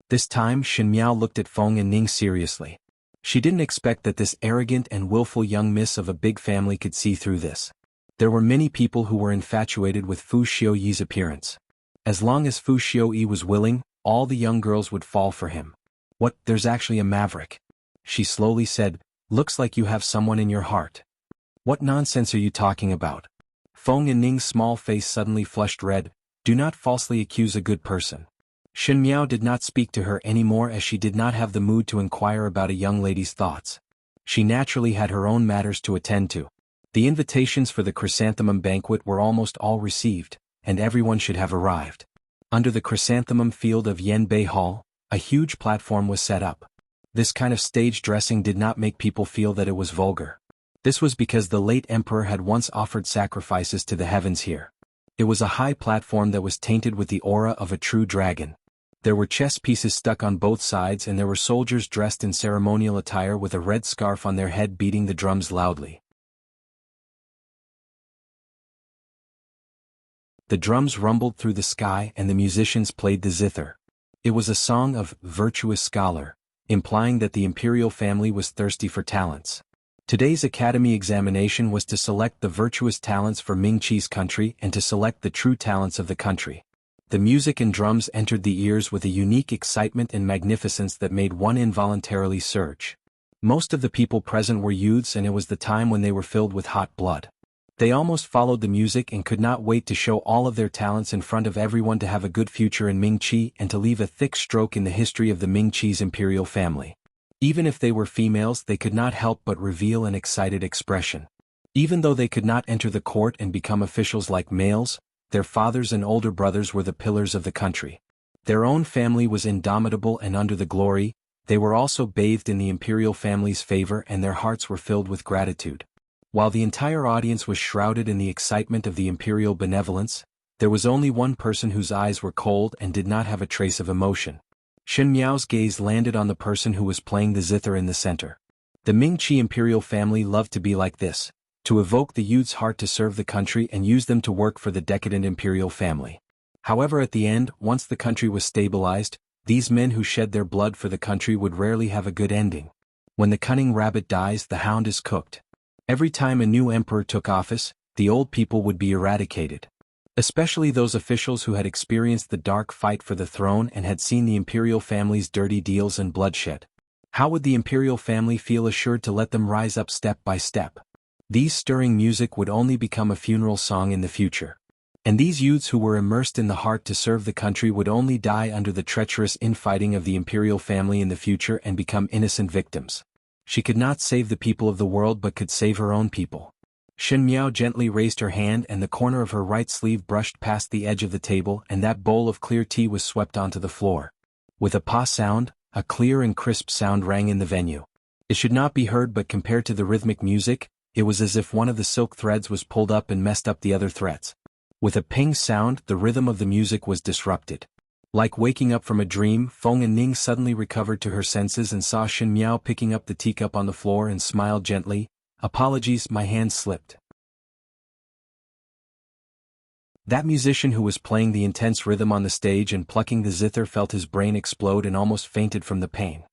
This time Shen Miao looked at Feng and Ning seriously. She didn't expect that this arrogant and willful young miss of a big family could see through this. There were many people who were infatuated with Fu Xiuyi's appearance. As long as Fu Xiuyi was willing, all the young girls would fall for him. "What, there's actually a maverick?" She slowly said, "Looks like you have someone in your heart." "What nonsense are you talking about?" Feng and Ning's small face suddenly flushed red. "Do not falsely accuse a good person." Shen Miao did not speak to her anymore as she did not have the mood to inquire about a young lady's thoughts. She naturally had her own matters to attend to. The invitations for the chrysanthemum banquet were almost all received, and everyone should have arrived. Under the chrysanthemum field of Yanbei Hall, a huge platform was set up. This kind of stage dressing did not make people feel that it was vulgar. This was because the late emperor had once offered sacrifices to the heavens here. It was a high platform that was tainted with the aura of a true dragon. There were chess pieces stuck on both sides and there were soldiers dressed in ceremonial attire with a red scarf on their head beating the drums loudly. The drums rumbled through the sky and the musicians played the zither. It was a song of virtuous scholar, implying that the imperial family was thirsty for talents. Today's academy examination was to select the virtuous talents for Ming-Chi's country and to select the true talents of the country. The music and drums entered the ears with a unique excitement and magnificence that made one involuntarily surge. Most of the people present were youths and it was the time when they were filled with hot blood. They almost followed the music and could not wait to show all of their talents in front of everyone to have a good future in Ming-Chi and to leave a thick stroke in the history of the Ming-Chi's imperial family. Even if they were females, they could not help but reveal an excited expression. Even though they could not enter the court and become officials like males, their fathers and older brothers were the pillars of the country. Their own family was indomitable and under the glory. They were also bathed in the imperial family's favor and their hearts were filled with gratitude. While the entire audience was shrouded in the excitement of the imperial benevolence, there was only one person whose eyes were cold and did not have a trace of emotion. Shen Miao's gaze landed on the person who was playing the zither in the center. The Ming-Chi imperial family loved to be like this, to evoke the youth's heart to serve the country and use them to work for the decadent imperial family. However, at the end, once the country was stabilized, these men who shed their blood for the country would rarely have a good ending. When the cunning rabbit dies, the hound is cooked. Every time a new emperor took office, the old people would be eradicated. Especially those officials who had experienced the dark fight for the throne and had seen the imperial family's dirty deals and bloodshed. How would the imperial family feel assured to let them rise up step by step? These stirring music would only become a funeral song in the future. And these youths who were immersed in the heart to serve the country would only die under the treacherous infighting of the imperial family in the future and become innocent victims. She could not save the people of the world but could save her own people. Shen Miao gently raised her hand and the corner of her right sleeve brushed past the edge of the table and that bowl of clear tea was swept onto the floor. With a pa sound, a clear and crisp sound rang in the venue. It should not be heard but compared to the rhythmic music, it was as if one of the silk threads was pulled up and messed up the other threads. With a ping sound, the rhythm of the music was disrupted. Like waking up from a dream, Feng and Ning suddenly recovered to her senses and saw Shen Miao picking up the teacup on the floor and smiled gently. "Apologies, my hand slipped." That musician who was playing the intense rhythm on the stage and plucking the zither felt his brain explode and almost fainted from the pain.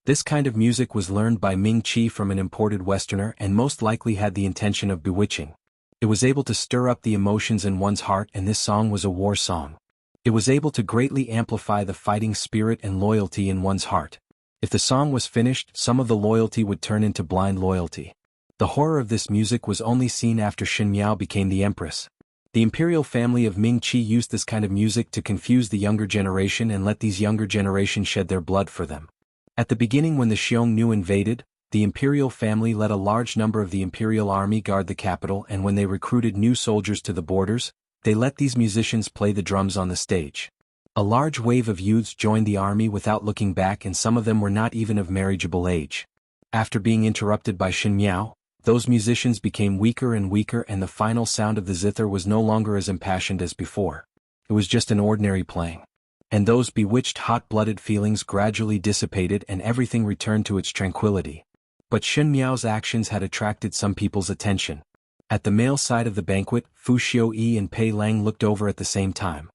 This kind of music was learned by Ming-Chi from an imported Westerner and most likely had the intention of bewitching. It was able to stir up the emotions in one's heart, and this song was a war song. It was able to greatly amplify the fighting spirit and loyalty in one's heart. If the song was finished, some of the loyalty would turn into blind loyalty. The horror of this music was only seen after Shen Miao became the Empress. The imperial family of Ming-Chi used this kind of music to confuse the younger generation and let these younger generations shed their blood for them. At the beginning, when the Xiongnu invaded, the imperial family let a large number of the imperial army guard the capital, and when they recruited new soldiers to the borders, they let these musicians play the drums on the stage. A large wave of youths joined the army without looking back, and some of them were not even of marriageable age. After being interrupted by Shen Miao, those musicians became weaker and weaker, and the final sound of the zither was no longer as impassioned as before. It was just an ordinary playing. And those bewitched hot-blooded feelings gradually dissipated and everything returned to its tranquility. But Shen Miao's actions had attracted some people's attention. At the male side of the banquet, Fu Xiuyi and Pei Lang looked over at the same time.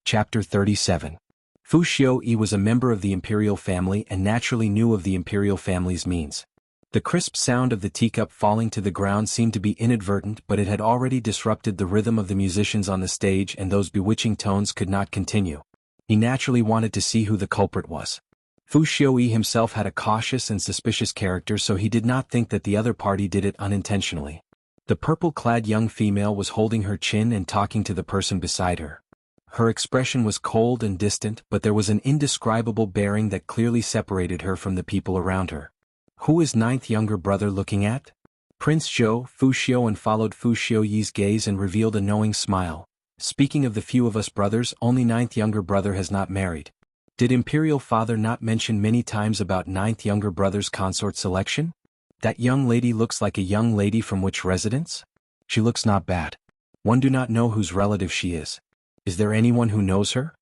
Chapter 37. Fu Xiuyi was a member of the imperial family and naturally knew of the imperial family's means. The crisp sound of the teacup falling to the ground seemed to be inadvertent, but it had already disrupted the rhythm of the musicians on the stage, and those bewitching tones could not continue. He naturally wanted to see who the culprit was. Fu Xiuyi himself had a cautious and suspicious character, so he did not think that the other party did it unintentionally. The purple-clad young female was holding her chin and talking to the person beside her. Her expression was cold and distant, but there was an indescribable bearing that clearly separated her from the people around her. Who is ninth younger brother looking at? Prince Zhou. Fu Xiuan followed Fu Xiuyi's gaze and revealed a knowing smile. Speaking of the few of us brothers, only ninth younger brother has not married. Did imperial father not mention many times about ninth younger brother's consort selection? That young lady looks like a young lady from which residence? She looks not bad. One do not know whose relative she is. Is there anyone who knows her?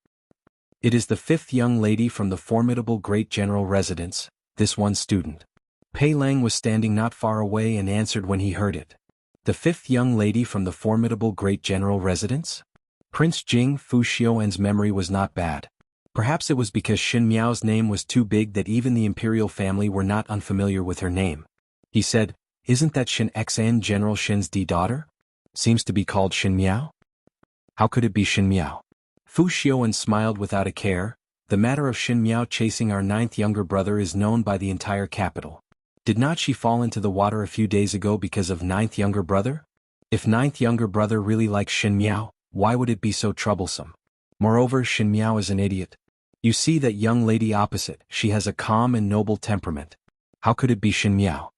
It is the fifth young lady from the formidable great general residence, this one student. Pei Lang was standing not far away and answered when he heard it. The fifth young lady from the formidable great general residence? Prince Jing. Fu Xiuan's memory was not bad. Perhaps it was because Shen Miao's name was too big that even the imperial family were not unfamiliar with her name. He said, "Isn't that Shen Xan General Shen's daughter? Seems to be called Shen Miao? How could it be Shen Miao?" Fu Xiuan smiled without a care. "The matter of Shen Miao chasing our ninth younger brother is known by the entire capital. Did not she fall into the water a few days ago because of ninth younger brother? If ninth younger brother really likes Shen Miao, why would it be so troublesome? Moreover, Shin Miao is an idiot. You see that young lady opposite, she has a calm and noble temperament. How could it be Shin Miao?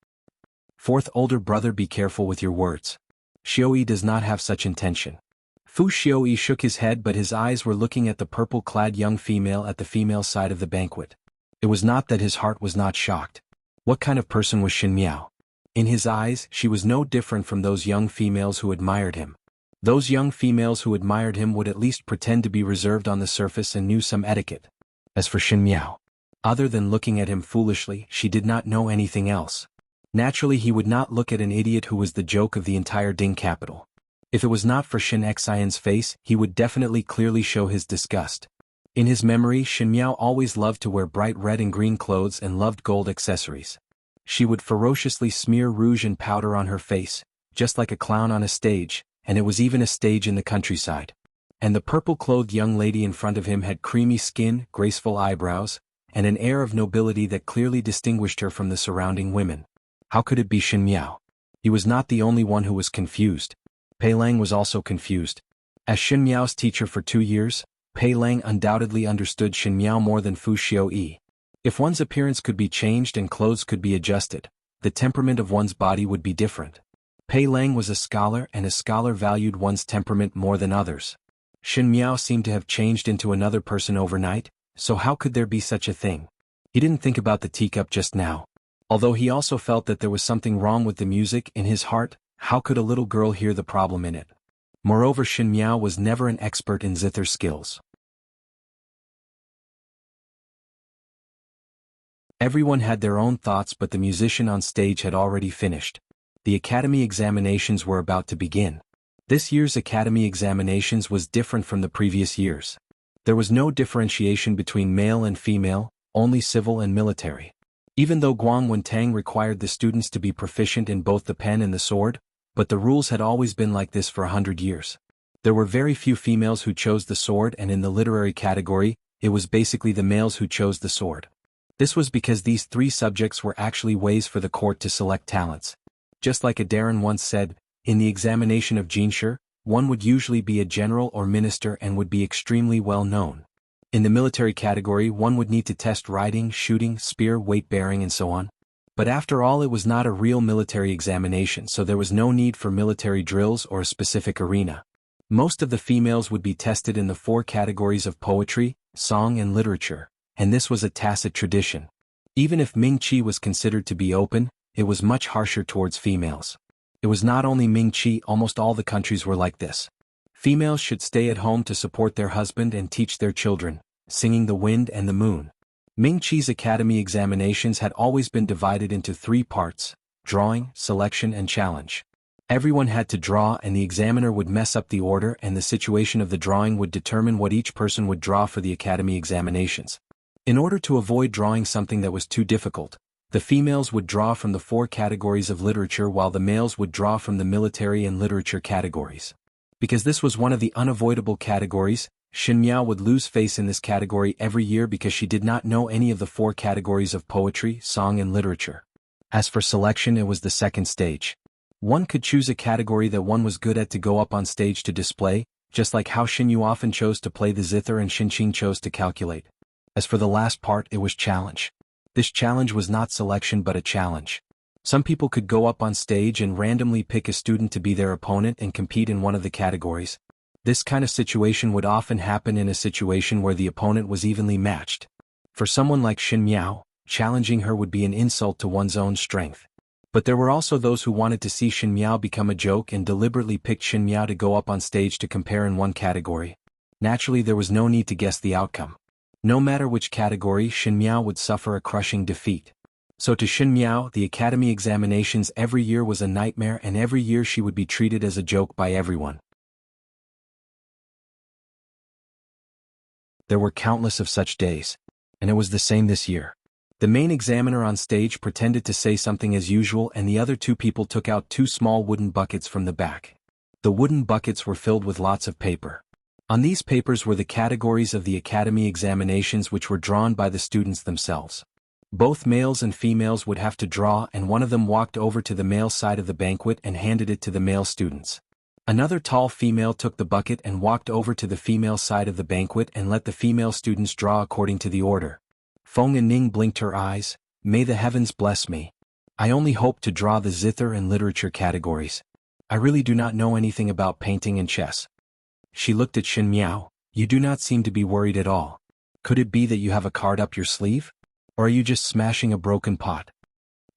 Fourth older brother, be careful with your words. Xiaoyi does not have such intention. Fu Xiaoyi shook his head, but his eyes were looking at the purple-clad young female at the female side of the banquet. It was not that his heart was not shocked. What kind of person was Shin Miao? In his eyes, she was no different from those young females who admired him. Those young females who admired him would at least pretend to be reserved on the surface and knew some etiquette. As for Shin Miao, other than looking at him foolishly, she did not know anything else. Naturally, he would not look at an idiot who was the joke of the entire Ding capital. If it was not for Shin Xian's face, he would definitely clearly show his disgust. In his memory, Shin Miao always loved to wear bright red and green clothes and loved gold accessories. She would ferociously smear rouge and powder on her face, just like a clown on a stage, and it was even a stage in the countryside. And the purple-clothed young lady in front of him had creamy skin, graceful eyebrows, and an air of nobility that clearly distinguished her from the surrounding women. How could it be Shin Miao? He was not the only one who was confused. Pei Lang was also confused. As Shin Miao's teacher for 2 years, Pei Lang undoubtedly understood Shin Miao more than Fu Xiaoyi. If one's appearance could be changed and clothes could be adjusted, the temperament of one's body would be different. Pei Lang was a scholar, and a scholar valued one's temperament more than others. Shin Miao seemed to have changed into another person overnight, so how could there be such a thing? He didn't think about the teacup just now. Although he also felt that there was something wrong with the music in his heart, how could a little girl hear the problem in it? Moreover, Shin Miao was never an expert in zither skills. Everyone had their own thoughts, but the musician on stage had already finished. The academy examinations were about to begin. This year's academy examinations was different from the previous years. There was no differentiation between male and female, only civil and military. Even though Guang Wentang required the students to be proficient in both the pen and the sword, but the rules had always been like this for 100 years. There were very few females who chose the sword, and in the literary category, it was basically the males who chose the sword. This was because these 3 subjects were actually ways for the court to select talents. Just like Adaran once said, in the examination of Jinshi, one would usually be a general or minister and would be extremely well known. In the military category, one would need to test riding, shooting, spear, weight-bearing, and so on. But after all, it was not a real military examination, so there was no need for military drills or a specific arena. Most of the females would be tested in the 4 categories of poetry, song, and literature, and this was a tacit tradition. Even if Ming Qi was considered to be open, it was much harsher towards females. It was not only Ming Qi, almost all the countries were like this. Females should stay at home to support their husband and teach their children, singing the wind and the moon. Ming Qi's academy examinations had always been divided into 3 parts: drawing, selection, and challenge. Everyone had to draw, and the examiner would mess up the order, and the situation of the drawing would determine what each person would draw for the academy examinations. In order to avoid drawing something that was too difficult, the females would draw from the 4 categories of literature while the males would draw from the military and literature categories. Because this was one of the unavoidable categories, Shin Miao would lose face in this category every year because she did not know any of the 4 categories of poetry, song, and literature. As for selection, it was the second stage. One could choose a category that one was good at to go up on stage to display, just like how Shin Yu often chose to play the zither and Shin Qing chose to calculate. As for the last part, it was challenge. This challenge was not selection but a challenge. Some people could go up on stage and randomly pick a student to be their opponent and compete in one of the categories. This kind of situation would often happen in a situation where the opponent was evenly matched. For someone like Shin Miao, challenging her would be an insult to one's own strength. But there were also those who wanted to see Shin Miao become a joke and deliberately picked Shin Miao to go up on stage to compare in one category. Naturally, there was no need to guess the outcome. No matter which category, Shin Miao would suffer a crushing defeat. So to Shin Miao, the academy examinations every year was a nightmare, and every year she would be treated as a joke by everyone. There were countless of such days. And it was the same this year. The main examiner on stage pretended to say something as usual, and the other 2 people took out 2 small wooden buckets from the back. The wooden buckets were filled with lots of paper. On these papers were the categories of the academy examinations, which were drawn by the students themselves. Both males and females would have to draw, and one of them walked over to the male side of the banquet and handed it to the male students. Another tall female took the bucket and walked over to the female side of the banquet and let the female students draw according to the order. Feng and Ning blinked her eyes. May the heavens bless me. I only hope to draw the zither and literature categories. I really do not know anything about painting and chess. She looked at Xin Miao. You do not seem to be worried at all. Could it be that you have a card up your sleeve? Or are you just smashing a broken pot?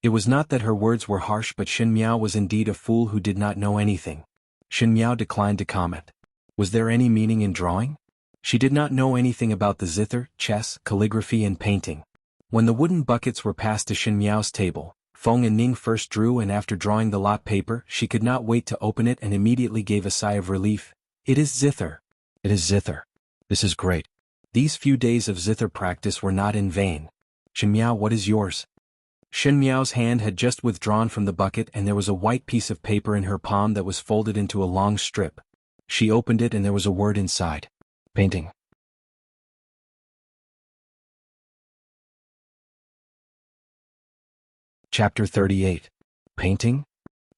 It was not that her words were harsh, but Xin Miao was indeed a fool who did not know anything. Xin Miao declined to comment. Was there any meaning in drawing? She did not know anything about the zither, chess, calligraphy and painting. When the wooden buckets were passed to Xin Miao's table, Feng and Ning first drew, and after drawing the lot paper, she could not wait to open it and immediately gave a sigh of relief. It is zither. It is zither. This is great. These few days of zither practice were not in vain. Xin Miao, what is yours? Xin Miao's hand had just withdrawn from the bucket and there was a white piece of paper in her palm that was folded into a long strip. She opened it and there was a word inside. Painting. Chapter 38. Painting?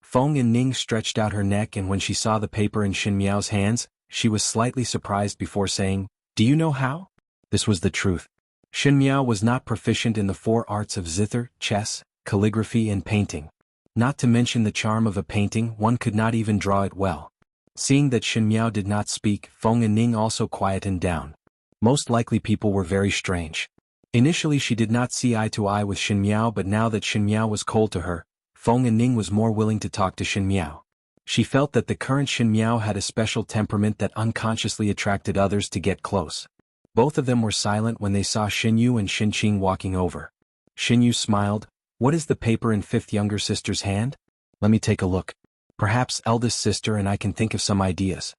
Feng and Ning stretched out her neck, and when she saw the paper in Xin Miao's hands, she was slightly surprised before saying, Do you know how? This was the truth. Xin Miao was not proficient in the 4 arts of zither, chess, calligraphy and painting. Not to mention the charm of a painting, one could not even draw it well. Seeing that Xin Miao did not speak, Feng and Ning also quietened down. Most likely people were very strange. Initially she did not see eye to eye with Xin Miao, but now that Xin Miao was cold to her, Feng and Ning was more willing to talk to Xin Miao. She felt that the current Xin Miao had a special temperament that unconsciously attracted others to get close. Both of them were silent when they saw Xin Yu and Xin Qing walking over. Xin Yu smiled. What is the paper in 5th younger sister's hand? Let me take a look. Perhaps eldest sister and I can think of some ideas.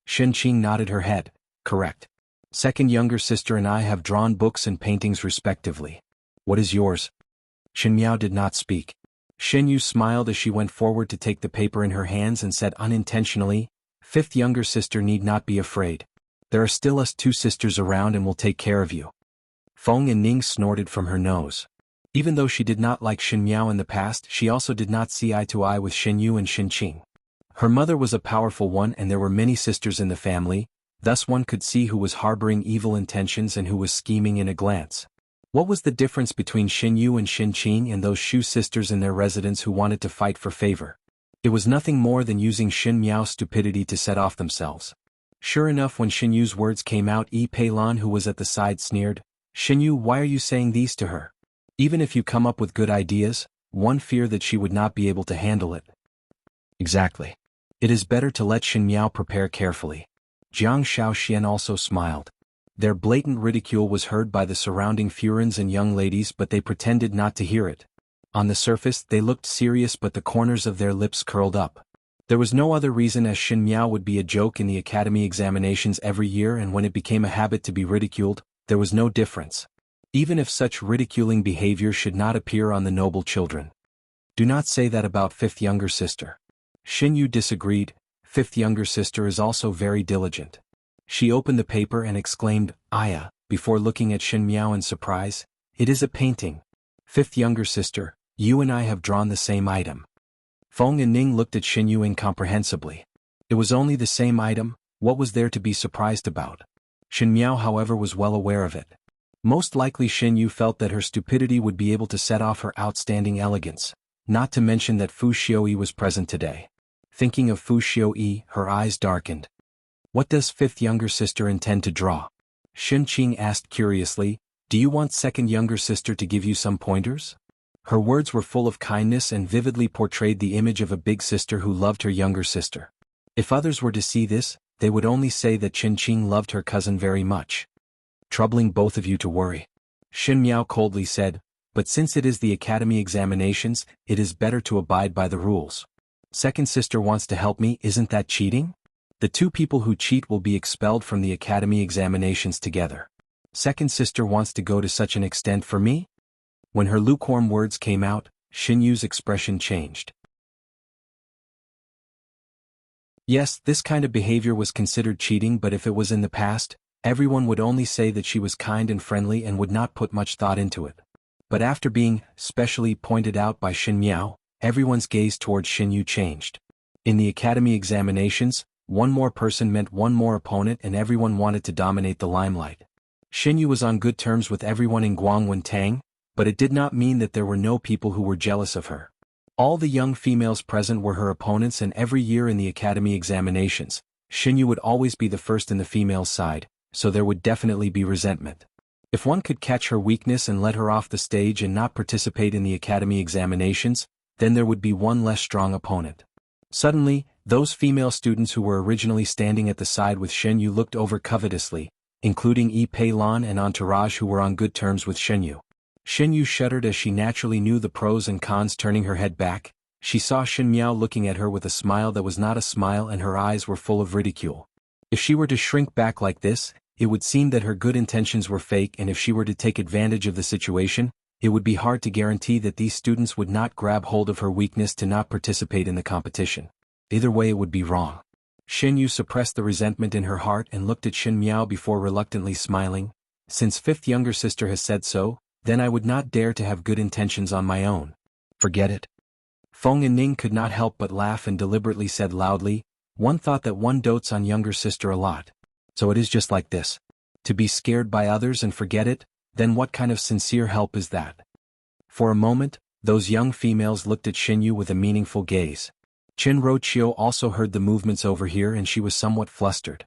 Xin Qing nodded her head. Correct. 2nd younger sister and I have drawn books and paintings respectively. What is yours? Xin Miao did not speak. Xin Yu smiled as she went forward to take the paper in her hands and said unintentionally, 5th younger sister need not be afraid. There are still us 2 sisters around and will take care of you. Feng and Ning snorted from her nose. Even though she did not like Xin Miao in the past, she also did not see eye to eye with Xin Yu and Xin Qing. Her mother was a powerful one and there were many sisters in the family, thus one could see who was harboring evil intentions and who was scheming in a glance. What was the difference between Xin Yu and Xin Qing and those Shu sisters in their residence who wanted to fight for favor? It was nothing more than using Xin Miao's stupidity to set off themselves. Sure enough, when Xin Yu's words came out, Yi Peilan, who was at the side, sneered, Xin Yu, why are you saying these to her? Even if you come up with good ideas, one fear that she would not be able to handle it. Exactly. It is better to let Xin Miao prepare carefully. Jiang Shaoxian also smiled. Their blatant ridicule was heard by the surrounding Furins and young ladies, but they pretended not to hear it. On the surface, they looked serious, but the corners of their lips curled up. There was no other reason, as Xin Miao would be a joke in the academy examinations every year, and when it became a habit to be ridiculed, there was no difference. Even if such ridiculing behavior should not appear on the noble children. Do not say that about 5th younger sister. Xin Yu disagreed. 5th younger sister is also very diligent. She opened the paper and exclaimed, Aya, before looking at Xin Miao in surprise. It is a painting. 5th younger sister, you and I have drawn the same item. Feng and Ning looked at Xin Yu incomprehensibly. It was only the same item, what was there to be surprised about? Xin Miao, however, was well aware of it. Most likely Xin Yu felt that her stupidity would be able to set off her outstanding elegance, not to mention that Fu Xiuyi was present today. Thinking of Fu Xiuyi, her eyes darkened. What does 5th younger sister intend to draw? Xin Qing asked curiously, do you want 2nd younger sister to give you some pointers? Her words were full of kindness and vividly portrayed the image of a big sister who loved her younger sister. If others were to see this, they would only say that Xin Qing loved her cousin very much. Troubling both of you to worry. Xin Miao coldly said, but since it is the academy examinations, it is better to abide by the rules. 2nd sister wants to help me, isn't that cheating? The 2 people who cheat will be expelled from the academy examinations together. 2nd sister wants to go to such an extent for me? When her lukewarm words came out, Xin Yu's expression changed. Yes, this kind of behavior was considered cheating, but if it was in the past, everyone would only say that she was kind and friendly and would not put much thought into it. But after being specially pointed out by Xin Miao, everyone's gaze towards Xin Yu changed. In the academy examinations, one more person meant one more opponent and everyone wanted to dominate the limelight. Xinyu was on good terms with everyone in Guangwentang, but it did not mean that there were no people who were jealous of her. All the young females present were her opponents, and every year in the academy examinations, Xinyu would always be the first in the female's side, so there would definitely be resentment. If one could catch her weakness and let her off the stage and not participate in the academy examinations, then there would be one less strong opponent. Suddenly, those female students who were originally standing at the side with Xinyu looked over covetously, including Yi Peilan and Entourage, who were on good terms with Xinyu. Xinyu shuddered as she naturally knew the pros and cons. Turning her head back, she saw Xin Miao looking at her with a smile that was not a smile, and her eyes were full of ridicule. If she were to shrink back like this, it would seem that her good intentions were fake, and if she were to take advantage of the situation, it would be hard to guarantee that these students would not grab hold of her weakness to not participate in the competition. Either way, it would be wrong. Xinyu suppressed the resentment in her heart and looked at Xin Miao before reluctantly smiling. Since fifth younger sister has said so, then I would not dare to have good intentions on my own. Forget it. Feng and Ning could not help but laugh and deliberately said loudly, one thought that one dotes on younger sister a lot. So it is just like this. To be scared by others and forget it, then what kind of sincere help is that? For a moment, those young females looked at Xinyu with a meaningful gaze. Qin Roqiu also heard the movements over here and she was somewhat flustered.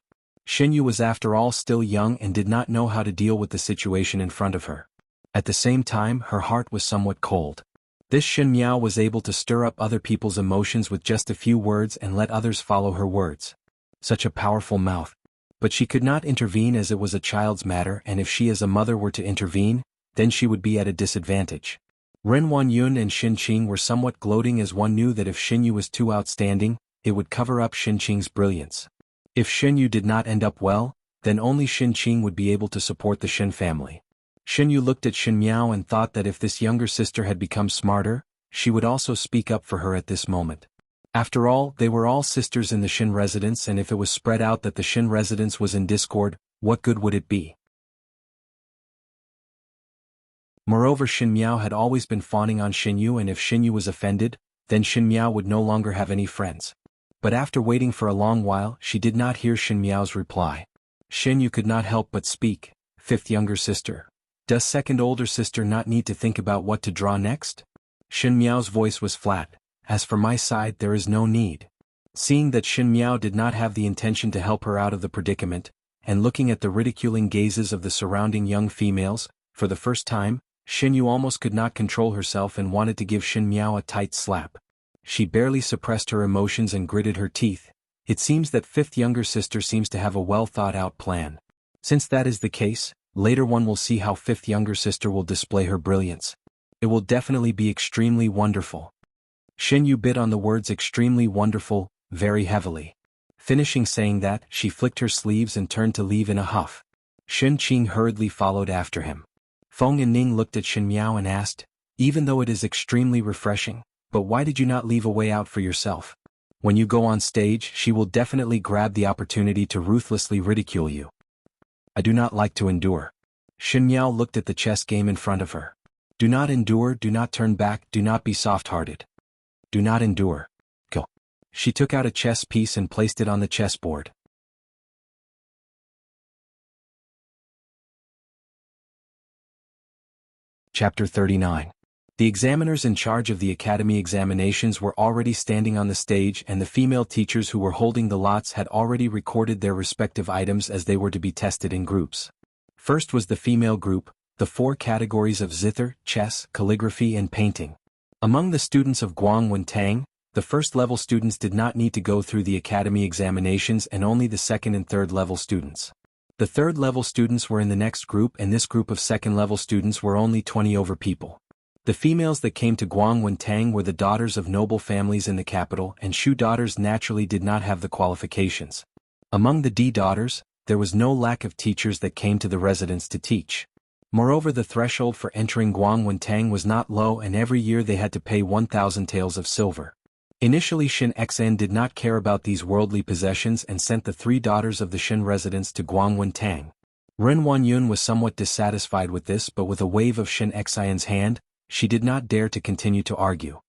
Xinyu was after all still young and did not know how to deal with the situation in front of her. At the same time, her heart was somewhat cold. This Xin Miao was able to stir up other people's emotions with just a few words and let others follow her words. Such a powerful mouth. But she could not intervene as it was a child's matter, and if she as a mother were to intervene, then she would be at a disadvantage. Ren Wanyun and Xin Qing were somewhat gloating as one knew that if Xinyu was too outstanding, it would cover up Xin Qing's brilliance. If Xinyu did not end up well, then only Xin Qing would be able to support the Xin family. Xinyu looked at Xin Miao and thought that if this younger sister had become smarter, she would also speak up for her at this moment. After all, they were all sisters in the Xin residence, and if it was spread out that the Xin residence was in discord, what good would it be? Moreover, Xin Miao had always been fawning on Xinyu, and if Xinyu was offended, then Xin Miao would no longer have any friends. But after waiting for a long while, she did not hear Xin Miao's reply. Xinyu could not help but speak. Fifth younger sister. Does second older sister not need to think about what to draw next? Xin Miao's voice was flat. As for my side, there is no need. Seeing that Xin Miao did not have the intention to help her out of the predicament, and looking at the ridiculing gazes of the surrounding young females, for the first time, Xinyu almost could not control herself and wanted to give Xin Miao a tight slap. She barely suppressed her emotions and gritted her teeth. It seems that fifth younger sister seems to have a well-thought-out plan. Since that is the case, later one will see how fifth younger sister will display her brilliance. It will definitely be extremely wonderful. Xinyu bit on the words extremely wonderful, very heavily. Finishing saying that, she flicked her sleeves and turned to leave in a huff. Xin Qing hurriedly followed after him. Feng and Ning looked at Xin Miao and asked, even though it is extremely refreshing, but why did you not leave a way out for yourself? When you go on stage, she will definitely grab the opportunity to ruthlessly ridicule you. I do not like to endure. Xin Miao looked at the chess game in front of her. Do not endure, do not turn back, do not be soft-hearted. Do not endure. Go. She took out a chess piece and placed it on the chessboard. Chapter 39. The examiners in charge of the academy examinations were already standing on the stage, and the female teachers who were holding the lots had already recorded their respective items as they were to be tested in groups. First was the female group, the 4 categories of zither, chess, calligraphy and painting. Among the students of Guangwentang, the first-level students did not need to go through the academy examinations, and only the second and third-level students. The third-level students were in the next group, and this group of second-level students were only 20 over people. The females that came to Guangwentang were the daughters of noble families in the capital, and Shu daughters naturally did not have the qualifications. Among the D daughters, there was no lack of teachers that came to the residence to teach. Moreover, the threshold for entering Guangwentang was not low, and every year they had to pay 1,000 taels of silver. Initially, Xin Xan did not care about these worldly possessions and sent the 3 daughters of the Xin residence to Guangwentang. Ren Wanyun was somewhat dissatisfied with this, but with a wave of Xin Xian's hand, she did not dare to continue to argue.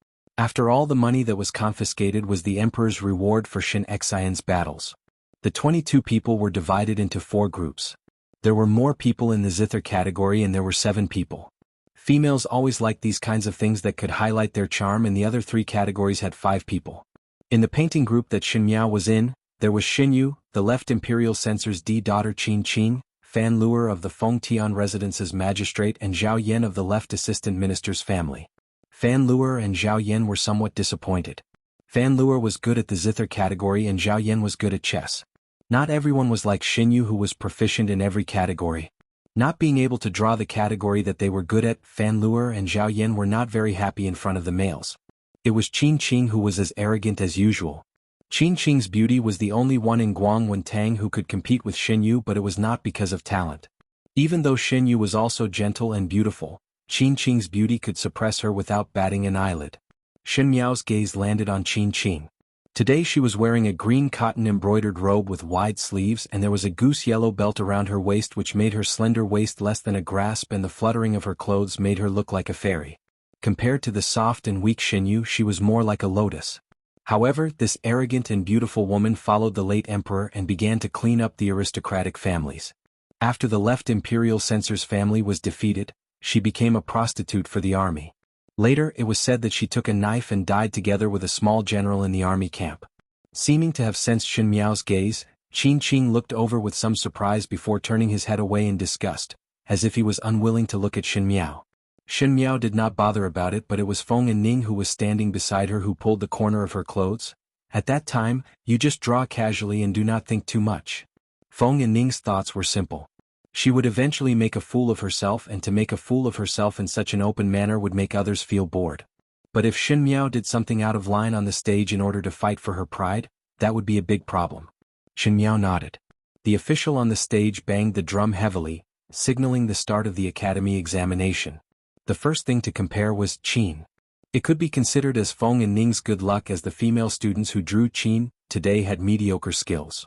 After all, the money that was confiscated was the Emperor's reward for Shin Xian's battles. The 22 people were divided into 4 groups. There were more people in the zither category and there were 7 people. Females always liked these kinds of things that could highlight their charm, and the other 3 categories had 5 people. In the painting group that Xin Miao was in, there was Xin Yu, the left Imperial Censor's daughter Qin Qing, Fan Luer of the Feng Tian Residence's magistrate, and Zhao Yan of the left assistant minister's family. Fan Luer and Zhao Yan were somewhat disappointed. Fan Luer was good at the zither category and Zhao Yan was good at chess. Not everyone was like Xin Yu, who was proficient in every category. Not being able to draw the category that they were good at, Fan Luer and Zhao Yan were not very happy in front of the males. It was Qin Qing who was as arrogant as usual. Qin Qing's beauty was the only one in Guangwen Tang who could compete with Xin Yu, but it was not because of talent. Even though Xin Yu was also gentle and beautiful, Qin Qing's beauty could suppress her without batting an eyelid. Xin Miao's gaze landed on Qin Qing. Today she was wearing a green cotton embroidered robe with wide sleeves, and there was a goose yellow belt around her waist which made her slender waist less than a grasp, and the fluttering of her clothes made her look like a fairy. Compared to the soft and weak Xin Yu, she was more like a lotus. However, this arrogant and beautiful woman followed the late emperor and began to clean up the aristocratic families. After the left Imperial Censor's family was defeated, she became a prostitute for the army. Later, it was said that she took a knife and died together with a small general in the army camp. Seeming to have sensed Xin Miao's gaze, Qin Qing looked over with some surprise before turning his head away in disgust, as if he was unwilling to look at Xin Miao. Xin Miao did not bother about it, but it was Feng Ning who was standing beside her who pulled the corner of her clothes. At that time, you just draw casually and do not think too much. Feng Ning's thoughts were simple. She would eventually make a fool of herself, and to make a fool of herself in such an open manner would make others feel bored. But if Xin Miao did something out of line on the stage in order to fight for her pride, that would be a big problem. Xin Miao nodded. The official on the stage banged the drum heavily, signaling the start of the academy examination. The first thing to compare was Qin. It could be considered as Feng Ning's good luck, as the female students who drew Qin today had mediocre skills.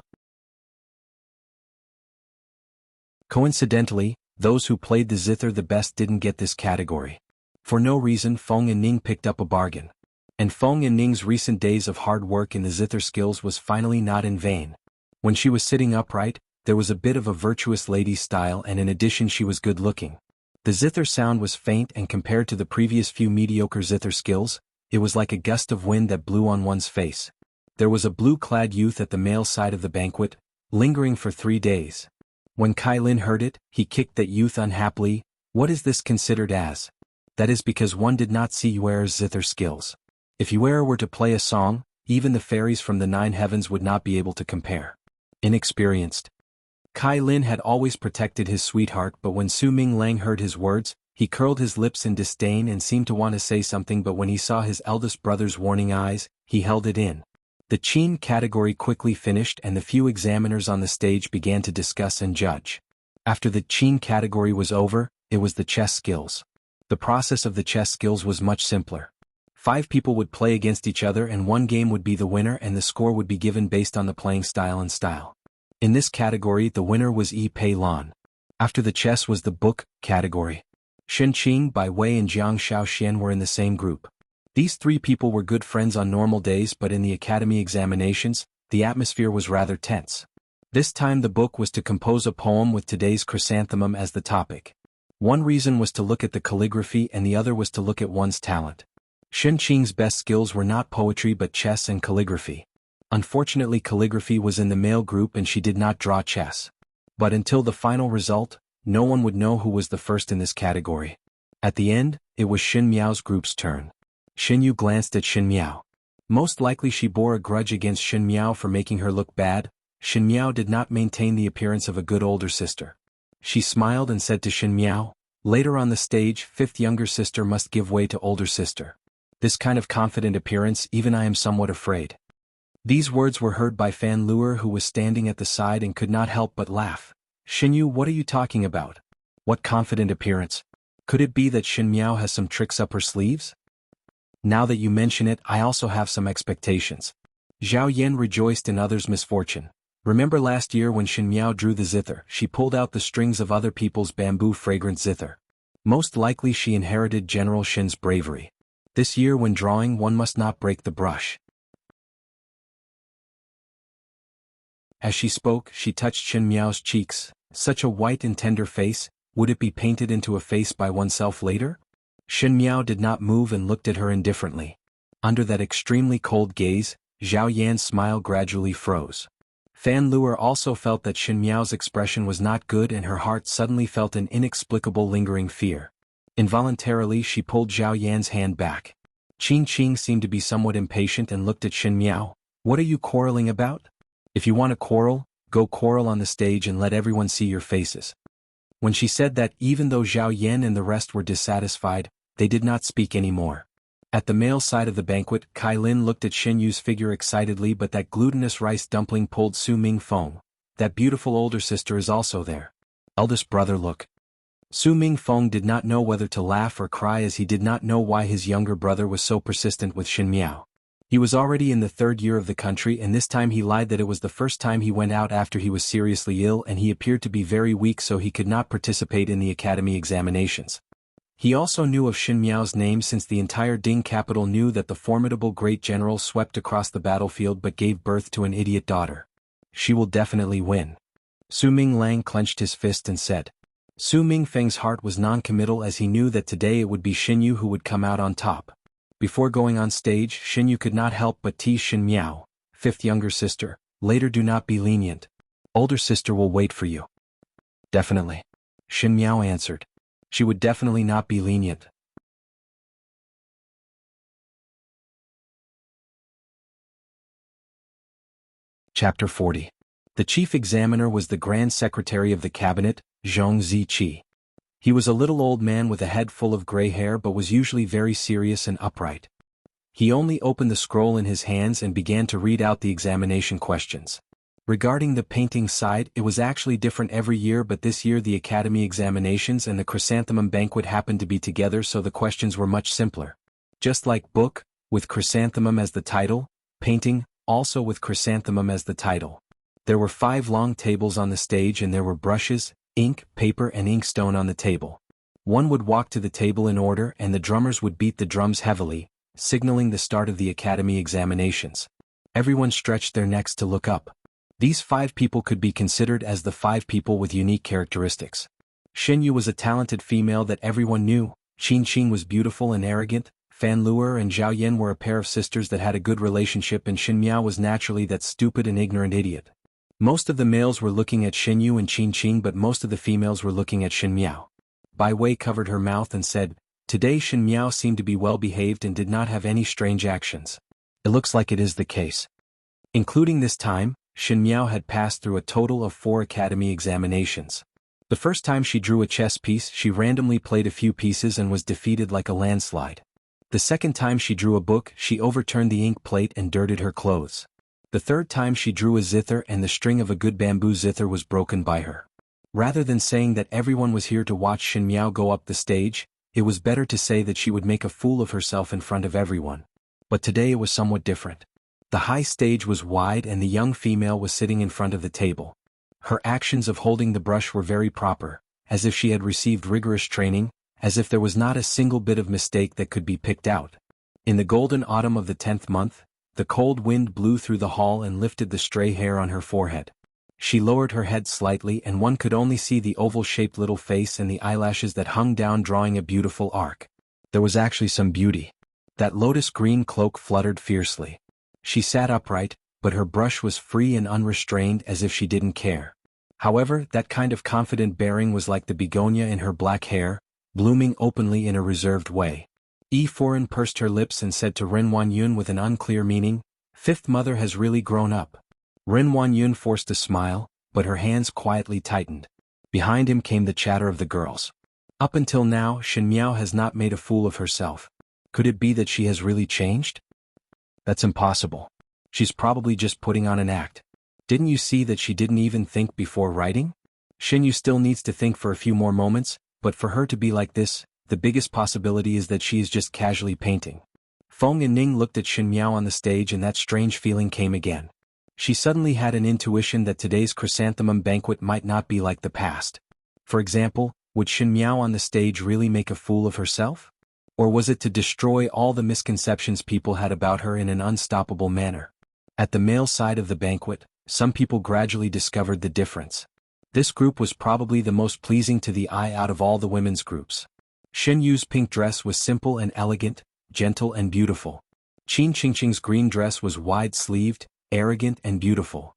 Coincidentally, those who played the zither the best didn't get this category. For no reason, Feng Ning picked up a bargain. And Feng Ning's recent days of hard work in the zither skills was finally not in vain. When she was sitting upright, there was a bit of a virtuous lady style, and in addition she was good looking. The zither sound was faint, and compared to the previous few mediocre zither skills, it was like a gust of wind that blew on one's face. There was a blue-clad youth at the male side of the banquet, lingering for 3 days. When Kai Lin heard it, he kicked that youth unhappily. What is this considered as? That is because one did not see Yuer's zither skills. If Yuer were to play a song, even the fairies from the 9 heavens would not be able to compare. Inexperienced. Kai Lin had always protected his sweetheart, but when Su Ming Lang heard his words, he curled his lips in disdain and seemed to want to say something, but when he saw his eldest brother's warning eyes, he held it in. The Qin category quickly finished, and the few examiners on the stage began to discuss and judge. After the Qin category was over, it was the chess skills. The process of the chess skills was much simpler. 5 people would play against each other, and one game would be the winner, and the score would be given based on the playing style and style. In this category, the winner was Yi Pei Lan. After the chess was the book category. Shen Qing, Bai Wei and Jiang Shaoxian were in the same group. These 3 people were good friends on normal days, but in the academy examinations, the atmosphere was rather tense. This time the book was to compose a poem with today's chrysanthemum as the topic. One reason was to look at the calligraphy, and the other was to look at one's talent. Shen Qing's best skills were not poetry but chess and calligraphy. Unfortunately, calligraphy was in the male group and she did not draw chess. But until the final result, no one would know who was the first in this category. At the end, it was Xin Miao's group's turn. Xin Yu glanced at Xin Miao. Most likely she bore a grudge against Xin Miao for making her look bad. Xin Miao did not maintain the appearance of a good older sister. She smiled and said to Xin Miao, "Later on the stage, 5th younger sister must give way to older sister. This kind of confident appearance, even I am somewhat afraid." These words were heard by Fan Luer, who was standing at the side and could not help but laugh. "Xin Yu, what are you talking about? What confident appearance? Could it be that Xin Miao has some tricks up her sleeves?" "Now that you mention it, I also have some expectations." Zhao Yan rejoiced in others' misfortune. "Remember last year when Xin Miao drew the zither, she pulled out the strings of other people's bamboo fragrant zither. Most likely she inherited General Xin's bravery. This year when drawing one must not break the brush. As she spoke, she touched Shen Miao's cheeks. Such a white and tender face, would it be painted into a face by oneself later? Shen Miao did not move and looked at her indifferently. Under that extremely cold gaze, Zhao Yan's smile gradually froze. Fan Luer also felt that Shen Miao's expression was not good and her heart suddenly felt an inexplicable lingering fear. Involuntarily she pulled Zhao Yan's hand back. Qing Qing seemed to be somewhat impatient and looked at Shen Miao. "What are you quarreling about? If you want to quarrel, go quarrel on the stage and let everyone see your faces." When she said that, even though Zhao Yan and the rest were dissatisfied, they did not speak anymore. At the male side of the banquet, Kai Lin looked at Shen Yu's figure excitedly, but that glutinous rice dumpling pulled Su Ming Feng. "That beautiful older sister is also there. Eldest brother, look." Su Ming Feng did not know whether to laugh or cry, as he did not know why his younger brother was so persistent with Shen Miao. He was already in the 3rd year of the country, and this time he lied that it was the first time he went out after he was seriously ill, and he appeared to be very weak, so he could not participate in the academy examinations. He also knew of Shen Miao's name, since the entire Ding capital knew that the formidable great general swept across the battlefield but gave birth to an idiot daughter. She will definitely win. Su Ming Lang clenched his fist and said. Su Ming Feng's heart was non-committal, as he knew that today it would be Shen Yu who would come out on top. Before going on stage, Shen Yu could not help but tease Shen Miao. "Fifth younger sister, later do not be lenient. Older sister will wait for you." "Definitely," Shen Miao answered. She would definitely not be lenient. Chapter 40. The chief examiner was the Grand Secretary of the Cabinet, Zhong Ziqi. He was a little old man with a head full of gray hair, but was usually very serious and upright. He only opened the scroll in his hands and began to read out the examination questions. Regarding the painting side, it was actually different every year, but this year the academy examinations and the chrysanthemum banquet happened to be together, so the questions were much simpler. Just like book, with chrysanthemum as the title, painting, also with chrysanthemum as the title. There were 5 long tables on the stage, and there were brushes, ink, paper and inkstone on the table. One would walk to the table in order, and the drummers would beat the drums heavily, signaling the start of the academy examinations. Everyone stretched their necks to look up. These 5 people could be considered as the 5 people with unique characteristics. Shen Yu was a talented female that everyone knew. Qing Qing was beautiful and arrogant. Fan Luer and Zhao Yan were a pair of sisters that had a good relationship, and Shen Miao was naturally that stupid and ignorant idiot. Most of the males were looking at Shen Yu and Qing Qing, but most of the females were looking at Shen Miao. Bai Wei covered her mouth and said, "Today Shen Miao seemed to be well behaved and did not have any strange actions. It looks like it is the case." Including this time, Shen Miao had passed through a total of 4 academy examinations. The first time she drew a chess piece, she randomly played a few pieces and was defeated like a landslide. The second time she drew a book, she overturned the ink plate and dirtied her clothes. The third time she drew a zither, and the string of a good bamboo zither was broken by her. Rather than saying that everyone was here to watch Shen Miao go up the stage, it was better to say that she would make a fool of herself in front of everyone. But today it was somewhat different. The high stage was wide and the young female was sitting in front of the table. Her actions of holding the brush were very proper, as if she had received rigorous training, as if there was not a single bit of mistake that could be picked out. In the golden autumn of the 10th month, the cold wind blew through the hall and lifted the stray hair on her forehead. She lowered her head slightly, and one could only see the oval-shaped little face and the eyelashes that hung down, drawing a beautiful arc. There was actually some beauty. That lotus-green cloak fluttered fiercely. She sat upright, but her brush was free and unrestrained, as if she didn't care. However, that kind of confident bearing was like the begonia in her black hair, blooming openly in a reserved way. Foreign pursed her lips and said to Ren Wanyun with an unclear meaning, "Fifth mother has really grown up." Ren Wanyun forced a smile, but her hands quietly tightened. Behind him came the chatter of the girls. Up until now, Shen Miao has not made a fool of herself. Could it be that she has really changed? That's impossible. She's probably just putting on an act. Didn't you see that she didn't even think before writing? Shen Yu still needs to think for a few more moments, but for her to be like this, the biggest possibility is that she is just casually painting. Feng and Ning looked at Shen Miao on the stage, and that strange feeling came again. She suddenly had an intuition that today's chrysanthemum banquet might not be like the past. For example, would Shen Miao on the stage really make a fool of herself? Or was it to destroy all the misconceptions people had about her in an unstoppable manner? At the male side of the banquet, some people gradually discovered the difference. This group was probably the most pleasing to the eye out of all the women's groups. Shen Yu's pink dress was simple and elegant, gentle and beautiful. Qin Qingqing's green dress was wide-sleeved, arrogant and beautiful.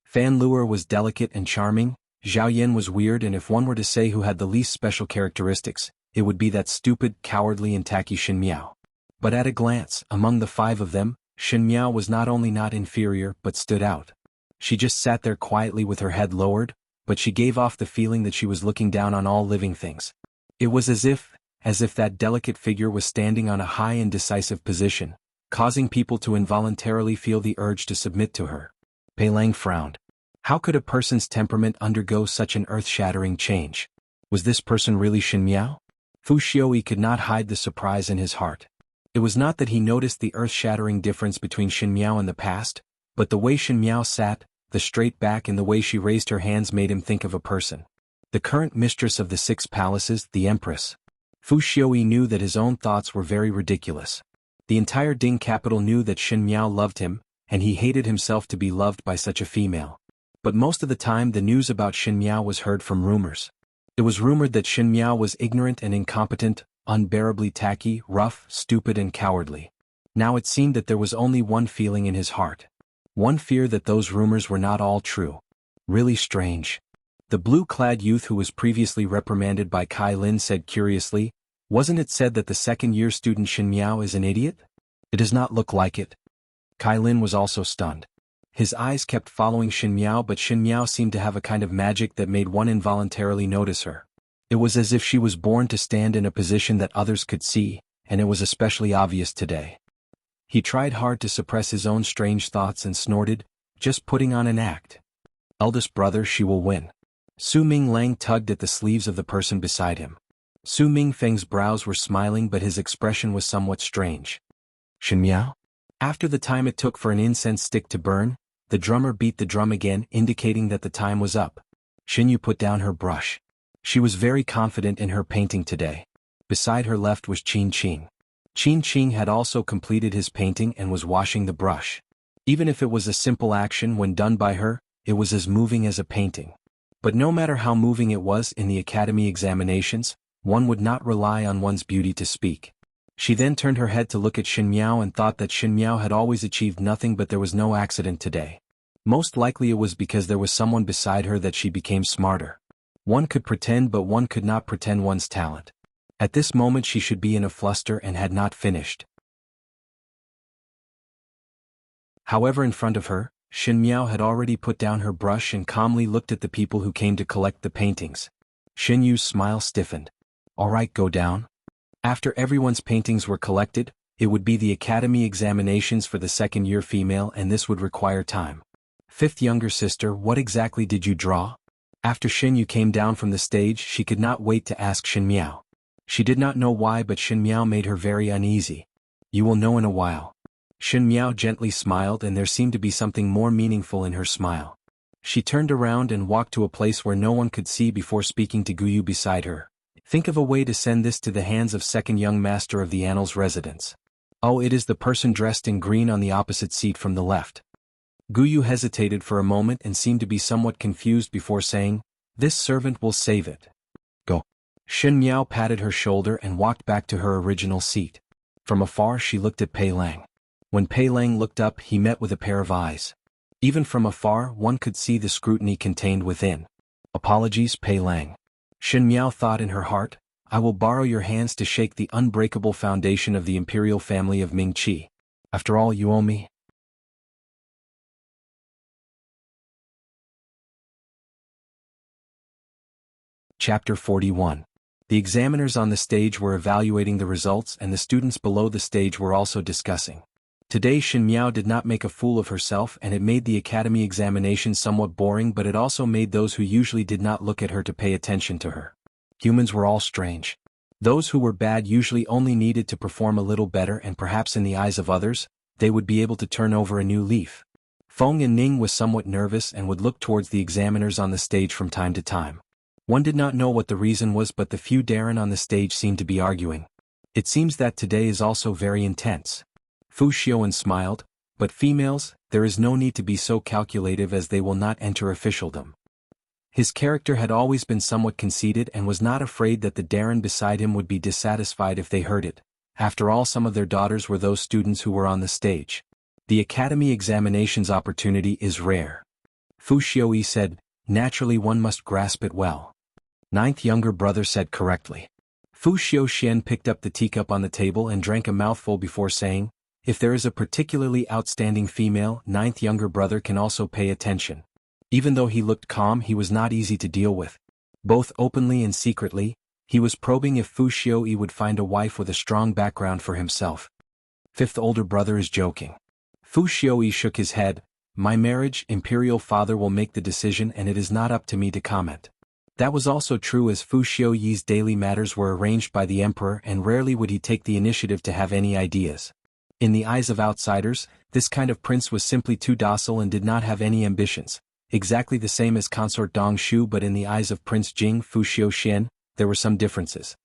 Fan Luer was delicate and charming. Zhao Yan was weird, and if one were to say who had the least special characteristics, it would be that stupid, cowardly and tacky Shen Miao. But at a glance, among the five of them, Shen Miao was not only not inferior but stood out. She just sat there quietly with her head lowered, but she gave off the feeling that she was looking down on all living things. It was as if that delicate figure was standing on a high and decisive position, causing people to involuntarily feel the urge to submit to her. Pei Lang frowned. How could a person's temperament undergo such an earth-shattering change? Was this person really Shen Miao? Fu Xiaoyi could not hide the surprise in his heart. It was not that he noticed the earth-shattering difference between Shen Miao and the past, but the way Shen Miao sat, the straight back and the way she raised her hands made him think of a person. The current mistress of the 6 palaces, the Empress. Fu Xiaoyi knew that his own thoughts were very ridiculous. The entire Ding capital knew that Shen Miao loved him, and he hated himself to be loved by such a female. But most of the time the news about Shen Miao was heard from rumors. It was rumored that Shen Miao was ignorant and incompetent, unbearably tacky, rough, stupid and cowardly. Now it seemed that there was only one feeling in his heart. One fear that those rumors were not all true. Really strange. The blue-clad youth who was previously reprimanded by Kai Lin said curiously, "Wasn't it said that the second-year student Shen Miao is an idiot? It does not look like it." Kai Lin was also stunned. His eyes kept following Shen Miao, but Shen Miao seemed to have a kind of magic that made one involuntarily notice her. It was as if she was born to stand in a position that others could see, and it was especially obvious today. He tried hard to suppress his own strange thoughts and snorted, "Just putting on an act. Eldest brother, she will win." Su Ming Lang tugged at the sleeves of the person beside him. Su Ming Feng's brows were smiling, but his expression was somewhat strange. "Shen Miao?" After the time it took for an incense stick to burn, the drummer beat the drum again, indicating that the time was up. Shen Yu put down her brush. She was very confident in her painting today. Beside her left was Qin Qing. Qin Qing had also completed his painting and was washing the brush. Even if it was a simple action when done by her, it was as moving as a painting. But no matter how moving it was in the academy examinations, one would not rely on one's beauty to speak. She then turned her head to look at Shen Miao and thought that Shen Miao had always achieved nothing, but there was no accident today. Most likely it was because there was someone beside her that she became smarter. One could pretend, but one could not pretend one's talent. At this moment she should be in a fluster and had not finished. However, in front of her, Shen Miao had already put down her brush and calmly looked at the people who came to collect the paintings. Shen Yu's smile stiffened. "All right, go down." After everyone's paintings were collected, it would be the academy examinations for the second-year female, and this would require time. "Fifth younger sister, what exactly did you draw?" After Shen Yu came down from the stage, she could not wait to ask Shen Miao. She did not know why, but Shen Miao made her very uneasy. "You will know in a while." Shen Miao gently smiled, and there seemed to be something more meaningful in her smile. She turned around and walked to a place where no one could see before speaking to Guyu beside her. "Think of a way to send this to the hands of second young master of the Annals residence." "Oh, it is the person dressed in green on the opposite seat from the left." Guyu hesitated for a moment and seemed to be somewhat confused before saying, "This servant will save it. Go." Shen Miao patted her shoulder and walked back to her original seat. From afar she looked at Pei Lang. When Pei Lang looked up, he met with a pair of eyes. Even from afar one could see the scrutiny contained within. "Apologies, Pei Lang." Shen Miao thought in her heart, "I will borrow your hands to shake the unbreakable foundation of the imperial family of Ming Qi. After all, you owe me." Chapter 41. The examiners on the stage were evaluating the results, and the students below the stage were also discussing. Today Shen Miao did not make a fool of herself, and it made the academy examination somewhat boring, but it also made those who usually did not look at her to pay attention to her. Humans were all strange. Those who were bad usually only needed to perform a little better, and perhaps in the eyes of others, they would be able to turn over a new leaf. Feng and Ning was somewhat nervous and would look towards the examiners on the stage from time to time. One did not know what the reason was, but the few Darren on the stage seemed to be arguing. It seems that today is also very intense. Fu Xiaoan smiled, but females, there is no need to be so calculative as they will not enter officialdom. His character had always been somewhat conceited and was not afraid that the Darren beside him would be dissatisfied if they heard it. After all, some of their daughters were those students who were on the stage. The academy examinations opportunity is rare. Fu Xiaoyi said, naturally one must grasp it well. Ninth younger brother said correctly. Fu Xiaoxian picked up the teacup on the table and drank a mouthful before saying, if there is a particularly outstanding female, ninth younger brother can also pay attention. Even though he looked calm, he was not easy to deal with. Both openly and secretly, he was probing if Fu Xiaoyi would find a wife with a strong background for himself. Fifth older brother is joking. Fu Xiaoyi shook his head, my marriage, imperial father will make the decision and it is not up to me to comment. That was also true, as Fu Xiaoyi's daily matters were arranged by the emperor and rarely would he take the initiative to have any ideas. In the eyes of outsiders, this kind of prince was simply too docile and did not have any ambitions, exactly the same as consort Dong Shu, but in the eyes of Prince Jing Fu Xiaoxian, there were some differences.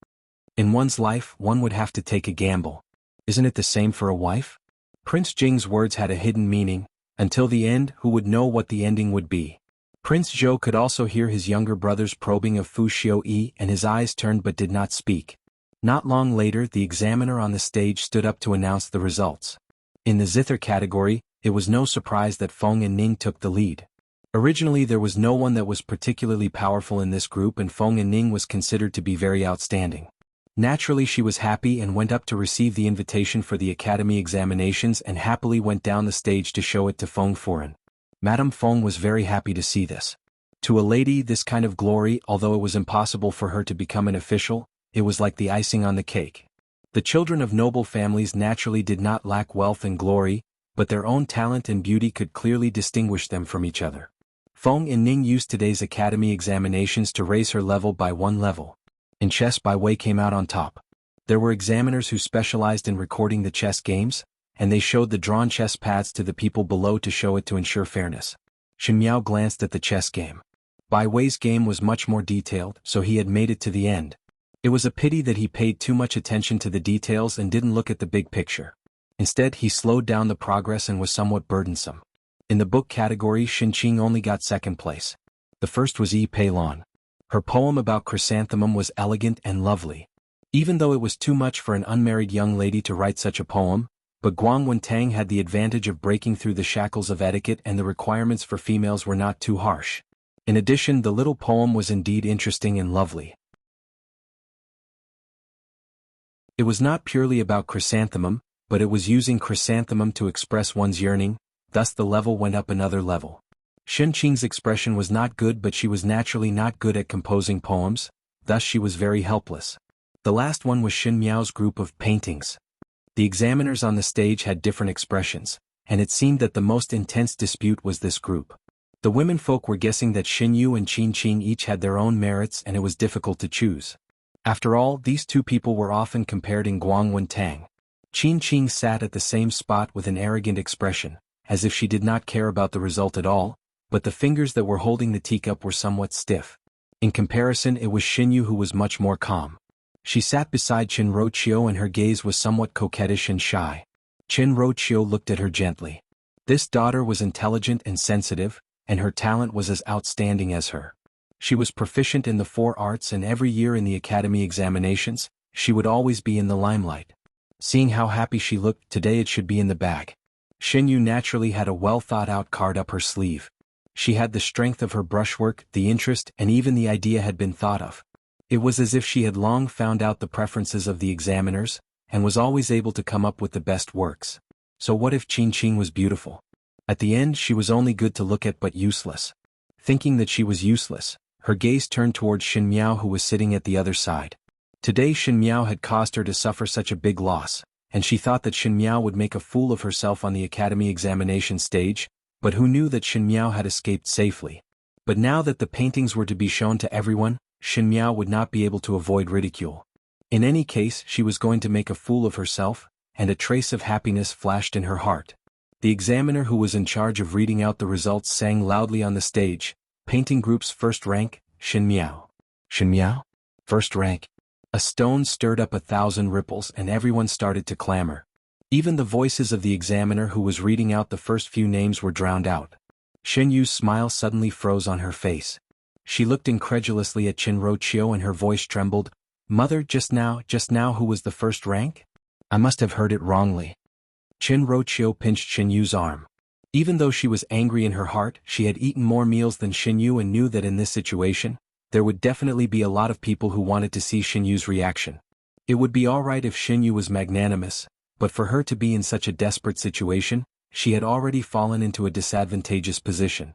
In one's life, one would have to take a gamble. Isn't it the same for a wife? Prince Jing's words had a hidden meaning. Until the end, who would know what the ending would be? Prince Zhou could also hear his younger brother's probing of Fu Xiaoyi, and his eyes turned but did not speak. Not long later, the examiner on the stage stood up to announce the results. In the zither category, it was no surprise that Feng and Ning took the lead. Originally there was no one that was particularly powerful in this group, and Feng and Ning was considered to be very outstanding. Naturally she was happy and went up to receive the invitation for the academy examinations and happily went down the stage to show it to Feng Furen. Madame Feng was very happy to see this. To a lady, this kind of glory, although it was impossible for her to become an official, it was like the icing on the cake. The children of noble families naturally did not lack wealth and glory, but their own talent and beauty could clearly distinguish them from each other. Feng and Ning used today's academy examinations to raise her level by one level. In chess, Bai Wei came out on top. There were examiners who specialized in recording the chess games, and they showed the drawn chess pads to the people below to show it to ensure fairness. Shen Miao glanced at the chess game. Bai Wei's game was much more detailed, so he had made it to the end. It was a pity that he paid too much attention to the details and didn't look at the big picture. Instead, he slowed down the progress and was somewhat burdensome. In the book category, Xin Qing only got second place. The first was Yi Peilon. Her poem about chrysanthemum was elegant and lovely. Even though it was too much for an unmarried young lady to write such a poem, but Guang Wentang had the advantage of breaking through the shackles of etiquette, and the requirements for females were not too harsh. In addition, the little poem was indeed interesting and lovely. It was not purely about chrysanthemum, but it was using chrysanthemum to express one's yearning, thus the level went up another level. Shen Qing's expression was not good, but she was naturally not good at composing poems, thus she was very helpless. The last one was Shen Miao's group of paintings. The examiners on the stage had different expressions, and it seemed that the most intense dispute was this group. The womenfolk were guessing that Xin Yu and Qin Qing each had their own merits, and it was difficult to choose. After all, these two people were often compared in Guang Wentang. Qin Qing sat at the same spot with an arrogant expression, as if she did not care about the result at all, but the fingers that were holding the teacup were somewhat stiff. In comparison, it was Xin Yu who was much more calm. She sat beside Chen Roqiu and her gaze was somewhat coquettish and shy. Chen Roqiu looked at her gently. This daughter was intelligent and sensitive, and her talent was as outstanding as her. She was proficient in the 4 arts, and every year in the academy examinations, she would always be in the limelight. Seeing how happy she looked, today it should be in the bag. Xin Yu naturally had a well-thought-out card up her sleeve. She had the strength of her brushwork, the interest, and even the idea had been thought of. It was as if she had long found out the preferences of the examiners, and was always able to come up with the best works. So what if Qin Qing was beautiful? At the end she was only good to look at but useless. Thinking that she was useless, her gaze turned towards Shen Miao, who was sitting at the other side. Today Shen Miao had caused her to suffer such a big loss, and she thought that Shen Miao would make a fool of herself on the academy examination stage, but who knew that Shen Miao had escaped safely? But now that the paintings were to be shown to everyone, Shen Miao would not be able to avoid ridicule. In any case, she was going to make a fool of herself, and a trace of happiness flashed in her heart. The examiner who was in charge of reading out the results sang loudly on the stage, painting group's first rank, Shen Miao. Shin Miao? First rank. A stone stirred up 1,000 ripples and everyone started to clamor. Even the voices of the examiner who was reading out the first few names were drowned out. Shin Yu's smile suddenly froze on her face. She looked incredulously at Qin Roqiu and her voice trembled. Mother, just now who was the first rank? I must have heard it wrongly. Qin Roqiu pinched Shin Yu's arm. Even though she was angry in her heart, she had eaten more meals than Shin Yu and knew that in this situation, there would definitely be a lot of people who wanted to see Shin Yu's reaction. It would be alright if Shin Yu was magnanimous, but for her to be in such a desperate situation, she had already fallen into a disadvantageous position.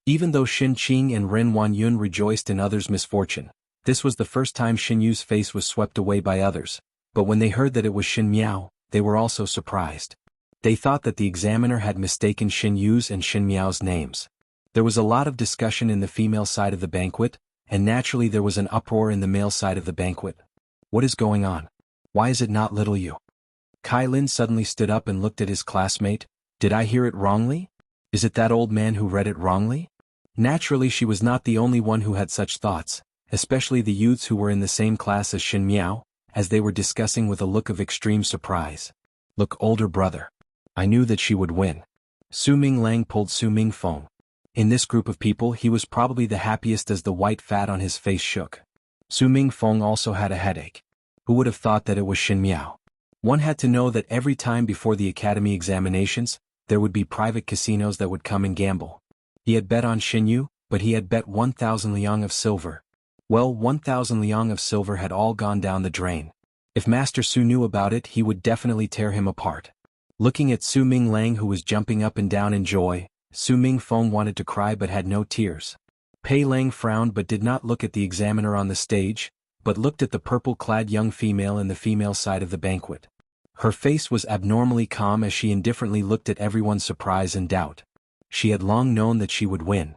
Even though Shin Qing and Ren Wanyun rejoiced in others' misfortune, this was the first time Shin Yu's face was swept away by others, but when they heard that it was Shin Miao, they were also surprised. They thought that the examiner had mistaken Shin Yu's and Shin Miao's names. There was a lot of discussion in the female side of the banquet, and naturally there was an uproar in the male side of the banquet. What is going on? Why is it not little Yu? Kai Lin suddenly stood up and looked at his classmate. Did I hear it wrongly? Is it that old man who read it wrongly? Naturally she was not the only one who had such thoughts, especially the youths who were in the same class as Shin Miao, as they were discussing with a look of extreme surprise. Look, older brother. I knew that she would win. Su Ming Lang pulled Su Ming Feng. In this group of people he was probably the happiest as the white fat on his face shook. Su Ming Feng also had a headache. Who would have thought that it was Shin Miao? One had to know that every time before the academy examinations, there would be private casinos that would come and gamble. He had bet on Shin Yu, but he had bet 1,000 liang of silver. Well, 1,000 liang of silver had all gone down the drain. If Master Su knew about it, he would definitely tear him apart. Looking at Su Ming Lang who was jumping up and down in joy, Su Ming Feng wanted to cry but had no tears. Pei Lang frowned but did not look at the examiner on the stage, but looked at the purple-clad young female in the female side of the banquet. Her face was abnormally calm as she indifferently looked at everyone's surprise and doubt. She had long known that she would win.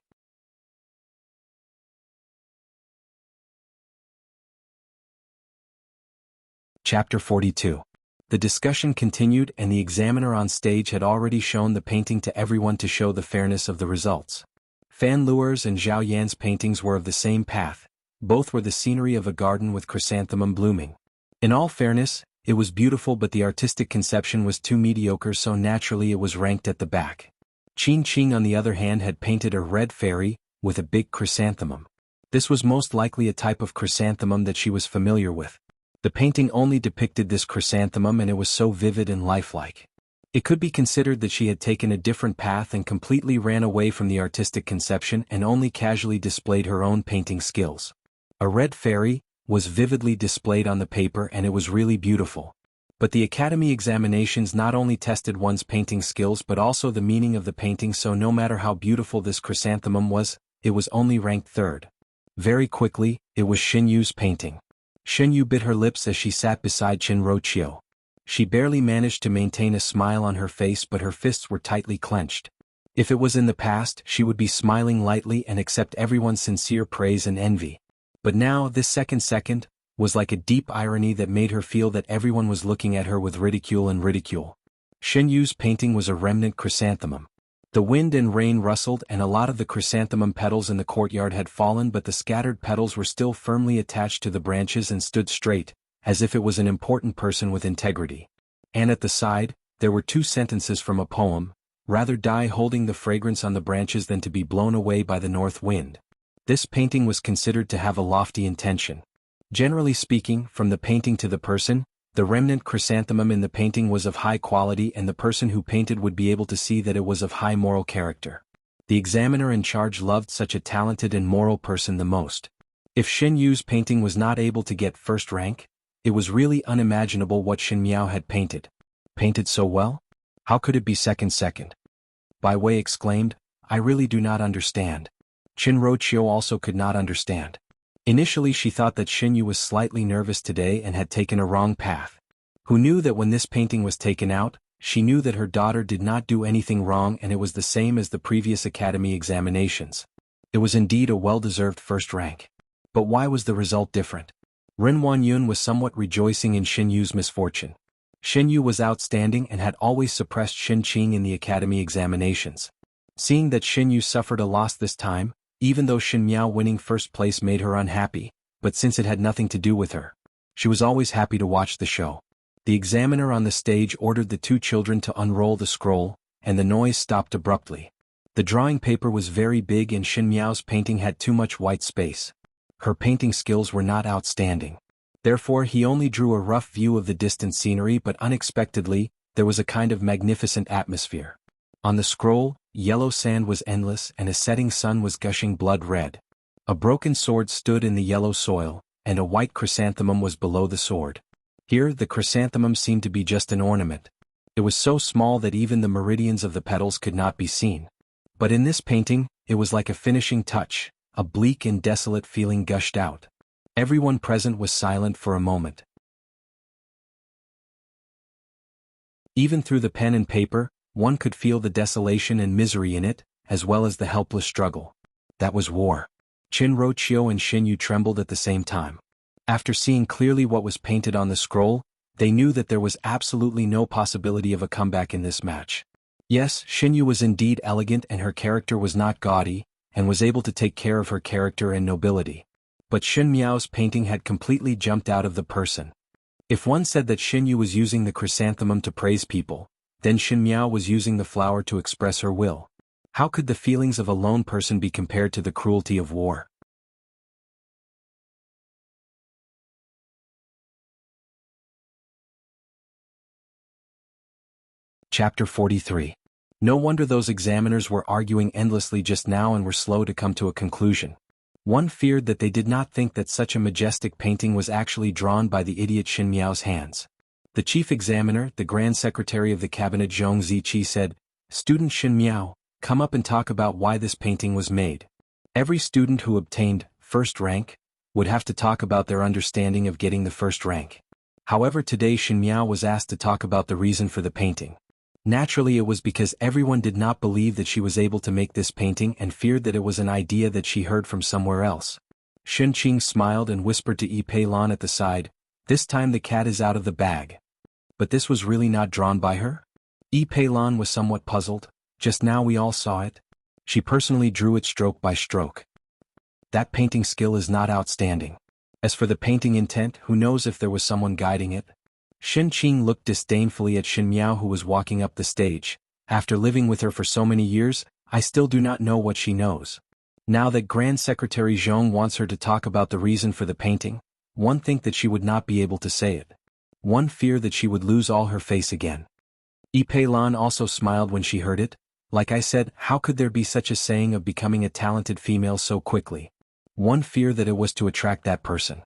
Chapter 42. The discussion continued and the examiner on stage had already shown the painting to everyone to show the fairness of the results. Fan Luer's and Zhao Yan's paintings were of the same path, both were the scenery of a garden with chrysanthemum blooming. In all fairness, it was beautiful but the artistic conception was too mediocre so naturally it was ranked at the back. Qin Qing on the other hand had painted a red fairy, with a big chrysanthemum. This was most likely a type of chrysanthemum that she was familiar with. The painting only depicted this chrysanthemum and it was so vivid and lifelike. It could be considered that she had taken a different path and completely ran away from the artistic conception and only casually displayed her own painting skills. A red fairy was vividly displayed on the paper and it was really beautiful. But the academy examinations not only tested one's painting skills but also the meaning of the painting, so no matter how beautiful this chrysanthemum was, it was only ranked third. Very quickly, it was Shin Yu's painting. Shin Yu bit her lips as she sat beside Qin Roqiu. She barely managed to maintain a smile on her face but her fists were tightly clenched. If it was in the past, she would be smiling lightly and accept everyone's sincere praise and envy. But now, this second, was like a deep irony that made her feel that everyone was looking at her with ridicule. Shin Yu's painting was a remnant chrysanthemum. The wind and rain rustled and a lot of the chrysanthemum petals in the courtyard had fallen but the scattered petals were still firmly attached to the branches and stood straight, as if it was an important person with integrity. And at the side, there were 2 sentences from a poem, rather die holding the fragrance on the branches than to be blown away by the north wind. This painting was considered to have a lofty intention. Generally speaking, from the painting to the person, the remnant chrysanthemum in the painting was of high quality and the person who painted would be able to see that it was of high moral character. The examiner in charge loved such a talented and moral person the most. If Shin Yu's painting was not able to get first rank, it was really unimaginable what Shin Miao had painted. Painted so well? How could it be second? Bai Wei exclaimed, I really do not understand. Qin Roqiu also could not understand. Initially she thought that Shin Yu was slightly nervous today and had taken a wrong path. Who knew that when this painting was taken out, she knew that her daughter did not do anything wrong and it was the same as the previous academy examinations. It was indeed a well-deserved first rank. But why was the result different? Ren Wanyun was somewhat rejoicing in Shin Yu's misfortune. Shin Yu was outstanding and had always suppressed Shin Qing in the academy examinations. Seeing that Shin Yu suffered a loss this time, even though Shin Miao winning first place made her unhappy, but since it had nothing to do with her, she was always happy to watch the show. The examiner on the stage ordered the two children to unroll the scroll, and the noise stopped abruptly. The drawing paper was very big and Shin Miao's painting had too much white space. Her painting skills were not outstanding. Therefore he only drew a rough view of the distant scenery, but unexpectedly, there was a kind of magnificent atmosphere. On the scroll, yellow sand was endless and a setting sun was gushing blood red. A broken sword stood in the yellow soil, and a white chrysanthemum was below the sword. Here the chrysanthemum seemed to be just an ornament. It was so small that even the meridians of the petals could not be seen. But in this painting, it was like a finishing touch. A bleak and desolate feeling gushed out. Everyone present was silent for a moment. Even through the pen and paper, one could feel the desolation and misery in it, as well as the helpless struggle. That was war. Qin Roqiu and Xin Yu trembled at the same time. After seeing clearly what was painted on the scroll, they knew that there was absolutely no possibility of a comeback in this match. Yes, Xin Yu was indeed elegant and her character was not gaudy, and was able to take care of her character and nobility. But Shin Miao's painting had completely jumped out of the person. If one said that Xin Yu was using the chrysanthemum to praise people, then Shin Miao was using the flower to express her will. How could the feelings of a lone person be compared to the cruelty of war? Chapter 43. No wonder those examiners were arguing endlessly just now and were slow to come to a conclusion. One feared that they did not think that such a majestic painting was actually drawn by the idiot Shin Miao's hands. The chief examiner, the grand secretary of the cabinet Zhong Ziqi said, "Student Shin Miao, come up and talk about why this painting was made." Every student who obtained first rank would have to talk about their understanding of getting the first rank. However, today Shin Miao was asked to talk about the reason for the painting. Naturally, it was because everyone did not believe that she was able to make this painting and feared that it was an idea that she heard from somewhere else. Shen Qing smiled and whispered to Yi Pei Lan at the side, "This time the cat is out of the bag." But this was really not drawn by her? Yi Pei Lan was somewhat puzzled. Just now we all saw it. She personally drew it stroke by stroke. That painting skill is not outstanding. As for the painting intent, who knows if there was someone guiding it? Shen Qing looked disdainfully at Shin Miao, who was walking up the stage. After living with her for so many years, I still do not know what she knows. Now that Grand Secretary Zhong wants her to talk about the reason for the painting, one think that she would not be able to say it. One fear that she would lose all her face again. Yi Pei Lan also smiled when she heard it. Like I said, how could there be such a saying of becoming a talented female so quickly? One fear that it was to attract that person.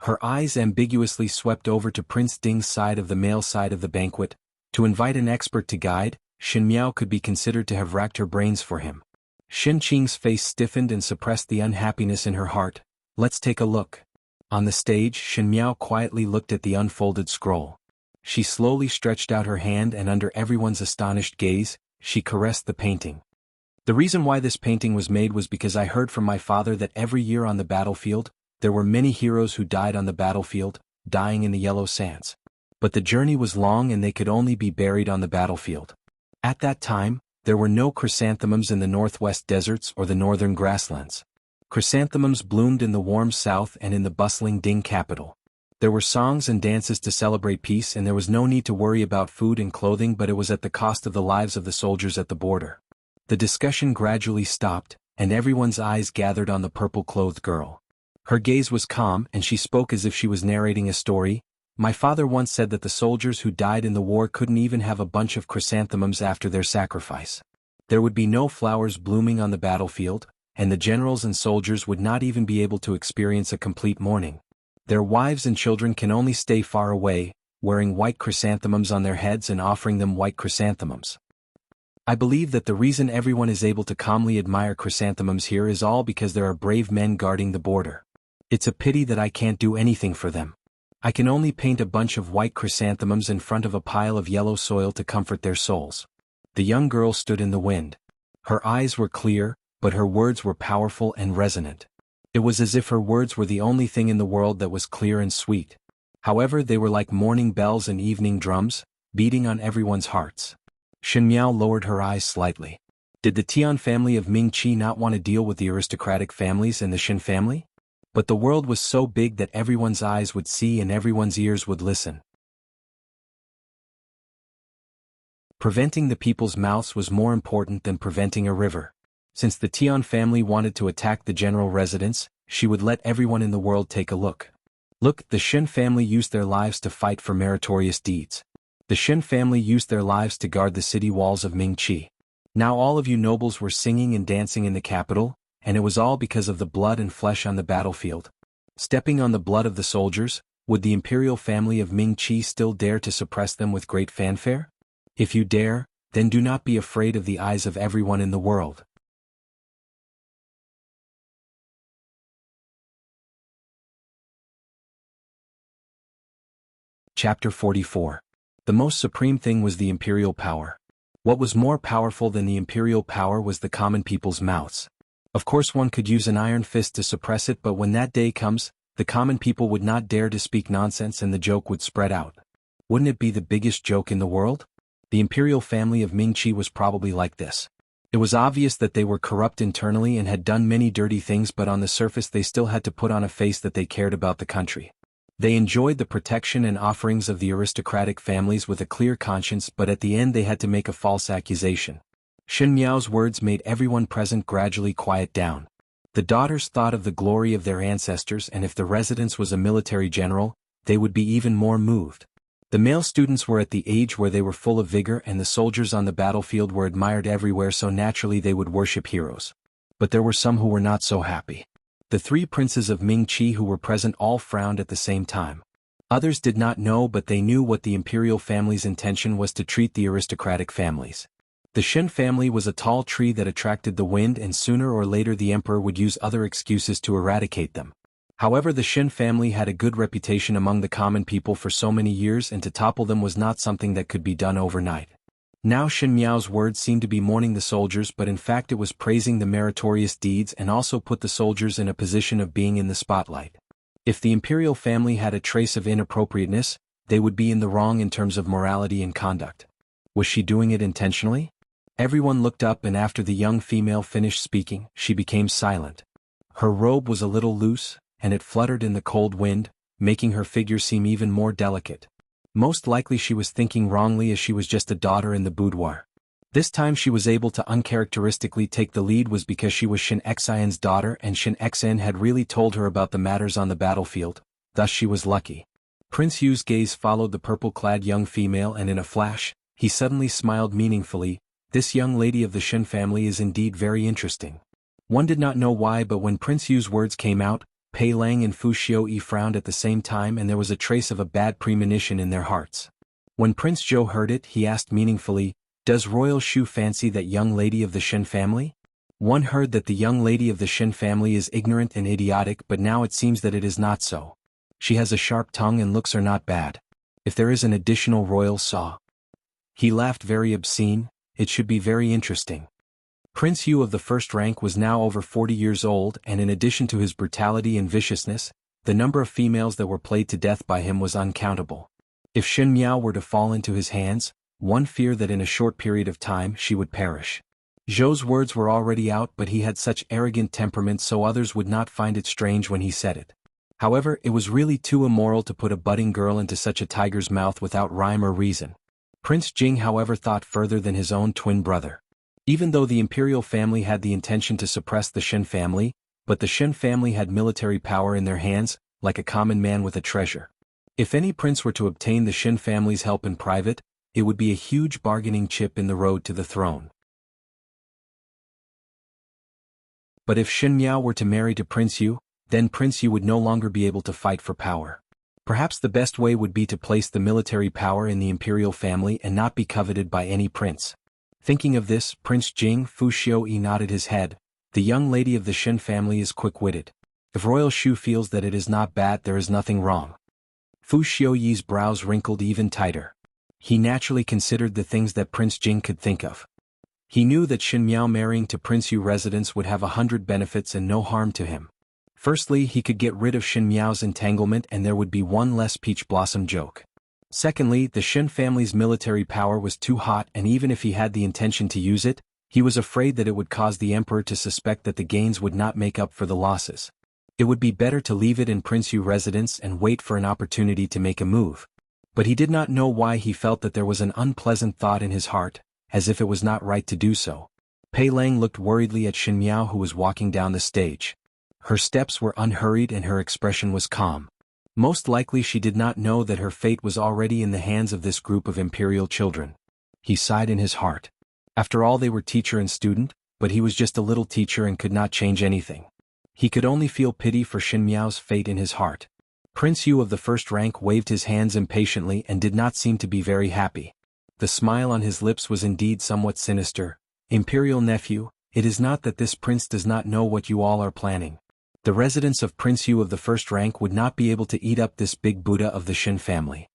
Her eyes ambiguously swept over to Prince Ding's side of the male side of the banquet. To invite an expert to guide, Shin Miao could be considered to have racked her brains for him. Shen Qing's face stiffened and suppressed the unhappiness in her heart. Let's take a look. On the stage, Shin Miao quietly looked at the unfolded scroll. She slowly stretched out her hand and under everyone's astonished gaze, she caressed the painting. The reason why this painting was made was because I heard from my father that every year on the battlefield, there were many heroes who died on the battlefield, dying in the yellow sands. But the journey was long and they could only be buried on the battlefield. At that time, there were no chrysanthemums in the northwest deserts or the northern grasslands. Chrysanthemums bloomed in the warm south and in the bustling Ding capital. There were songs and dances to celebrate peace and there was no need to worry about food and clothing, but it was at the cost of the lives of the soldiers at the border. The discussion gradually stopped, and everyone's eyes gathered on the purple-clothed girl. Her gaze was calm and she spoke as if she was narrating a story. My father once said that the soldiers who died in the war couldn't even have a bunch of chrysanthemums after their sacrifice. There would be no flowers blooming on the battlefield, and the generals and soldiers would not even be able to experience a complete mourning. Their wives and children can only stay far away, wearing white chrysanthemums on their heads and offering them white chrysanthemums. I believe that the reason everyone is able to calmly admire chrysanthemums here is all because there are brave men guarding the border. It's a pity that I can't do anything for them. I can only paint a bunch of white chrysanthemums in front of a pile of yellow soil to comfort their souls. The young girl stood in the wind. Her eyes were clear, but her words were powerful and resonant. It was as if her words were the only thing in the world that was clear and sweet. However, they were like morning bells and evening drums, beating on everyone's hearts. Shin Miao lowered her eyes slightly. Did the Tian family of Ming Qi not want to deal with the aristocratic families and the Shin family? But the world was so big that everyone's eyes would see and everyone's ears would listen. Preventing the people's mouths was more important than preventing a river. Since the Tian family wanted to attack the general residence, she would let everyone in the world take a look. Look, the Shin family used their lives to fight for meritorious deeds. The Shin family used their lives to guard the city walls of Ming Qi. Now all of you nobles were singing and dancing in the capital, and it was all because of the blood and flesh on the battlefield. Stepping on the blood of the soldiers, would the imperial family of Ming Qi still dare to suppress them with great fanfare? If you dare, then do not be afraid of the eyes of everyone in the world. Chapter 44. The most supreme thing was the imperial power. What was more powerful than the imperial power was the common people's mouths. Of course one could use an iron fist to suppress it, but when that day comes, the common people would not dare to speak nonsense and the joke would spread out. Wouldn't it be the biggest joke in the world? The imperial family of Ming Qi was probably like this. It was obvious that they were corrupt internally and had done many dirty things, but on the surface they still had to put on a face that they cared about the country. They enjoyed the protection and offerings of the aristocratic families with a clear conscience, but at the end they had to make a false accusation. Shen Miao's words made everyone present gradually quiet down. The daughters thought of the glory of their ancestors, and if the residence was a military general, they would be even more moved. The male students were at the age where they were full of vigor, and the soldiers on the battlefield were admired everywhere, so naturally they would worship heroes. But there were some who were not so happy. The three princes of Ming Qi who were present all frowned at the same time. Others did not know, but they knew what the imperial family's intention was: to treat the aristocratic families. The Shen family was a tall tree that attracted the wind, and sooner or later the emperor would use other excuses to eradicate them. However, the Shen family had a good reputation among the common people for so many years, and to topple them was not something that could be done overnight. Now Shen Miao's words seemed to be mourning the soldiers, but in fact it was praising the meritorious deeds and also put the soldiers in a position of being in the spotlight. If the imperial family had a trace of inappropriateness, they would be in the wrong in terms of morality and conduct. Was she doing it intentionally? Everyone looked up, and after the young female finished speaking, she became silent. Her robe was a little loose, and it fluttered in the cold wind, making her figure seem even more delicate. Most likely she was thinking wrongly, as she was just a daughter in the boudoir. This time she was able to uncharacteristically take the lead was because she was Shin Xian's daughter, and Shin Xian had really told her about the matters on the battlefield, thus she was lucky. Prince Yu's gaze followed the purple-clad young female, and in a flash, he suddenly smiled meaningfully. This young lady of the Shin family is indeed very interesting. One did not know why, but when Prince Yu's words came out, Pei Lang and Fu Xiuyi frowned at the same time, and there was a trace of a bad premonition in their hearts. When Prince Zhou heard it, he asked meaningfully, "Does Royal Shu fancy that young lady of the Shen family?" One heard that the young lady of the Shen family is ignorant and idiotic, but now it seems that it is not so. She has a sharp tongue and looks are not bad. If there is an additional royal saw. He laughed very obscene. It should be very interesting. Prince Yu of the first rank was now over 40 years old, and in addition to his brutality and viciousness, the number of females that were played to death by him was uncountable. If Shen Miao were to fall into his hands, one feared that in a short period of time she would perish. Zhou's words were already out, but he had such arrogant temperament, so others would not find it strange when he said it. However, it was really too immoral to put a budding girl into such a tiger's mouth without rhyme or reason. Prince Jing, however, thought further than his own twin brother. Even though the imperial family had the intention to suppress the Shen family, but the Shen family had military power in their hands, like a common man with a treasure. If any prince were to obtain the Shen family's help in private, it would be a huge bargaining chip in the road to the throne. But if Shen Miao were to marry to Prince Yu, then Prince Yu would no longer be able to fight for power. Perhaps the best way would be to place the military power in the imperial family and not be coveted by any prince. Thinking of this, Prince Jing Fu Xiuyi nodded his head. The young lady of the Shen family is quick-witted. If Royal Shu feels that it is not bad, there is nothing wrong. Fu Xiuyi's brows wrinkled even tighter. He naturally considered the things that Prince Jing could think of. He knew that Shen Miao marrying to Prince Yu residence would have 100 benefits and no harm to him. Firstly, he could get rid of Shen Miao's entanglement and there would be one less peach blossom joke. Secondly, the Shen family's military power was too hot, and even if he had the intention to use it, He was afraid that it would cause the emperor to suspect that the gains would not make up for the losses. It would be better to leave it in Prince Yu residence and wait for an opportunity to make a move. But he did not know why he felt that there was an unpleasant thought in his heart, as if it was not right to do so. Pei Lang looked worriedly at Xin Miao, who was walking down the stage. Her steps were unhurried and her expression was calm. Most likely she did not know that her fate was already in the hands of this group of imperial children. He sighed in his heart. After all, they were teacher and student, but he was just a little teacher and could not change anything. He could only feel pity for Xin Miao's fate in his heart. Prince Yu of the first rank waved his hands impatiently and did not seem to be very happy. The smile on his lips was indeed somewhat sinister. Imperial nephew, it is not that this prince does not know what you all are planning. The residents of Prince Yu of the first rank would not be able to eat up this big Buddha of the Shin family.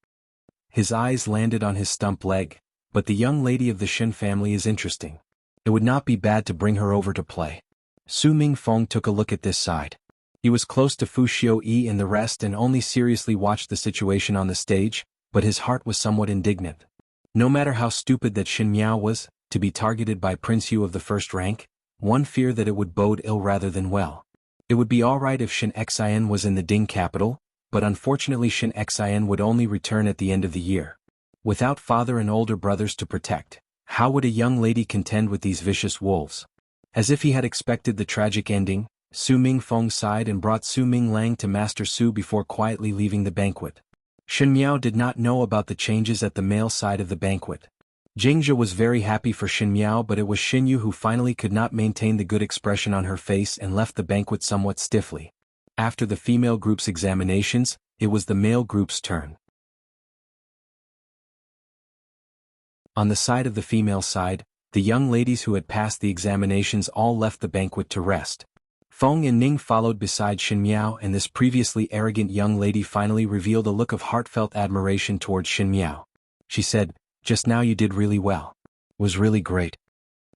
His eyes landed on his stump leg, but the young lady of the Shin family is interesting. It would not be bad to bring her over to play. Su Mingfeng took a look at this side. He was close to Fu Xiuyi and the rest and only seriously watched the situation on the stage, but his heart was somewhat indignant. No matter how stupid that Xin Miao was, to be targeted by Prince Yu of the first rank, one feared that it would bode ill rather than well. It would be alright if Shin Xian was in the Ding capital, but unfortunately Shin Xian would only return at the end of the year. Without father and older brothers to protect, how would a young lady contend with these vicious wolves? As if he had expected the tragic ending, Su Mingfeng sighed and brought Su Minglang to Master Su before quietly leaving the banquet. Xin Miao did not know about the changes at the male side of the banquet. Jingzhe was very happy for Xin Miao, but it was Xin Yu who finally could not maintain the good expression on her face and left the banquet somewhat stiffly. After the female group's examinations, it was the male group's turn. On the side of the female side, the young ladies who had passed the examinations all left the banquet to rest. Feng and Ning followed beside Xin Miao, and this previously arrogant young lady finally revealed a look of heartfelt admiration towards Xin Miao. She said, "Just now you did really well. Was really great."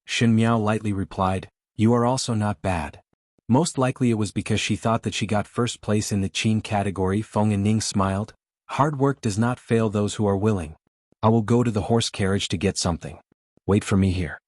Xin Miao lightly replied, "You are also not bad." Most likely it was because she thought that she got first place in the Qin category. Feng and Ning smiled. "Hard work does not fail those who are willing. I will go to the horse carriage to get something. Wait for me here."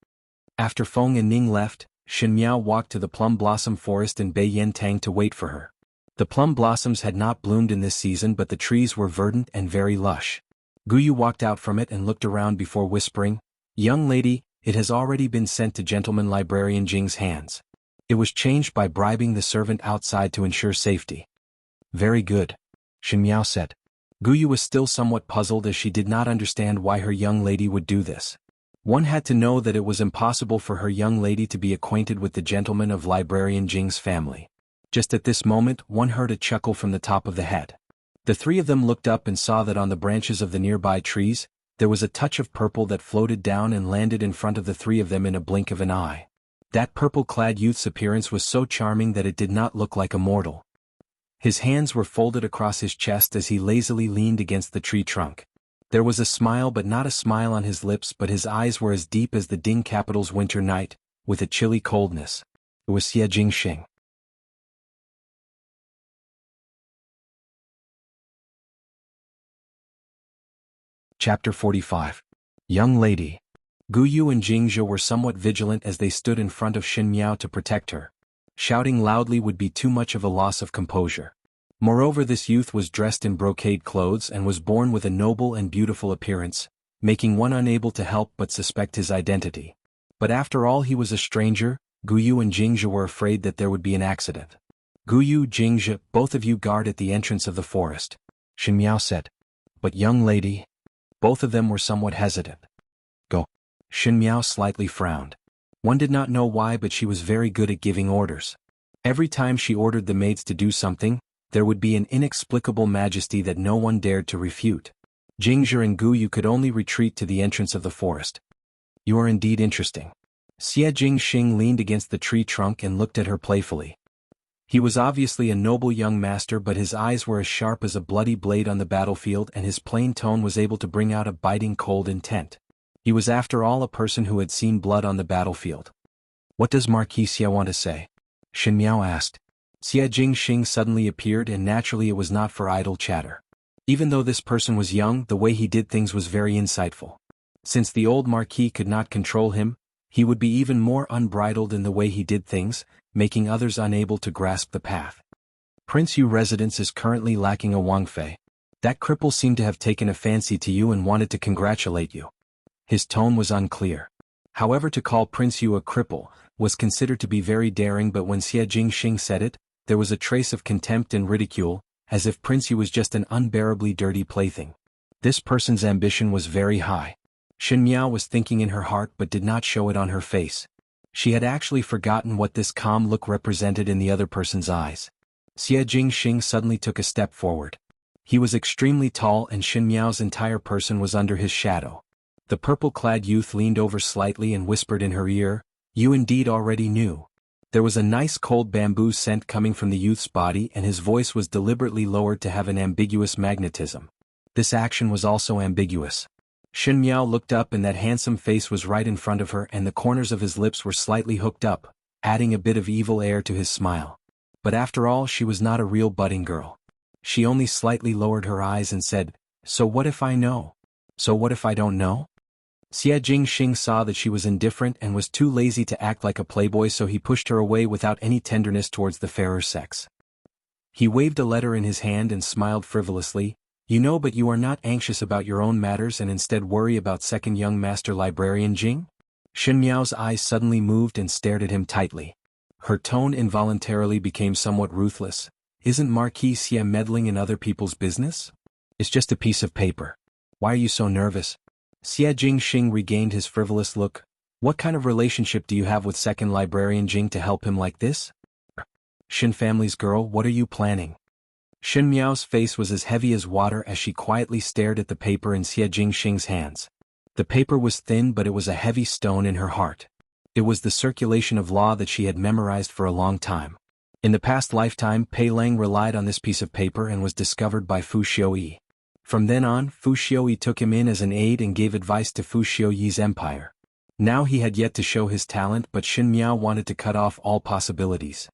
After Feng and Ning left, Xin Miao walked to the plum blossom forest in Beiyantang to wait for her. The plum blossoms had not bloomed in this season, but the trees were verdant and very lush. Guyu walked out from it and looked around before whispering, "Young lady, it has already been sent to Gentleman Librarian Jing's hands. It was changed by bribing the servant outside to ensure safety." "Very good," Xin Miao said. Guyu was still somewhat puzzled as she did not understand why her young lady would do this. One had to know that it was impossible for her young lady to be acquainted with the gentleman of Librarian Jing's family. Just at this moment, one heard a chuckle from the top of the head. The three of them looked up and saw that on the branches of the nearby trees, there was a touch of purple that floated down and landed in front of the three of them in a blink of an eye. That purple-clad youth's appearance was so charming that it did not look like a mortal. His hands were folded across his chest as he lazily leaned against the tree trunk. There was a smile, but not a smile on his lips, but his eyes were as deep as the Ding capital's winter night, with a chilly coldness. It was Xie Jingxing. Chapter 45. Young Lady. Guyu and Jingzhe were somewhat vigilant as they stood in front of Xin Miao to protect her. Shouting loudly would be too much of a loss of composure. Moreover, this youth was dressed in brocade clothes and was born with a noble and beautiful appearance, making one unable to help but suspect his identity. But after all, he was a stranger. Guyu and Jingzhe were afraid that there would be an accident. "Guyu, Jingzhe, both of you guard at the entrance of the forest," Xin Miao said. "But young lady..." Both of them were somewhat hesitant. "Go." Xin Miao slightly frowned. One did not know why, but she was very good at giving orders. Every time she ordered the maids to do something, there would be an inexplicable majesty that no one dared to refute. Jingzhe and Guyu could only retreat to the entrance of the forest. "You are indeed interesting." Xie Jingxing leaned against the tree trunk and looked at her playfully. He was obviously a noble young master, but his eyes were as sharp as a bloody blade on the battlefield, and his plain tone was able to bring out a biting cold intent. He was after all a person who had seen blood on the battlefield. "What does Marquis Xie want to say?" Xin Miao asked. Xie Jingxing suddenly appeared, and naturally it was not for idle chatter. Even though this person was young, the way he did things was very insightful. Since the old Marquis could not control him, He would be even more unbridled in the way he did things, making others unable to grasp the path. Prince Yu residence is currently lacking a Wangfei. That cripple seemed to have taken a fancy to you and wanted to congratulate you. His tone was unclear. However, to call Prince Yu a cripple was considered to be very daring, but when Xie Jingxing said it, there was a trace of contempt and ridicule, as if Prince Yu was just an unbearably dirty plaything. This person's ambition was very high. Xin Miao was thinking in her heart but did not show it on her face. She had actually forgotten what this calm look represented in the other person's eyes. Xie Jingxing suddenly took a step forward. He was extremely tall and Xin Miao's entire person was under his shadow. The purple-clad youth leaned over slightly and whispered in her ear, "You indeed already knew." There was a nice cold bamboo scent coming from the youth's body and his voice was deliberately lowered to have an ambiguous magnetism. This action was also ambiguous. Xin Miao looked up and that handsome face was right in front of her and the corners of his lips were slightly hooked up, adding a bit of evil air to his smile. But after all, she was not a real budding girl. She only slightly lowered her eyes and said, "So what if I know? So what if I don't know?" Xie Jingxing saw that she was indifferent and was too lazy to act like a playboy, so he pushed her away without any tenderness towards the fairer sex. He waved a letter in his hand and smiled frivolously, "You know, but you are not anxious about your own matters and instead worry about second young master librarian Jing?" Xin Miao's eyes suddenly moved and stared at him tightly. Her tone involuntarily became somewhat ruthless. "Isn't Marquis Xie meddling in other people's business? It's just a piece of paper. Why are you so nervous?" Xie Jingxing regained his frivolous look. "What kind of relationship do you have with second librarian Jing to help him like this?" "Xin family's girl, what are you planning?" Xin Miao's face was as heavy as water as she quietly stared at the paper in Xie Jingxing's hands. The paper was thin, but it was a heavy stone in her heart. It was the circulation of law that she had memorized for a long time. In the past lifetime, Pei Lang relied on this piece of paper and was discovered by Fu Xiuyi. From then on, Fu Xiuyi took him in as an aide and gave advice to Fu Xiuyi's empire. Now he had yet to show his talent, but Xin Miao wanted to cut off all possibilities.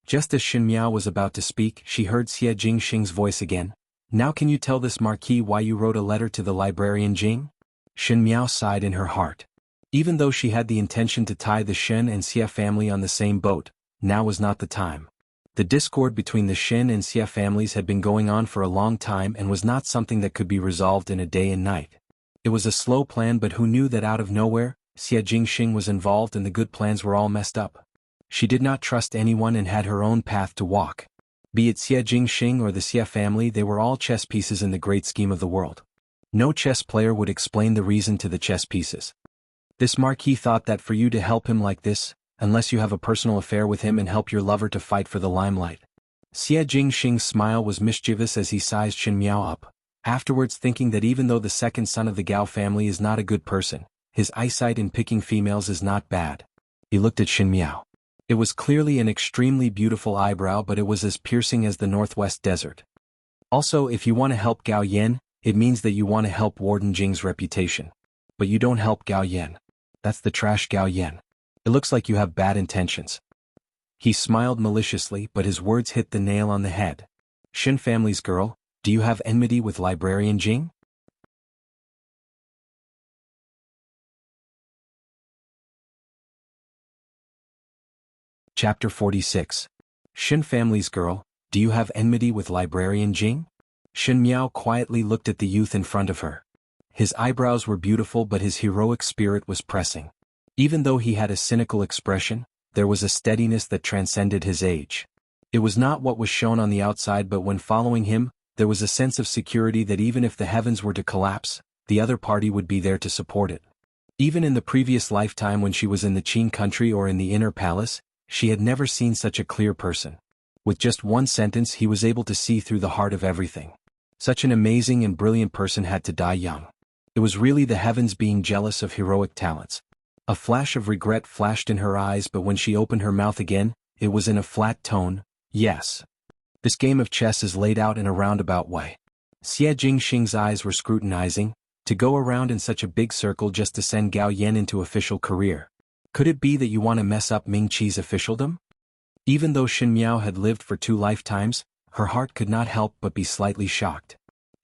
Just as Xin Miao was about to speak, she heard Xie Jingxing's voice again. "Now can you tell this marquis why you wrote a letter to the librarian Jing?" Xin Miao sighed in her heart. Even though she had the intention to tie the Shen and Xie family on the same boat, now was not the time. The discord between the Shen and Xie families had been going on for a long time and was not something that could be resolved in a day and night. It was a slow plan, but who knew that out of nowhere, Xie Jingxing was involved and the good plans were all messed up. She did not trust anyone and had her own path to walk. Be it Xie Jingxing or the Xie family, they were all chess pieces in the great scheme of the world. No chess player would explain the reason to the chess pieces. This marquis thought that for you to help him like this, unless you have a personal affair with him and help your lover to fight for the limelight. Xie Jingxing's smile was mischievous as he sized Xin Miao up, afterwards thinking that even though the second son of the Gao family is not a good person, his eyesight in picking females is not bad. He looked at Xin Miao. It was clearly an extremely beautiful eyebrow, but it was as piercing as the northwest desert. Also, if you want to help Gao Yan, it means that you want to help Warden Jing's reputation. But you don't help Gao Yan. That's the trash Gao Yan. It looks like you have bad intentions. He smiled maliciously, but his words hit the nail on the head. Xin family's girl, do you have enmity with librarian Jing? Chapter 46. Xin family's girl, do you have enmity with librarian Jing? Xin Miao quietly looked at the youth in front of her. His eyebrows were beautiful, but his heroic spirit was pressing. Even though he had a cynical expression, there was a steadiness that transcended his age. It was not what was shown on the outside, but when following him, there was a sense of security that even if the heavens were to collapse, the other party would be there to support it. Even in the previous lifetime when she was in the Qin country or in the inner palace, she had never seen such a clear person. With just one sentence he was able to see through the heart of everything. Such an amazing and brilliant person had to die young. It was really the heavens being jealous of heroic talents. A flash of regret flashed in her eyes, but when she opened her mouth again, it was in a flat tone, "Yes. This game of chess is laid out in a roundabout way." Xie Jingxing's eyes were scrutinizing, to go around in such a big circle just to send Gao Yan into official career. Could it be that you want to mess up Ming Qi's officialdom? Even though Xin Miao had lived for 2 lifetimes, her heart could not help but be slightly shocked.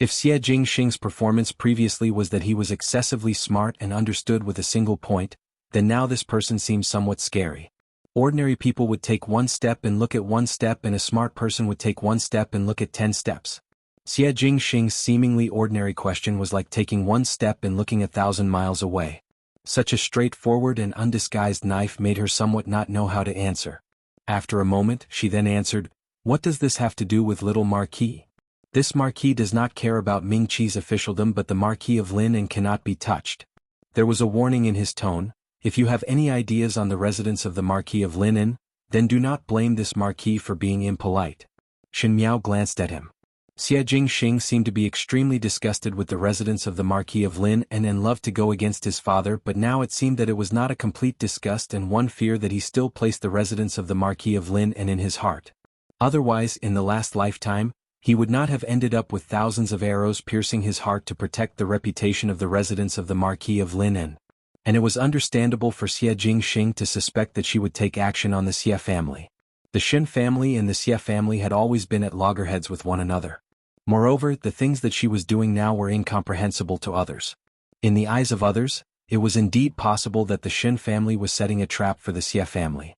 If Xie Jingxing's performance previously was that he was excessively smart and understood with a single point, then now this person seems somewhat scary. Ordinary people would take one step and look at one step, and a smart person would take one step and look at 10 steps. Xie Jingxing's seemingly ordinary question was like taking one step and looking 1,000 miles away. Such a straightforward and undisguised knife made her somewhat not know how to answer. After a moment, she then answered, "What does this have to do with little Marquis? This Marquis does not care about Ming Qi's officialdom but the Marquis of Lin and cannot be touched." There was a warning in his tone. If you have any ideas on the residence of the Marquis of Lin, then do not blame this Marquis for being impolite. Shen Miao glanced at him. Xie Jingxing seemed to be extremely disgusted with the residence of the Marquis of Lin and loved to go against his father, but now it seemed that it was not a complete disgust and one fear that he still placed the residence of the Marquis of Lin in his heart. Otherwise, in the last lifetime, he would not have ended up with thousands of arrows piercing his heart to protect the reputation of the residence of the Marquis of Lin. And it was understandable for Xie Jingxing to suspect that she would take action on the Xie family. The Shen family and the Xie family had always been at loggerheads with one another. Moreover, the things that she was doing now were incomprehensible to others. In the eyes of others, it was indeed possible that the Shen family was setting a trap for the Xie family.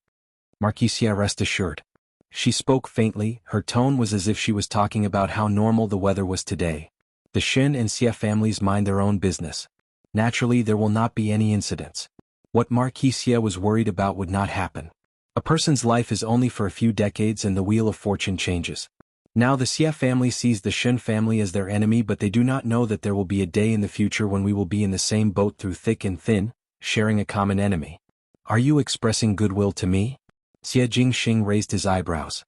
Marquis Xie, rest assured. She spoke faintly, her tone was as if she was talking about how normal the weather was today. The Shen and Xie families mind their own business. Naturally, there will not be any incidents. What Marquis Xie was worried about would not happen. A person's life is only for a few decades and the wheel of fortune changes. Now the Xie family sees the Shen family as their enemy, but they do not know that there will be a day in the future when we will be in the same boat through thick and thin, sharing a common enemy. Are you expressing goodwill to me? Xie Jingxing raised his eyebrows.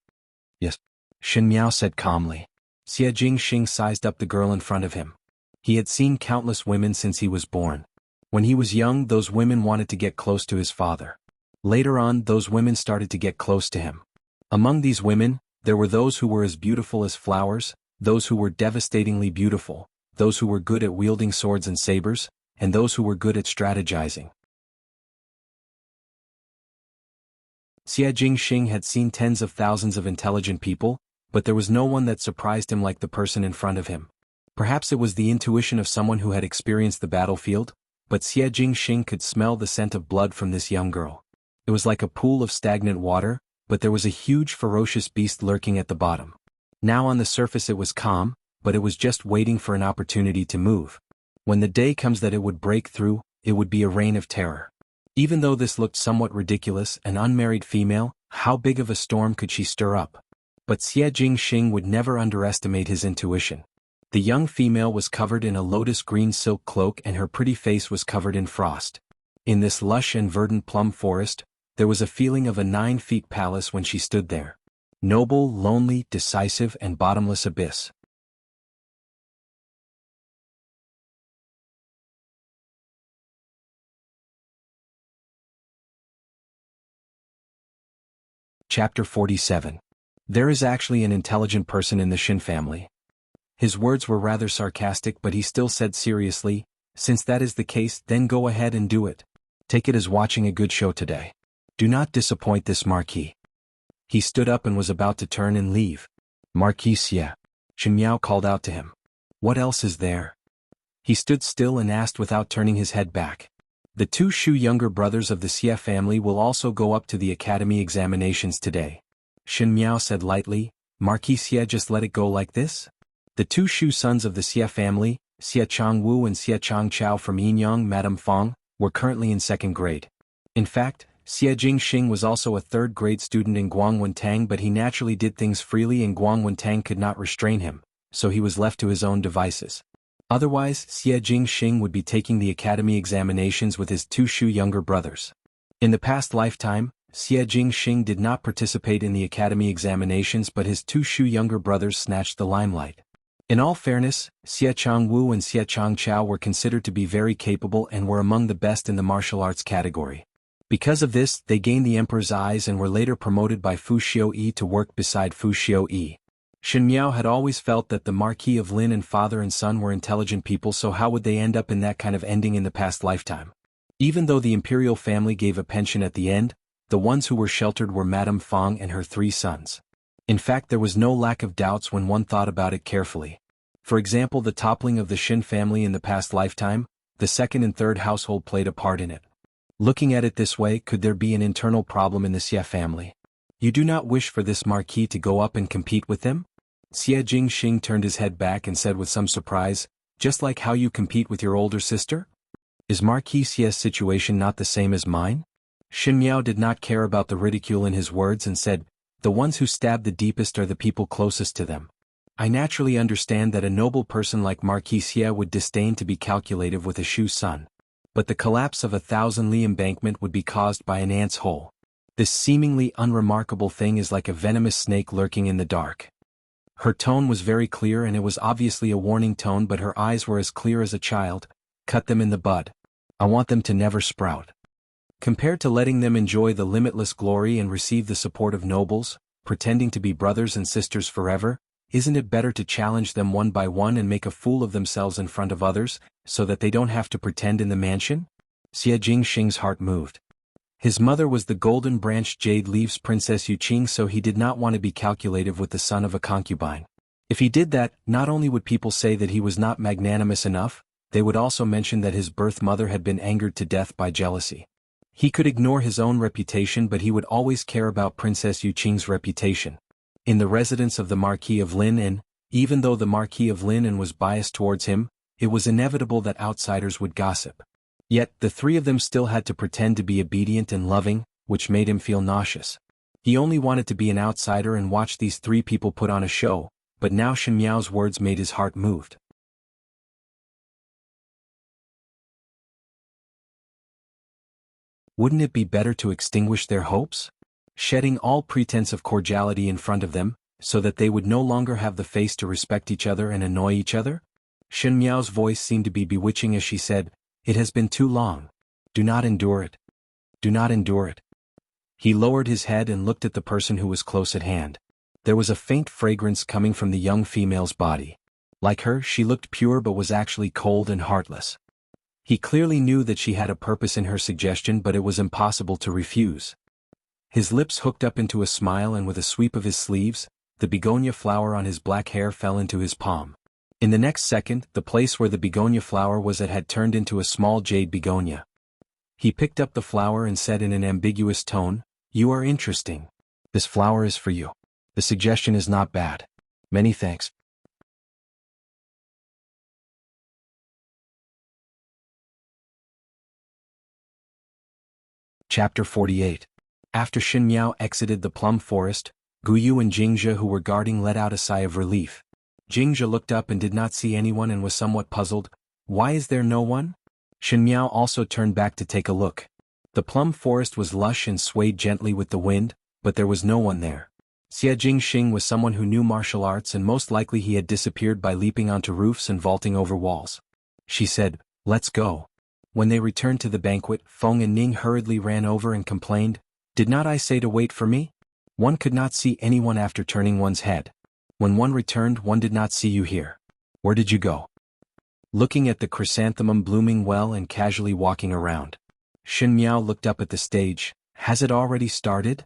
Yes. Shen Miao said calmly. Xie Jingxing sized up the girl in front of him. He had seen countless women since he was born. When he was young, those women wanted to get close to his father. Later on, those women started to get close to him. Among these women, there were those who were as beautiful as flowers, those who were devastatingly beautiful, those who were good at wielding swords and sabers, and those who were good at strategizing. Xie Jingxing had seen tens of thousands of intelligent people, but there was no one that surprised him like the person in front of him. Perhaps it was the intuition of someone who had experienced the battlefield, but Xie Jingxing could smell the scent of blood from this young girl. It was like a pool of stagnant water, but there was a huge ferocious beast lurking at the bottom. Now on the surface it was calm, but it was just waiting for an opportunity to move. When the day comes that it would break through, it would be a reign of terror. Even though this looked somewhat ridiculous, an unmarried female, how big of a storm could she stir up? But Xie Jingxing would never underestimate his intuition. The young female was covered in a lotus green silk cloak and her pretty face was covered in frost. In this lush and verdant plum forest, there was a feeling of a 9-foot palace when she stood there. Noble, lonely, decisive, and bottomless abyss. Chapter 47. There is actually an intelligent person in the Shen family. His words were rather sarcastic, but he still said seriously, "Since that is the case, then go ahead and do it. Take it as watching a good show today. Do not disappoint this Marquis." He stood up and was about to turn and leave. "Marquis Xie," Shen Miao called out to him. "What else is there?" He stood still and asked without turning his head back. "The 2 Shu younger brothers of the Xie family will also go up to the academy examinations today." Shen Miao said lightly. "Marquis Xie, just let it go like this?" The 2 Shu sons of the Xie family, Xie Changwu and Xie Changchao from Yinyang Madame Fong, were currently in 2nd grade. In fact, Xie Jingxing was also a 3rd grade student in Guangwentang, but he naturally did things freely and Guangwentang could not restrain him, so he was left to his own devices. Otherwise, Xie Jingxing would be taking the academy examinations with his 2 Shu younger brothers. In the past lifetime, Xie Jingxing did not participate in the academy examinations, but his 2 Shu younger brothers snatched the limelight. In all fairness, Xie Changwu and Xie Changchao were considered to be very capable and were among the best in the martial arts category. Because of this, they gained the Emperor's eyes and were later promoted by Fu Xiuyi to work beside Fu Xiuyi. Shen Miao had always felt that the Marquis of Lin and father and son were intelligent people, so how would they end up in that kind of ending in the past lifetime? Even though the imperial family gave a pension at the end, the ones who were sheltered were Madame Fong and her 3 sons. In fact, there was no lack of doubts when one thought about it carefully. For example, the toppling of the Shin family in the past lifetime, the second and third household played a part in it. Looking at it this way, could there be an internal problem in the Xie family? You do not wish for this marquis to go up and compete with them? Xie Jingxing turned his head back and said with some surprise, just like how you compete with your older sister? Is Marquis Xie's situation not the same as mine? Shin Miao did not care about the ridicule in his words and said, the ones who stab the deepest are the people closest to them. I naturally understand that a noble person like Marquis Xie would disdain to be calculative with a Shu son. But the collapse of 1,000 li embankment would be caused by an ant's hole. This seemingly unremarkable thing is like a venomous snake lurking in the dark. Her tone was very clear and it was obviously a warning tone, but her eyes were as clear as a child. Cut them in the bud. I want them to never sprout. Compared to letting them enjoy the limitless glory and receive the support of nobles, pretending to be brothers and sisters forever, isn't it better to challenge them one by one and make a fool of themselves in front of others, so that they don't have to pretend in the mansion? Xie Jingxing's heart moved. His mother was the golden branch jade leaves Princess Yuqing, so he did not want to be calculative with the son of a concubine. If he did that, not only would people say that he was not magnanimous enough, they would also mention that his birth mother had been angered to death by jealousy. He could ignore his own reputation, but he would always care about Princess Yuqing's reputation. In the residence of the Marquis of Lineage, even though the Marquis of Lineage was biased towards him, it was inevitable that outsiders would gossip. Yet, the three of them still had to pretend to be obedient and loving, which made him feel nauseous. He only wanted to be an outsider and watch these three people put on a show, but now Shin Miao's words made his heart moved. Wouldn't it be better to extinguish their hopes? Shedding all pretense of cordiality in front of them, so that they would no longer have the face to respect each other and annoy each other? Shin Miao's voice seemed to be bewitching as she said, "It has been too long. Do not endure it. Do not endure it." He lowered his head and looked at the person who was close at hand. There was a faint fragrance coming from the young female's body. Like her, she looked pure but was actually cold and heartless. He clearly knew that she had a purpose in her suggestion, but it was impossible to refuse. His lips hooked up into a smile, and with a sweep of his sleeves, the begonia flower on his black hair fell into his palm. In the next second, the place where the begonia flower was had turned into a small jade begonia. He picked up the flower and said in an ambiguous tone, "You are interesting. This flower is for you. The suggestion is not bad. Many thanks." Chapter 48. After Shin Miao exited the plum forest, Guyu and Jingzhe, who were guarding, let out a sigh of relief. Jingzhe looked up and did not see anyone and was somewhat puzzled. Why is there no one? Shin Miao also turned back to take a look. The plum forest was lush and swayed gently with the wind, but there was no one there. Xie Jingxing was someone who knew martial arts, and most likely he had disappeared by leaping onto roofs and vaulting over walls. She said, "Let's go." When they returned to the banquet, Feng and Ning hurriedly ran over and complained, "Did not I say to wait for me? One could not see anyone after turning one's head. When one returned, one did not see you here. Where did you go?" Looking at the chrysanthemum blooming well and casually walking around. Shin Miao looked up at the stage. "Has it already started?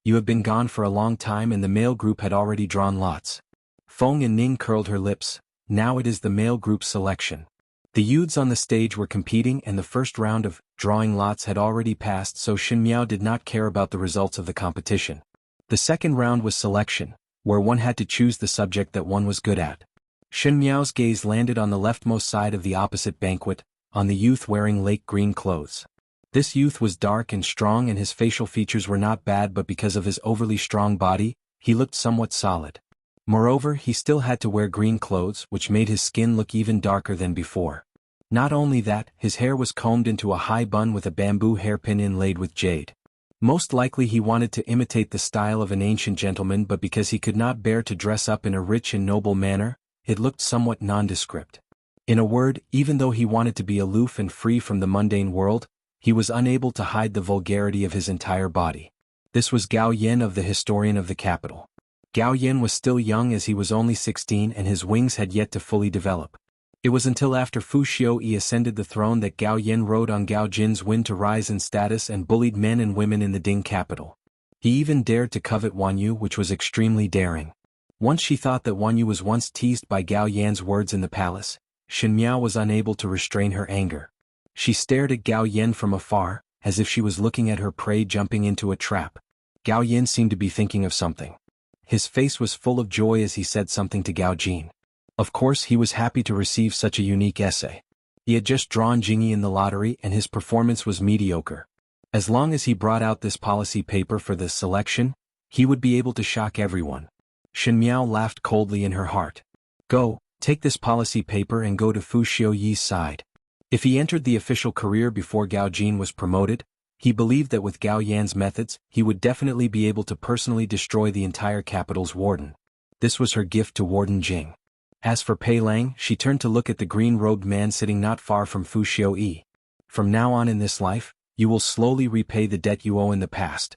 You have been gone for a long time and the male group had already drawn lots." Feng and Ning curled her lips. Now it is the male group's selection. The youths on the stage were competing and the first round of drawing lots had already passed, so Shin Miao did not care about the results of the competition. The second round was selection, where one had to choose the subject that one was good at. Shin Miao's gaze landed on the leftmost side of the opposite banquet, on the youth wearing lake green clothes. This youth was dark and strong and his facial features were not bad, but because of his overly strong body, he looked somewhat solid. Moreover, he still had to wear green clothes, which made his skin look even darker than before. Not only that, his hair was combed into a high bun with a bamboo hairpin inlaid with jade. Most likely he wanted to imitate the style of an ancient gentleman, but because he could not bear to dress up in a rich and noble manner, it looked somewhat nondescript. In a word, even though he wanted to be aloof and free from the mundane world, he was unable to hide the vulgarity of his entire body. This was Gao Yin of the historian of the capital. Gao Yin was still young, as he was only 16 and his wings had yet to fully develop. It was until after Fu Xiuyi ascended the throne that Gao Yin rode on Gao Jin's wind to rise in status and bullied men and women in the Ding capital. He even dared to covet Wan Yu, which was extremely daring. Once she thought that Wanyu was once teased by Gao Yan's words in the palace, Shen Miao was unable to restrain her anger. She stared at Gao Yan from afar, as if she was looking at her prey jumping into a trap. Gao Yan seemed to be thinking of something. His face was full of joy as he said something to Gao Jin. Of course he was happy to receive such a unique essay. He had just drawn Jingyi in the lottery and his performance was mediocre. As long as he brought out this policy paper for the selection, he would be able to shock everyone. Shen Miao laughed coldly in her heart. Go, take this policy paper and go to Fu Xiuyi's side. If he entered the official career before Gao Jin was promoted, he believed that with Gao Yan's methods, he would definitely be able to personally destroy the entire capital's warden. This was her gift to Warden Jing. As for Pei Lang, she turned to look at the green-robed man sitting not far from Fu Xiuyi. From now on in this life, you will slowly repay the debt you owe in the past.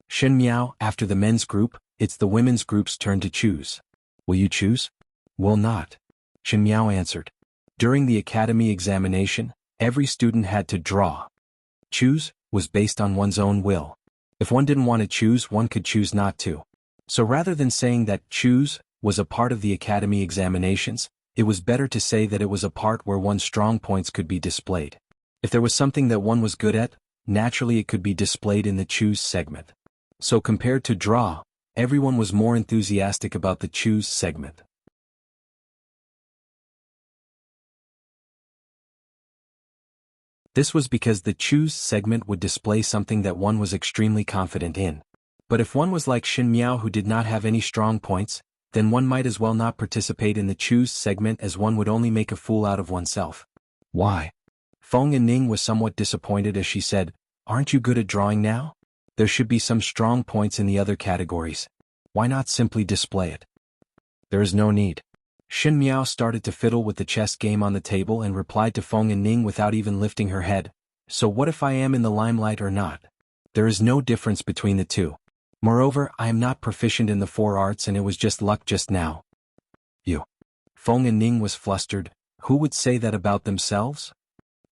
Shen Miao, after the men's group, it's the women's group's turn to choose. Will you choose? Will not. Shen Miao answered. During the academy examination, every student had to draw. Choose was based on one's own will. If one didn't want to choose, one could choose not to. So rather than saying that choose was a part of the academy examinations, it was better to say that it was a part where one's strong points could be displayed. If there was something that one was good at, naturally it could be displayed in the choose segment. So compared to draw, everyone was more enthusiastic about the choose segment. This was because the choose segment would display something that one was extremely confident in. But if one was like Shen Miao who did not have any strong points, then one might as well not participate in the choose segment as one would only make a fool out of oneself. Why? Feng Ning was somewhat disappointed as she said, aren't you good at drawing now? There should be some strong points in the other categories. Why not simply display it? There is no need. Shen Miao started to fiddle with the chess game on the table and replied to Feng Ning without even lifting her head. So what if I am in the limelight or not? There is no difference between the two. Moreover, I am not proficient in the 4 arts and it was just luck just now. You. Feng Ning was flustered. Who would say that about themselves?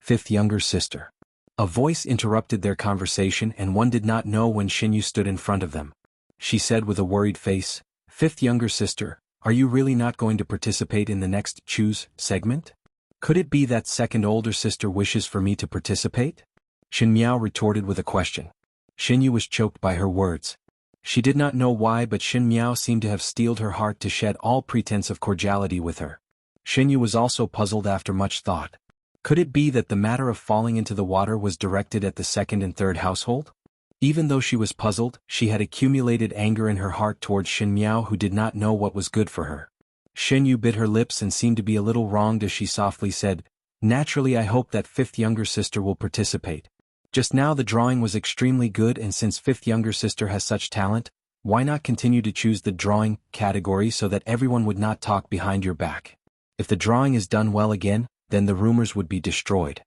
Fifth younger sister. A voice interrupted their conversation and one did not know when Xinyu stood in front of them. She said with a worried face, Fifth younger sister, are you really not going to participate in the next choose segment? Could it be that second older sister wishes for me to participate? Shen Miao retorted with a question. Xinyu was choked by her words. She did not know why, but Shen Miao seemed to have steeled her heart to shed all pretense of cordiality with her. Xinyu was also puzzled after much thought. Could it be that the matter of falling into the water was directed at the second and third household? Even though she was puzzled, she had accumulated anger in her heart towards Shen Miao who did not know what was good for her. Xinyu bit her lips and seemed to be a little wronged as she softly said, Naturally I hope that fifth younger sister will participate. Just now the drawing was extremely good and since fifth younger sister has such talent, why not continue to choose the drawing category so that everyone would not talk behind your back? If the drawing is done well again, then the rumors would be destroyed.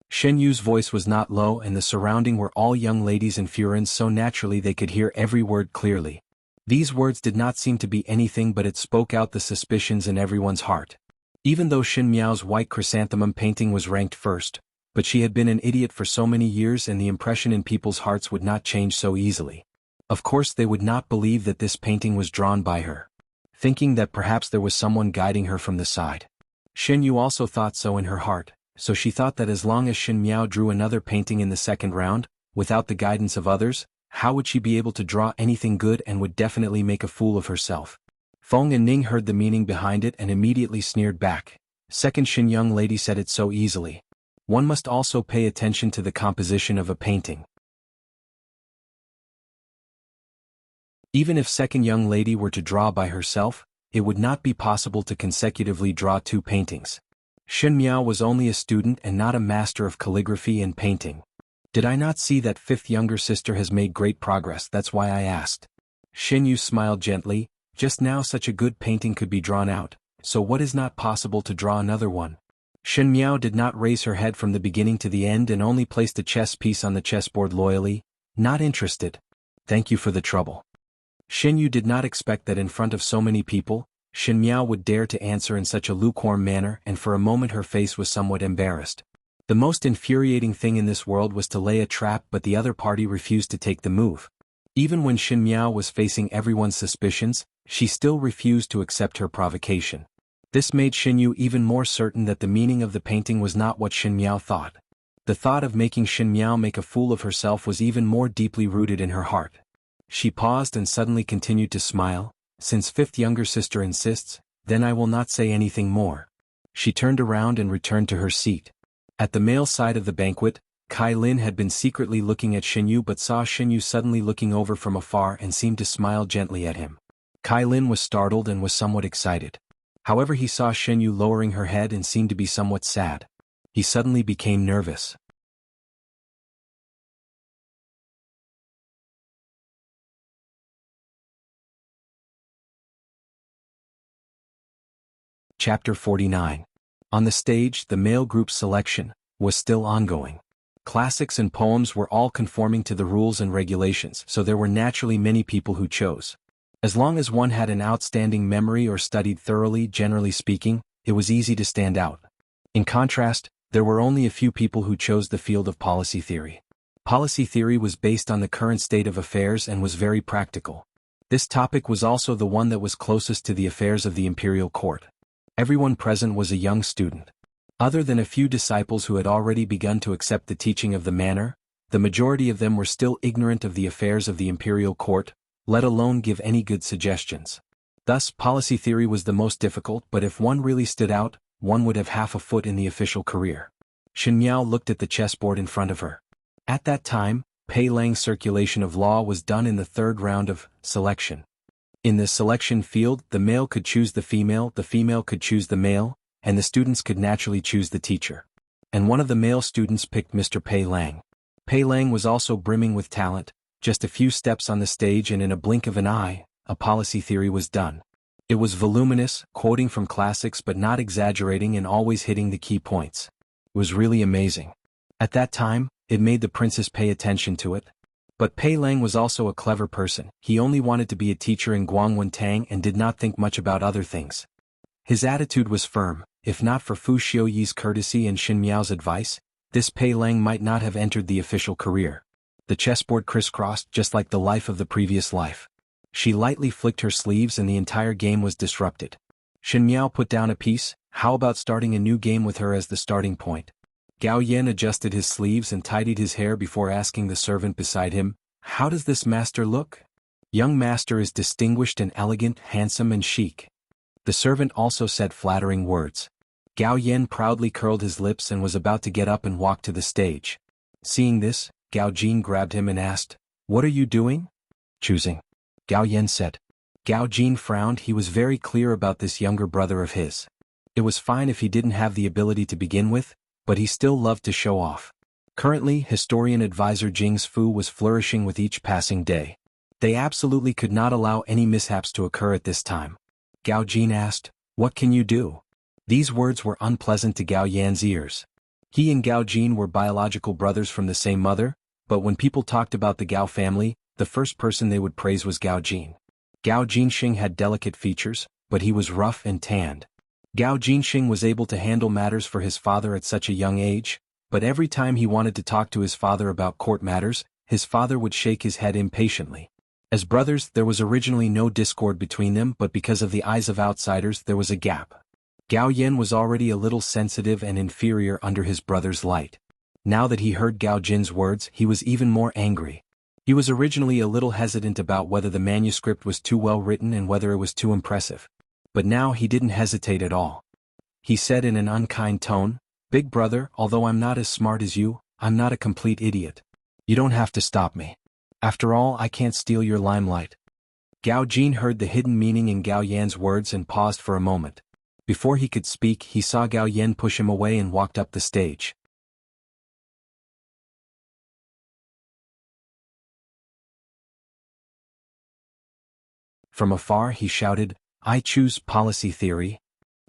Shen Yu's voice was not low and the surrounding were all young ladies and Furins so naturally they could hear every word clearly. These words did not seem to be anything but it spoke out the suspicions in everyone's heart. Even though Shen Miao's white chrysanthemum painting was ranked first, but she had been an idiot for so many years and the impression in people's hearts would not change so easily. Of course they would not believe that this painting was drawn by her. Thinking that perhaps there was someone guiding her from the side. Shen Yu also thought so in her heart. So she thought that as long as Shen Miao drew another painting in the second round, without the guidance of others, how would she be able to draw anything good and would definitely make a fool of herself? Feng Ning heard the meaning behind it and immediately sneered back. Second Shen young lady said it so easily. One must also pay attention to the composition of a painting. Even if second young lady were to draw by herself, it would not be possible to consecutively draw 2 paintings. Shen Miao was only a student and not a master of calligraphy and painting. Did I not see that fifth younger sister has made great progress? That's why I asked. Shen Yu smiled gently. Just now such a good painting could be drawn out, so what is not possible to draw another one? Shen Miao did not raise her head from the beginning to the end and only placed a chess piece on the chessboard loyally, not interested. Thank you for the trouble. Shen Yu did not expect that in front of so many people, Shen Miao would dare to answer in such a lukewarm manner and for a moment her face was somewhat embarrassed. The most infuriating thing in this world was to lay a trap but the other party refused to take the move. Even when Shen Miao was facing everyone's suspicions, She still refused to accept her provocation. This made Xinyu even more certain that the meaning of the painting was not what Xin Miao thought. The thought of making Xin Miao make a fool of herself was even more deeply rooted in her heart. She paused and suddenly continued to smile. Since fifth younger sister insists, then I will not say anything more. She turned around and returned to her seat. At the male side of the banquet, Kai Lin had been secretly looking at Xinyu but saw Xinyu suddenly looking over from afar and seemed to smile gently at him. Kai Lin was startled and was somewhat excited. However, he saw Xinyu lowering her head and seemed to be somewhat sad. He suddenly became nervous. Chapter 49. On the stage, the male group's selection was still ongoing. Classics and poems were all conforming to the rules and regulations, so there were naturally many people who chose. As long as one had an outstanding memory or studied thoroughly, generally speaking, it was easy to stand out. In contrast, there were only a few people who chose the field of policy theory. Policy theory was based on the current state of affairs and was very practical. This topic was also the one that was closest to the affairs of the imperial court. Everyone present was a young student. Other than a few disciples who had already begun to accept the teaching of the manner, the majority of them were still ignorant of the affairs of the imperial court, let alone give any good suggestions. Thus, policy theory was the most difficult, but if one really stood out, one would have half a foot in the official career. Xin Miao looked at the chessboard in front of her. At that time, Pei Lang's circulation of law was done in the third round of selection. In the selection field, the male could choose the female could choose the male, and the students could naturally choose the teacher. And one of the male students picked Mr. Pei Lang. Pei Lang was also brimming with talent. Just a few steps on the stage and in a blink of an eye, a policy theory was done. It was voluminous, quoting from classics but not exaggerating and always hitting the key points. It was really amazing. At that time, it made the princess pay attention to it. But Pei Lang was also a clever person. He only wanted to be a teacher in Guangwentang and did not think much about other things. His attitude was firm. If not for Fu Xiuyi's courtesy and Xin Miao's advice, this Pei Lang might not have entered the official career. The chessboard crisscrossed just like the life of the previous life. She lightly flicked her sleeves and the entire game was disrupted. Xin Miao put down a piece. How about starting a new game with her as the starting point? Gao Yan adjusted his sleeves and tidied his hair before asking the servant beside him, "How does this master look?" "Young master is distinguished and elegant, handsome and chic." The servant also said flattering words. Gao Yan proudly curled his lips and was about to get up and walk to the stage. Seeing this, Gao Jin grabbed him and asked, "What are you doing?" "Choosing," Gao Yan said. Gao Jin frowned. He was very clear about this younger brother of his. It was fine if he didn't have the ability to begin with, but he still loved to show off. Currently, historian advisor Jing's Fu was flourishing with each passing day. They absolutely could not allow any mishaps to occur at this time. Gao Jin asked, "What can you do?" These words were unpleasant to Gao Yan's ears. He and Gao Jin were biological brothers from the same mother, but when people talked about the Gao family, the first person they would praise was Gao Jin. Gao Jinxing had delicate features, but he was rough and tanned. Gao Jinxing was able to handle matters for his father at such a young age, but every time he wanted to talk to his father about court matters, his father would shake his head impatiently. As brothers, there was originally no discord between them, but because of the eyes of outsiders, there was a gap. Gao Yan was already a little sensitive and inferior under his brother's light. Now that he heard Gao Jin's words, he was even more angry. He was originally a little hesitant about whether the manuscript was too well written and whether it was too impressive. But now he didn't hesitate at all. He said in an unkind tone, "Big brother, although I'm not as smart as you, I'm not a complete idiot. You don't have to stop me. After all, I can't steal your limelight." Gao Jin heard the hidden meaning in Gao Yan's words and paused for a moment. Before he could speak, he saw Gao Yan push him away and walked up the stage. From afar he shouted, "I choose policy theory."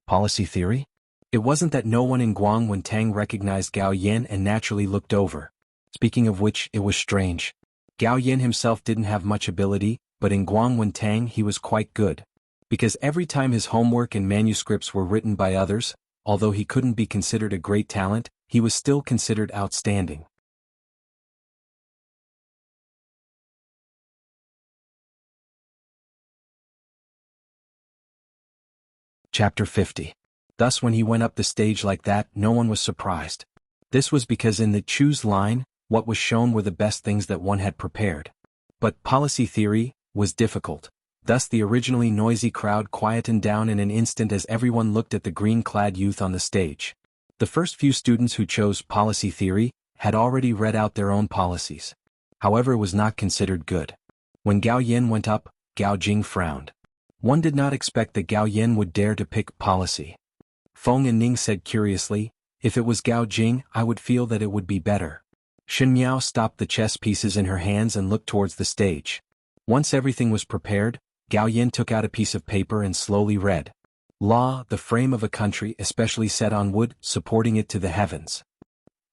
Policy theory? It wasn't that no one in Guangwentang recognized Gao Yan and naturally looked over. Speaking of which, it was strange. Gao Yan himself didn't have much ability, but in Guangwentang he was quite good. Because every time his homework and manuscripts were written by others, although he couldn't be considered a great talent, he was still considered outstanding. Chapter 50. Thus when he went up the stage like that, no one was surprised. This was because in the choose line, what was shown were the best things that one had prepared. But policy theory was difficult. Thus the originally noisy crowd quietened down in an instant as everyone looked at the green-clad youth on the stage. The first few students who chose policy theory had already read out their own policies. However, it was not considered good. When Gao Yin went up, Gao Jing frowned. One did not expect that Gao Yin would dare to pick policy. Feng and Ning said curiously, if it was Gao Jing, I would feel that it would be better. Shen Miao stopped the chess pieces in her hands and looked towards the stage. Once everything was prepared, Gao Yin took out a piece of paper and slowly read. Law, the frame of a country especially set on wood, supporting it to the heavens.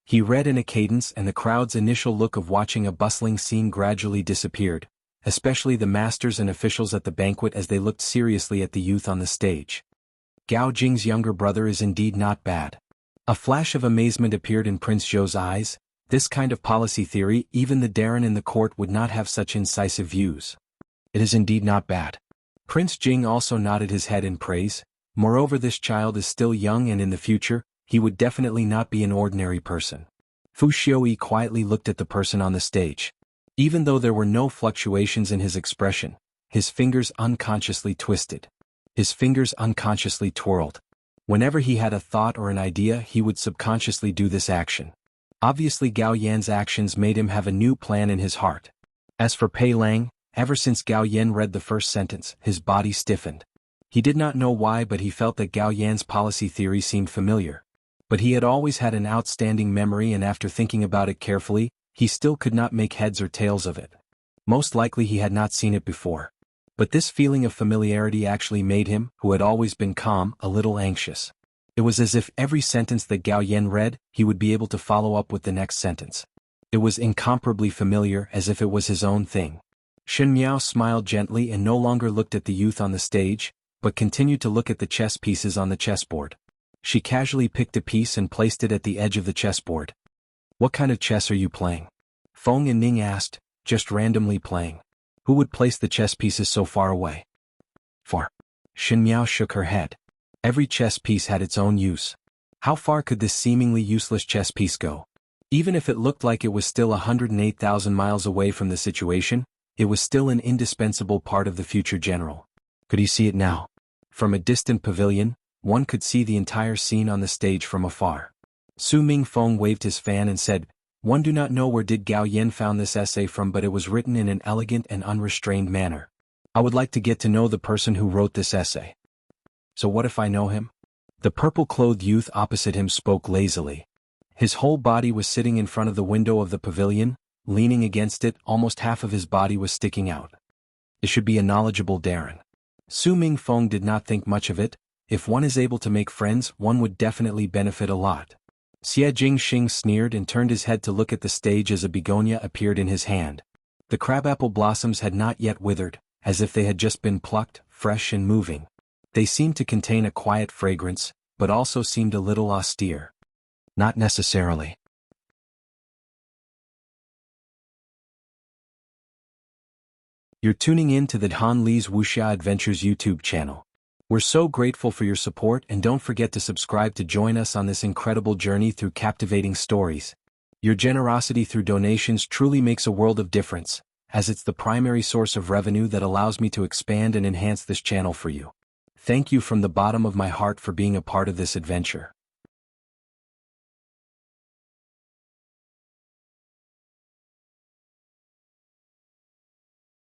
He read in a cadence and the crowd's initial look of watching a bustling scene gradually disappeared, especially the masters and officials at the banquet as they looked seriously at the youth on the stage. Gao Jing's younger brother is indeed not bad. A flash of amazement appeared in Prince Zhou's eyes. This kind of policy theory, even the Darren in the court would not have such incisive views. It is indeed not bad. Prince Jing also nodded his head in praise. Moreover, this child is still young and in the future, he would definitely not be an ordinary person. Fu Xiaoyi quietly looked at the person on the stage. Even though there were no fluctuations in his expression, his fingers unconsciously twisted. His fingers unconsciously twirled. Whenever he had a thought or an idea, he would subconsciously do this action. Obviously Gao Yan's actions made him have a new plan in his heart. As for Pei Lang, ever since Gao Yan read the first sentence, his body stiffened. He did not know why, but he felt that Gao Yan's policy theory seemed familiar. But he had always had an outstanding memory, and after thinking about it carefully, he still could not make heads or tails of it. Most likely he had not seen it before. But this feeling of familiarity actually made him, who had always been calm, a little anxious. It was as if every sentence that Gao Yan read, he would be able to follow up with the next sentence. It was incomparably familiar, as if it was his own thing. Shen Miao smiled gently and no longer looked at the youth on the stage, but continued to look at the chess pieces on the chessboard. She casually picked a piece and placed it at the edge of the chessboard. What kind of chess are you playing? Feng and Ning asked, just randomly playing. Who would place the chess pieces so far away? Far. Shen Miao shook her head. Every chess piece had its own use. How far could this seemingly useless chess piece go? Even if it looked like it was still 108,000 miles away from the situation, it was still an indispensable part of the future general. Could he see it now? From a distant pavilion, one could see the entire scene on the stage from afar. Su Mingfeng waved his fan and said, one do not know where did Gao Yan found this essay from, but it was written in an elegant and unrestrained manner. I would like to get to know the person who wrote this essay. So what if I know him? The purple-clothed youth opposite him spoke lazily. His whole body was sitting in front of the window of the pavilion, leaning against it, almost half of his body was sticking out. It should be a knowledgeable Darren. Su Mingfeng did not think much of it. If one is able to make friends, one would definitely benefit a lot. Xie Jingxing sneered and turned his head to look at the stage as a begonia appeared in his hand. The crabapple blossoms had not yet withered, as if they had just been plucked, fresh and moving. They seemed to contain a quiet fragrance, but also seemed a little austere. Not necessarily. You're tuning in to the Han Li's Wuxia Adventures YouTube channel. We're so grateful for your support, and don't forget to subscribe to join us on this incredible journey through captivating stories. Your generosity through donations truly makes a world of difference, as it's the primary source of revenue that allows me to expand and enhance this channel for you. Thank you from the bottom of my heart for being a part of this adventure.